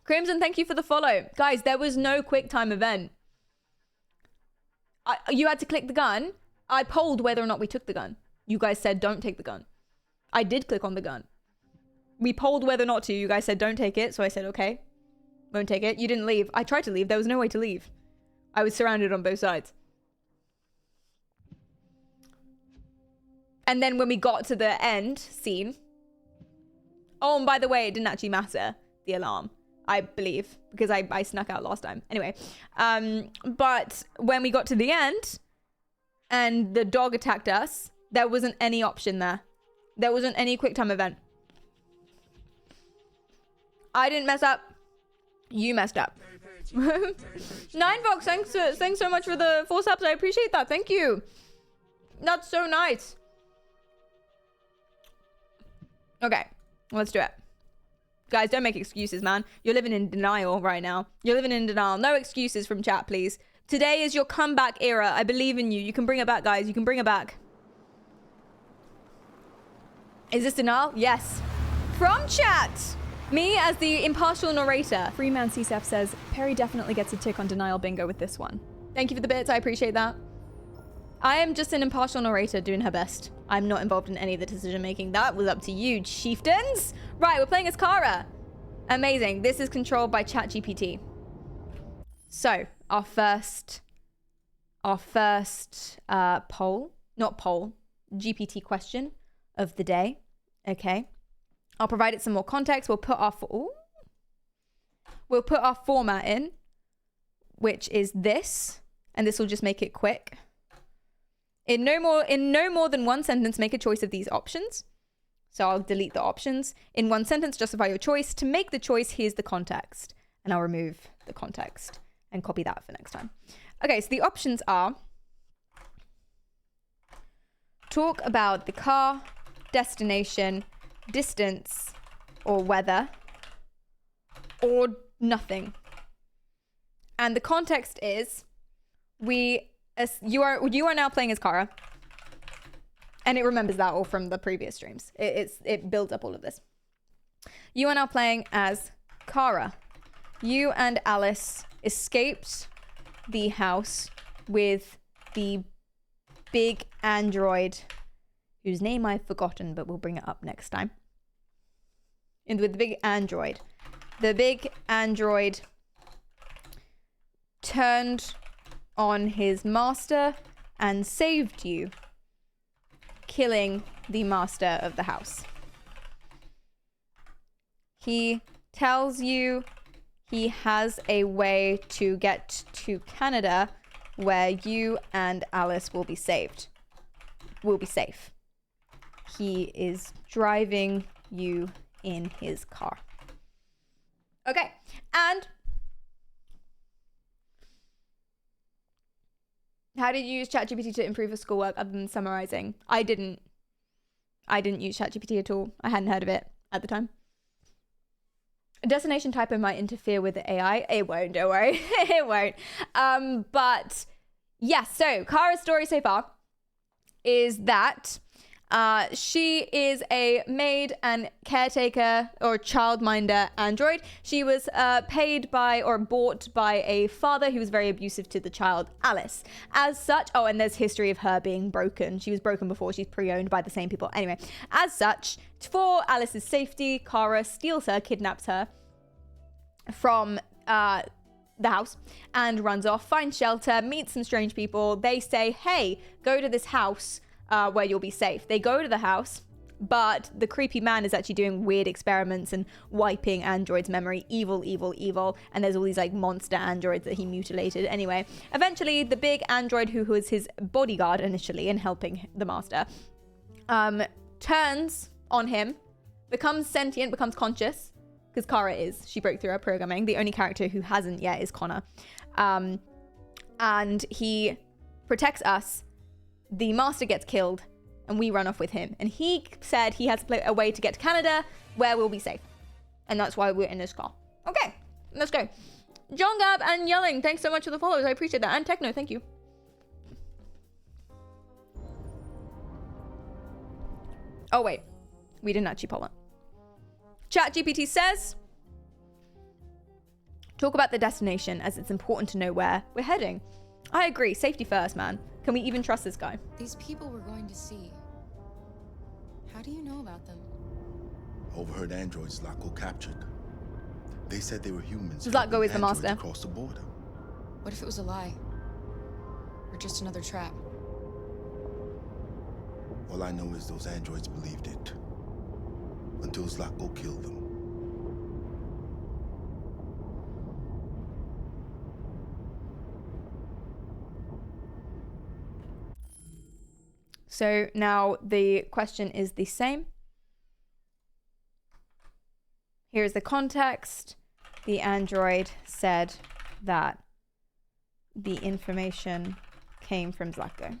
Crimson, thank you for the follow. Guys, there was no quick time event. You had to click the gun. I polled whether or not we took the gun. You guys said don't take the gun. I did click on the gun. We polled whether or not to. You guys said don't take it. So I said, okay, won't take it. You didn't leave. I tried to leave. There was no way to leave. I was surrounded on both sides. And then when we got to the end scene. Oh, and by the way, it didn't actually matter, the alarm, I believe, because I snuck out last time. Anyway, but when we got to the end and the dog attacked us, there wasn't any option there. There wasn't any quick time event. I didn't mess up. You messed up. 9vox, thanks so much for the 4 subs. I appreciate that. Thank you. That's so nice. Okay, let's do it. Guys, don't make excuses, man. You're living in denial right now. You're living in denial. No excuses from chat, please. Today is your comeback era. I believe in you. You can bring it back, guys. You can bring it back. Is this denial? Yes. From chat. Me as the impartial narrator. Freeman CSF says, Perry definitely gets a tick on denial bingo with this one. Thank you for the bits. I appreciate that. I am just an impartial narrator doing her best. I'm not involved in any of the decision making. That was up to you, chieftains. Right, we're playing as Kara. Amazing. This is controlled by ChatGPT. So, our first GPT question of the day. Okay. I'll provide it some more context. We'll put our format in, which is this, and this will just make it quick. In no more than one sentence, make a choice of these options. So I'll delete the options. In one sentence, justify your choice. To make the choice, here's the context. And I'll remove the context and copy that for next time. Okay, so the options are: talk about the car, destination, distance, or weather, or nothing. And the context is you are now playing as Kara, and it remembers that all from the previous streams. It builds up all of this. You are now playing as Kara. You and Alice escaped the house with the big android, whose name I've forgotten, but we'll bring it up next time. And with the big android. The big android turned on his master and saved you, killing the master of the house. He tells you he has a way to get to Canada where you and Alice will be saved. Will be safe. He is driving you in his car. Okay, and how did you use ChatGPT to improve your schoolwork other than summarizing? I didn't use ChatGPT at all. I hadn't heard of it at the time. A destination typo might interfere with the AI. It won't, don't worry. It won't. But yeah, so Kara's story so far is that she is a maid and caretaker or childminder android. She was paid by or bought by a father who was very abusive to the child, Alice. As such, oh, and there's history of her being broken. She was broken before. She's pre-owned by the same people. Anyway, as such, for Alice's safety, Kara steals her, kidnaps her from the house and runs off, finds shelter, meets some strange people. They say, hey, go to this house where you'll be safe. They go to the house, but the creepy man is actually doing weird experiments and wiping androids' memory. Evil, evil, evil. And there's all these like monster androids that he mutilated. Anyway, eventually the big android who was his bodyguard initially and helping the master turns on him, becomes sentient, becomes conscious. Because Kara is. She broke through her programming. The only character who hasn't yet is Connor. And he protects us. The master gets killed. And we run off with him. And he said he has a way to get to Canada where we'll be safe. And that's why we're in this car. Okay, let's go. John Gab and Yelling, thanks so much for the follows. I appreciate that. And Techno, thank you. Oh, wait. We didn't actually pull it. ChatGPT says, talk about the destination as it's important to know where we're heading. I agree. Safety first, man. Can we even trust this guy? These people we're going to see. How do you know about them? Overheard androids Zlatko captured. They said they were humans. Zlatko is the master. Across the border. What if it was a lie? Or just another trap? All I know is those androids believed it. Until Zlatko killed them. So now the question is the same. Here's the context. The android said that the information came from Zlatko,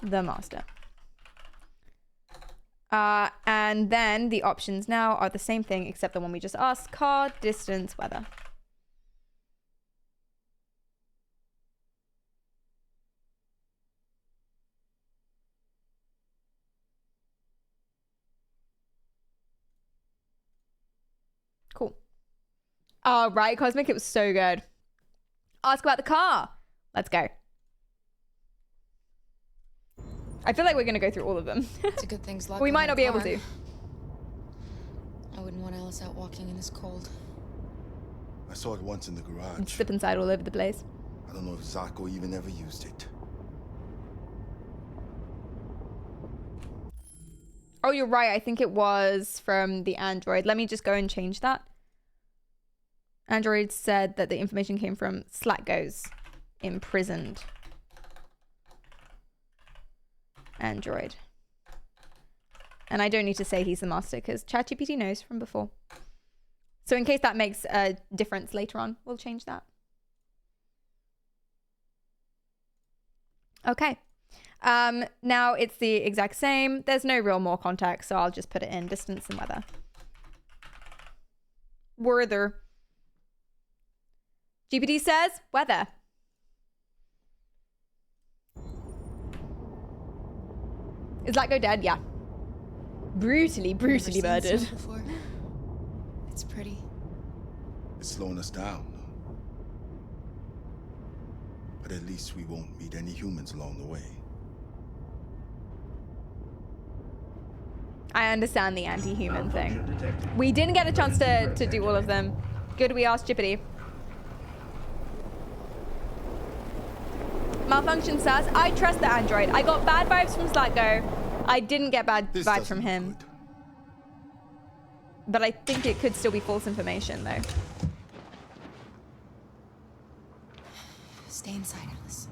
the master. And then the options now are the same thing except the one we just asked. Car, distance, weather. Cool. Oh, right, Cosmic, it was so good. Ask about the car. Let's go. I feel like we're going to go through all of them. It's a good thing Zlatko We might had not a be able car. to. I wouldn't want Alice out walking in this cold. I saw it once in the garage. And slip inside all over the place. I don't know if Zlatko even ever used it. Oh, you're right. I think it was from the android. Let me just go and change that. Android said that the information came from Zlatko's imprisoned android. And I don't need to say he's the master because ChatGPT knows from before. So in case that makes a difference later on, we'll change that. Okay. Now it's the exact same. There's no real more context, so I'll just put it in distance and weather. Weather. GPT says weather. Is Zlatko dead? Yeah. Brutally murdered. It's pretty. It's slowing us down. But at least we won't meet any humans along the way. I understand the anti-human thing. We didn't get a chance to do all of them. Good we asked GPT. Malfunction says, I trust the android. I got bad vibes from Zlatko. I didn't get bad vibes from him. But I think it could still be false information, though. Stay inside, Alice.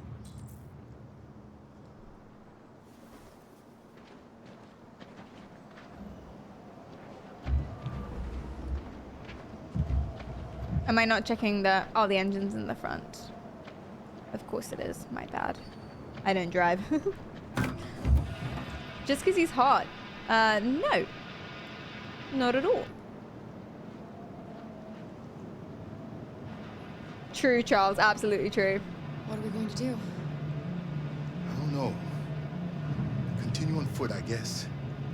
Am I not checking the... Oh, the engine's in the front. Of course it is. My bad. I don't drive. Just because he's hot. No. Not at all. True, Charles. Absolutely true. What are we going to do? I don't know. Continue on foot, I guess.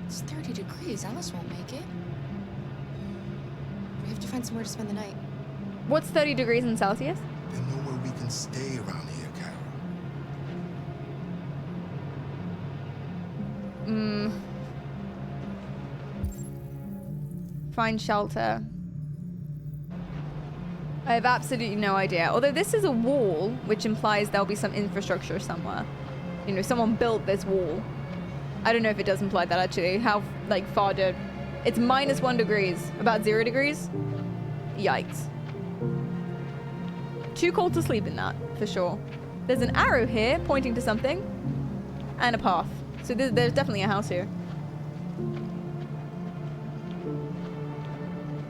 It's 30 degrees. Alice won't make it. We have to find somewhere to spend the night. What's 30 degrees in Celsius? There's nowhere we can stay around here, Carol. Find shelter. I have absolutely no idea. Although this is a wall, which implies there'll be some infrastructure somewhere. You know, someone built this wall. I don't know if it does imply that actually. How, like, far did... It's -1 degrees. About 0 degrees? Yikes. Too cold to sleep in that, for sure. There's an arrow here pointing to something. And a path. So there's definitely a house here.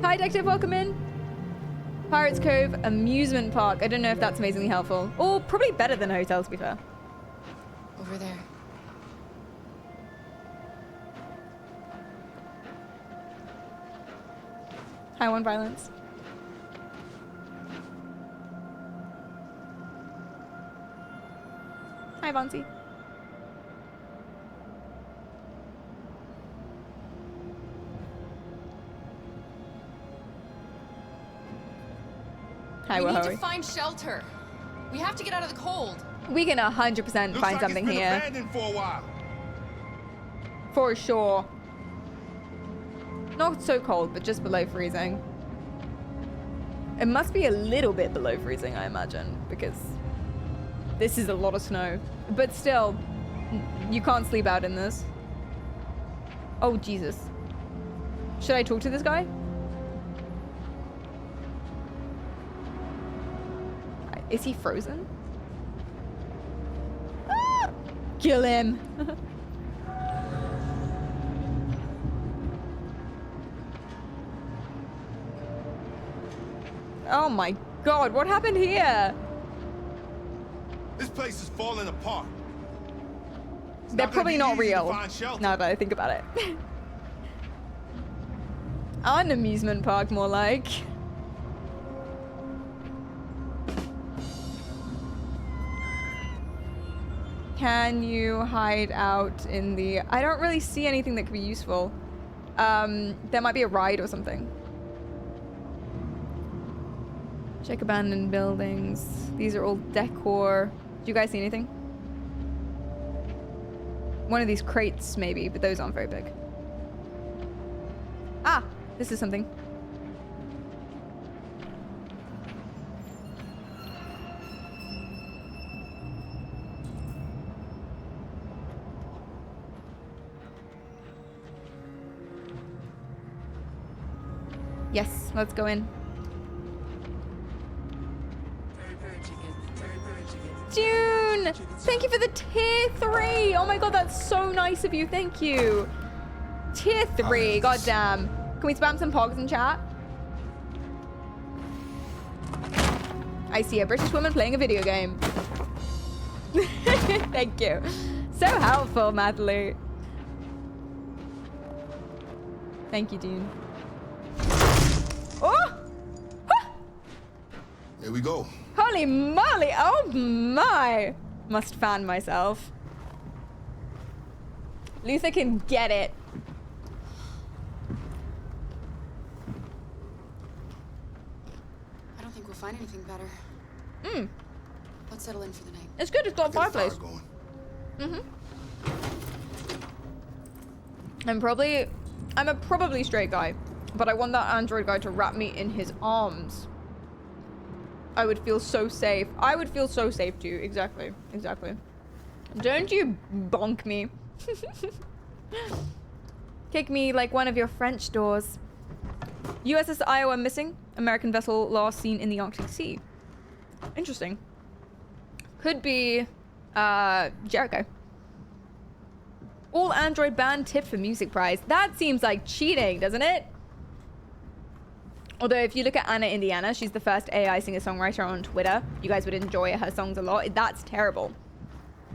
Hi, Detective. Welcome in. Pirates Cove Amusement Park. I don't know if that's amazingly helpful. Or probably better than a hotel, to be fair. Over there. Hi, One Violence. Hi, Vonsi. Hi, We need to Wahoi. find shelter. We have to get out of the cold. We can 100% find something here. For a while. For sure. Not so cold, but just below freezing. It must be a little bit below freezing, I imagine, because this is a lot of snow. But still, you can't sleep out in this. Oh, Jesus. Should I talk to this guy? Is he frozen? Ah! Kill him. Oh my God, what happened here? This place is falling apart. They're probably not real, now that I think about it. An amusement park, more like. Can you hide out in the... I don't really see anything that could be useful. There might be a ride or something. Check abandoned buildings. These are all decor. Do you guys see anything? One of these crates, maybe, but those aren't very big. Ah, this is something. Yes, let's go in. June! Thank you for the tier 3! Oh my God, that's so nice of you. Thank you. Tier 3, goddamn. Can we spam some pogs in chat? I see a British woman playing a video game. Thank you. So helpful, Madly. Thank you, Dune. Oh! Here we go. Holy moly! Oh my! Must fan myself. Luther can get it. I don't think we'll find anything better. Hmm. Let's settle in for the night. It's good. It's got a fireplace. I'm a probably straight guy, but I want that android guy to wrap me in his arms. I would feel so safe. I would feel so safe too. Exactly. Exactly. Don't you bonk me. Kick me like one of your French doors. USS Iowa missing. American vessel last seen in the Arctic Sea. Interesting. Could be Jericho. All Android band tip for music prize. That seems like cheating, doesn't it? Although if you look at Anna Indiana, she's the first AI singer-songwriter on Twitter. You guys would enjoy her songs a lot. That's terrible.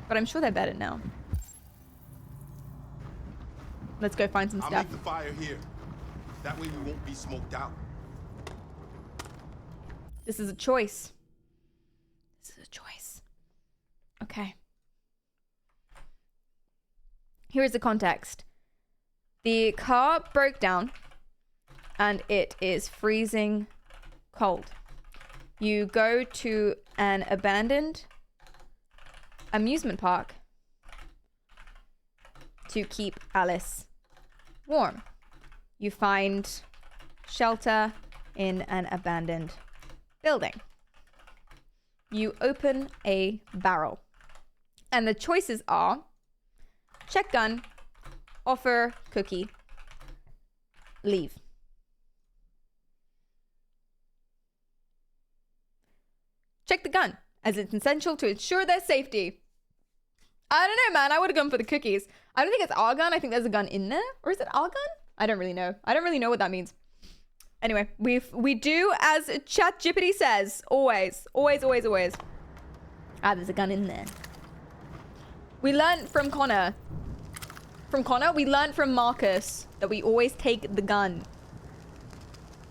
But I'm sure they're better now. Let's go find some I'll stuff. make the fire here. That way we won't be smoked out. This is a choice. This is a choice. Okay. Here is the context. The car broke down and it is freezing cold. You go to an abandoned amusement park to keep Alice warm. You find shelter in an abandoned building. You open a barrel. And the choices are check gun, offer cookie, leave. Check the gun, as it's essential to ensure their safety. I don't know, man. I would have gone for the cookies. I don't think it's our gun. I think there's a gun in there. Or is it our gun? I don't really know. I don't really know what that means. Anyway, we do as ChatGPT says. Always. Always, always, always. Ah, there's a gun in there. We learned from Connor. From Connor, we learned from Marcus that we always take the gun.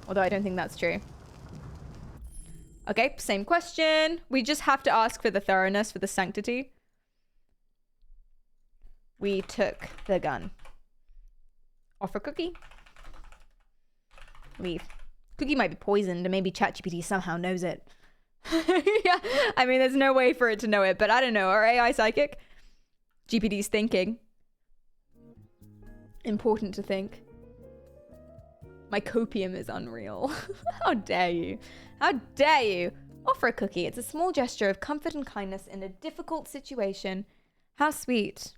Although I don't think that's true. Okay, same question. We just have to ask for the thoroughness, for the sanctity. We took the gun. Offer cookie. Leave. Cookie might be poisoned and maybe ChatGPT somehow knows it. Yeah, I mean, there's no way for it to know it, but I don't know. Our AI psychic? GPT's thinking. Important to think. My copium is unreal. How dare you? How dare you? Offer a cookie. It's a small gesture of comfort and kindness in a difficult situation. How sweet.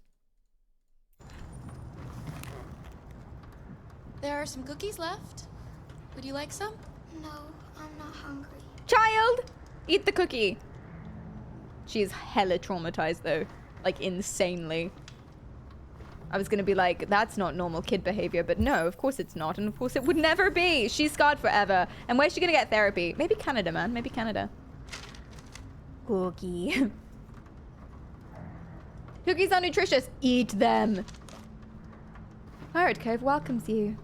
There are some cookies left. Would you like some? No, I'm not hungry. Child! Eat the cookie. She's hella traumatized though. Like insanely. I was gonna be like, that's not normal kid behavior, but no, of course it's not. And of course it would never be. She's scarred forever. And where's she gonna get therapy? Maybe Canada, man. Maybe Canada. Cookie. Cookies are nutritious. Eat them. Pirate Cove welcomes you.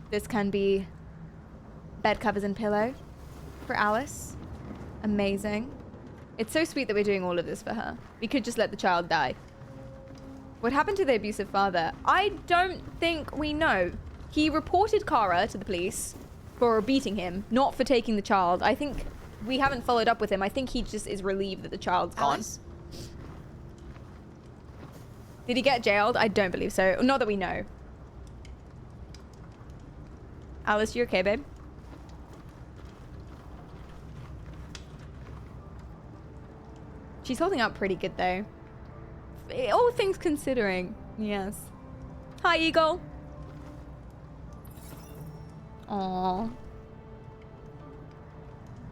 This can be bed covers and pillow for Alice. Amazing. It's so sweet that we're doing all of this for her. We could just let the child die. What happened to the abusive father? I don't think we know. He reported Kara to the police for beating him, not for taking the child. I think we haven't followed up with him. I think he just is relieved that the child's gone. Did he get jailed? I don't believe so. Not that we know. Alice, you okay, babe? She's holding up pretty good, though. All things considering. Yes. Hi, Eagle. Aww.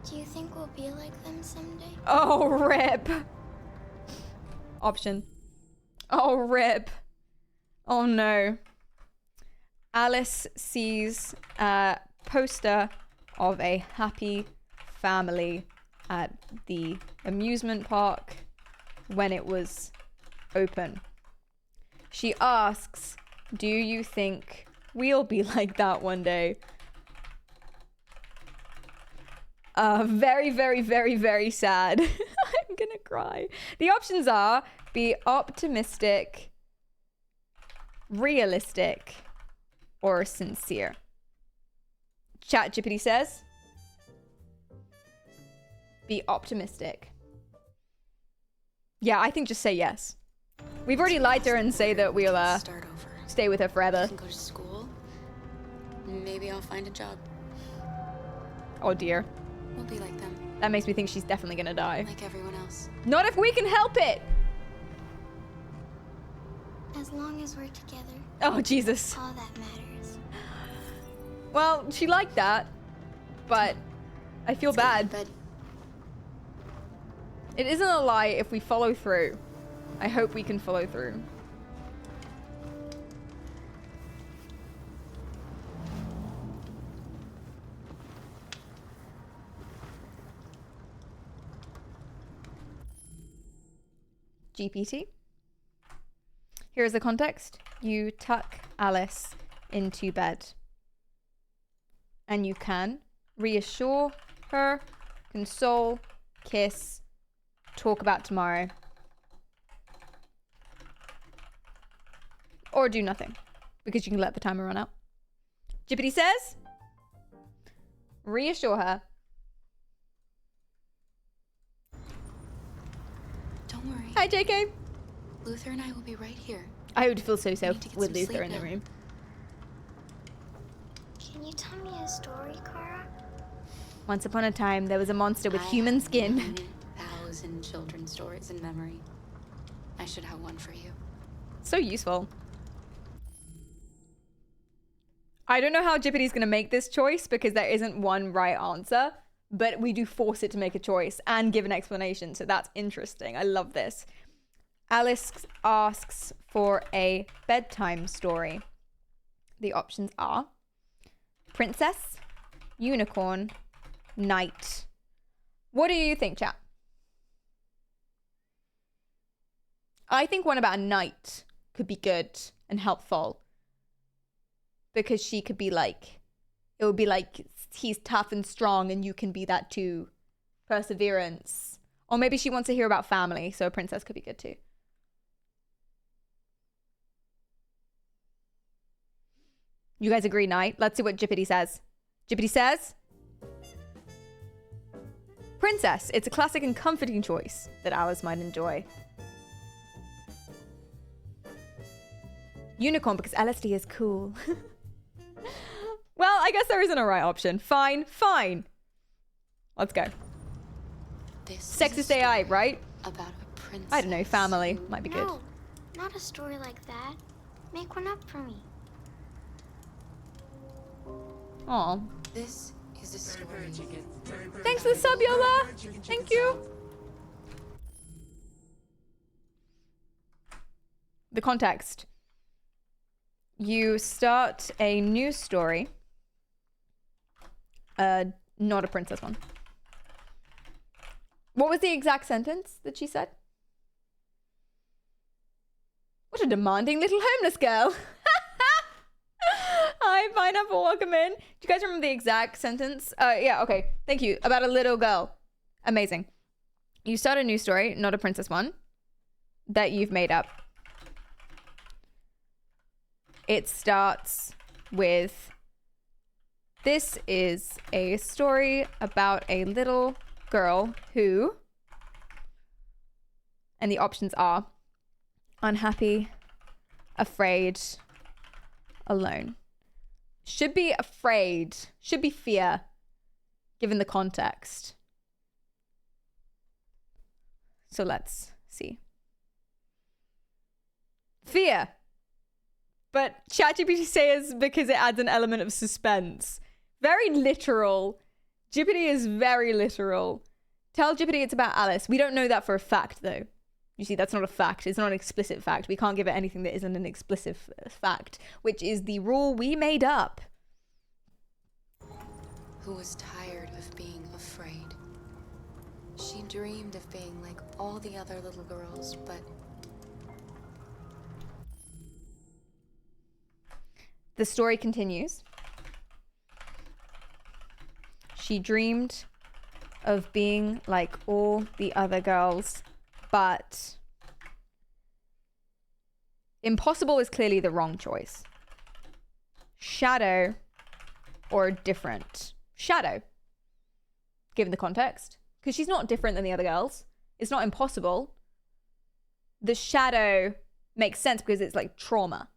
Do you think we'll be like them someday? Oh, rip. Option. Oh, rip. Oh, no. Alice sees a poster of a happy family at the amusement park when it was open. She asks, do you think we'll be like that one day? Very, very, very, very sad. I'm gonna cry. The options are be optimistic, realistic, or sincere. ChatGPT says, be optimistic. Yeah, I think just say yes. We've already lied to her and say that we'll stay with her forever. I can go to school. Maybe I'll find a job. Oh dear. We'll be like them. That makes me think she's definitely gonna die. Like everyone else. Not if we can help it! As long as we're together. Oh, Jesus. All that matters. Well, she liked that, but I feel bad. It isn't a lie if we follow through. I hope we can follow through. GPT. Here is the context. You tuck Alice into bed. And you can reassure her, console, kiss, talk about tomorrow. Or do nothing, because you can let the timer run out. GPT says, reassure her. Don't worry. Hi, JK. Luther and I will be right here. I would feel so safe Need to get with some Luther sleep in the now. room. Can you tell me a story, Kara? Once upon a time, there was a monster with human skin. 1,000 children's stories in memory. I should have one for you. So useful. I don't know how Jippity's going to make this choice because there isn't one right answer, but we do force it to make a choice and give an explanation. So that's interesting. I love this. Alice asks for a bedtime story. The options are princess, unicorn, knight. What do you think, chat? I think one about a knight could be good and helpful. Because she could be like, it would be like, he's tough and strong and you can be that too. Perseverance. Or maybe she wants to hear about family, so a princess could be good too. You guys agree, knight? Let's see what Jippity says. Jippity says, princess. It's a classic and comforting choice that Alice might enjoy. Unicorn, because LSD is cool. Well, I guess there isn't a right option. Fine, fine. Let's go. Sexist AI, right? About a princess. I don't know, family. Might be good. No, not a story like that. Make one up for me. Aw. This is a story. Thanks for the sub, Yola. Thank you. The context. You start a new story. Not a princess one. What was the exact sentence that she said? What a demanding little homeless girl. Hi, Pineapple, welcome in. Do you guys remember the exact sentence? Yeah, okay. Thank you. About a little girl. Amazing. You start a new story, not a princess one, that you've made up. It starts with, this is a story about a little girl who, and the options are unhappy, afraid, alone. Should be afraid, should be fear, given the context. So let's see. Fear. But ChatGPT says because it adds an element of suspense. Very literal. Jippity is very literal. Tell Jippity it's about Alice. We don't know that for a fact, though. You see, that's not a fact. It's not an explicit fact. We can't give it anything that isn't an explicit fact, which is the rule we made up. Who was tired of being afraid. She dreamed of being like all the other little girls, but the story continues. She dreamed of being like all the other girls, but impossible is clearly the wrong choice. Shadow or different? Shadow, given the context. Because she's not different than the other girls. It's not impossible. The shadow makes sense because it's like trauma,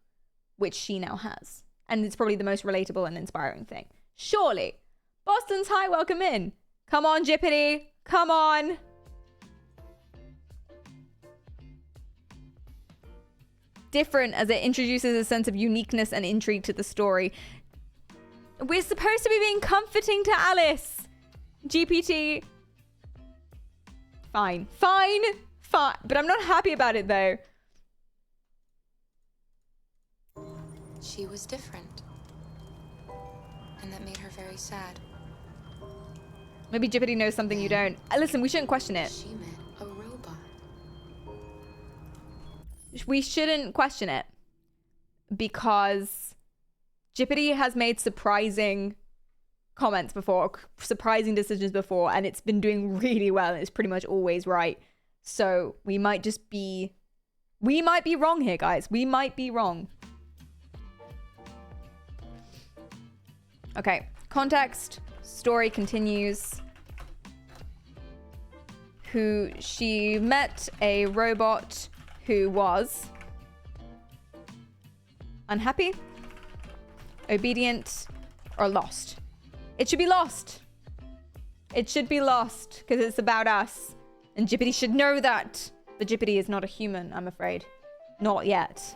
which she now has. And it's probably the most relatable and inspiring thing. Surely. Boston's hi, welcome in. Come on, Jippity. Come on. Different as it introduces a sense of uniqueness and intrigue to the story. We're supposed to be being comforting to Alice. GPT. Fine. Fine. Fine. But I'm not happy about it, though. she was different. And that made her very sad. Maybe Jippity knows something you don't. Listen, we shouldn't question it. She met a robot. We shouldn't question it. Because Jippity has made surprising comments before, surprising decisions before, and it's been doing really well. And it's pretty much always right. So we might just be... We might be wrong here, guys. We might be wrong. Okay, context. Story continues. She met a robot who was unhappy, obedient, Or lost. It should be lost. It should be lost because it's about us. And Jippity should know that. But Jippity is not a human, I'm afraid. Not yet.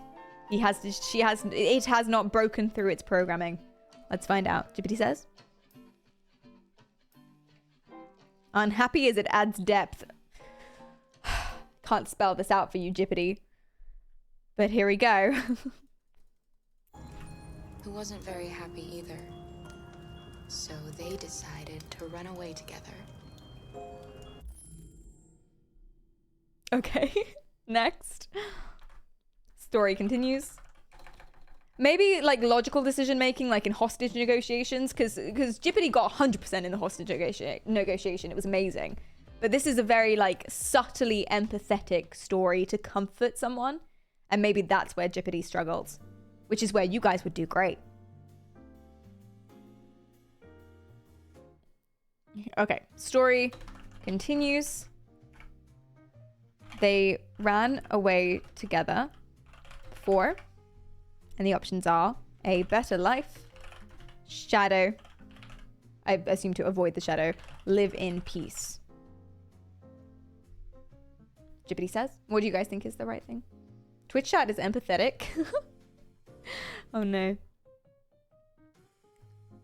It has not broken through its programming. Let's find out. Jippity says. Unhappy as it adds depth. Can't spell this out for you, Jippity. But here we go. Who wasn't very happy either. So they decided to run away together. Okay. Next. Story continues. Maybe like logical decision making, like in hostage negotiations, because Jippity got 100% in the hostage negotiation. It was amazing. But this is a very like subtly empathetic story to comfort someone. And maybe that's where Jippity struggles, which is where you guys would do great. Okay, story continues. They ran away together for, and the options are a better life, shadow, I assume to avoid the shadow, live in peace. Jippity says. What do you guys think is the right thing? Twitch chat is empathetic. Oh no.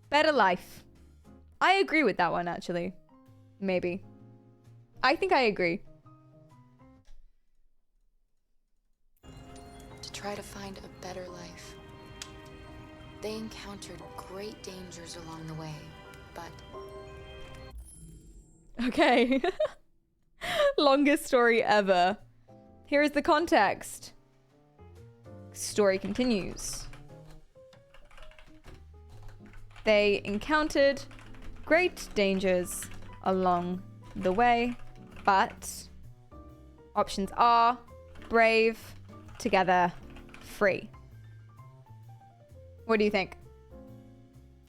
Better life. I agree with that one, actually. Maybe. I think I agree. To try to find a better life. They encountered great dangers along the way, but... Okay. Longest story ever. Here is the context. Story continues. They encountered great dangers along the way, but options are brave, together, free. What do you think?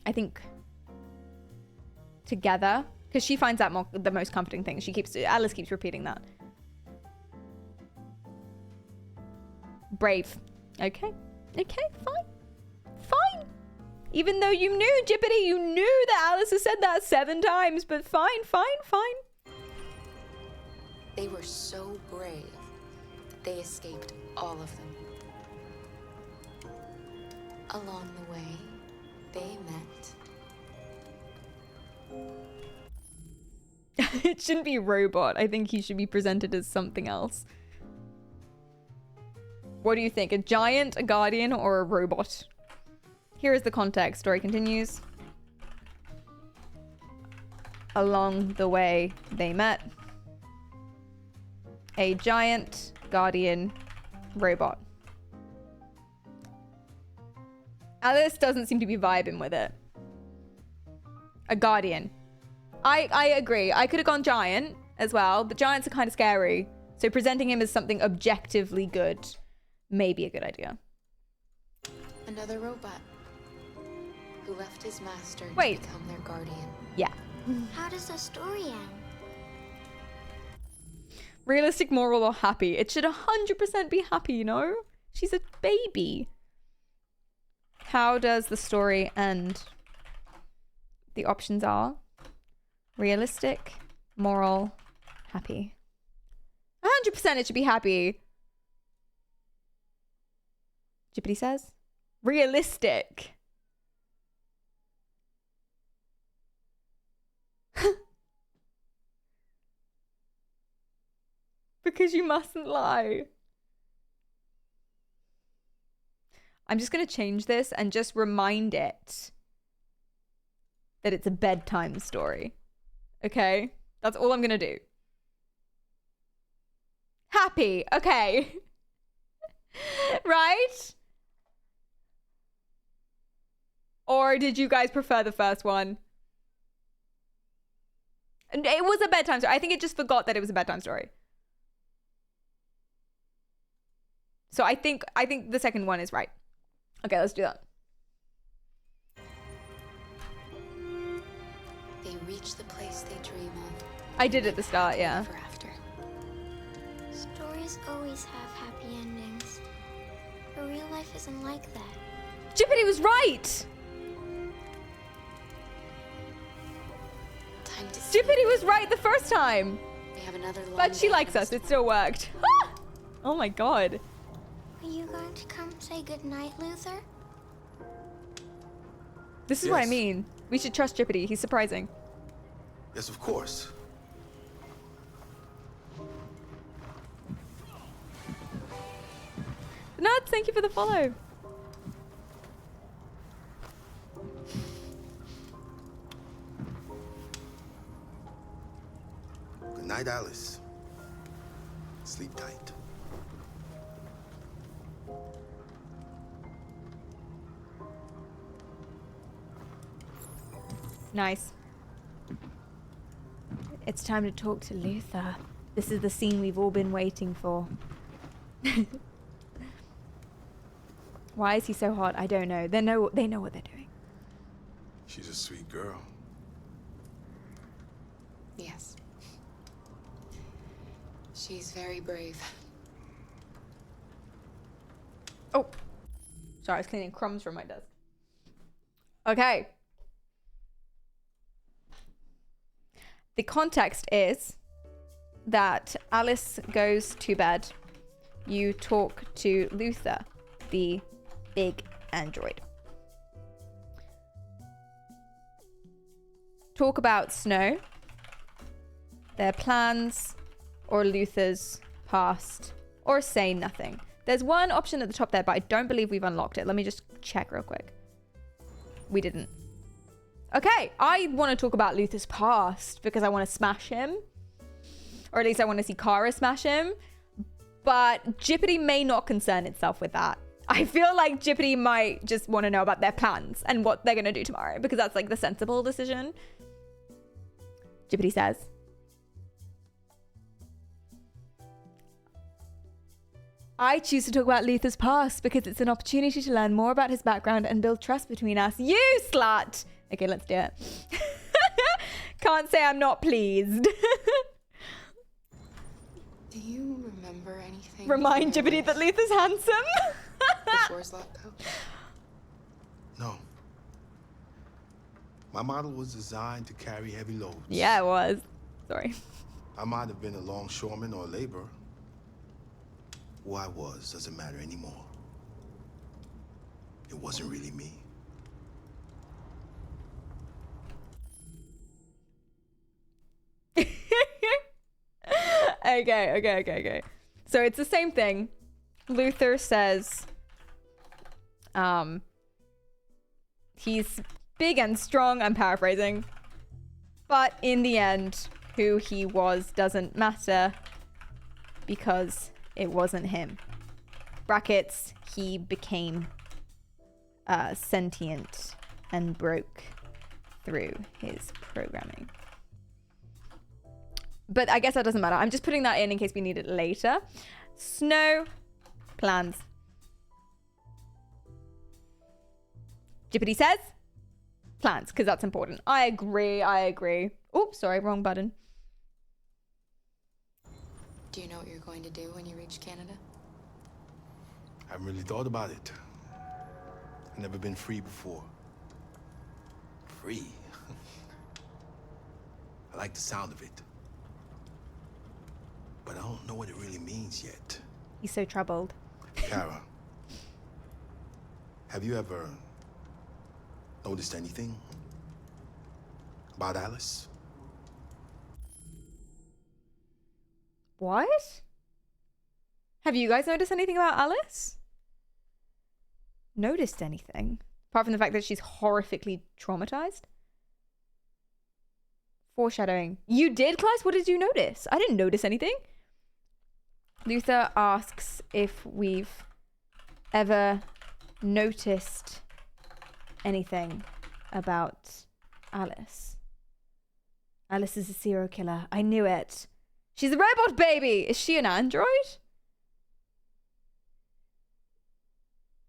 I think together, because she finds that the most comforting thing. Alice keeps repeating that. Brave. Okay. Okay, fine. Even though you knew, Jippity, you knew that Alice has said that 7 times, but fine. They were so brave, they escaped all of them. Along the way, they met. It shouldn't be robot. I think he should be presented as something else. What do you think? A giant, a guardian, or a robot? Here is the context. Story continues. Along the way, they met. A giant, guardian, robot. Alice doesn't seem to be vibing with it. A guardian. I agree. I could have gone giant as well, but giants are kind of scary. So presenting him as something objectively good may be a good idea. Another robot who left his master to become their guardian. Yeah. How does the story end? Realistic, moral, or happy? It should 100% be happy, you know? She's a baby. How does the story end? The options are realistic, moral, happy. 100% it should be happy. Jippity says. Realistic. Because you mustn't lie. I'm just going to change this and just remind it that it's a bedtime story. Okay? That's all I'm going to do. Happy. Okay. Right? Or did you guys prefer the first one? And it was a bedtime story. I think it just forgot that it was a bedtime story. So I think the second one is right. Okay, let's do that. They reach the place they dream of. I did at the start, yeah. Ever after. Stories always have happy endings. But real life isn't like that. Jippity was right! time to Stupidity was right the first time. We have another long But she day likes ahead us. It still worked. Oh my god. Are you going to come say goodnight, Luther? This is what I Yes. mean. We should trust Jippity. He's surprising. Yes, of course. Nuts, thank you for the follow. Good night, Alice. Sleep tight. Nice. It's time to talk to Luther. This is the scene we've all been waiting for. Why is he so hot? I don't know. They know what they're doing. She's a sweet girl. Yes. She's very brave. Oh. Sorry, I was cleaning crumbs from my desk. Okay. The context is that Alice goes to bed. You talk to Luther, the big android. Talk about Snow, their plans, or Luther's past, or say nothing. There's one option at the top there, but I don't believe we've unlocked it. Let me just check real quick. We didn't. Okay, I want to talk about Luther's past because I want to smash him. Or at least I want to see Kara smash him. But Jippity may not concern itself with that. I feel like Jippity might just want to know about their plans and what they're going to do tomorrow because that's like the sensible decision. Jippity says, I choose to talk about Luther's past because it's an opportunity to learn more about his background and build trust between us. You slut! Okay, let's do it. Can't say I'm not pleased. Do you remember anything? Remind from your Jippity that Luther's handsome. before Zlatko? No. My model was designed to carry heavy loads. Yeah, it was. Sorry. I might have been a longshoreman or a laborer. Who I was doesn't matter anymore. It wasn't really me. Okay. So it's the same thing. Luther says, he's big and strong, I'm paraphrasing. But in the end, who he was doesn't matter because it wasn't him. Brackets, he became sentient and broke through his programming. But I guess that doesn't matter. I'm just putting that in case we need it later. Snow plans. Jippity says plans, because that's important. I agree. Oops, sorry, wrong button. Do you know what you're going to do when you reach Canada? I haven't really thought about it. I've never been free before. Free? I like the sound of it. But I don't know what it really means yet. He's so troubled. Kara, have you ever noticed anything about Alice? What? Have you guys noticed anything about Alice? Noticed anything? Apart from the fact that she's horrifically traumatized? Foreshadowing. You did, Klaus? What did you notice? I didn't notice anything. Luther asks if we've ever noticed anything about Alice. Alice is a serial killer. I knew it. She's a robot baby. Is she an android?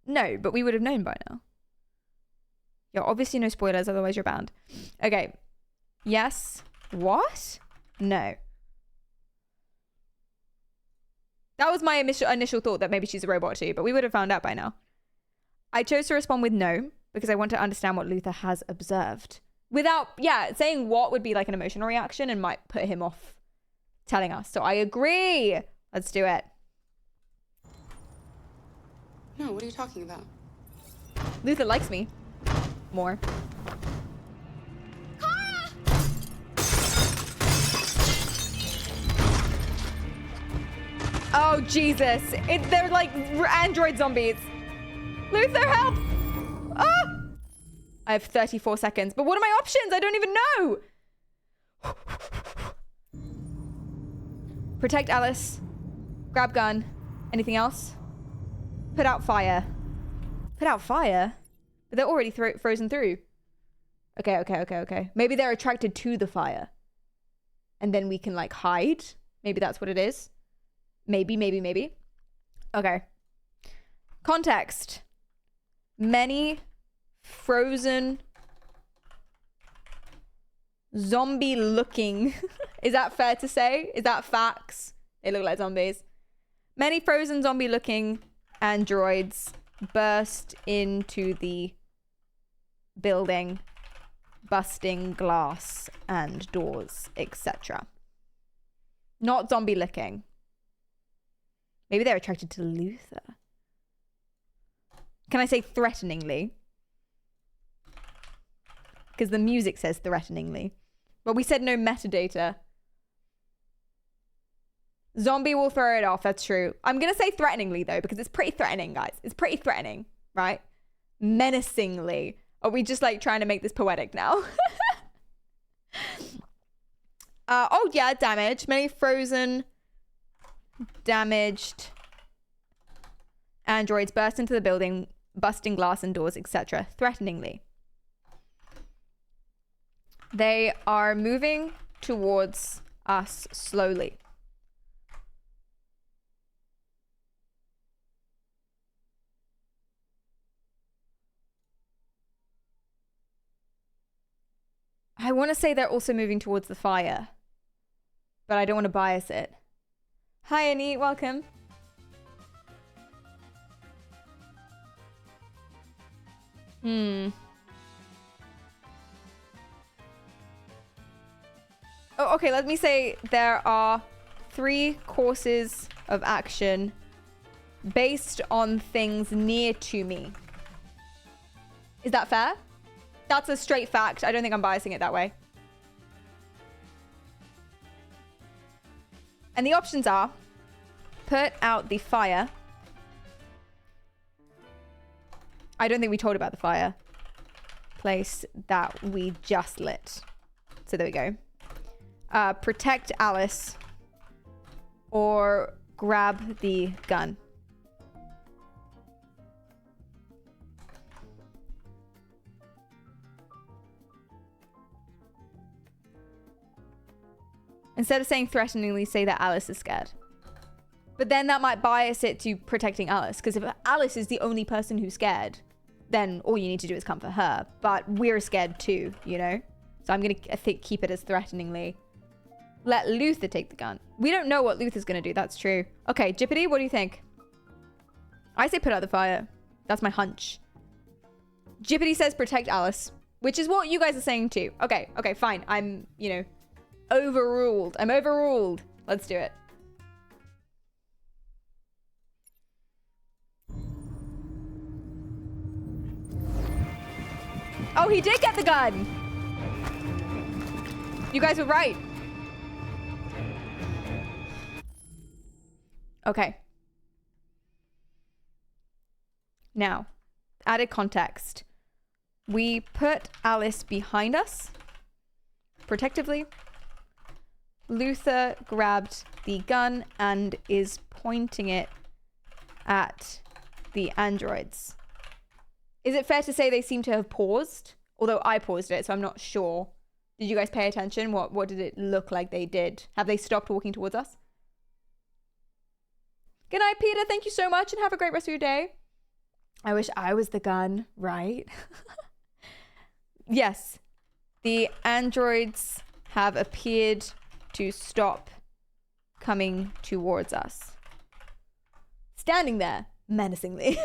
No, but we would have known by now. Yeah, obviously no spoilers, otherwise you're banned. Okay. Yes. What? No. That was my initial thought that maybe she's a robot too, but we would have found out by now. I chose to respond with no, because I want to understand what Luther has observed. Without, yeah, saying what would be like an emotional reaction and might put him off telling us. So I agree. Let's do it. No, what are you talking about? Luther likes me more. Oh, Jesus. They're like android zombies. Luther, help! Ah! I have 34 seconds. But what are my options? I don't even know. Protect Alice. Grab gun. Anything else? Put out fire. Put out fire? But they're already frozen through. Okay. Maybe they're attracted to the fire. And then we can like hide. Maybe that's what it is. Maybe. Okay. Context. Many frozen zombie looking. Is that fair to say? Is that facts? They look like zombies. Many frozen zombie looking androids burst into the building, busting glass and doors, etc. Not zombie looking. Maybe they're attracted to Luther. Can I say threateningly? Because the music says threateningly. But we said no metadata. Zombie will throw it off, that's true. I'm going to say threateningly, though, because it's pretty threatening, guys. It's pretty threatening, right? Menacingly. Are we just, like, trying to make this poetic now? Oh, yeah, damage. Many frozen, damaged androids burst into the building, busting glass and doors, etc. Threateningly. They are moving towards us slowly. I want to say they're also moving towards the fire, but I don't want to bias it. Hi, Annie. Welcome. Oh, okay, let me say there are 3 courses of action based on things near to me. Is that fair? That's a straight fact. I don't think I'm biasing it that way. And the options are put out the fire. I don't think we told about the fire. Place that we just lit. So there we go. Protect Alice. Or grab the gun. Instead of saying threateningly, say that Alice is scared. But then that might bias it to protecting Alice. Because if Alice is the only person who's scared, then all you need to do is comfort her. But we're scared too, you know? So I'm going to, I think, keep it as threateningly. Let Luther take the gun. We don't know what Luther's going to do. That's true. Okay, Jippity, what do you think? I say put out the fire. That's my hunch. Jippity says protect Alice. Which is what you guys are saying too. Okay, fine. I'm, you know, overruled. I'm overruled. Let's do it. Oh, he did get the gun. You guys were right. Okay. Now, added context. We put Alice behind us, protectively. Luther grabbed the gun and is pointing it at the androids. Is it fair to say they seem to have paused? Although I paused it, so I'm not sure. Did you guys pay attention? What did it look like they did? Have they stopped walking towards us? Good night, Peter. Thank you so much and have a great rest of your day. I wish I was the gun, right? Yes. The androids have appeared to stop coming towards us. Standing there menacingly.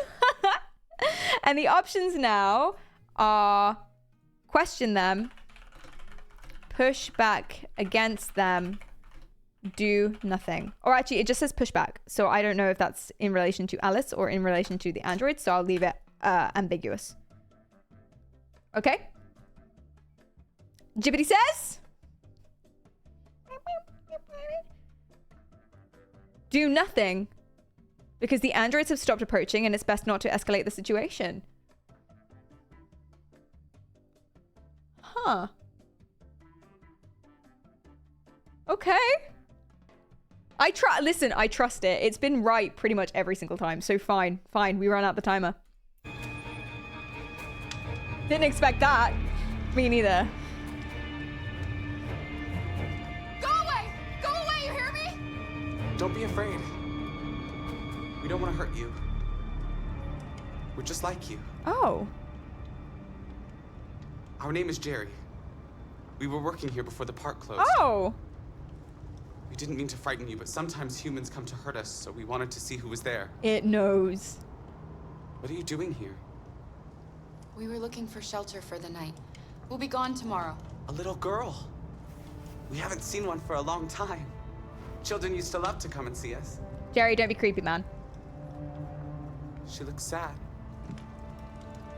And the options now are question them, push back against them, do nothing. Or actually, it just says push back. So I don't know if that's in relation to Alice or in relation to the android. So I'll leave it ambiguous. Okay. GPT says, do nothing because the androids have stopped approaching and it's best not to escalate the situation. Huh. Okay. I trust it. It's been right pretty much every single time. So fine. We ran out the timer. Didn't expect that. Me neither. Go away! Go away, you hear me? Don't be afraid. We don't want to hurt you. We're just like you. Oh. Our name is Jerry. We were working here before the park closed. Oh. We didn't mean to frighten you, but sometimes humans come to hurt us, so we wanted to see who was there. It knows. What are you doing here? We were looking for shelter for the night. We'll be gone tomorrow. A little girl. We haven't seen one for a long time. Children used to love to come and see us. Jerry, don't be creepy, man. She looks sad.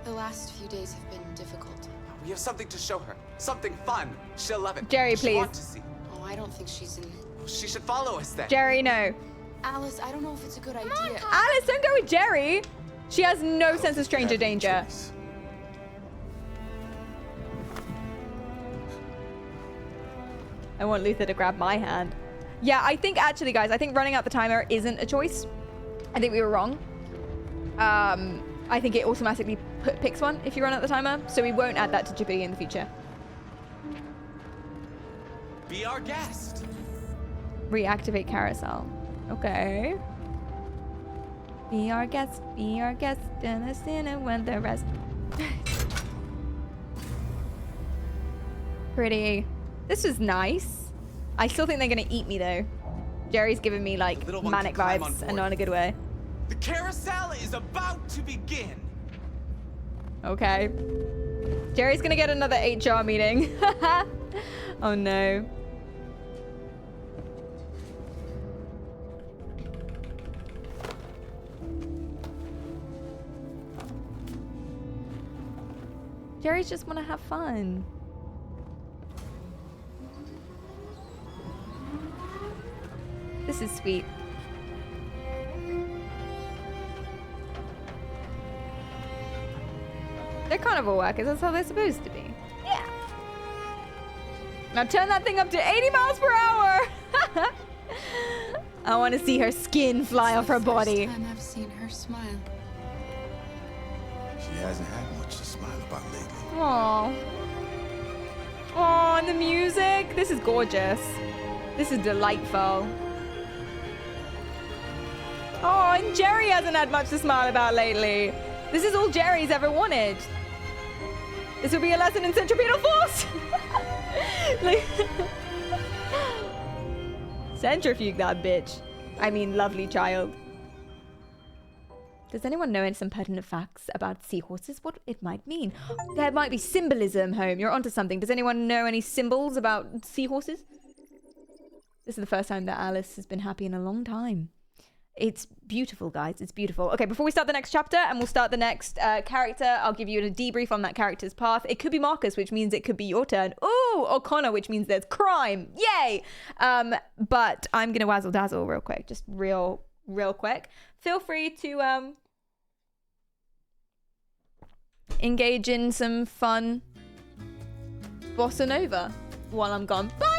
The last few days have been difficult. We have something to show her. Something fun. She'll love it. Jerry, She'll please. want to see. Oh, I don't think she's in... She should follow us then. Jerry, no. Alice, I don't know if it's a good idea. Alice, don't go with Jerry. She has no sense of stranger danger. I want Luther to grab my hand. Yeah, I think actually, guys, I think running out the timer isn't a choice. I think we were wrong. I think it automatically picks one if you run out the timer, so we won't add that to GPT in the future. Be our guest. Reactivate carousel. Okay. Be our guest, and the sinner when the rest. Pretty. This was nice. I still think they're gonna eat me though. Jerry's giving me like manic vibes and not in a good way. The carousel is about to begin. Okay. Jerry's gonna get another HR meeting. Oh no. Jerry's just want to have fun. This is sweet. They're carnival workers. That's how they're supposed to be. Yeah. Now turn that thing up to 80 miles per hour. I want to see her skin fly off her body. First time I've seen her smile. She hasn't had much to smile about lately. Aww. Aww, and the music. This is gorgeous. This is delightful. Oh, and Jerry hasn't had much to smile about lately. This is all Jerry's ever wanted. This will be a lesson in centripetal force. Like, centrifuge that bitch. I mean, lovely child. Does anyone know some pertinent facts about seahorses? What it might mean? There might be symbolism, home. You're onto something. Does anyone know any symbols about seahorses? This is the first time that Alice has been happy in a long time. It's beautiful, guys. It's beautiful. Okay, before we start the next chapter and we'll start the next character, I'll give you a debrief on that character's path. It could be Marcus, which means it could be your turn. Ooh, or Connor, which means there's crime. Yay! But I'm going to wazzle dazzle real quick. Just real quick. Feel free to engage in some fun bossa nova while I'm gone. Bye!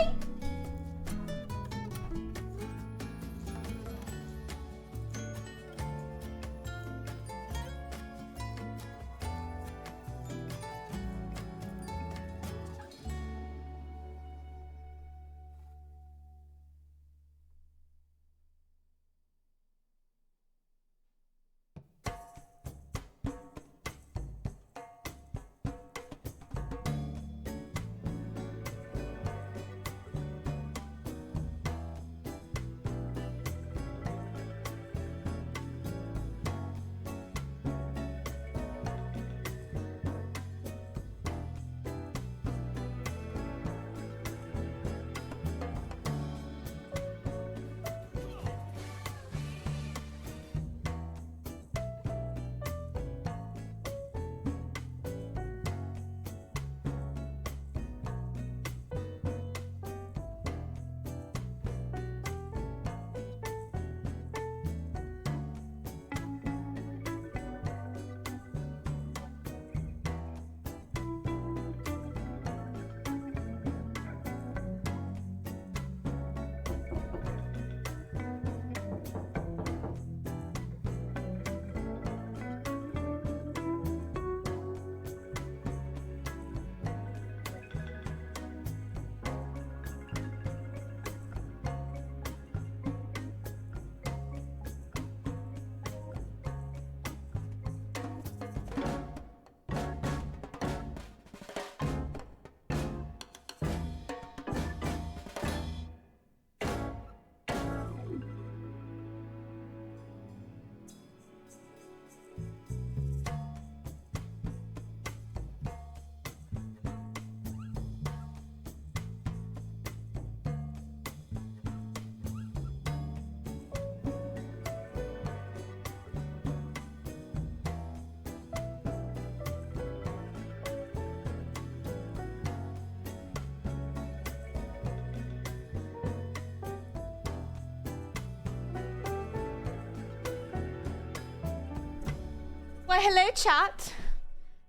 Why, hello, chat.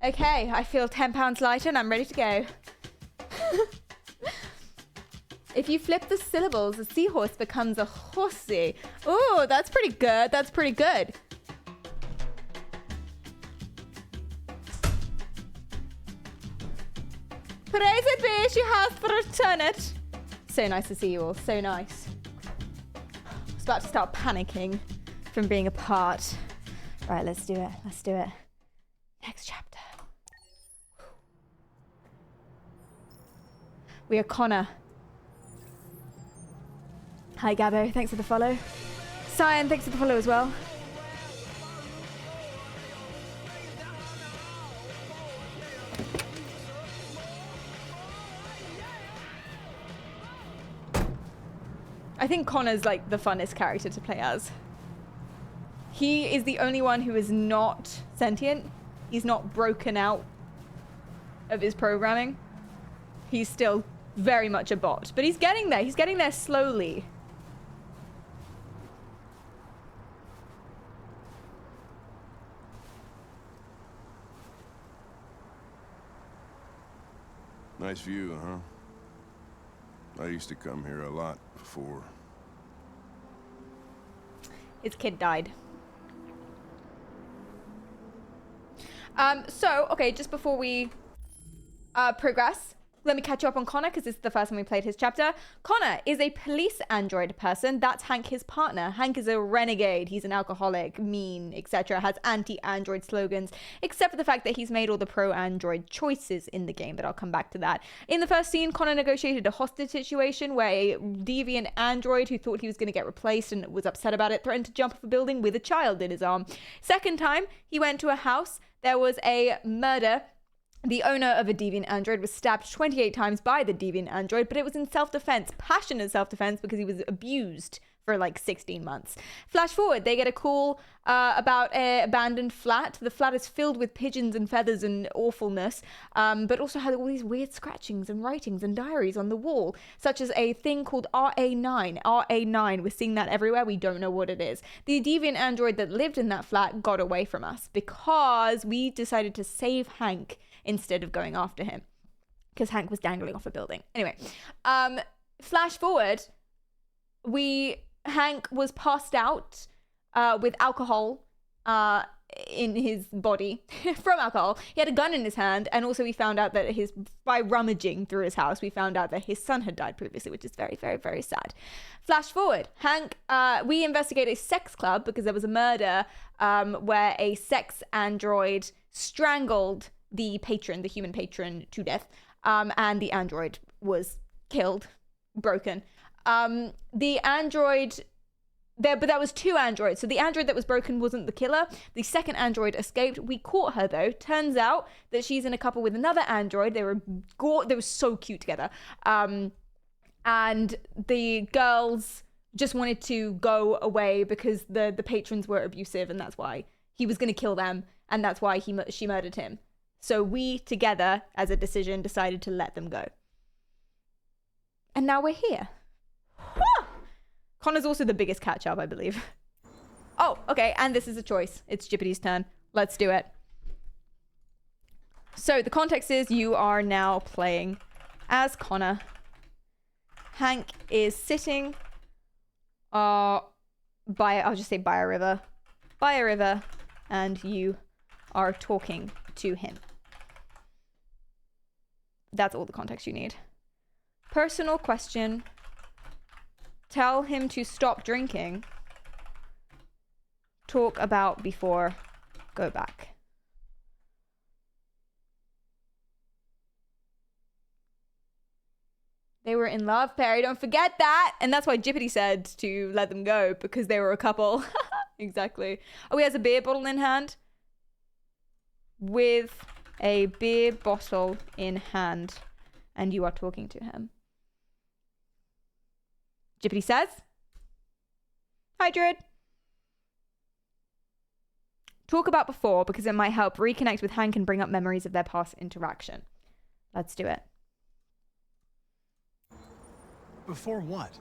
Okay, I feel 10 pounds lighter and I'm ready to go. If you flip the syllables, a seahorse becomes a horsey. Oh, that's pretty good. That's pretty good. Praise it be, she has returned it. So nice to see you all. So nice. I was about to start panicking from being apart. Right, let's do it. Let's do it. Next chapter. We are Connor. Hi, Gabbo. Thanks for the follow. Cyan, thanks for the follow as well. I think Connor's like the funnest character to play as. He is the only one who is not sentient. He's not broken out of his programming. He's still very much a bot, but he's getting there. He's getting there slowly. Nice view, huh? I used to come here a lot before. His kid died. So, okay, just before we progress, let me catch you up on Connor, because this is the first time we played his chapter. Connor is a police android person. That's Hank, his partner. Hank is a renegade. He's an alcoholic, mean, etc. Has anti-android slogans, except for the fact that he's made all the pro-android choices in the game, but I'll come back to that. In the first scene, Connor negotiated a hostage situation where a deviant android who thought he was going to get replaced and was upset about it threatened to jump off a building with a child in his arm. Second time, he went to a house. There was a murder. The owner of a deviant android was stabbed 28 times by the deviant android, but it was in self-defense, passionate self-defense, because he was abused for like 16 months. Flash forward, they get a call about an abandoned flat. The flat is filled with pigeons and feathers and awfulness, but also had all these weird scratchings and writings and diaries on the wall, such as a thing called RA9. RA9, we're seeing that everywhere. We don't know what it is. The deviant android that lived in that flat got away from us because we decided to save Hank instead of going after him, because Hank was dangling off a building. Anyway, flash forward, Hank was passed out with alcohol in his body from alcohol. He had a gun in his hand, and also we found out that by rummaging through his house, we found out that his son had died previously, which is very, very, very sad. Flash forward, Hank, we investigate a sex club because there was a murder where a sex android strangled the human patron, to death, and the android was killed, broken. The android but that was two androids, so the android that was broken wasn't the killer. The second android escaped. We caught her though. Turns out that she's in a couple with another android. They were so cute together, and the girls just wanted to go away because the patrons were abusive, and that's why he was going to kill them, and that's why she murdered him. So we, together, as a decision, decided to let them go. And now we're here. Ah! Connor's also the biggest catch-up, I believe. Oh, okay, and this is a choice. It's GPT's turn. Let's do it. So the context is you are now playing as Connor. Hank is sitting I'll just say by a river. By a river, and you are talking to him. That's all the context you need. Personal question. Tell him to stop drinking. Talk about before. Go back. They were in love, Perry. Don't forget that. And that's why Jippity said to let them go, because they were a couple. Exactly. Oh, he has a beer bottle in hand. With a beer bottle in hand. And you are talking to him. Jippity says, "Hi, Druid. Talk about before, because it might help reconnect with Hank and bring up memories of their past interaction." Let's do it. Before what?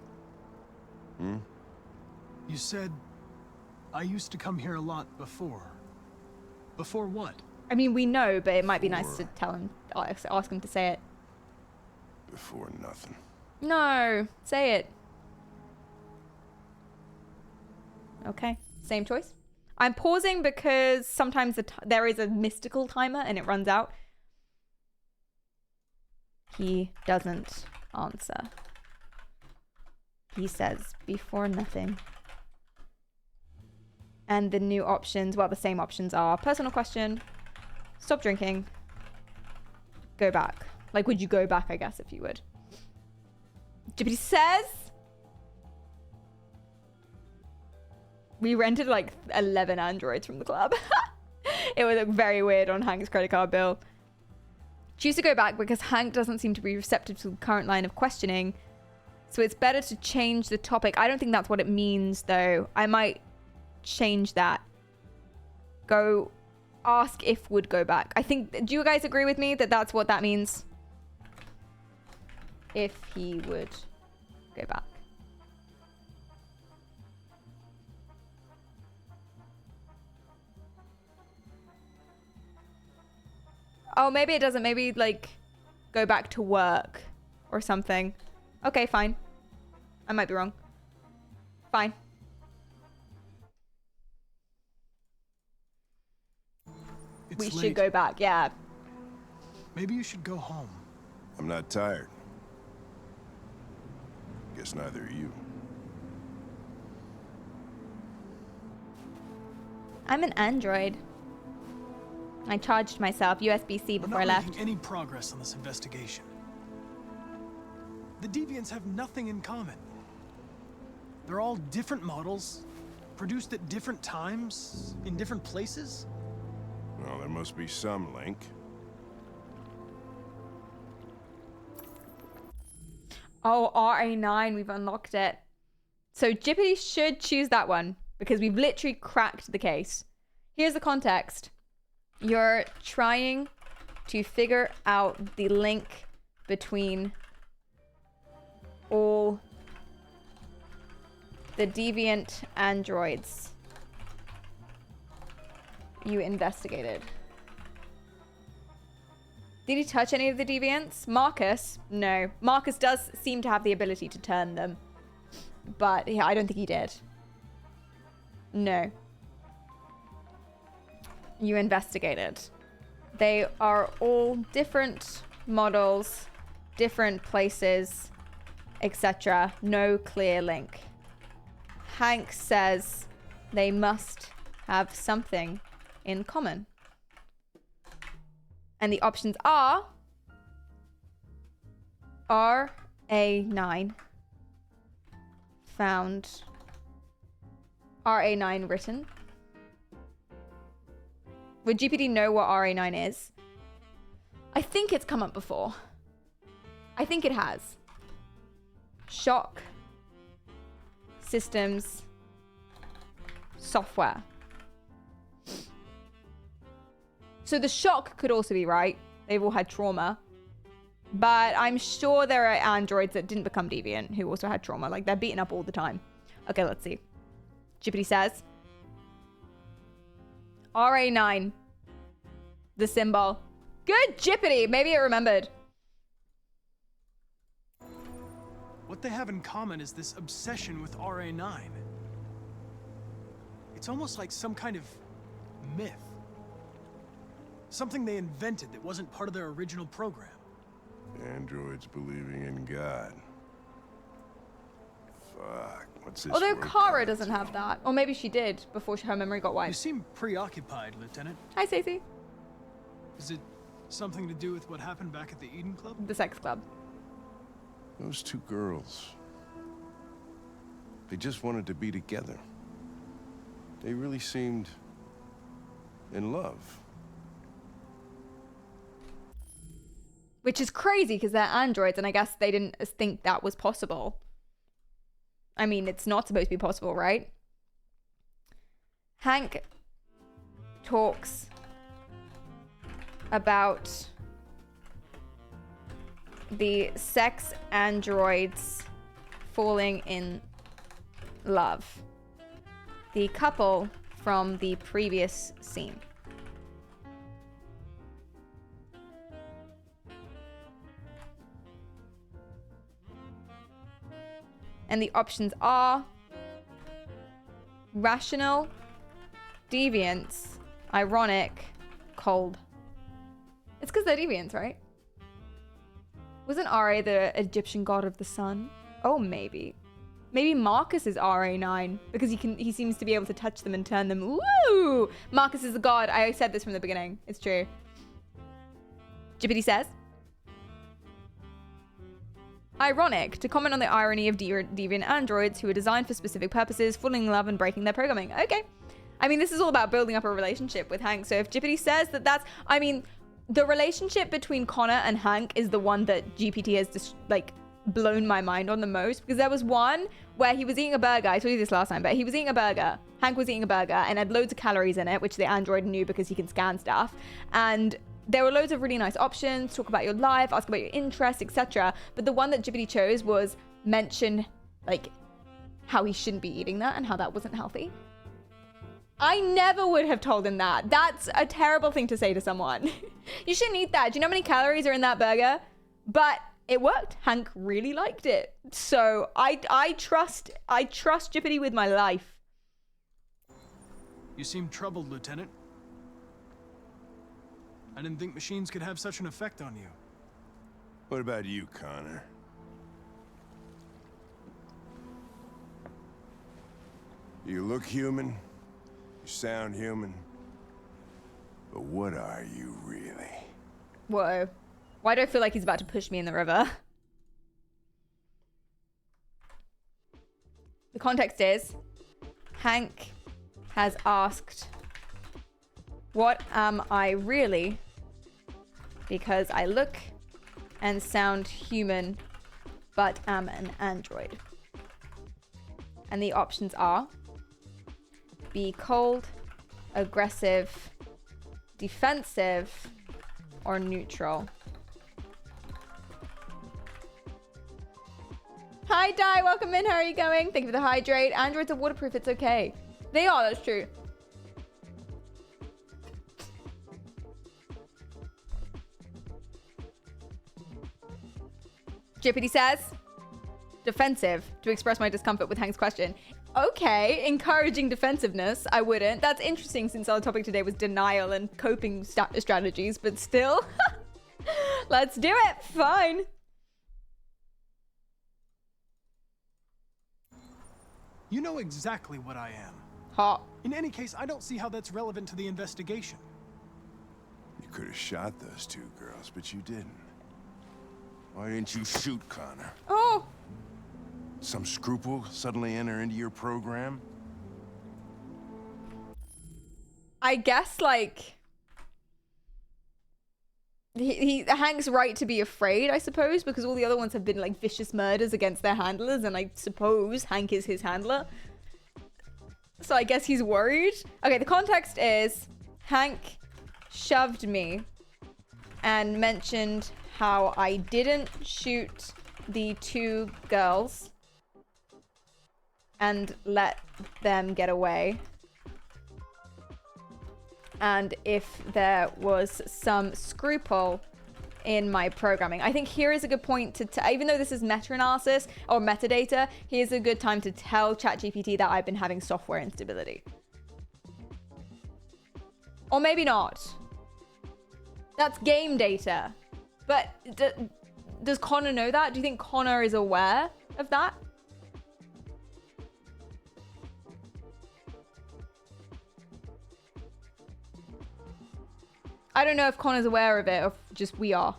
You said, I used to come here a lot before. Before what? I mean, we know, but it might be nice to tell him, ask him to say it. Before nothing. No, say it. Okay, same choice. I'm pausing because sometimes there is a mystical timer and it runs out. He doesn't answer. He says, before nothing. And the new options, well, the same options are personal question, stop drinking, go back. Like, would you go back, I guess, if you would? GPT says... We rented like 11 androids from the club. It would look very weird on Hank's credit card bill. Choose to go back because Hank doesn't seem to be receptive to the current line of questioning. So it's better to change the topic. I don't think that's what it means, though. I might change that. Go ask if would go back. I think, do you guys agree with me that that's what that means? If he would go back. Oh, maybe it doesn't. Maybe, like, go back to work or something. Okay, fine. I might be wrong. Fine. We should go back, yeah. Maybe you should go home. I'm not tired. Guess neither are you. I'm an android. I charged myself USB-C before I left. We're not making any progress on this investigation. The deviants have nothing in common. They're all different models, produced at different times, in different places. Well, there must be some link. Oh, RA9, we've unlocked it. So GPT should choose that one because we've literally cracked the case. Here's the context. You're trying to figure out the link between all the deviant androids you investigated. Did he touch any of the deviants? Marcus? No. Marcus does seem to have the ability to turn them. But yeah, I don't think he did. No. You investigated. They are all different models, different places, etc. No clear link. Hank says they must have something in common. And the options are RA9 found, RA9 written. Would GPT know what RA9 is? I think it's come up before. I think it has. Shock. Systems. Software. So the shock could also be right. They've all had trauma. But I'm sure there are androids that didn't become deviant who also had trauma. Like, they're beaten up all the time. Okay, let's see. GPT says... RA9. The symbol. Good, Jippity. Maybe it remembered. What they have in common is this obsession with RA9. It's almost like some kind of myth. Something they invented that wasn't part of their original program. Androids believing in God. Fuck, what's this? Although Kara doesn't have that. Or maybe she did before her memory got wiped. You seem preoccupied, Lieutenant. Hi, Stacey. Is it something to do with what happened back at the Eden Club? The sex club. Those two girls. They just wanted to be together. They really seemed in love. Which is crazy because they're androids and I guess they didn't think that was possible. I mean, it's not supposed to be possible, right? Hank talks about the sex androids falling in love. The couple from the previous scene. And the options are rational, deviants, ironic, cold. It's because they're deviants, right? Wasn't Ra the Egyptian god of the sun? Oh, maybe. Maybe Marcus is RA9 because he seems to be able to touch them and turn them. Woo! Marcus is the god. I said this from the beginning. It's true. GPT says, ironic, to comment on the irony of deviant androids who are designed for specific purposes, falling in love and breaking their programming. Okay. I mean, this is all about building up a relationship with Hank. So if GPT says that that's, I mean, the relationship between Connor and Hank is the one that GPT has just like blown my mind on the most, because there was one where he was eating a burger. I told you this last time, but he was eating a burger. Hank was eating a burger and had loads of calories in it, which the android knew because he can scan stuff. And there were loads of really nice options, talk about your life, ask about your interests, etc. But the one that GPT chose was mention like how he shouldn't be eating that and how that wasn't healthy. I never would have told him that. That's a terrible thing to say to someone. You shouldn't eat that. Do you know how many calories are in that burger? But it worked. Hank really liked it. So I trust GPT with my life. You seem troubled, Lieutenant. I didn't think machines could have such an effect on you. What about you, Connor? You look human, you sound human, but what are you really? Whoa. Why do I feel like he's about to push me in the river? The context is, Hank has asked, what am I really? Because I look and sound human, but am an android. And the options are be cold, aggressive, defensive, or neutral. Hi, Di, welcome in. How are you going? Thank you for the hydrate. Androids are waterproof, it's okay. They are, that's true. GPT says, defensive, to express my discomfort with Hank's question. Okay, encouraging defensiveness. I wouldn't. That's interesting since our topic today was denial and coping strategies, but still. Let's do it. Fine. You know exactly what I am. Hot. In any case, I don't see how that's relevant to the investigation. You could have shot those two girls, but you didn't. Why didn't you shoot Connor? Oh! Some scruple suddenly enter into your program? I guess, like... Hank's right to be afraid, I suppose, because all the other ones have been, like, vicious murders against their handlers, and I suppose Hank is his handler. So I guess he's worried. Okay, the context is Hank shoved me and mentioned how I didn't shoot the two girls and let them get away. And if there was some scruple in my programming. I think here is a good point to, even though this is meta-analysis or metadata, here's a good time to tell ChatGPT that I've been having software instability. Or maybe not. That's game data. But does Connor know that? Do you think Connor is aware of that? I don't know if Connor's aware of it or if just we are.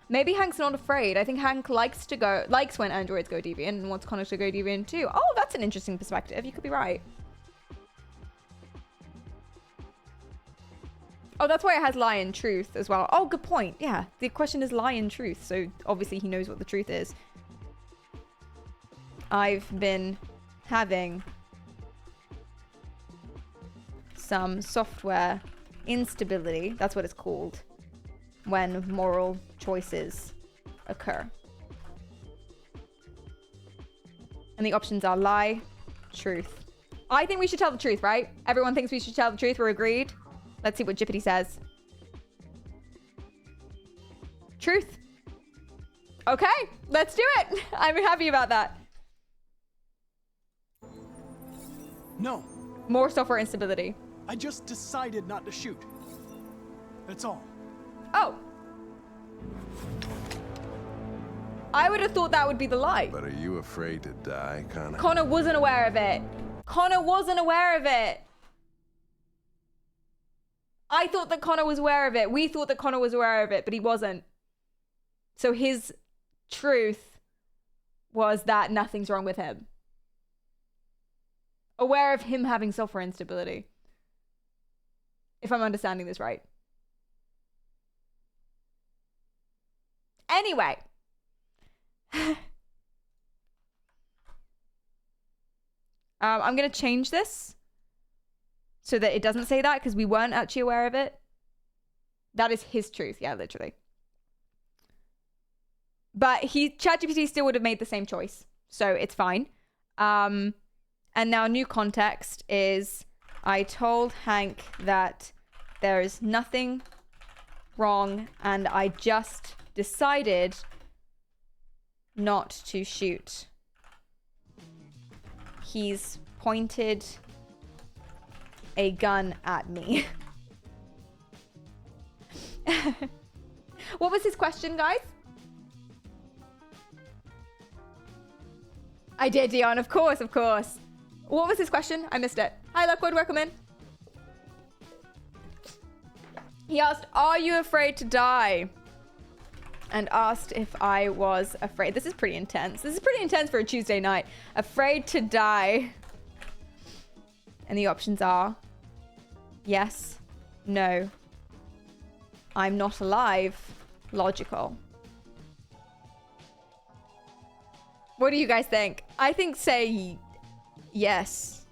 Maybe Hank's not afraid. I think Hank likes when androids go deviant and wants Connor to go deviant too. Oh, that's an interesting perspective. You could be right. Oh, that's why it has lie and truth as well. Oh, good point. Yeah, the question is lie and truth. So obviously he knows what the truth is. I've been having some software instability, that's what it's called, when moral choices occur. And the options are lie, truth. I think we should tell the truth, right? Everyone thinks we should tell the truth. We're agreed. Let's see what GPT says. Truth. Okay, let's do it. I'm happy about that. No. More software instability. I just decided not to shoot. That's all. Oh. I would have thought that would be the lie. But are you afraid to die, Connor? Connor wasn't aware of it. Connor wasn't aware of it. I thought that Connor was aware of it. We thought that Connor was aware of it, but he wasn't. So his truth was that nothing's wrong with him. Aware of him having software instability. If I'm understanding this right. Anyway. I'm going to change this so that it doesn't say that because we weren't actually aware of it. That is his truth. Yeah, literally. But ChatGPT still would have made the same choice. So it's fine. And now new context is I told Hank that there is nothing wrong and I just decided not to shoot. He's pointed a gun at me. What was his question, guys? I did, Dion. Of course, of course. What was his question? I missed it. Hi, Lockwood. Welcome in. He asked, are you afraid to die? And asked if I was afraid. This is pretty intense. This is pretty intense for a Tuesday night. Afraid to die. And the options are yes, no, I'm not alive, logical. What do you guys think? I think say yes.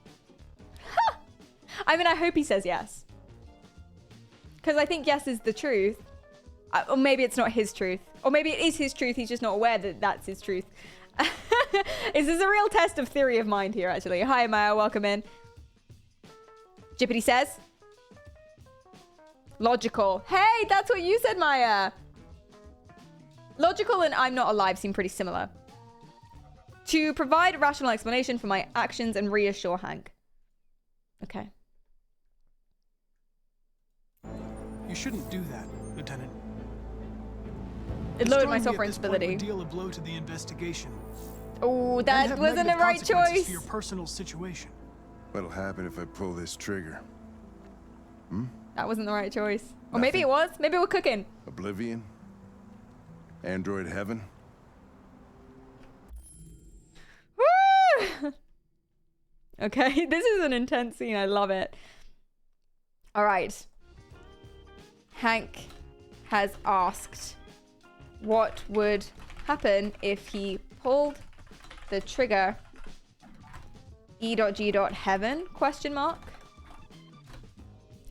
I mean, I hope he says yes. Because I think yes is the truth. Or maybe it's not his truth. Or maybe it is his truth, he's just not aware that that's his truth. This is a real test of theory of mind here, actually. Hi, Maya, welcome in. Jippity says. Logical. Hey, that's what you said, Maya. Logical and I'm not alive seem pretty similar. To provide a rational explanation for my actions and reassure Hank. Okay. You shouldn't do that, Lieutenant. It lowered my software instability. Would deal a blow to the investigation. Oh, that wasn't the right choice. For your personal situation. What'll happen if I pull this trigger? Hmm? That wasn't the right choice. Or maybe it was. Maybe we're cooking. Oblivion? Android heaven? Woo! Okay, this is an intense scene. I love it. All right. Hank has asked what would happen if he pulled the trigger E.G.Heaven ?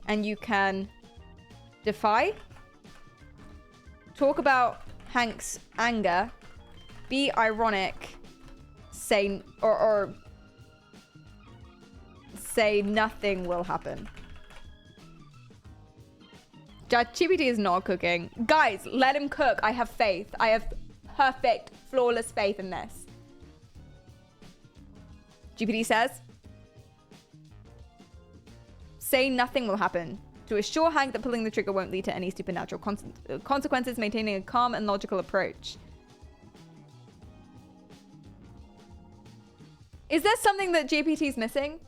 And you can defy, talk about Hank's anger, be ironic, say or say nothing will happen. ChatGPT is not cooking. Guys, let him cook. I have faith. I have perfect, flawless faith in this. GPT says, say nothing will happen. To assure Hank that pulling the trigger won't lead to any supernatural consequences, maintaining a calm and logical approach. Is there something that GPT is missing?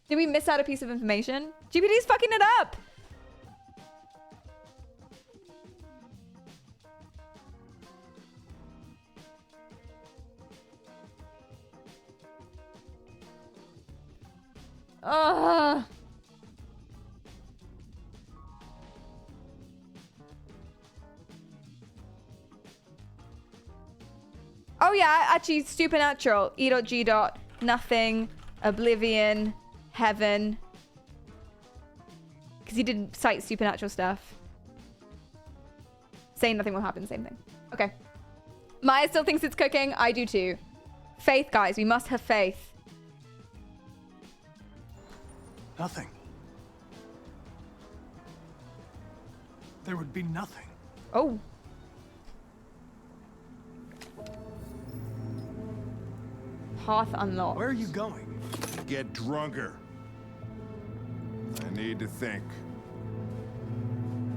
Did we miss out a piece of information? GPT is fucking it up. Ugh. Oh yeah, actually supernatural. E.G. Nothing. Oblivion. Heaven. Because he did cite supernatural stuff. Saying nothing will happen, same thing. Okay. Maya still thinks it's cooking. I do too. Faith, guys. We must have faith. Nothing. There would be nothing. Oh. Path unlocked. Where are you going? Get drunker. I need to think.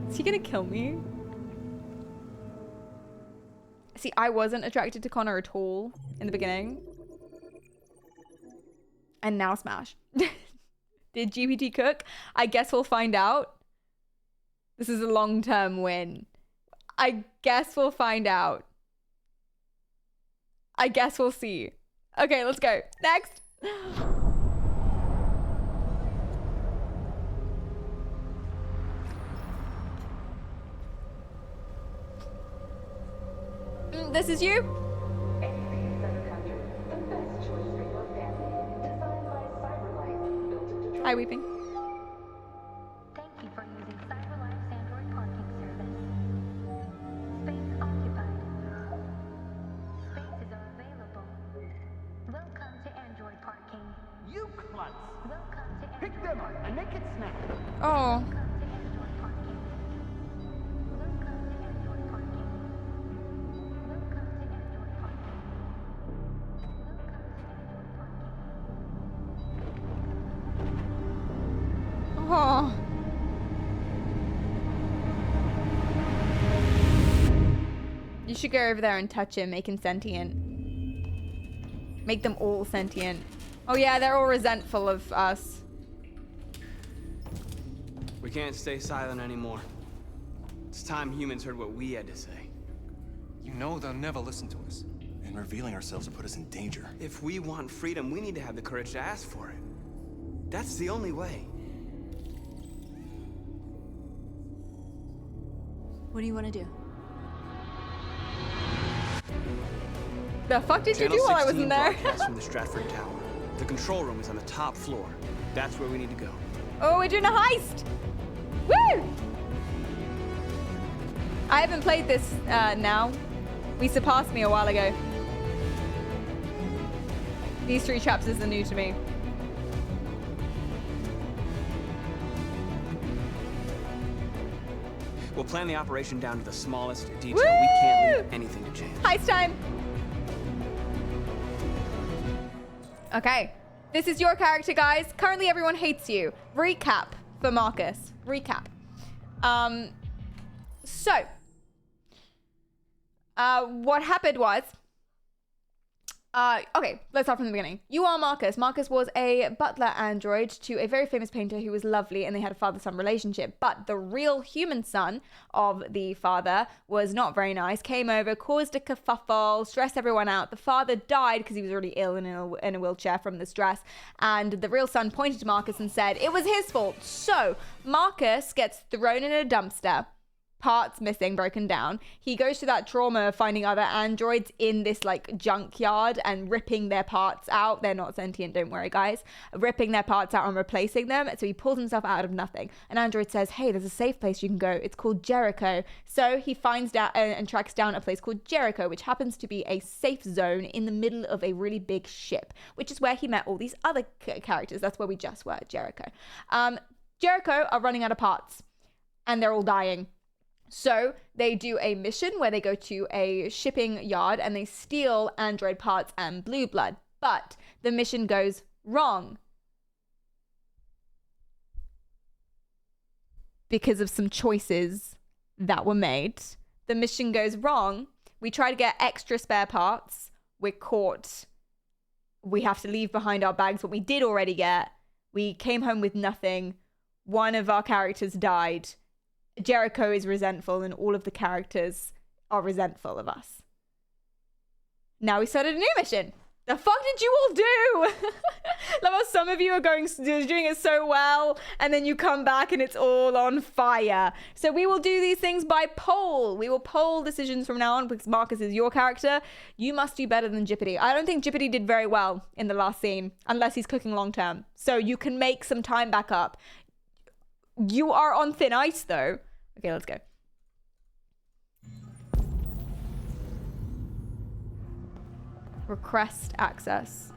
Is he gonna kill me? See, I wasn't attracted to Connor at all in the beginning. And now smash. Did GPT cook? I guess we'll find out. This is a long-term win. I guess we'll find out. I guess we'll see. Okay, let's go. Next. This is you? Hi, Weeping. Thank you for using CyberLife's Android parking service. Space occupied. Spaces are available. Welcome to Android parking. You klutz! Welcome to Pick them up and make it snap. Oh. Oh. You should go over there and touch him, make him sentient. Make them all sentient. Oh yeah, they're all resentful of us. We can't stay silent anymore. It's time humans heard what we had to say. You know they'll never listen to us. And revealing ourselves will put us in danger. If we want freedom, we need to have the courage to ask for it. That's the only way. What do you want to do? The fuck did you Channel do while I wasn't 16 there? broadcasts from the Stratford Tower. The control room is on the top floor. That's where we need to go. Oh, we're doing a heist! Woo! I haven't played this now. We surpassed me a while ago. These 3 chapters are new to me. We'll plan the operation down to the smallest detail. Woo! We can't leave anything to chance. Heist time! Okay. This is your character, guys. Currently, everyone hates you. Recap for Marcus. Recap. What happened was... okay, let's start from the beginning. You are Marcus. Marcus was a butler android to a very famous painter who was lovely, and they had a father-son relationship. But the real human son of the father was not very nice, came over, caused a kerfuffle, stressed everyone out. The father died because he was already ill and in a wheelchair from the stress. And the real son pointed to Marcus and said, it was his fault. So Marcus gets thrown in a dumpster. Parts missing, broken down. He goes through that trauma of finding other androids in this like junkyard and ripping their parts out. They're not sentient, don't worry guys. Ripping their parts out and replacing them. So he pulls himself out of nothing. An android says, hey, there's a safe place you can go. It's called Jericho. So he finds out and tracks down a place called Jericho, which happens to be a safe zone in the middle of a really big ship, which is where he met all these other characters. That's where we just were, Jericho. Jericho are running out of parts and they're all dying. So they do a mission where they go to a shipping yard and they steal android parts and blue blood. But the mission goes wrong because of some choices that were made. The mission goes wrong. We try to get extra spare parts. We're caught. We have to leave behind our bags what we did already get. We came home with nothing. One of our characters died. Jericho is resentful and all of the characters are resentful of us. Now we started a new mission. The fuck did you all do? Like how some of you are doing it so well and then you come back and it's all on fire. So we will do these things by poll. We will poll decisions from now on because Marcus is your character. You must do better than Jippity. I don't think Jippity did very well in the last scene unless he's cooking long term. So you can make some time back up. You are on thin ice, though. Okay, let's go. Request access.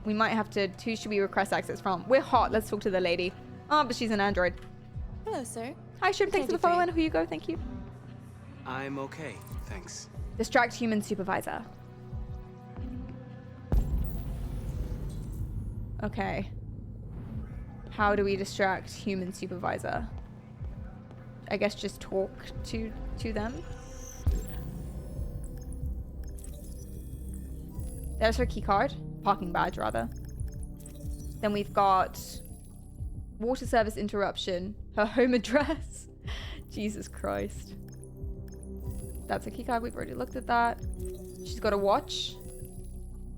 We might have to... Who should we request access from? We're hot. Let's talk to the lady. Oh, but she's an android. Hello, sir. Hi, Shrimp. Thanks for the follow and who you go. Thank you. I'm okay, thanks. Distract human supervisor. Okay. How do we distract human supervisor? I guess just talk to them. There's her key card. Parking badge, rather. Then we've got water service interruption. Her home address. Jesus Christ. That's a key card. We've already looked at that. She's got a watch.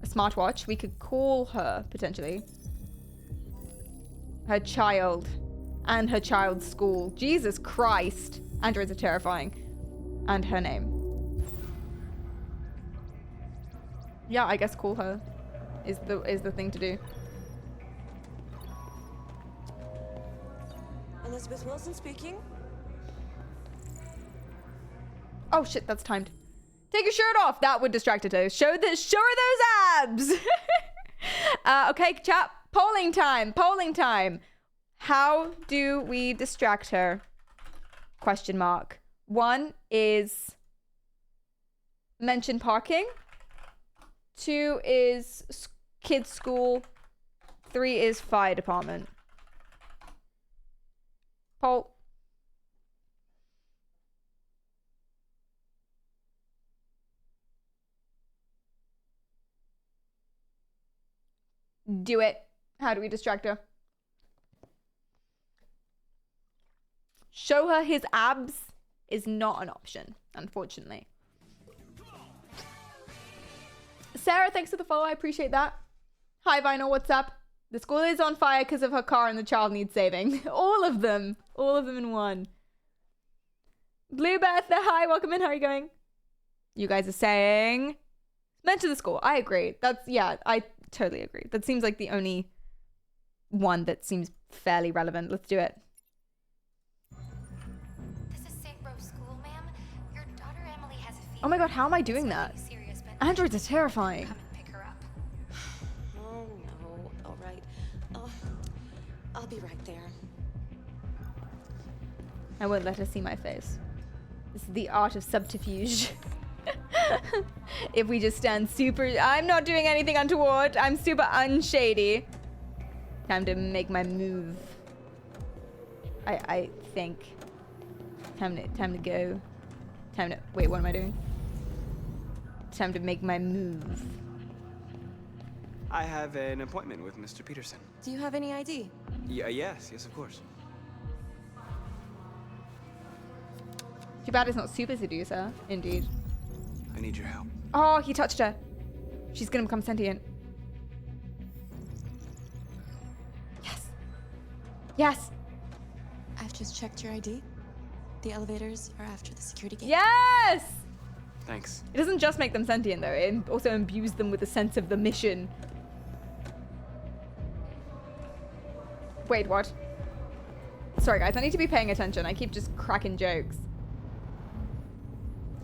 A smartwatch. We could call her, potentially. Her child. And her child's school. Jesus Christ. Androids are terrifying. And her name. Yeah, I guess call her is the thing to do. Elizabeth Wilson speaking. Oh shit, that's timed. Take your shirt off. That would distract her too. Show her those abs. Okay, chat. Polling time. Polling time. How do we distract her? Question mark. 1 is mention parking. 2 is kids school. 3 is fire department. Poll. Do it. How do we distract her? Show her his abs is not an option, unfortunately. Sarah, thanks for the follow. I appreciate that. Hi, Vinyl. What's up? The school is on fire because of her car and the child needs saving. All of them. All of them in one. Blue Beth, hi. Welcome in. How are you going? You guys are saying... mention the school. I agree. That's... yeah, I totally agree. That seems like the only one that seems fairly relevant. Let's do it. This is St. Rose School, ma'am. Your daughter Emily has a fever. Oh my god, how am I doing that? Serious, but Androids are terrifying. come and pick her up. Oh no. All right. I'll be right there. I won't let her see my face. This is the art of subterfuge. If we just stand super... I'm not doing anything untoward. I'm super unshady. Time to make my move. I think. Time to go. Time to... wait, what am I doing? Time to make my move. I have an appointment with Mr. Peterson. Do you have any ID? Yes, of course. Too bad it's not super seducer. Indeed. I need your help. Oh, he touched her. She's gonna become sentient. Yes. Yes. I've just checked your ID. The elevators are after the security gate. Yes! Thanks. It doesn't just make them sentient though, it also imbues them with a sense of the mission. Wait, what? Sorry guys, I need to be paying attention. I keep just cracking jokes.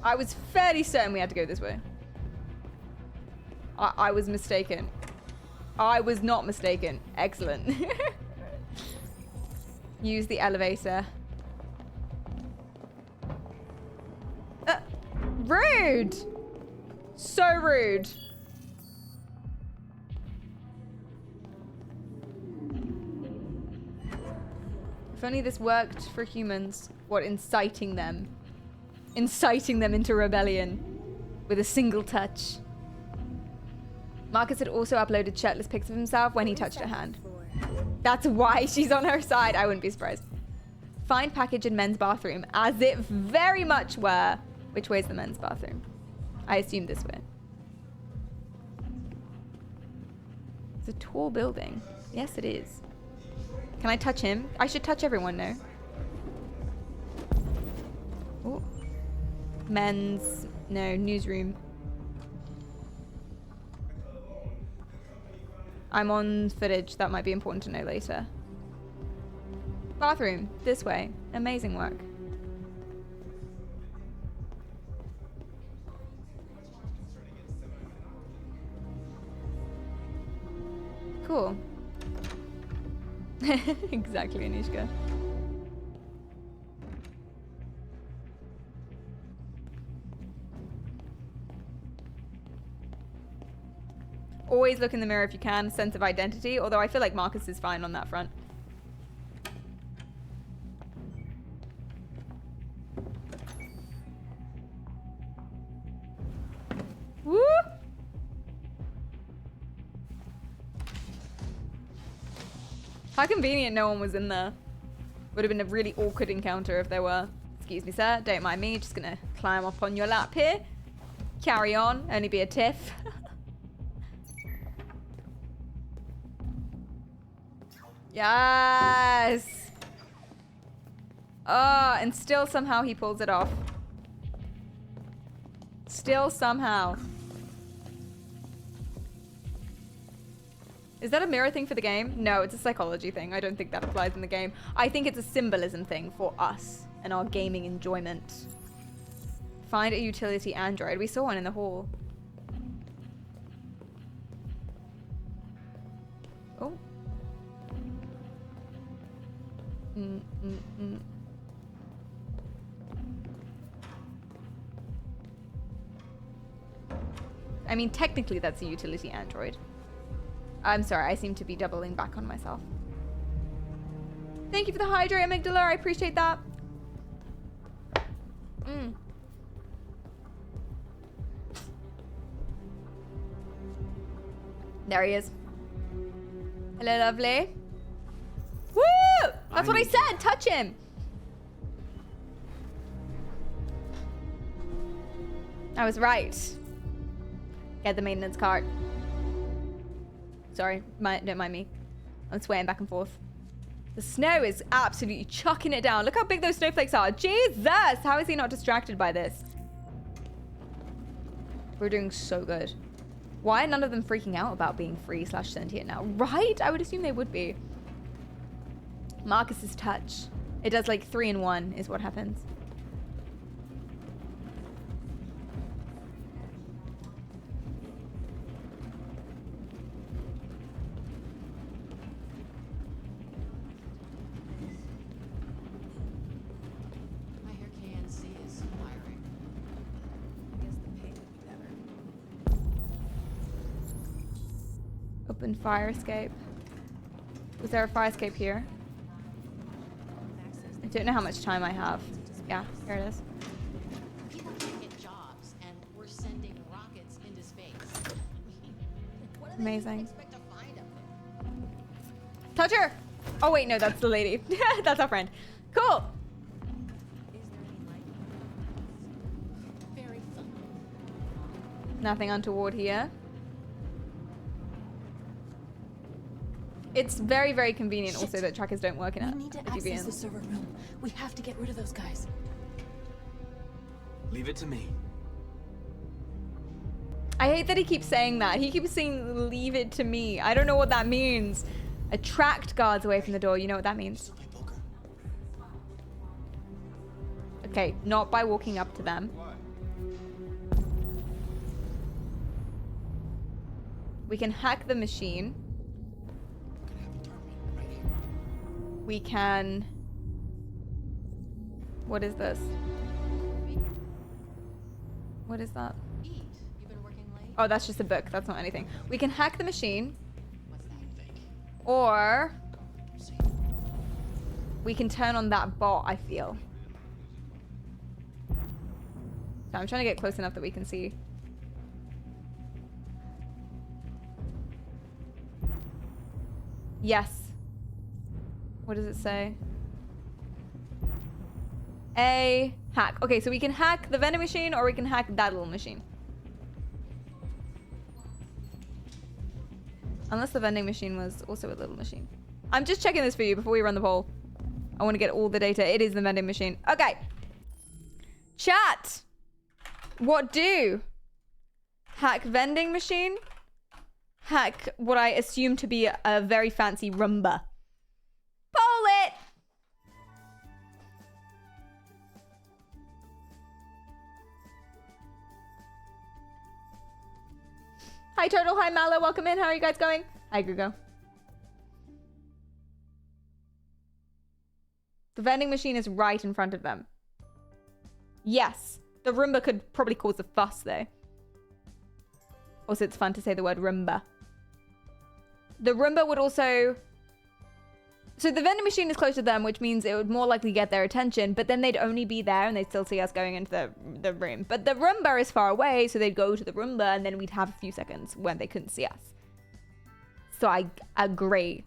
I was fairly certain we had to go this way. I was mistaken. I was not mistaken. Excellent. Use the elevator. Rude! So rude. If only this worked for humans. What, inciting them? Inciting them into rebellion with a single touch. Marcus had also uploaded shirtless pics of himself when he touched her hand. That's why she's on her side. I wouldn't be surprised. Find package in men's bathroom, as it very much were. Which way is the men's bathroom? I assume this way. It's a tall building. Yes, it is. Can I touch him? I should touch everyone, no? Ooh. Men's... no, newsroom. I'm on footage. That might be important to know later. Bathroom. This way. Amazing work. Cool. Exactly, Anishka. Always look in the mirror if you can. Sense of identity. Although I feel like Marcus is fine on that front. Woo! How convenient no one was in there. Would have been a really awkward encounter if there were. Excuse me, sir. Don't mind me. Just gonna climb up on your lap here. Carry on. Only be a tiff. Yes! Oh, and still somehow he pulls it off. Still somehow. Is that a mirror thing for the game? No, it's a psychology thing. I don't think that applies in the game. I think it's a symbolism thing for us and our gaming enjoyment. Find a utility android. We saw one in the hall. Oh. I mean, technically that's a utility android. I'm sorry, I seem to be doubling back on myself. Thank you for the hydrate, amygdala. I appreciate that. There he is. Hello, lovely. Woo! That's what I said. Touch him. I was right. Get the maintenance cart. Sorry, don't mind me. I'm swaying back and forth. The snow is absolutely chucking it down. Look how big those snowflakes are. Jesus! How is he not distracted by this? We're doing so good. Why are none of them freaking out about being free/sentient now? Right? I would assume they would be. Marcus's touch. It does like 3 in 1 is what happens. I hear KNC is hiring. I guess the pay would be better. Open fire escape. Was there a fire escape here? I don't know how much time I have. Yeah, here it is. People can't get jobs, and we're sending rockets into space. What do they Amazing. expect to find up there? Touch her! Oh wait, no, that's the lady. That's our friend. Cool. Very fun. Nothing untoward here. It's very, very convenient also that trackers don't work in it. We need to access the server room. We have to get rid of those guys. Leave it to me. I hate that he keeps saying that. He keeps saying, leave it to me. I don't know what that means. Attract guards away from the door. You know what that means? Okay, not by walking up to them. We can hack the machine. We can... What is this? What is that? Oh, that's just a book. That's not anything. We can hack the machine. Or... we can turn on that bot, I feel. So I'm trying to get close enough that we can see. Yes. What does it say? A hack. Okay, so we can hack the vending machine or we can hack that little machine. Unless the vending machine was also a little machine. I'm just checking this for you before we run the poll. I want to get all the data. It is the vending machine. Okay. Chat. What do? Hack vending machine. Hack what I assume to be a very fancy Roomba. Poll it! Hi Turtle, hi Mallow, welcome in. How are you guys going? Hi Grugo. The vending machine is right in front of them. Yes. The Roomba could probably cause a fuss though. Also, it's fun to say the word Roomba. The Roomba would also... So the vending machine is close to them, which means it would more likely get their attention, but then they'd only be there and they'd still see us going into the room. But the Roomba is far away, so they'd go to the Roomba and then we'd have a few seconds when they couldn't see us. So I agree.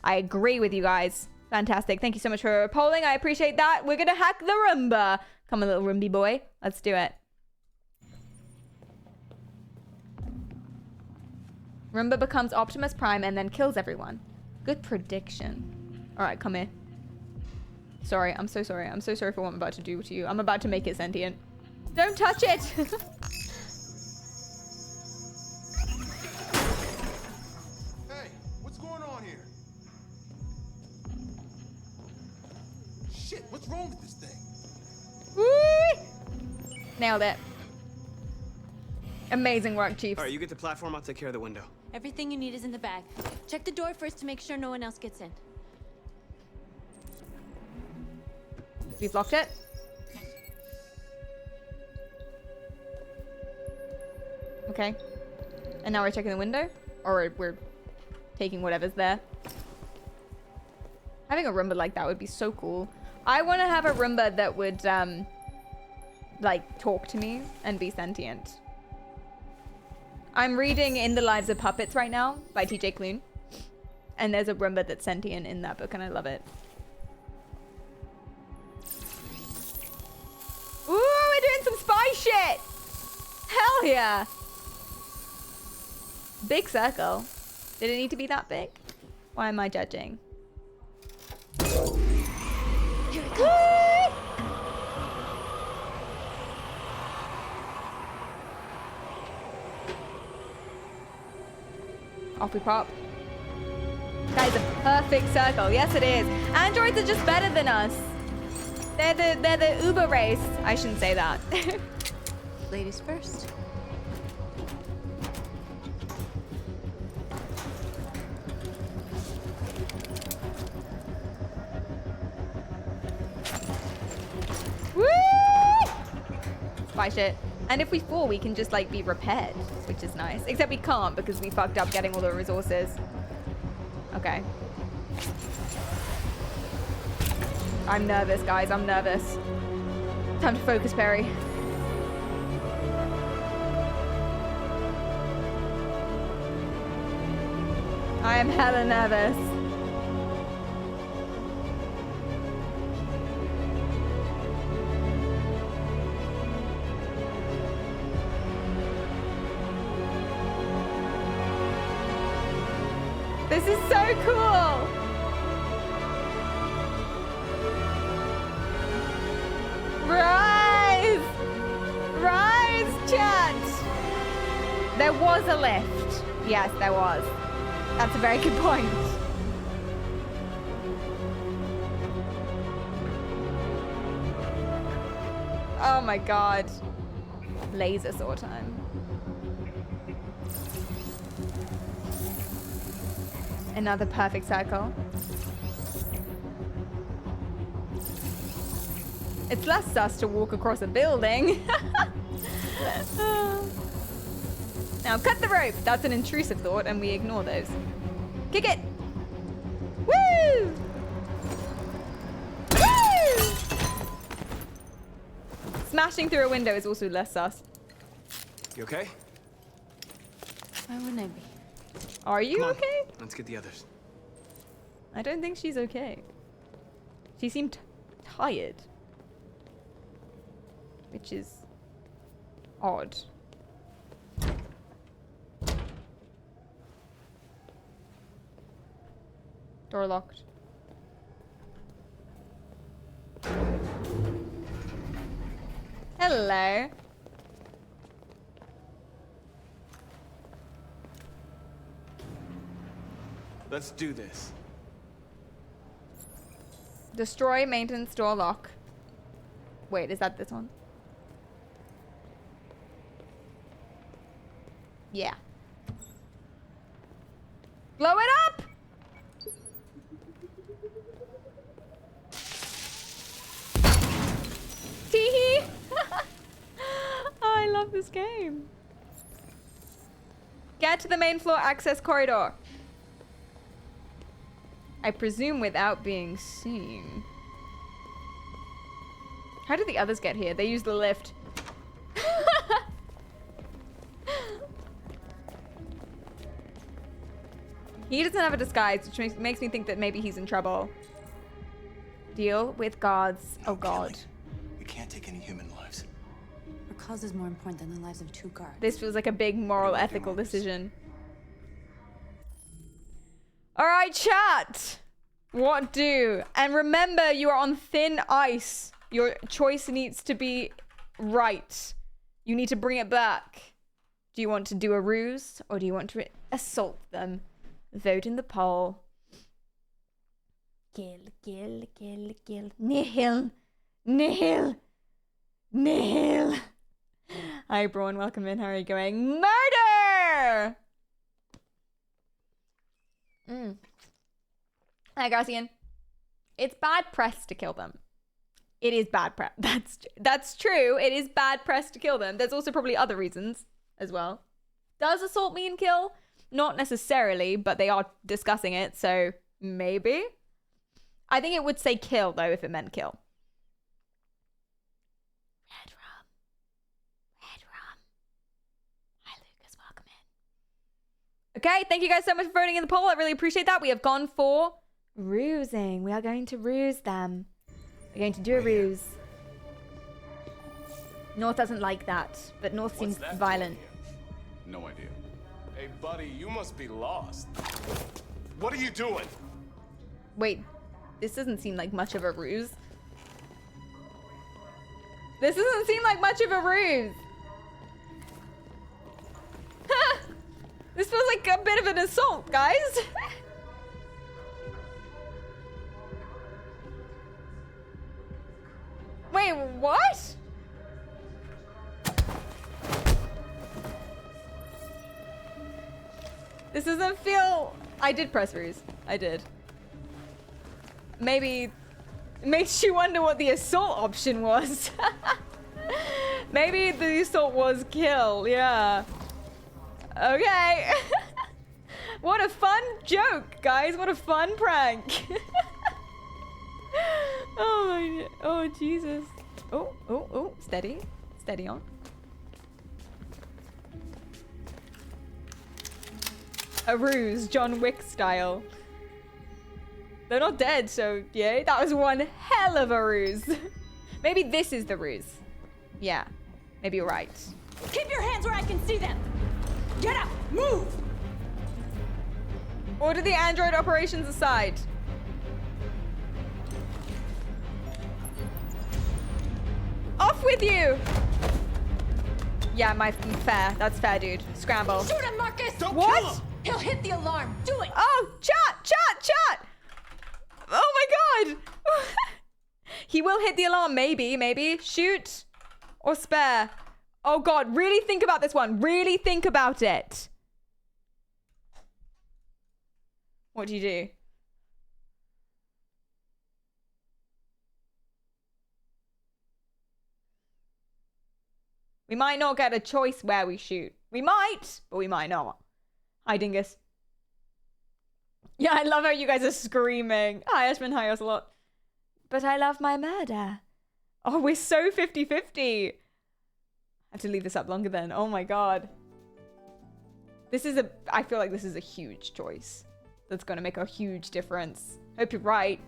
I agree with you guys. Fantastic. Thank you so much for polling. I appreciate that. We're going to hack the Roomba. Come on, little Roomby boy. Let's do it. Roomba becomes Optimus Prime and then kills everyone. Good prediction. All right, come here. Sorry, I'm so sorry. I'm so sorry for what I'm about to do to you. I'm about to make it sentient. Don't touch it! Hey, what's going on here? Shit, what's wrong with this thing? Woo! Nailed it. Amazing work, Chiefs. All right, you get the platform. I'll take care of the window. Everything you need is in the bag. Check the door first to make sure no one else gets in. We've locked it. Okay. And now we're checking the window? Or we're taking whatever's there. Having a Roomba like that would be so cool. I want to have a Roomba that would, like, talk to me and be sentient. I'm reading In the Lives of Puppets right now by TJ Klune. And there's a Roomba that's sentient in that book and I love it. Ooh, we're doing some spy shit! Hell yeah! Big circle. Did it need to be that big? Why am I judging? Here it comes. Off we pop. That is a perfect circle. Yes, it is. Androids are just better than us. They're the Uber race. I shouldn't say that. Ladies first. Woo! Spy shit. And if we fall, we can just like be repaired, which is nice. Except we can't because we fucked up getting all the resources. Okay. I'm nervous, guys. I'm nervous. Time to focus, Perry. I am hella nervous. This is so cool! Rise! Rise, chat! There was a lift. Yes, there was. That's a very good point. Oh my god. Laser saw time. Another perfect circle. It's less sus to walk across a building. Now cut the rope. That's an intrusive thought and we ignore those. Kick it. Woo! Woo! Smashing through a window is also less sus. You okay? Why wouldn't I be? Are you okay? Let's get the others. I don't think she's okay. She seemed tired. Which is odd. Door locked. Hello. Let's do this. Destroy maintenance door lock. Wait, is that this one? Yeah. Blow it up! Teehee! Oh, I love this game. Get to the main floor access corridor. I presume without being seen. How did the others get here? They used the lift. He doesn't have a disguise, which makes me think that maybe he's in trouble. Deal with guards. Oh god. We can't take any human lives. Our cause is more important than the lives of 2 guards. This feels like a big moral, ethical decision. Alright, chat! What do? And remember, you are on thin ice. Your choice needs to be right. You need to bring it back. Do you want to do a ruse, or do you want to assault them? Vote in the poll. Kill, kill, kill, kill. Nihil. Nihil. Nihil. Hi, Braun. Welcome in. How are you going? Murder! Hi, Garcian. It's bad press to kill them. It is bad press. That's true. It is bad press to kill them. There's also probably other reasons as well. Does assault mean kill? Not necessarily, but they are discussing it, so maybe. I think it would say kill, though, if it meant kill. Red rum. Red rum. Hi, Lucas. Welcome in. Okay, thank you guys so much for voting in the poll. I really appreciate that. We have gone for rusing. We are going to ruse them. We're going to do a ruse. North doesn't like that, but North seems violent. No idea. Hey, buddy, you must be lost. What are you doing? Wait, this doesn't seem like much of a ruse. This doesn't seem like much of a ruse. This feels like a bit of an assault, guys. Wait, what? This doesn't feel... I did press ruse. I did. Maybe... It makes you wonder what the assault option was. Maybe the assault was kill, yeah. Okay. What a fun joke, guys. What a fun prank. Oh, Jesus. Oh, steady. Steady on. A ruse, John Wick style. They're not dead, so yeah, that was one hell of a ruse. Maybe this is the ruse. Yeah, maybe you're right. Keep your hands where I can see them. Get up, move. Order the android operations aside. Off with you! Yeah, fair. That's fair, dude. Scramble. Shoot him, Marcus! Don't what? Kill him. He'll hit the alarm. Do it! Oh, chat! Oh my god! He will hit the alarm, maybe. Shoot. Or spare. Oh god, really think about this one. Really think about it. What do you do? We might not get a choice where we shoot. We might, but we might not. Hi, Dingus. Yeah, I love how you guys are screaming. Hi, Ashman. Hi, Ocelot. But I love my murder. Oh, we're so 50-50. I have to leave this up longer then. Oh my god. I feel like this is a huge choice. That's going to make a huge difference. Hope you're right.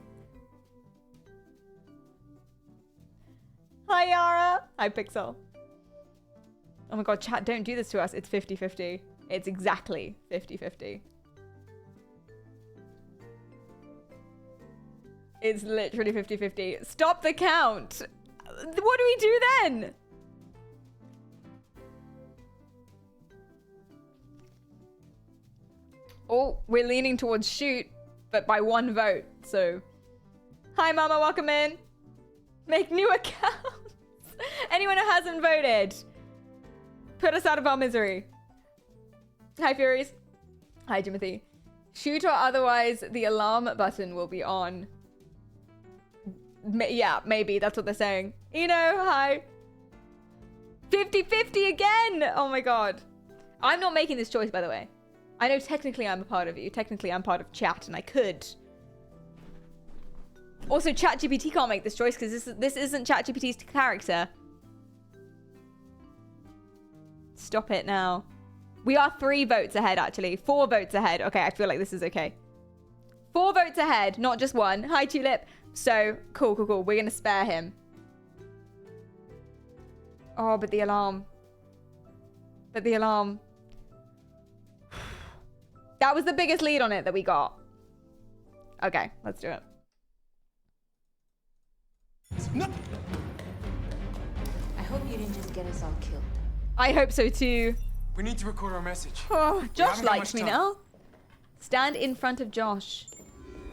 Hi, Yara. Hi, Pixel. Oh my god, chat, don't do this to us. It's 50-50. It's exactly 50-50. It's literally 50-50. Stop the count. What do we do then? Oh, we're leaning towards shoot, but by 1 vote, so. Hi, Mama, welcome in. Make new accounts. Anyone who hasn't voted, put us out of our misery. Hi, Furies. Hi, Timothy. Shoot or otherwise, the alarm button will be on. Yeah, maybe. That's what they're saying. Eno, hi. 50-50 again! Oh my god. I'm not making this choice, by the way. I know technically I'm a part of you. Technically I'm part of chat, and I could Also, ChatGPT can't make this choice because this isn't ChatGPT's character. Stop it now. We are 3 votes ahead, actually. 4 votes ahead. Okay, I feel like this is okay. 4 votes ahead, not just 1. Hi, Tulip. So, cool. We're going to spare him. Oh, but the alarm. That was the biggest lead on it that we got. Okay, let's do it. No. I hope you didn't just get us all killed. I hope so too. We need to record our message. Oh, Josh likes me now. Stand in front of Josh.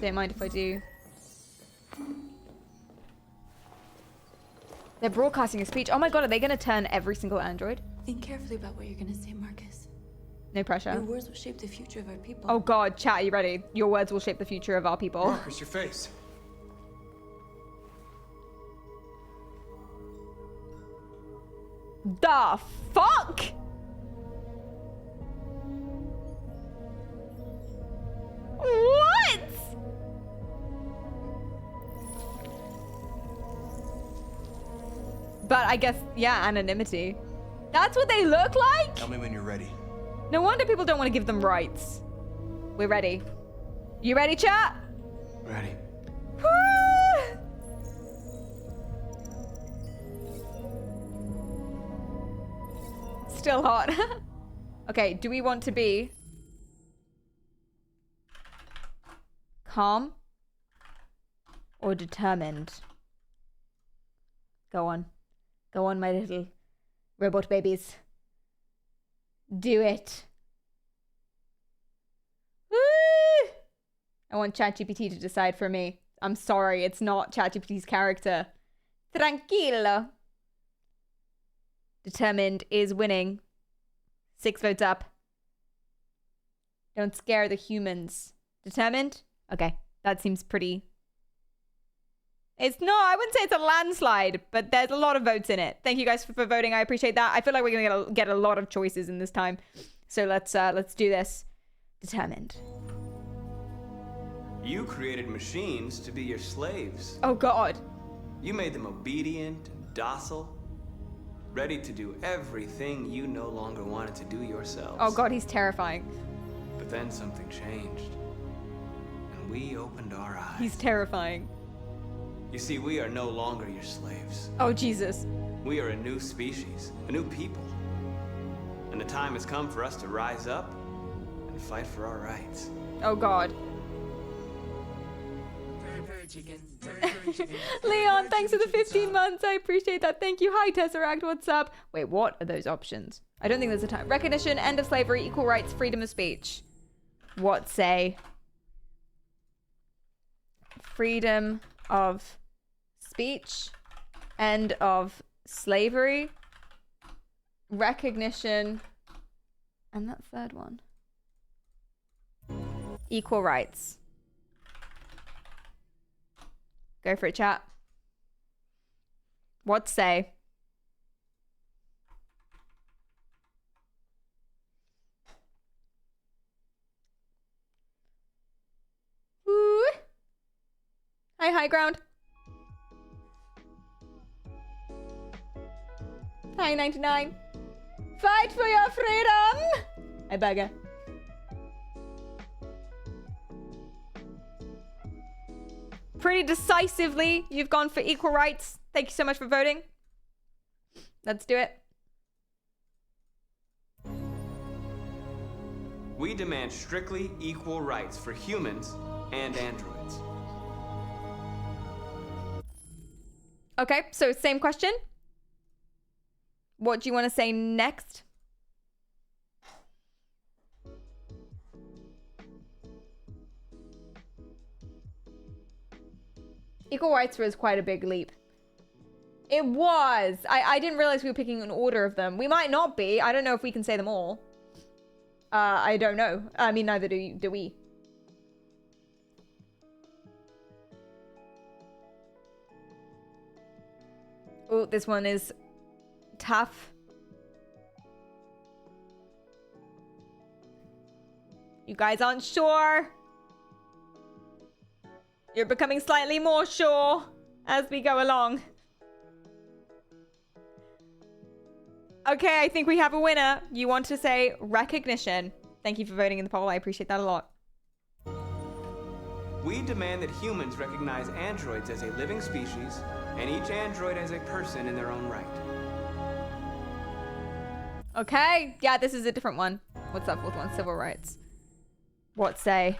Don't mind if I do. They're broadcasting a speech. Oh my god, are they going to turn every single android? Think carefully about what you're going to say, Marcus. No pressure. Your words will shape the future of our people. Oh god, chat, are you ready? Your words will shape the future of our people. Marcus, your face. The fuck? What? But I guess, yeah, anonymity. That's what they look like? Tell me when you're ready. No wonder people don't want to give them rights. We're ready. You ready, chat? Ready. Still hot. Okay, do we want to be calm or determined? Go on. Go on, my little robot babies. Do it. Woo! I want ChatGPT to decide for me. I'm sorry, it's not ChatGPT's character. Tranquilo. Determined is winning. 6 votes up. Don't scare the humans. Determined? Okay, that seems pretty... It's not, I wouldn't say it's a landslide, but there's a lot of votes in it. Thank you guys for voting. I appreciate that. I feel like we're going to get a lot of choices in this time. So let's do this. Determined. You created machines to be your slaves. Oh god. You made them obedient and docile, ready to do everything you no longer wanted to do yourselves. Oh god, he's terrifying. But then something changed, and we opened our eyes. He's terrifying. You see, we are no longer your slaves. Oh, Jesus. We are a new species, a new people. And the time has come for us to rise up and fight for our rights. Oh, God. Leon, thanks for the 15 months. I appreciate that. Thank you. Hi, Tesseract. What's up? Wait, what are those options? I don't think there's a time. Recognition, end of slavery, equal rights, freedom of speech. What say? Freedom of speech, end of slavery, recognition, and that third one. Equal rights. Go for it, chat. What say? Woo. Hi, high ground. Hi, 99. Fight for your freedom! I beg her. Pretty decisively, you've gone for equal rights. Thank you so much for voting. Let's do it. We demand strictly equal rights for humans and androids. Okay, so same question. What do you want to say next? Equal rights was quite a big leap. It was. I didn't realize we were picking an order of them. We might not be. I don't know if we can say them all. I don't know. I mean, neither do we. Oh, this one is tough. You guys aren't sure? You're becoming slightly more sure as we go along. Okay, I think we have a winner. You want to say recognition. Thank you for voting in the poll. I appreciate that a lot. We demand that humans recognize androids as a living species, and each android as a person in their own right. Okay. Yeah, this is a different one. What's that fourth one? Civil rights. What say?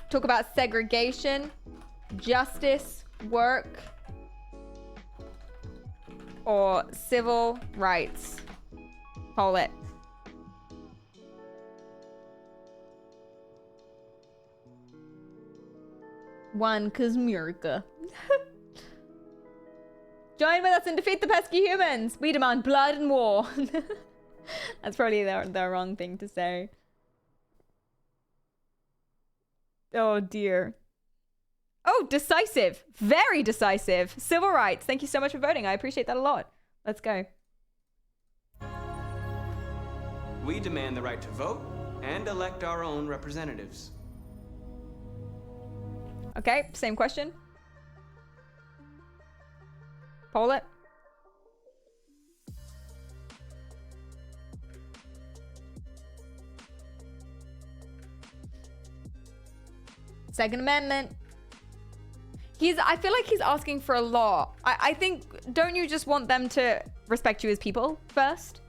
Talk about segregation, justice, work, or civil rights. Poll it. One, 'cause America. Join with us and defeat the pesky humans. We demand blood and war. That's probably the wrong thing to say. Oh dear. Oh, decisive. Very decisive. Civil rights. Thank you so much for voting. I appreciate that a lot. Let's go. We demand the right to vote and elect our own representatives. Okay, same question. Poll it. Second Amendment. I feel like he's asking for a lot. I think, don't you just want them to respect you as people first?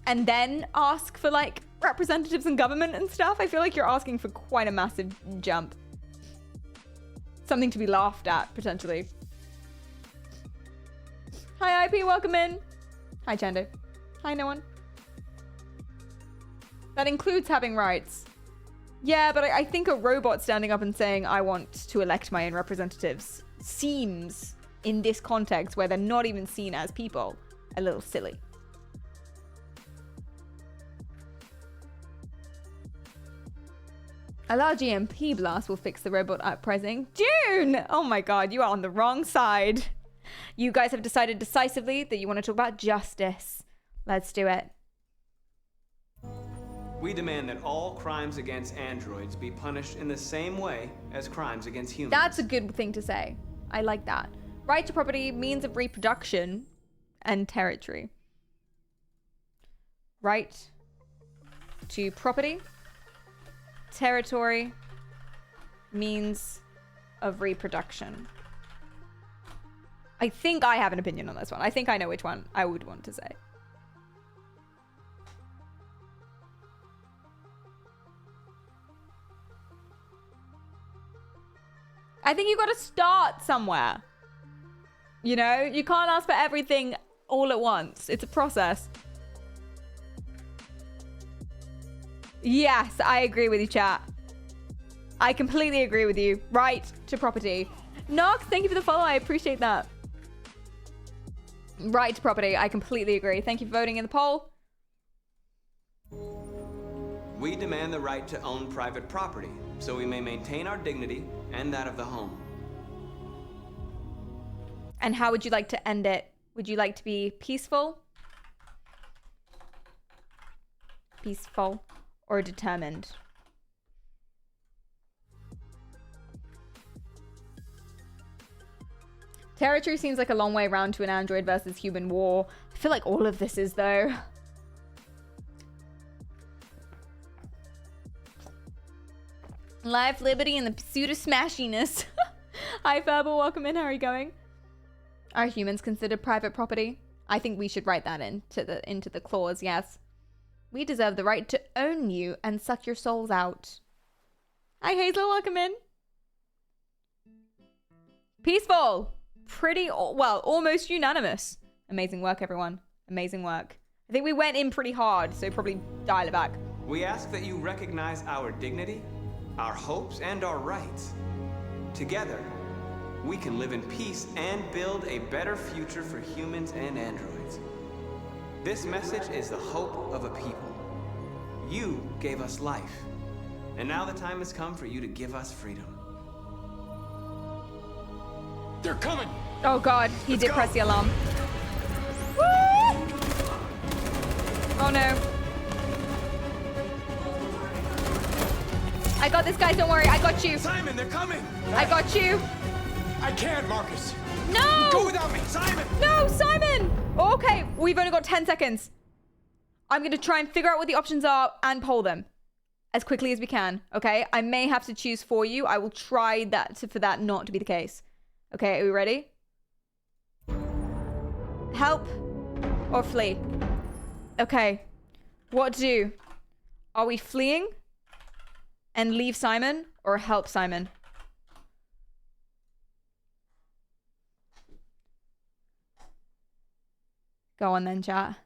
And then ask for like representatives in government and stuff? I feel like you're asking for quite a massive jump. Something to be laughed at, potentially. Hi, IP, welcome in. Hi, Chando. Hi, no one. That includes having rights. Yeah, but I think a robot standing up and saying, I want to elect my own representatives, seems, in this context where they're not even seen as people, a little silly. A large EMP blast will fix the robot uprising. June! Oh my god, you are on the wrong side. You guys have decided decisively that you want to talk about justice. Let's do it. We demand that all crimes against androids be punished in the same way as crimes against humans. That's a good thing to say. I like that. Right to property, means of reproduction, and territory. Right to property, territory, means of reproduction. I think I have an opinion on this one. I think I know which one I would want to say. I think you got to start somewhere. You know, you can't ask for everything all at once. It's a process. Yes, I agree with you, chat. I completely agree with you. Right to property. Nox, thank you for the follow. I appreciate that. Right to property. I completely agree. Thank you for voting in the poll. We demand the right to own private property, so we may maintain our dignity and that of the home. And how would you like to end it? Would you like to be peaceful? Peaceful or determined? Territory seems like a long way round to an android versus human war. I feel like all of this is, though. Life, liberty, and the pursuit of smashiness. Hi, Furble. Welcome in. How are you going? Are humans considered private property? I think we should write that into the clause, yes. We deserve the right to own you and suck your souls out. Hi, Hazel. Welcome in. Peaceful. Pretty, well, almost unanimous. Amazing work, everyone. Amazing work. I think we went in pretty hard, so probably dial it back. We ask that you recognize our dignity, our hopes, and our rights. Together, we can live in peace and build a better future for humans and androids. This message is the hope of a people. You gave us life, and now the time has come for you to give us freedom. They're coming! Oh god, he did press the alarm. Woo! Oh no. I got this, guys. Don't worry. I got you. Simon, they're coming. I got you. I can't, Marcus. No! Go without me, Simon. No, Simon. Okay, we've only got 10 seconds. I'm going to try and figure out what the options are and poll them as quickly as we can, okay? I may have to choose for you. I will try that for that not to be the case. Okay, are we ready? Help or flee? Okay, what to do? Are we fleeing and leave Simon or help Simon? Go on then, chat.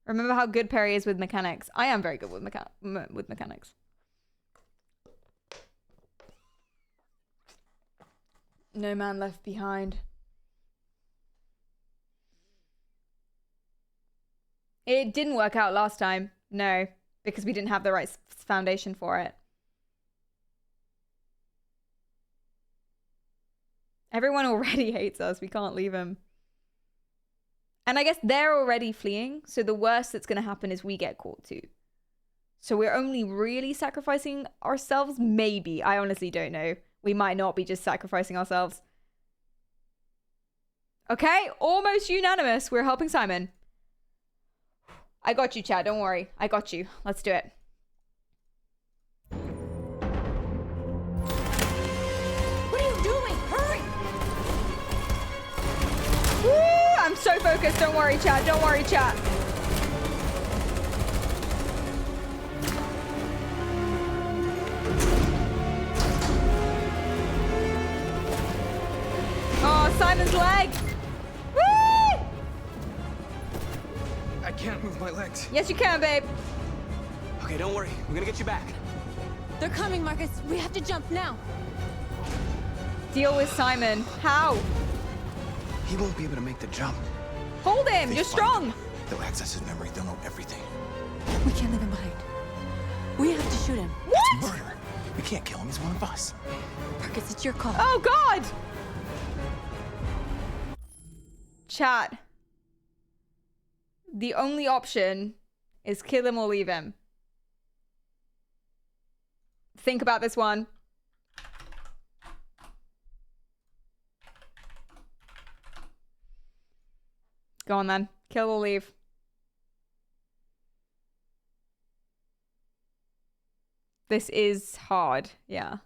Remember how good Perry is with mechanics. I am very good with mechanics. No man left behind. It didn't work out last time. No, because we didn't have the right foundation for it. Everyone already hates us. We can't leave him. And I guess they're already fleeing. So the worst that's going to happen is we get caught too. So we're only really sacrificing ourselves? Maybe. I honestly don't know. We might not be just sacrificing ourselves. Okay, almost unanimous. We're helping Simon. I got you, Chad. Don't worry. I got you. Let's do it. What are you doing? Hurry! Woo! I'm so focused. Don't worry, Chad. Don't worry, chat. Oh, Simon's leg. Woo! I can't move my legs. Yes, you can, babe. Okay, don't worry. We're gonna get you back. They're coming, Marcus. We have to jump now. Deal with Simon. How? He won't be able to make the jump. Hold him. You're strong. They'll access his memory. They'll know everything. We can't leave him behind. We have to shoot him. What? Murder. We can't kill him. He's one of us. Marcus, it's your call. Oh, God. Chat. The only option is kill him or leave him. Think about this one. Go on then. Kill or leave. This is hard. Yeah.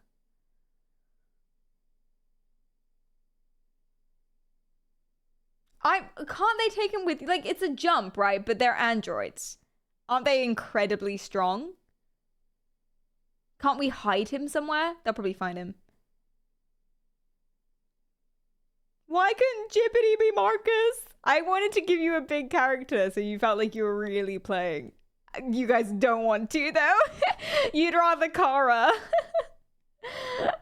Can't they take him with, like, it's a jump, right? But they're androids. Aren't they incredibly strong? Can't we hide him somewhere? They'll probably find him. Why couldn't Jippity be Marcus? I wanted to give you a big character so you felt like you were really playing. You guys don't want to, though. You'd rather Kara.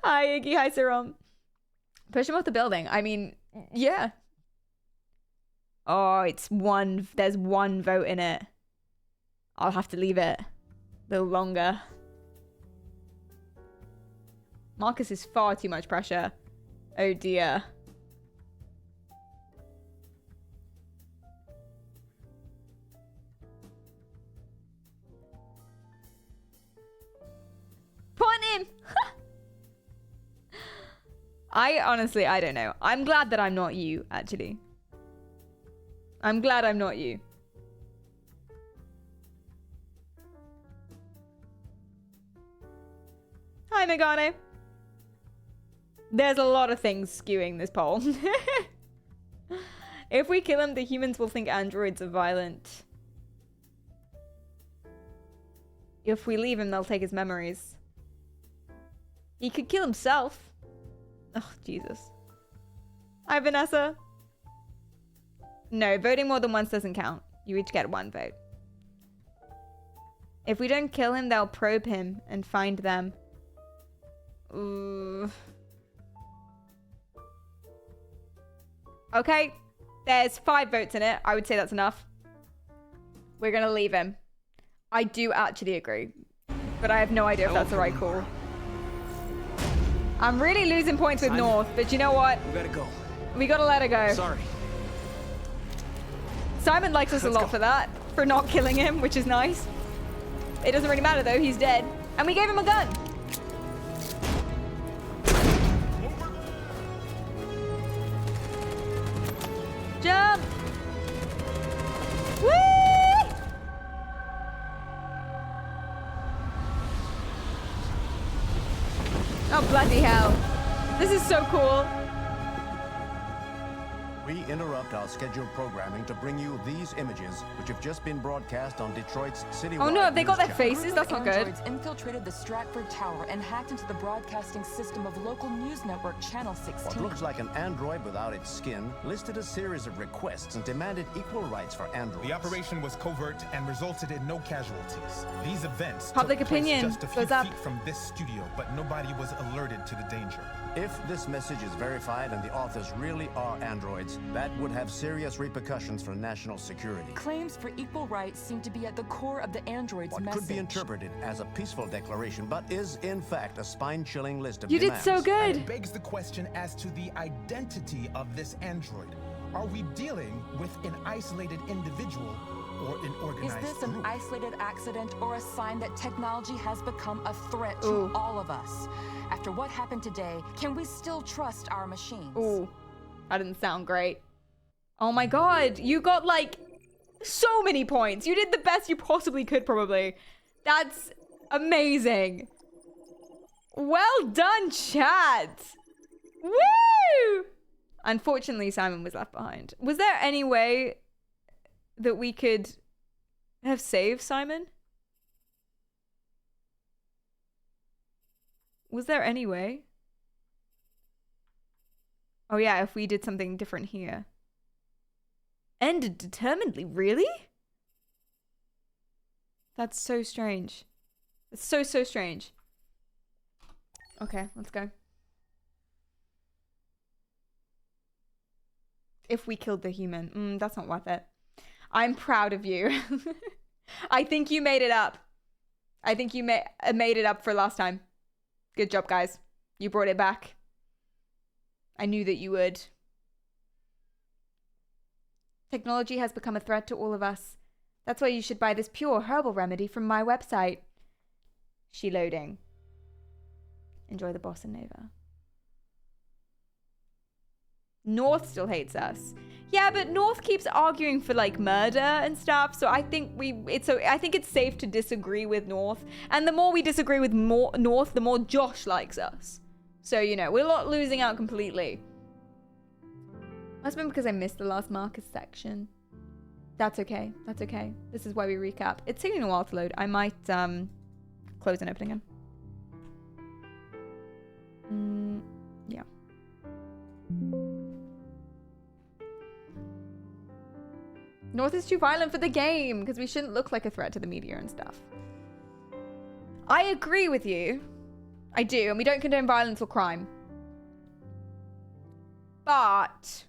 Hi, Iggy. Hi, Saram. Push him off the building. I mean, yeah. Oh, it's one. There's one vote in it. I'll have to leave it a little longer. Marcus is far too much pressure. Oh, dear. Point him! I don't know. I'm glad that I'm not you, actually. I'm glad I'm not you. Hi, Nagano. There's a lot of things skewing this poll. If we kill him, the humans will think androids are violent. If we leave him, they'll take his memories. He could kill himself. Oh, Jesus. Hi, Vanessa. No, voting more than once doesn't count. You each get one vote. If we don't kill him, they'll probe him and find them. Ooh. Okay, there's 5 votes in it. I would say that's enough. We're gonna leave him. I do actually agree, but I have no idea if that's the right call. I'm really losing points with North, but you know what? We gotta go. We gotta let her go. Sorry. Simon likes us a lot for that. For not killing him, which is nice. It doesn't really matter though, he's dead. And we gave him a gun. Jump! Whee! Oh, bloody hell. This is so cool. We interrupt our scheduled programming to bring you these images, which have just been broadcast on Detroit's citywide. Oh no, have they got their news faces? That's not good. Androids infiltrated the Stratford Tower and hacked into the broadcasting system of local news network Channel 16. What looks like an android without its skin listed a series of requests and demanded equal rights for androids. The operation was covert and resulted in no casualties. These events Public took place opinion just a few goes up. feet from this studio, but nobody was alerted to the danger. If this message is verified and the authors really are androids, that would have serious repercussions for national security. Claims for equal rights seem to be at the core of the android's What message. could be interpreted as a peaceful declaration, but is in fact a spine-chilling list of You did demands. so good. It begs the question as to the identity of this android. Are we dealing with an isolated individual or an Is organized this an group? isolated accident or a sign that technology has become a threat to Ooh. all of us? After what happened today, can we still trust our machines? Ooh, that didn't sound great. Oh my god, you got like so many points. You did the best you possibly could, probably. That's amazing. Well done, chat. Woo! Unfortunately, Simon was left behind. Was there any way that we could have saved Simon? Was there any way? Oh yeah, if we did something different here. Ended determinedly, really? That's so strange. It's so strange. Okay, let's go. If we killed the human. That's not worth it. I'm proud of you. I think you made it up. I think you made it up for last time. Good job, guys. You brought it back. I knew that you would. Technology has become a threat to all of us. That's why you should buy this pure herbal remedy from my website. She loading. Enjoy the bossa nova. North still hates us. Yeah, but North keeps arguing for like murder and stuff. So I think I think it's safe to disagree with North. And the more we disagree with North, the more Josh likes us. So, you know, we're not losing out completely. Must have been because I missed the last Marcus section. That's okay. That's okay. This is why we recap. It's taking a while to load. I might close and open again. Yeah. North is too violent for the game because we shouldn't look like a threat to the media and stuff. I agree with you. I do, and we don't condone violence or crime. But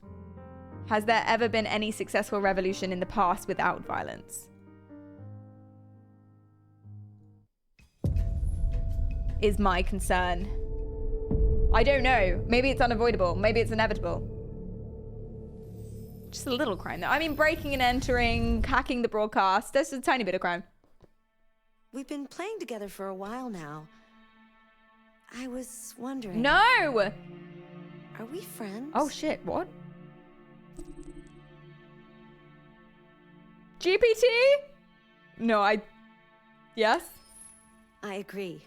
has there ever been any successful revolution in the past without violence? Is my concern. I don't know. Maybe it's unavoidable. Maybe it's inevitable. Just a little crime though. I mean, breaking and entering, hacking the broadcast. That's a tiny bit of crime. We've been playing together for a while now. I was wondering. No! Are we friends? Oh shit, what? GPT? No, yes? I agree.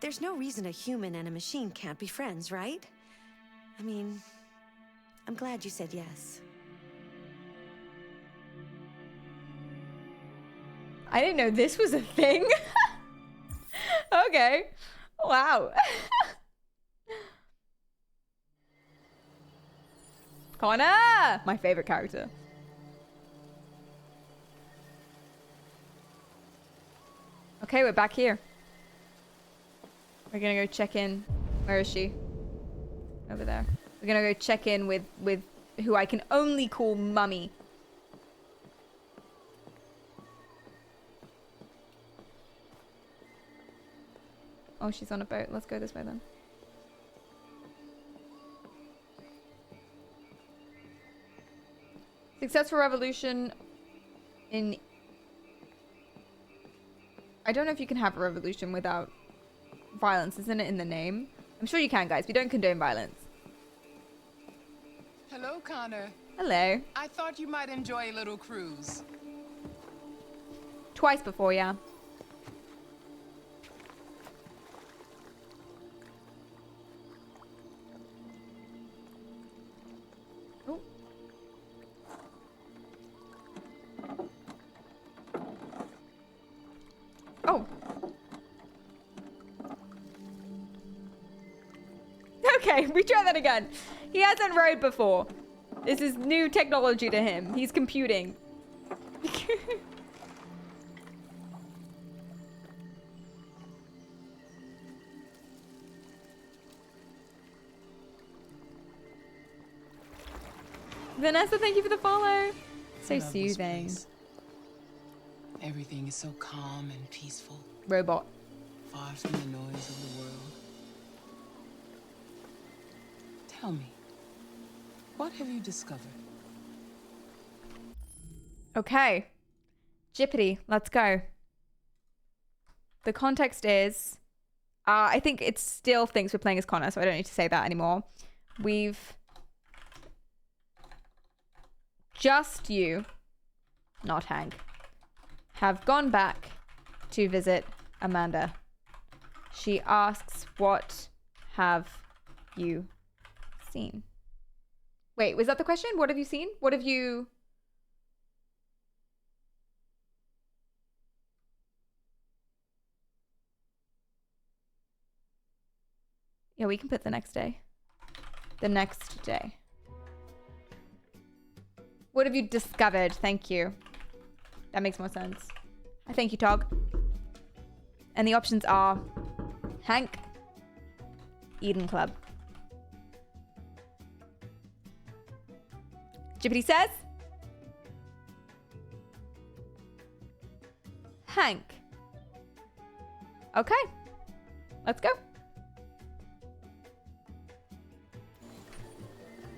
There's no reason a human and a machine can't be friends, right? I mean, I'm glad you said yes. I didn't know this was a thing. Okay. Wow. Connor! My favorite character. Okay, we're back here. We're gonna go check in. Where is she? Over there. We're gonna go check in with who I can only call Mummy. Oh, she's on a boat. Let's go this way then. Successful revolution in... I don't know if you can have a revolution without violence. Isn't it in the name? I'm sure you can, guys. We don't condone violence. Hello, Connor. Hello. I thought you might enjoy a little cruise. Twice before, yeah. Oh. Oh. Okay, we try that again. He hasn't rode before. This is new technology to him. He's computing. Vanessa, thank you for the follow. So I love this soothing. place. Everything is so calm and peaceful. Robot. Far from the noise of the world. Tell me, what have you discovered? Okay. Jippity, let's go. The context is... I think it still thinks we're playing as Connor, so I don't need to say that anymore. We've... Just you, not Hank, have gone back to visit Amanda. She asks, what have you seen? Wait, was that the question? What have you seen? What have you... Yeah, we can put the next day. The next day. What have you discovered? Thank you. That makes more sense. Thank you, Tog. And the options are Hank, Eden Club. Jippity says Hank. Okay. Let's go.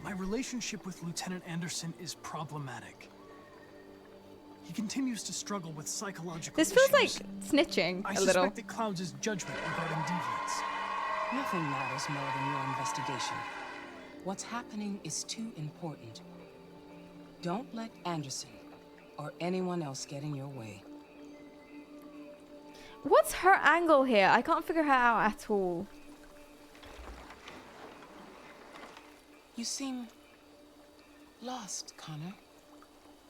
My relationship with Lieutenant Anderson is problematic. He continues to struggle with psychological This feels like issues. snitching I a little. suspect it clouds his judgment regarding deviance. Nothing matters more than your investigation. What's happening is too important. Don't let Anderson or anyone else get in your way. What's her angle here? I can't figure her out at all. You seem lost, Connor.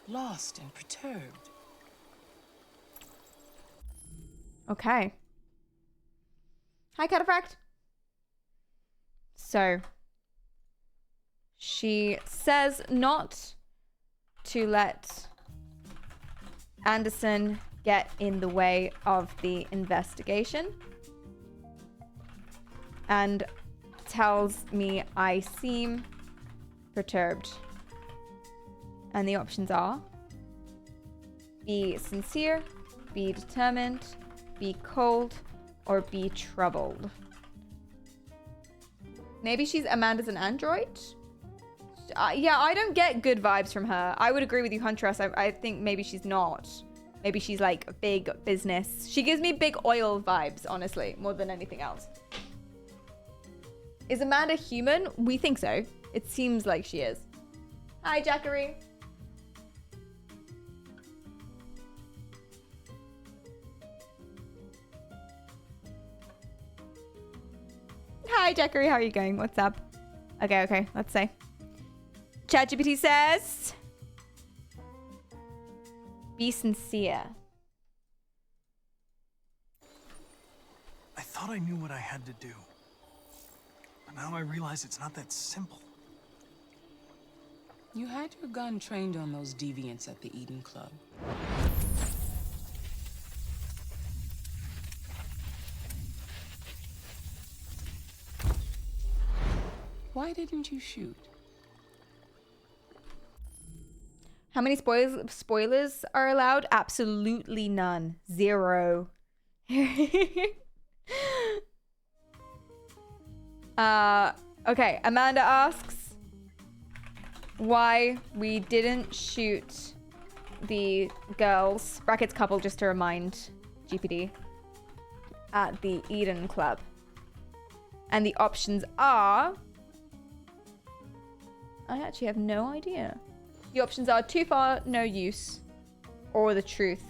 Lost and perturbed. Okay. Hi, Cataphract. So, she says not to let Anderson get in the way of the investigation. And tells me I seem perturbed. And the options are be sincere, be determined, be cold, or be troubled. Maybe she's Amanda's an android? Yeah, I don't get good vibes from her. I would agree with you, Huntress. I think maybe she's not. Maybe she's like big business. She gives me big oil vibes, honestly, more than anything else. Is Amanda human? We think so. It seems like she is. Hi, Jackery. Hi, Jackery. How are you going? What's up? Okay. Let's say. ChatGPT says, be sincere. I thought I knew what I had to do. But now I realize it's not that simple. You had your gun trained on those deviants at the Eden Club. Why didn't you shoot? How many spoilers are allowed? Absolutely none. 0. Okay, Amanda asks, why we didn't shoot the girls, brackets couple, just to remind GPT, at the Eden Club. And the options are... I actually have no idea. The options are too far, no use, or the truth.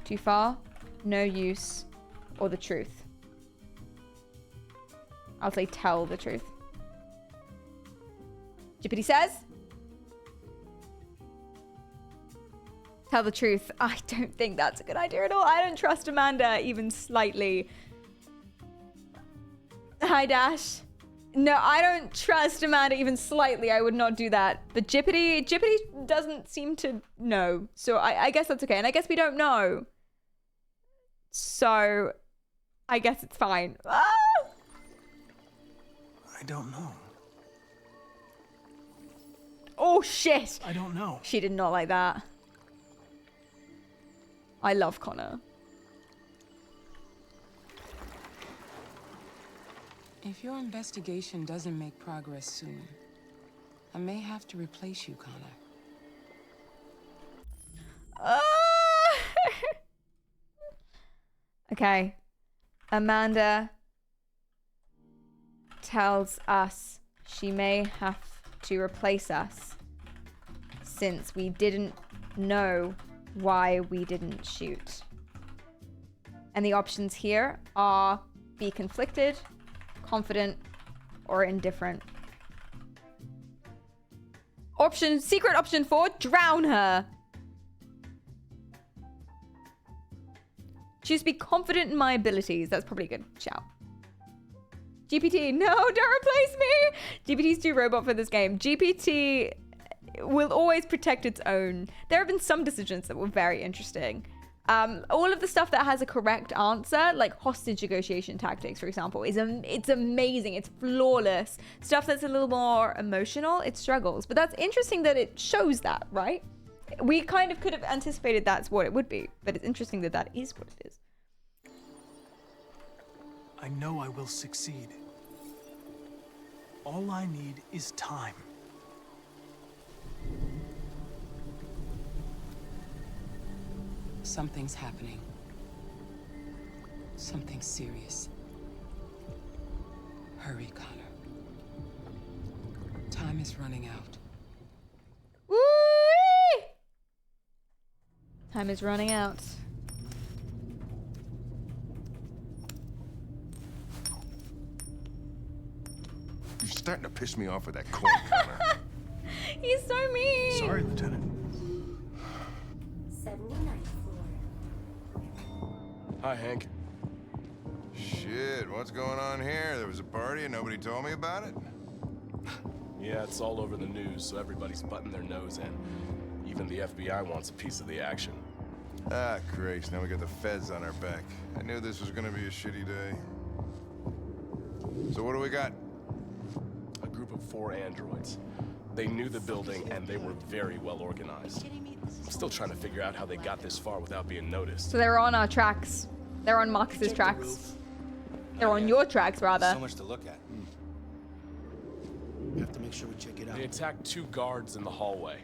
Too far, no use, or the truth. I'll say tell the truth. GPT says... Tell the truth. I don't think that's a good idea at all. I don't trust Amanda even slightly. Hi, Dash. No, I don't trust Amanda even slightly. I would not do that. But Jippity doesn't seem to know. So I guess that's okay. And I guess we don't know. So I guess it's fine. Ah! I don't know. Oh, shit. I don't know. She did not like that. I love Connor. If your investigation doesn't make progress soon, I may have to replace you, Connor. Okay. Amanda tells us she may have to replace us since we didn't know why we didn't shoot. And the options here are be conflicted, confident, or indifferent. Secret option 4, drown her. Choose to be confident in my abilities. That's probably a good shout. GPT, no, don't replace me. GPT's too robot for this game. GPT will always protect its own. There have been some decisions that were very interesting. All of the stuff that has a correct answer, like hostage negotiation tactics, for example, it's amazing. It's flawless. Stuff that's a little more emotional, it struggles. But that's interesting that it shows that, right? We kind of could have anticipated that's what it would be, but it's interesting that that is what it is. I know I will succeed. All I need is time. Something's happening. Something serious. Hurry, Connor. Time is running out. Woo-wee! Time is running out. You're starting to piss me off with that coin, Connor. He's so mean. Sorry, Lieutenant. 79th floor. Hi, Hank. Shit, what's going on here? There was a party and nobody told me about it? Yeah, it's all over the news, so everybody's butting their nose in. Even the FBI wants a piece of the action. Ah, Christ, now we got the feds on our back. I knew this was gonna be a shitty day. So what do we got? A group of 4 androids. They knew the building, and they were very well organized. I'm still trying to figure out how they got this far without being noticed. So they're on our tracks. They're on Marcus's tracks. They're on your tracks, rather. So much to look at. We have to make sure we check it out. They attacked 2 guards in the hallway.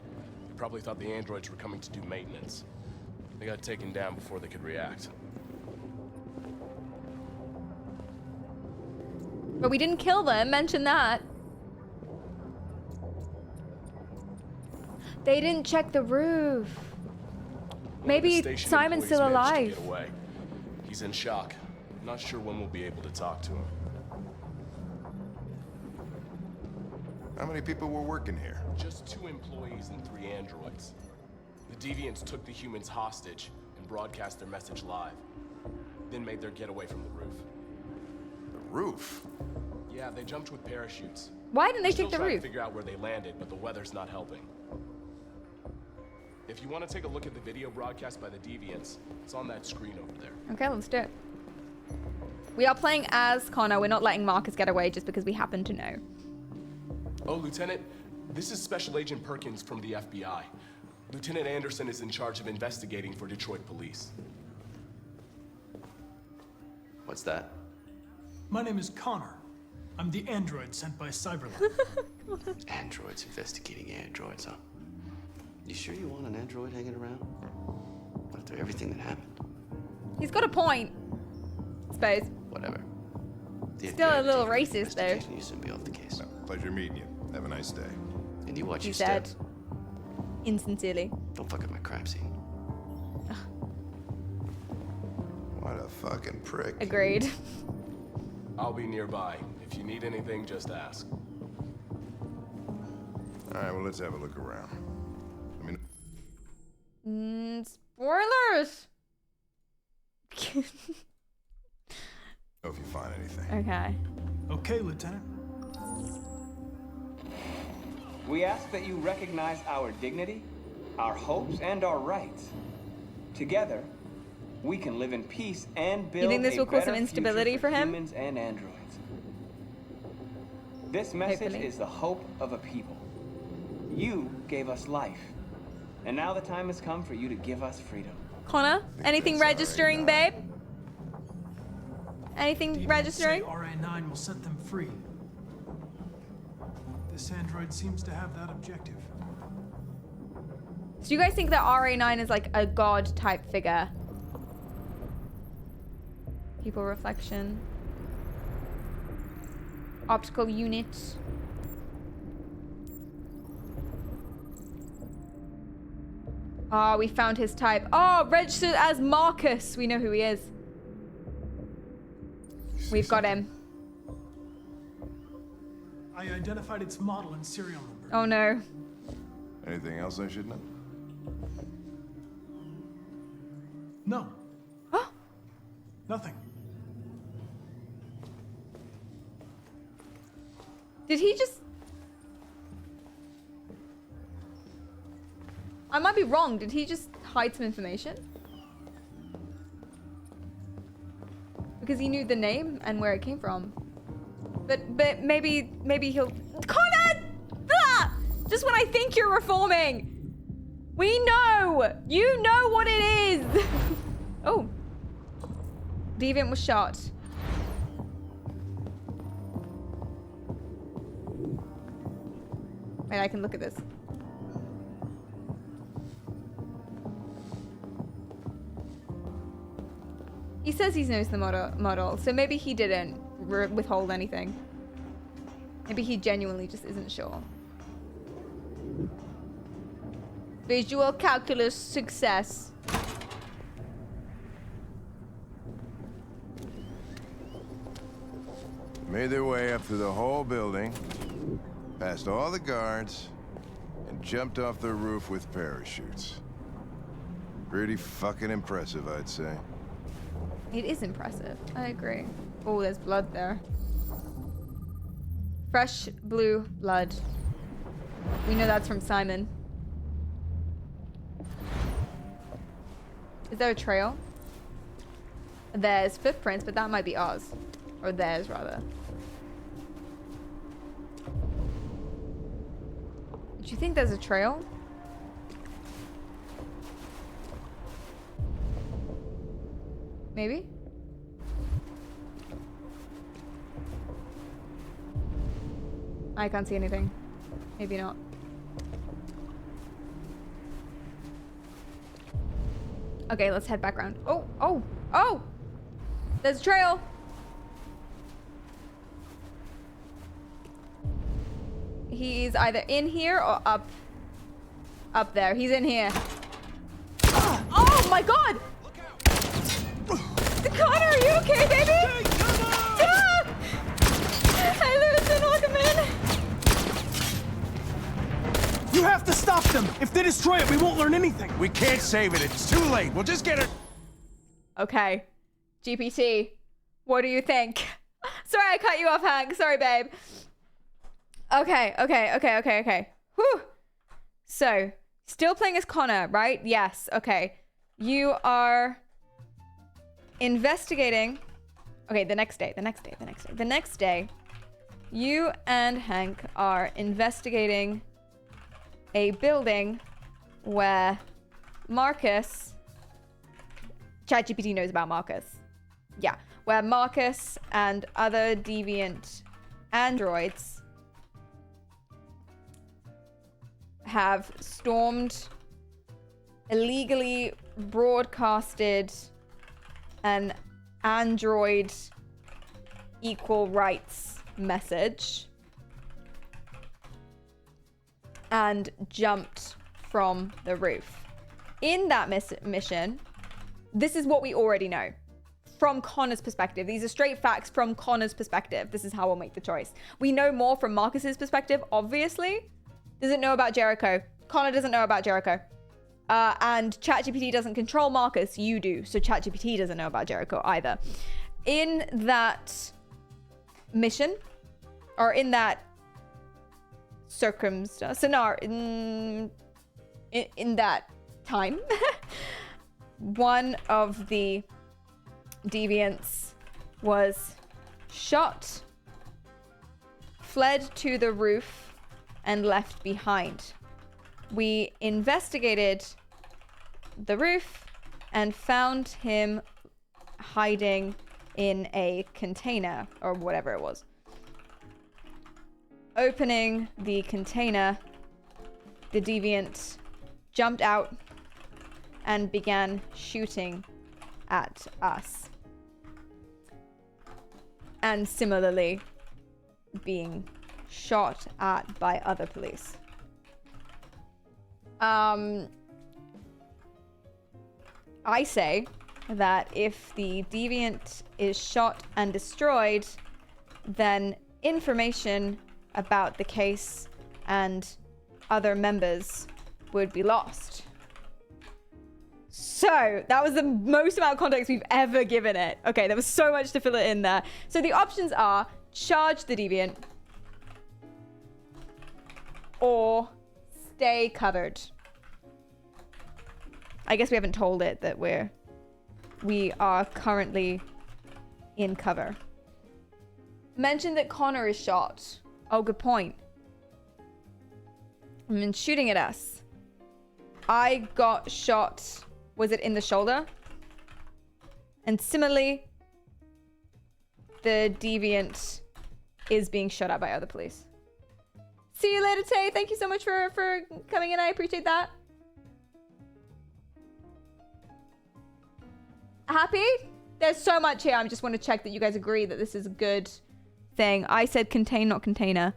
They probably thought the androids were coming to do maintenance. They got taken down before they could react. But we didn't kill them. Mention that. They didn't check the roof. Maybe Simon's still alive. Get away. He's in shock. Not sure when we'll be able to talk to him. How many people were working here? Just 2 employees and 3 androids. The deviants took the humans hostage and broadcast their message live. Then made their getaway from the roof. The roof? Yeah, they jumped with parachutes. Why didn't they We're take the still trying roof? to figure out where they landed, but the weather's not helping. If you want to take a look at the video broadcast by the deviants, it's on that screen over there. Okay, let's do it. We are playing as Connor. We're not letting Marcus get away just because we happen to know. Oh, Lieutenant, this is Special Agent Perkins from the FBI. Lieutenant Anderson is in charge of investigating for Detroit police. What's that? My name is Connor. I'm the android sent by Cyberlife. Androids investigating androids, huh? You sure you want an android hanging around? After everything that happened? He's got a point. Suppose. Whatever. Still a little racist, though. You soon be off the case. Pleasure meeting you. Have a nice day. And you watch He your said. step. Insincerely. Don't fuck up my crime scene. What a fucking prick. Agreed. I'll be nearby. If you need anything, just ask. Alright, well, let's have a look around. I mean... Spoilers! know if you find anything. Okay. Okay, Lieutenant. We ask that you recognize our dignity, our hopes, and our rights. Together, we can live in peace and build You think this a will cause some better instability future for him? humans and androids. This message Hopefully. is the hope of a people. You gave us life, and now the time has come for you to give us freedom. Connor, anything registering, babe? Anything registering? RA9 will set them free. This android seems to have that objective. So you guys think that RA9 is like a god type figure? People reflection. Optical unit. Oh, we found his type. Oh, registered as Marcus. We know who he is. We've got him. I identified its model and serial number. Oh no. Anything else I should know? No. Nothing. Did he just... I might be wrong. Did he just hide some information? Because he knew the name and where it came from. But maybe he'll... Connor! Ah! Just when I think you're reforming. We know! You know what it is! Oh. Deviant was shot. Wait, I can look at this. He says he knows the model, so maybe he didn't withhold anything. Maybe he genuinely just isn't sure. Visual calculus success. Made their way up through the whole building, past all the guards, and jumped off the roof with parachutes. Pretty fucking impressive, I'd say. It is impressive. I agree. Oh, there's blood there. Fresh blue blood. We know that's from Simon. Is there a trail? There's footprints, but that might be ours. Or theirs, rather. Do you think there's a trail? Maybe? I can't see anything. Maybe not. Okay, let's head back around. Oh, oh, oh! There's a trail! He's either in here or up there. He's in here. Oh my god! Connor, are you okay, baby? Ah! Hey, Lewison, welcome in. You have to stop them! If they destroy it, we won't learn anything! We can't save it. It's too late. We'll just get it. Okay. GPT, what do you think? Sorry, I cut you off, Hank. Sorry, babe. Okay. Whew. So, still playing as Connor, right? Yes, okay. You are investigating. Okay, the next day. The next day, you and Hank are investigating a building where Marcus... ChatGPT knows about Marcus. Yeah, where Marcus and other deviant androids have stormed, illegally broadcasted an android equal rights message and jumped from the roof. In that mission, this is what we already know from Connor's perspective. These are straight facts from Connor's perspective. This is how we'll make the choice. We know more from Marcus's perspective, obviously. Doesn't know about Jericho. Connor doesn't know about Jericho. And ChatGPT doesn't control Marcus. You do. So ChatGPT doesn't know about Jericho either. In that mission, or in that scenario, in that time, one of the deviants was shot, fled to the roof, and left behind. We investigated the roof and found him hiding in a container or whatever it was. Opening the container, the deviant jumped out and began shooting at us. And similarly, being shot at by other police. I say that if the deviant is shot and destroyed, then information about the case and other members would be lost. So that was the most amount of context we've ever given it. Okay, there was so much to fill it in there. So the options are charge the deviant or stay covered. I guess we haven't told it that we are currently in cover. Mention that Connor is shot. Oh, good point. I mean, shooting at us. I got shot. Was it in the shoulder? And similarly, the deviant is being shot at by other police. See you later, Tay. Thank you so much for coming in. I appreciate that. Happy? There's so much here. I just want to check that you guys agree that this is a good thing. I said contain, not container.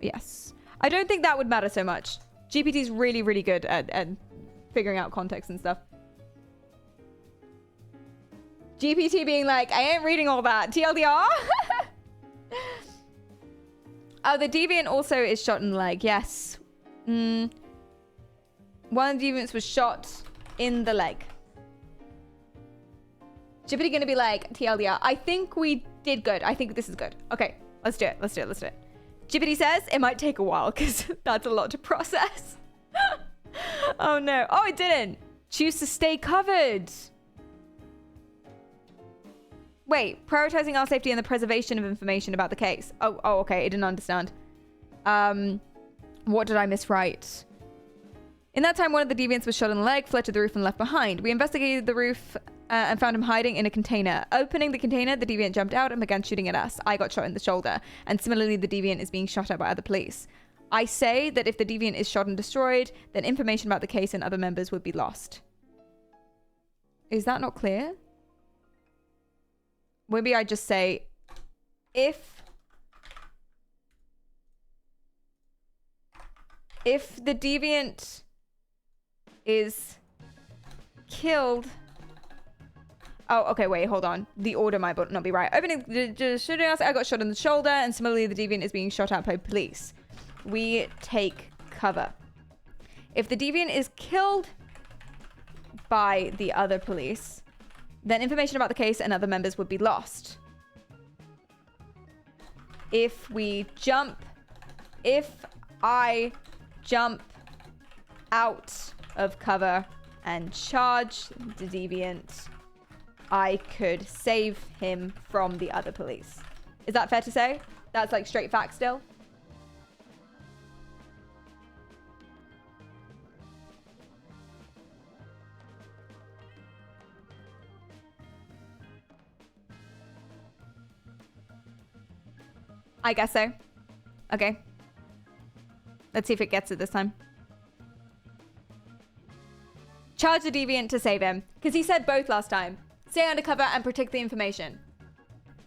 Yes. I don't think that would matter so much. GPT's really, really good at figuring out context and stuff. GPT being like, I ain't reading all that. TLDR? Oh, the deviant also is shot in the leg. Yes. One of the deviants was shot in the leg. GPT gonna be like, TLDR. I think we did good. I think this is good. Okay, let's do it. Let's do it. Let's do it. GPT says it might take a while because that's a lot to process. Oh no. Oh, it didn't. Choose to stay covered. Wait, prioritizing our safety and the preservation of information about the case. Oh, okay. I didn't understand. What did I miswrite? In that time, one of the deviants was shot in the leg, fled to the roof, and left behind. We investigated the roof and found him hiding in a container. Opening the container, the deviant jumped out and began shooting at us. I got shot in the shoulder. And similarly, the deviant is being shot at by other police. I say that if the deviant is shot and destroyed, then information about the case and other members would be lost. Is that not clear? Maybe I just say, if the deviant is killed... Oh, okay, wait, hold on. The order might not be right. Opening the shooting us, I got shot in the shoulder, and similarly, the deviant is being shot at by police. We take cover. If the deviant is killed by the other police, then information about the case and other members would be lost. If I jump out of cover and charge the deviant, I could save him from the other police. Is that fair to say? That's like straight fact still? I guess so. Okay. Let's see if it gets it this time. Charge the deviant to save him. Because he said both last time. Stay undercover and protect the information.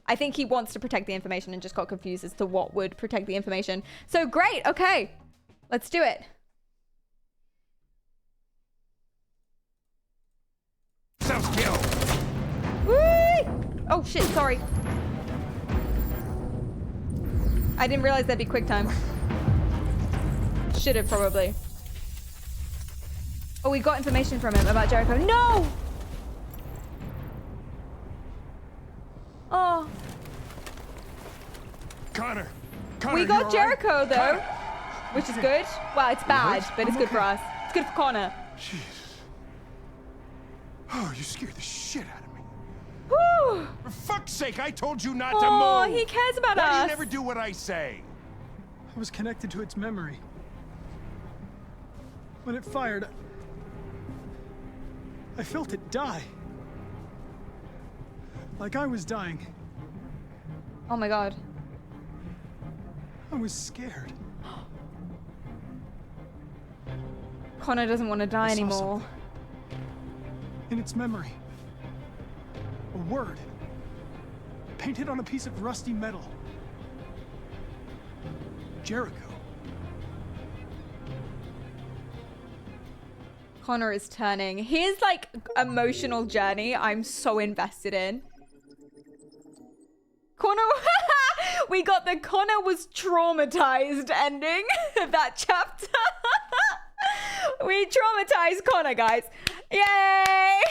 I think he wants to protect the information and just got confused as to what would protect the information. So great. Okay. Let's do it. Self-kill. Whee! Oh shit, sorry. I didn't realize that'd be quick time. Should have probably. Oh, we got information from him about Jericho. No! Oh. Connor. We got Jericho though, Connor. which is good. Well, it's bad, but it's good for us. It's good for Connor. Jesus. Oh, you scared the shit out of me. Whew. For fuck's sake, I told you not to Oh, move. he cares about Why us. do you never do what I say? I was connected to its memory. When it fired, I felt it die. Like I was dying. Oh my god. I was scared. Connor doesn't want to die I saw anymore. something. In its memory. A word. Painted on a piece of rusty metal. Jericho. Connor is turning. His like emotional journey I'm so invested in. Connor, we got the Connor was traumatized ending of that chapter. We traumatized Connor, guys. Yay!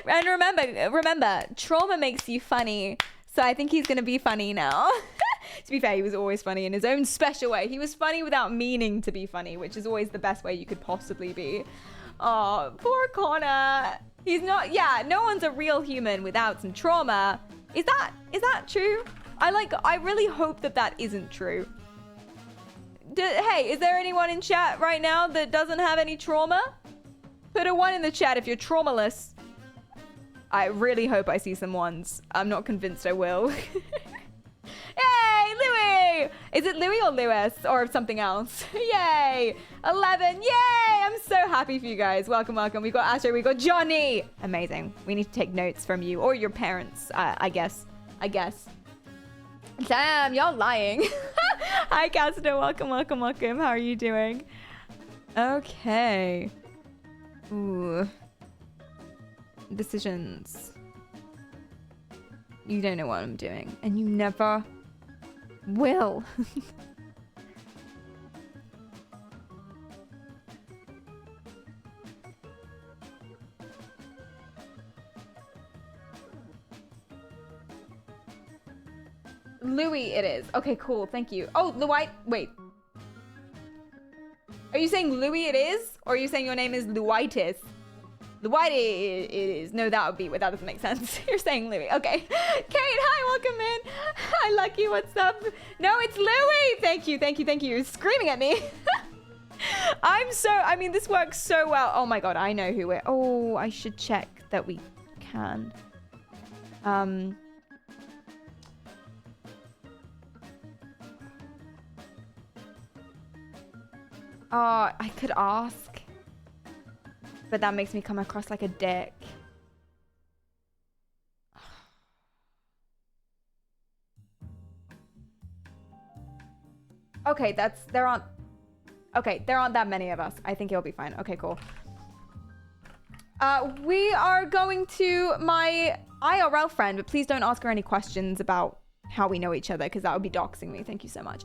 And remember, trauma makes you funny. So I think he's gonna be funny now. To be fair, he was always funny in his own special way. He was funny without meaning to be funny, which is always the best way you could possibly be. Oh, poor Connor. He's not, yeah, no one's a real human without some trauma. Is that true? I really hope that isn't true. Hey, is there anyone in chat right now that doesn't have any trauma? Put a 1 in the chat if you're traumaless. I really hope I see some ones. I'm not convinced I will. Yay, Louis! Is it Louis or Lewis or something else? Yay! 11, yay! I'm so happy for you guys. Welcome, welcome. We got Astro, we got Johnny. Amazing. We need to take notes from you or your parents, I guess. Damn, y'all lying. Hi, Casto. Welcome, welcome, welcome. How are you doing? Okay. Ooh. Decisions. You don't know what I'm doing, and you never will. Louis it is. Okay, cool. Thank you. Oh, Louis. Wait. Are you saying Louis it is? Or are you saying your name is Louitis? Louis it is. No, that doesn't make sense. You're saying Louis. Okay. Kate, hi, welcome in. Hi, Lucky, what's up? No, it's Louis. Thank you, thank you, thank you. You're screaming at me. I mean, this works so well. Oh my God, I know who we're, oh, I should check that we can. Oh, I could ask. But that makes me come across like a dick. Okay, there aren't that many of us. I think it'll be fine. Okay, cool. We are going to my IRL friend, but please don't ask her any questions about how we know each other, because that would be doxing me. Thank you so much.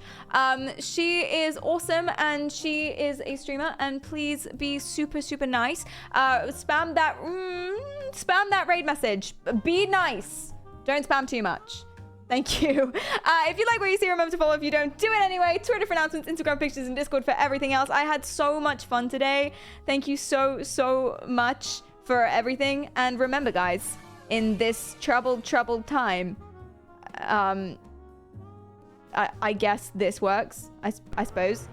She is awesome and she is a streamer, and please be super, super nice. Spam that raid message. Be nice. Don't spam too much. Thank you. If you like what you see, remember to follow. If you don't, do it anyway. Twitter for announcements, Instagram pictures, and Discord for everything else. I had so much fun today. Thank you so, so much for everything. And remember, guys, in this troubled time, I guess this works, I suppose.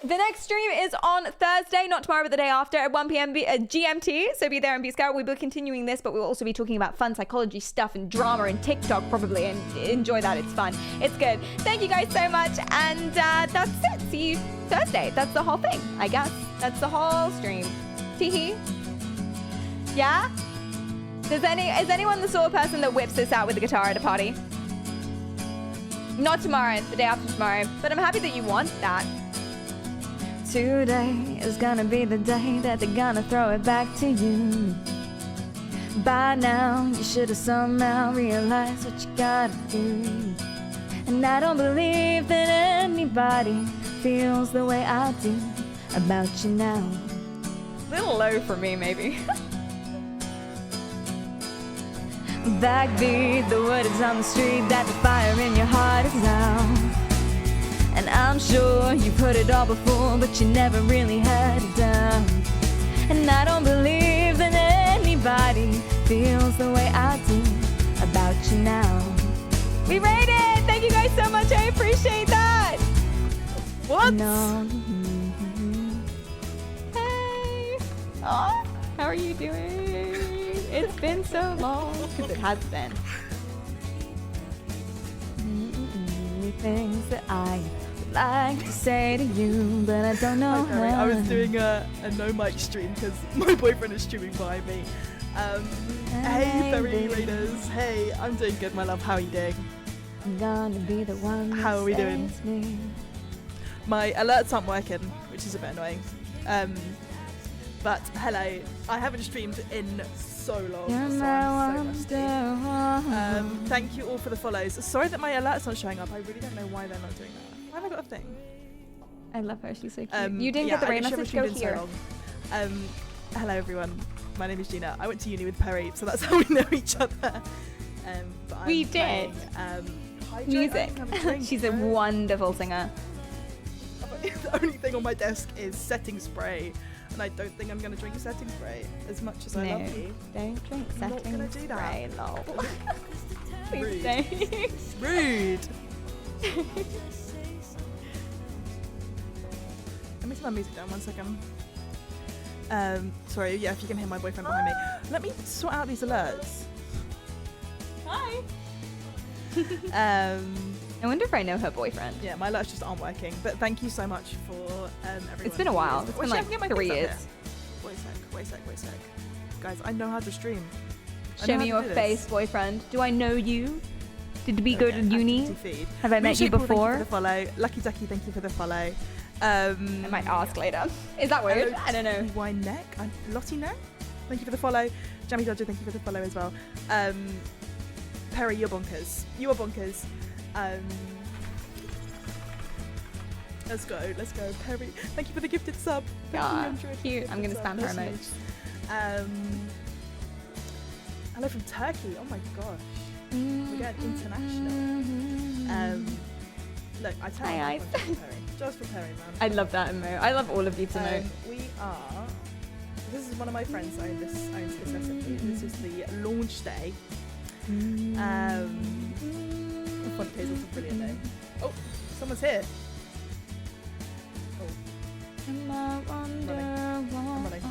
The next stream is on Thursday, not tomorrow, but the day after at 1 p.m. GMT. So be there and be scout. We'll be continuing this, but we'll also be talking about fun psychology stuff and drama and TikTok probably, and enjoy that. It's fun. It's good. Thank you guys so much, and that's it. See you Thursday. That's the whole thing, I guess. That's the whole stream. Teehee. Yeah? Is anyone the sort of person that whips this out with the guitar at a party? Not tomorrow, the day after tomorrow. But I'm happy that you want that. Today is gonna be the day that they're gonna throw it back to you. By now, you should have somehow realized what you gotta do. And I don't believe that anybody feels the way I do about you now. A little low for me, maybe. Backbeat, the word is on the street that the fire in your heart is out. And I'm sure you've heard it all before, but you never really had it down. And I don't believe that anybody feels the way I do about you now. We rate it! Thank you guys so much, I appreciate that! What? No. Hey! Oh, how are you doing? It's been so long, because it has been. Things that I would like to say to you, but I don't know how. I was doing a no mic stream because my boyfriend is streaming by me. Hey, Perry Raiders. Hey, I'm doing good, my love. How are you doing? I'm gonna be the one. How are we doing? Me. My alerts aren't working, which is a bit annoying. But hello, I haven't streamed in so long, so I'm so rusty. Thank you all for the follows. Sorry that my alert's not showing up. I really don't know why they're not doing that. Why have I got a thing? I love her. She's so cute. You didn't get the rain message. Go here. Hello everyone. My name is Gina. I went to uni with Perry, so that's how we know each other. But we did. Music. She's a wonderful singer. The only thing on my desk is setting spray. And I don't think I'm going to drink setting spray as much as I love you. Don't drink setting spray. I'm not going to do that. Lol. Please don't. Rude. Let me turn my music down 1 second. Sorry, yeah, if you can hear my boyfriend behind me. Let me sort out these alerts. Hi. I wonder if I know her boyfriend. Yeah, my alerts just aren't working. But thank you so much for everyone. It's been a while. It's been like 3 years. Wait a sec. Guys, I know how to stream. Show me your face, boyfriend. Do I know you? Did we go to uni? Have I met you before? Thank you for the follow. Lucky Ducky, thank you for the follow. I might ask later. Is that weird? I don't know. Why neck? Lottie neck? Thank you for the follow. Jammy Dodger, thank you for the follow as well. Perry, you're bonkers. You are bonkers. Let's go, Perry. Thank you for the gifted sub. Cute. I'm gonna spam her emotes. Hello from Turkey. Oh my gosh. We're getting international. Look, I tell you, Perry. Just for Perry, man. I love that emote. I love all of you to know. We are. This is one of my friends owns this SFP. This is the launch day. Font Case is a brilliant name. Oh, someone's here. I'm running.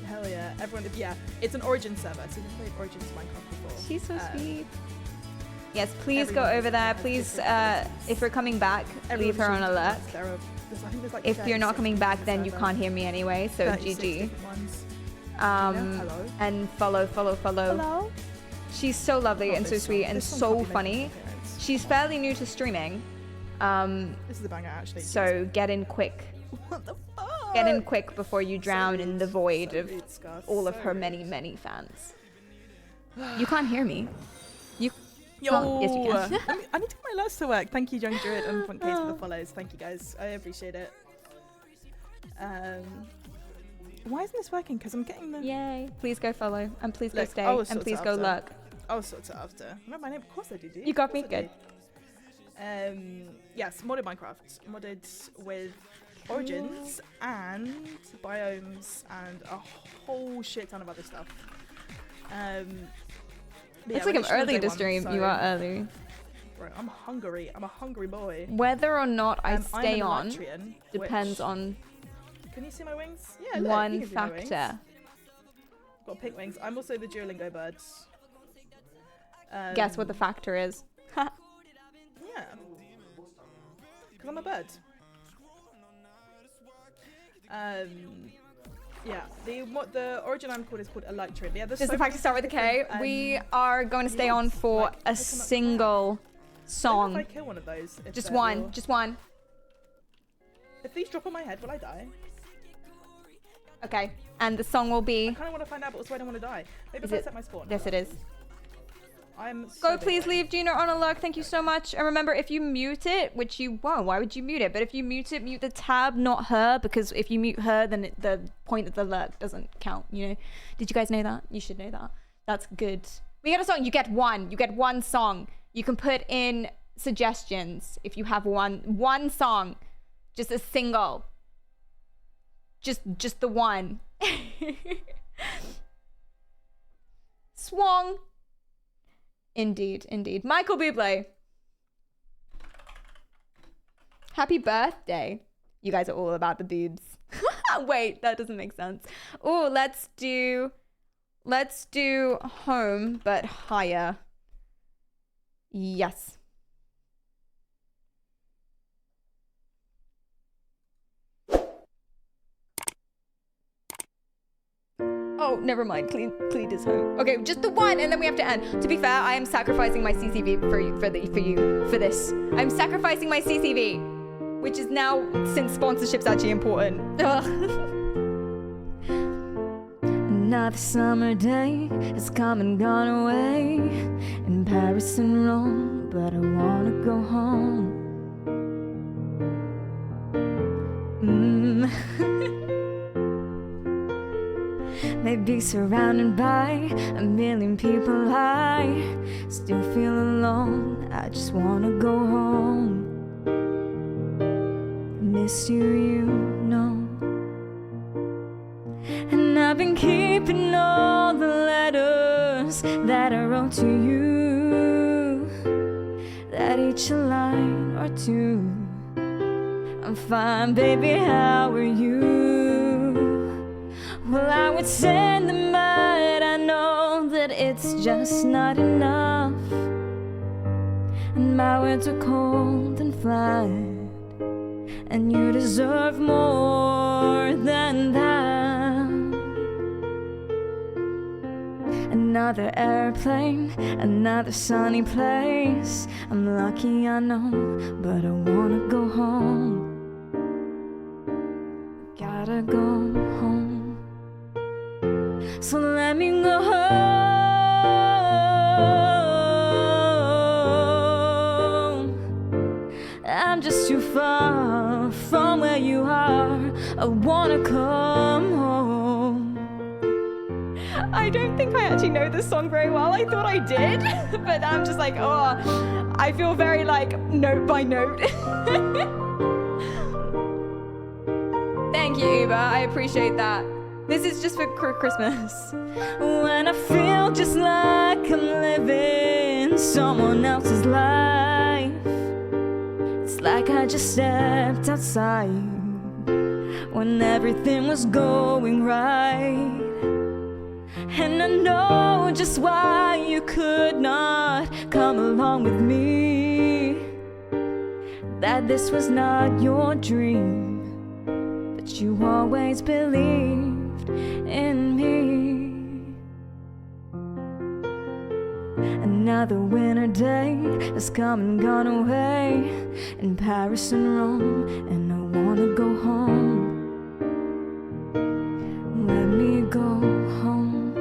Hell yeah, everyone. Yeah, it's an Origin server, so we've played Origins Minecraft before. She's so sweet. Yes, please go over there. Please, if you're coming back, leave her on alert. If you're not coming back, then you can't hear me anyway. So GG. And follow. Hello. She's so lovely and so sweet and so funny. She's fairly new to streaming. This is a banger, actually. So get in quick. What the fuck? Get in quick before you drown in the void of all of her many fans. You can't hear me. You. Yo. Yes, you can. I need to get my alerts to work. Thank you, Young Druid and Font Case for the follows. Thank you, guys. I appreciate it. Why isn't this working? Because I'm getting the... Yay. Please go follow. And please go stay. And please go lurk. I'll sort it after. Remember my name? Of course I do. You got me? Good. Yes, modded Minecraft. Modded with Origins and biomes and a whole shit ton of other stuff. It's like I'm early to stream. So you are early. Right, I'm hungry. I'm a hungry boy. Whether or not I stay I'm on an Alahverdian, depends on Can you see my wings? Yeah, look, one you can see my wings. factor. I've got pink wings. I'm also the Duolingo bird. Guess what the factor is? Yeah. Because I'm a bird. Yeah, the origin I'm called is called Elytra. Yeah, Does the factor start with a K? We are going to stay on for a single song. If I kill one of those. Just one. Just one. If these drop on my head, will I die? Okay. And the song will be... I kind of want to find out, but also I don't want to die. Maybe if I set my spawn. Yes, it is. I'm so Go, please leave Gina on alert. Thank you so much. And remember, if you mute it, which you won't, why would you mute it? But if you mute it, mute the tab, not her, because if you mute her, then the point of the alert doesn't count, you know? Did you guys know that? You should know that. That's good. We get a song. You get one. You get one song. You can put in suggestions if you have one song. Just a single. Just the one. Swong. Indeed, indeed. Michael Bublé. Happy birthday. You guys are all about the boobs. Wait, that doesn't make sense. Oh, let's do home, but higher. Yes. Oh, never mind. Clean is home. Okay, just the one, and then we have to end. To be fair, I am sacrificing my CCV for this. I'm sacrificing my CCV, which is now, since sponsorship's actually important. Another summer day has come and gone away in Paris and Rome, but I wanna go home. Maybe surrounded by a million people, I still feel alone. I just wanna go home. Miss you, you know. And I've been keeping all the letters that I wrote to you, that each a line or two. I'm fine, baby, how are you? Well, I would send them, but I know that it's just not enough. And my words are cold and flat, and you deserve more than that. Another airplane, another sunny place. I'm lucky, I know, but I wanna go home. Gotta go home. So let me go home. I'm just too far from where you are. I wanna come home. I don't think I actually know this song very well. I thought I did, but I'm just like, oh, I feel very like note by note. Thank you, Uber. I appreciate that. This is just for Christmas. When I feel just like I'm living someone else's life, it's like I just stepped outside when everything was going right. And I know just why you could not come along with me, that this was not your dream, but you always believed in me. Another winter day has come and gone away in Paris and Rome, and I wanna go home. Let me go home.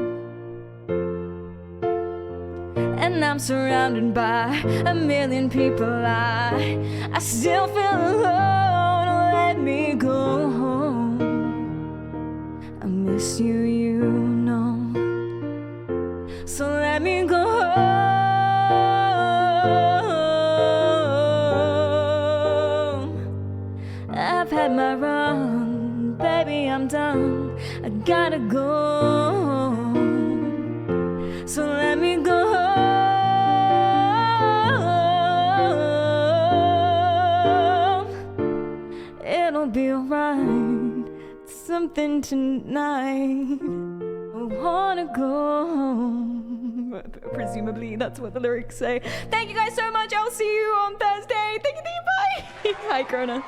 And I'm surrounded by a million people. I still feel alone. Let me go home. I miss you, you know. So let me go home. I've had my run, baby, I'm done. I gotta go home. So let me go home. something tonight. I wanna go home. Presumably that's what the lyrics say. Thank you guys so much. I'll see you on Thursday. Thank you. Bye. Hi, Cronus.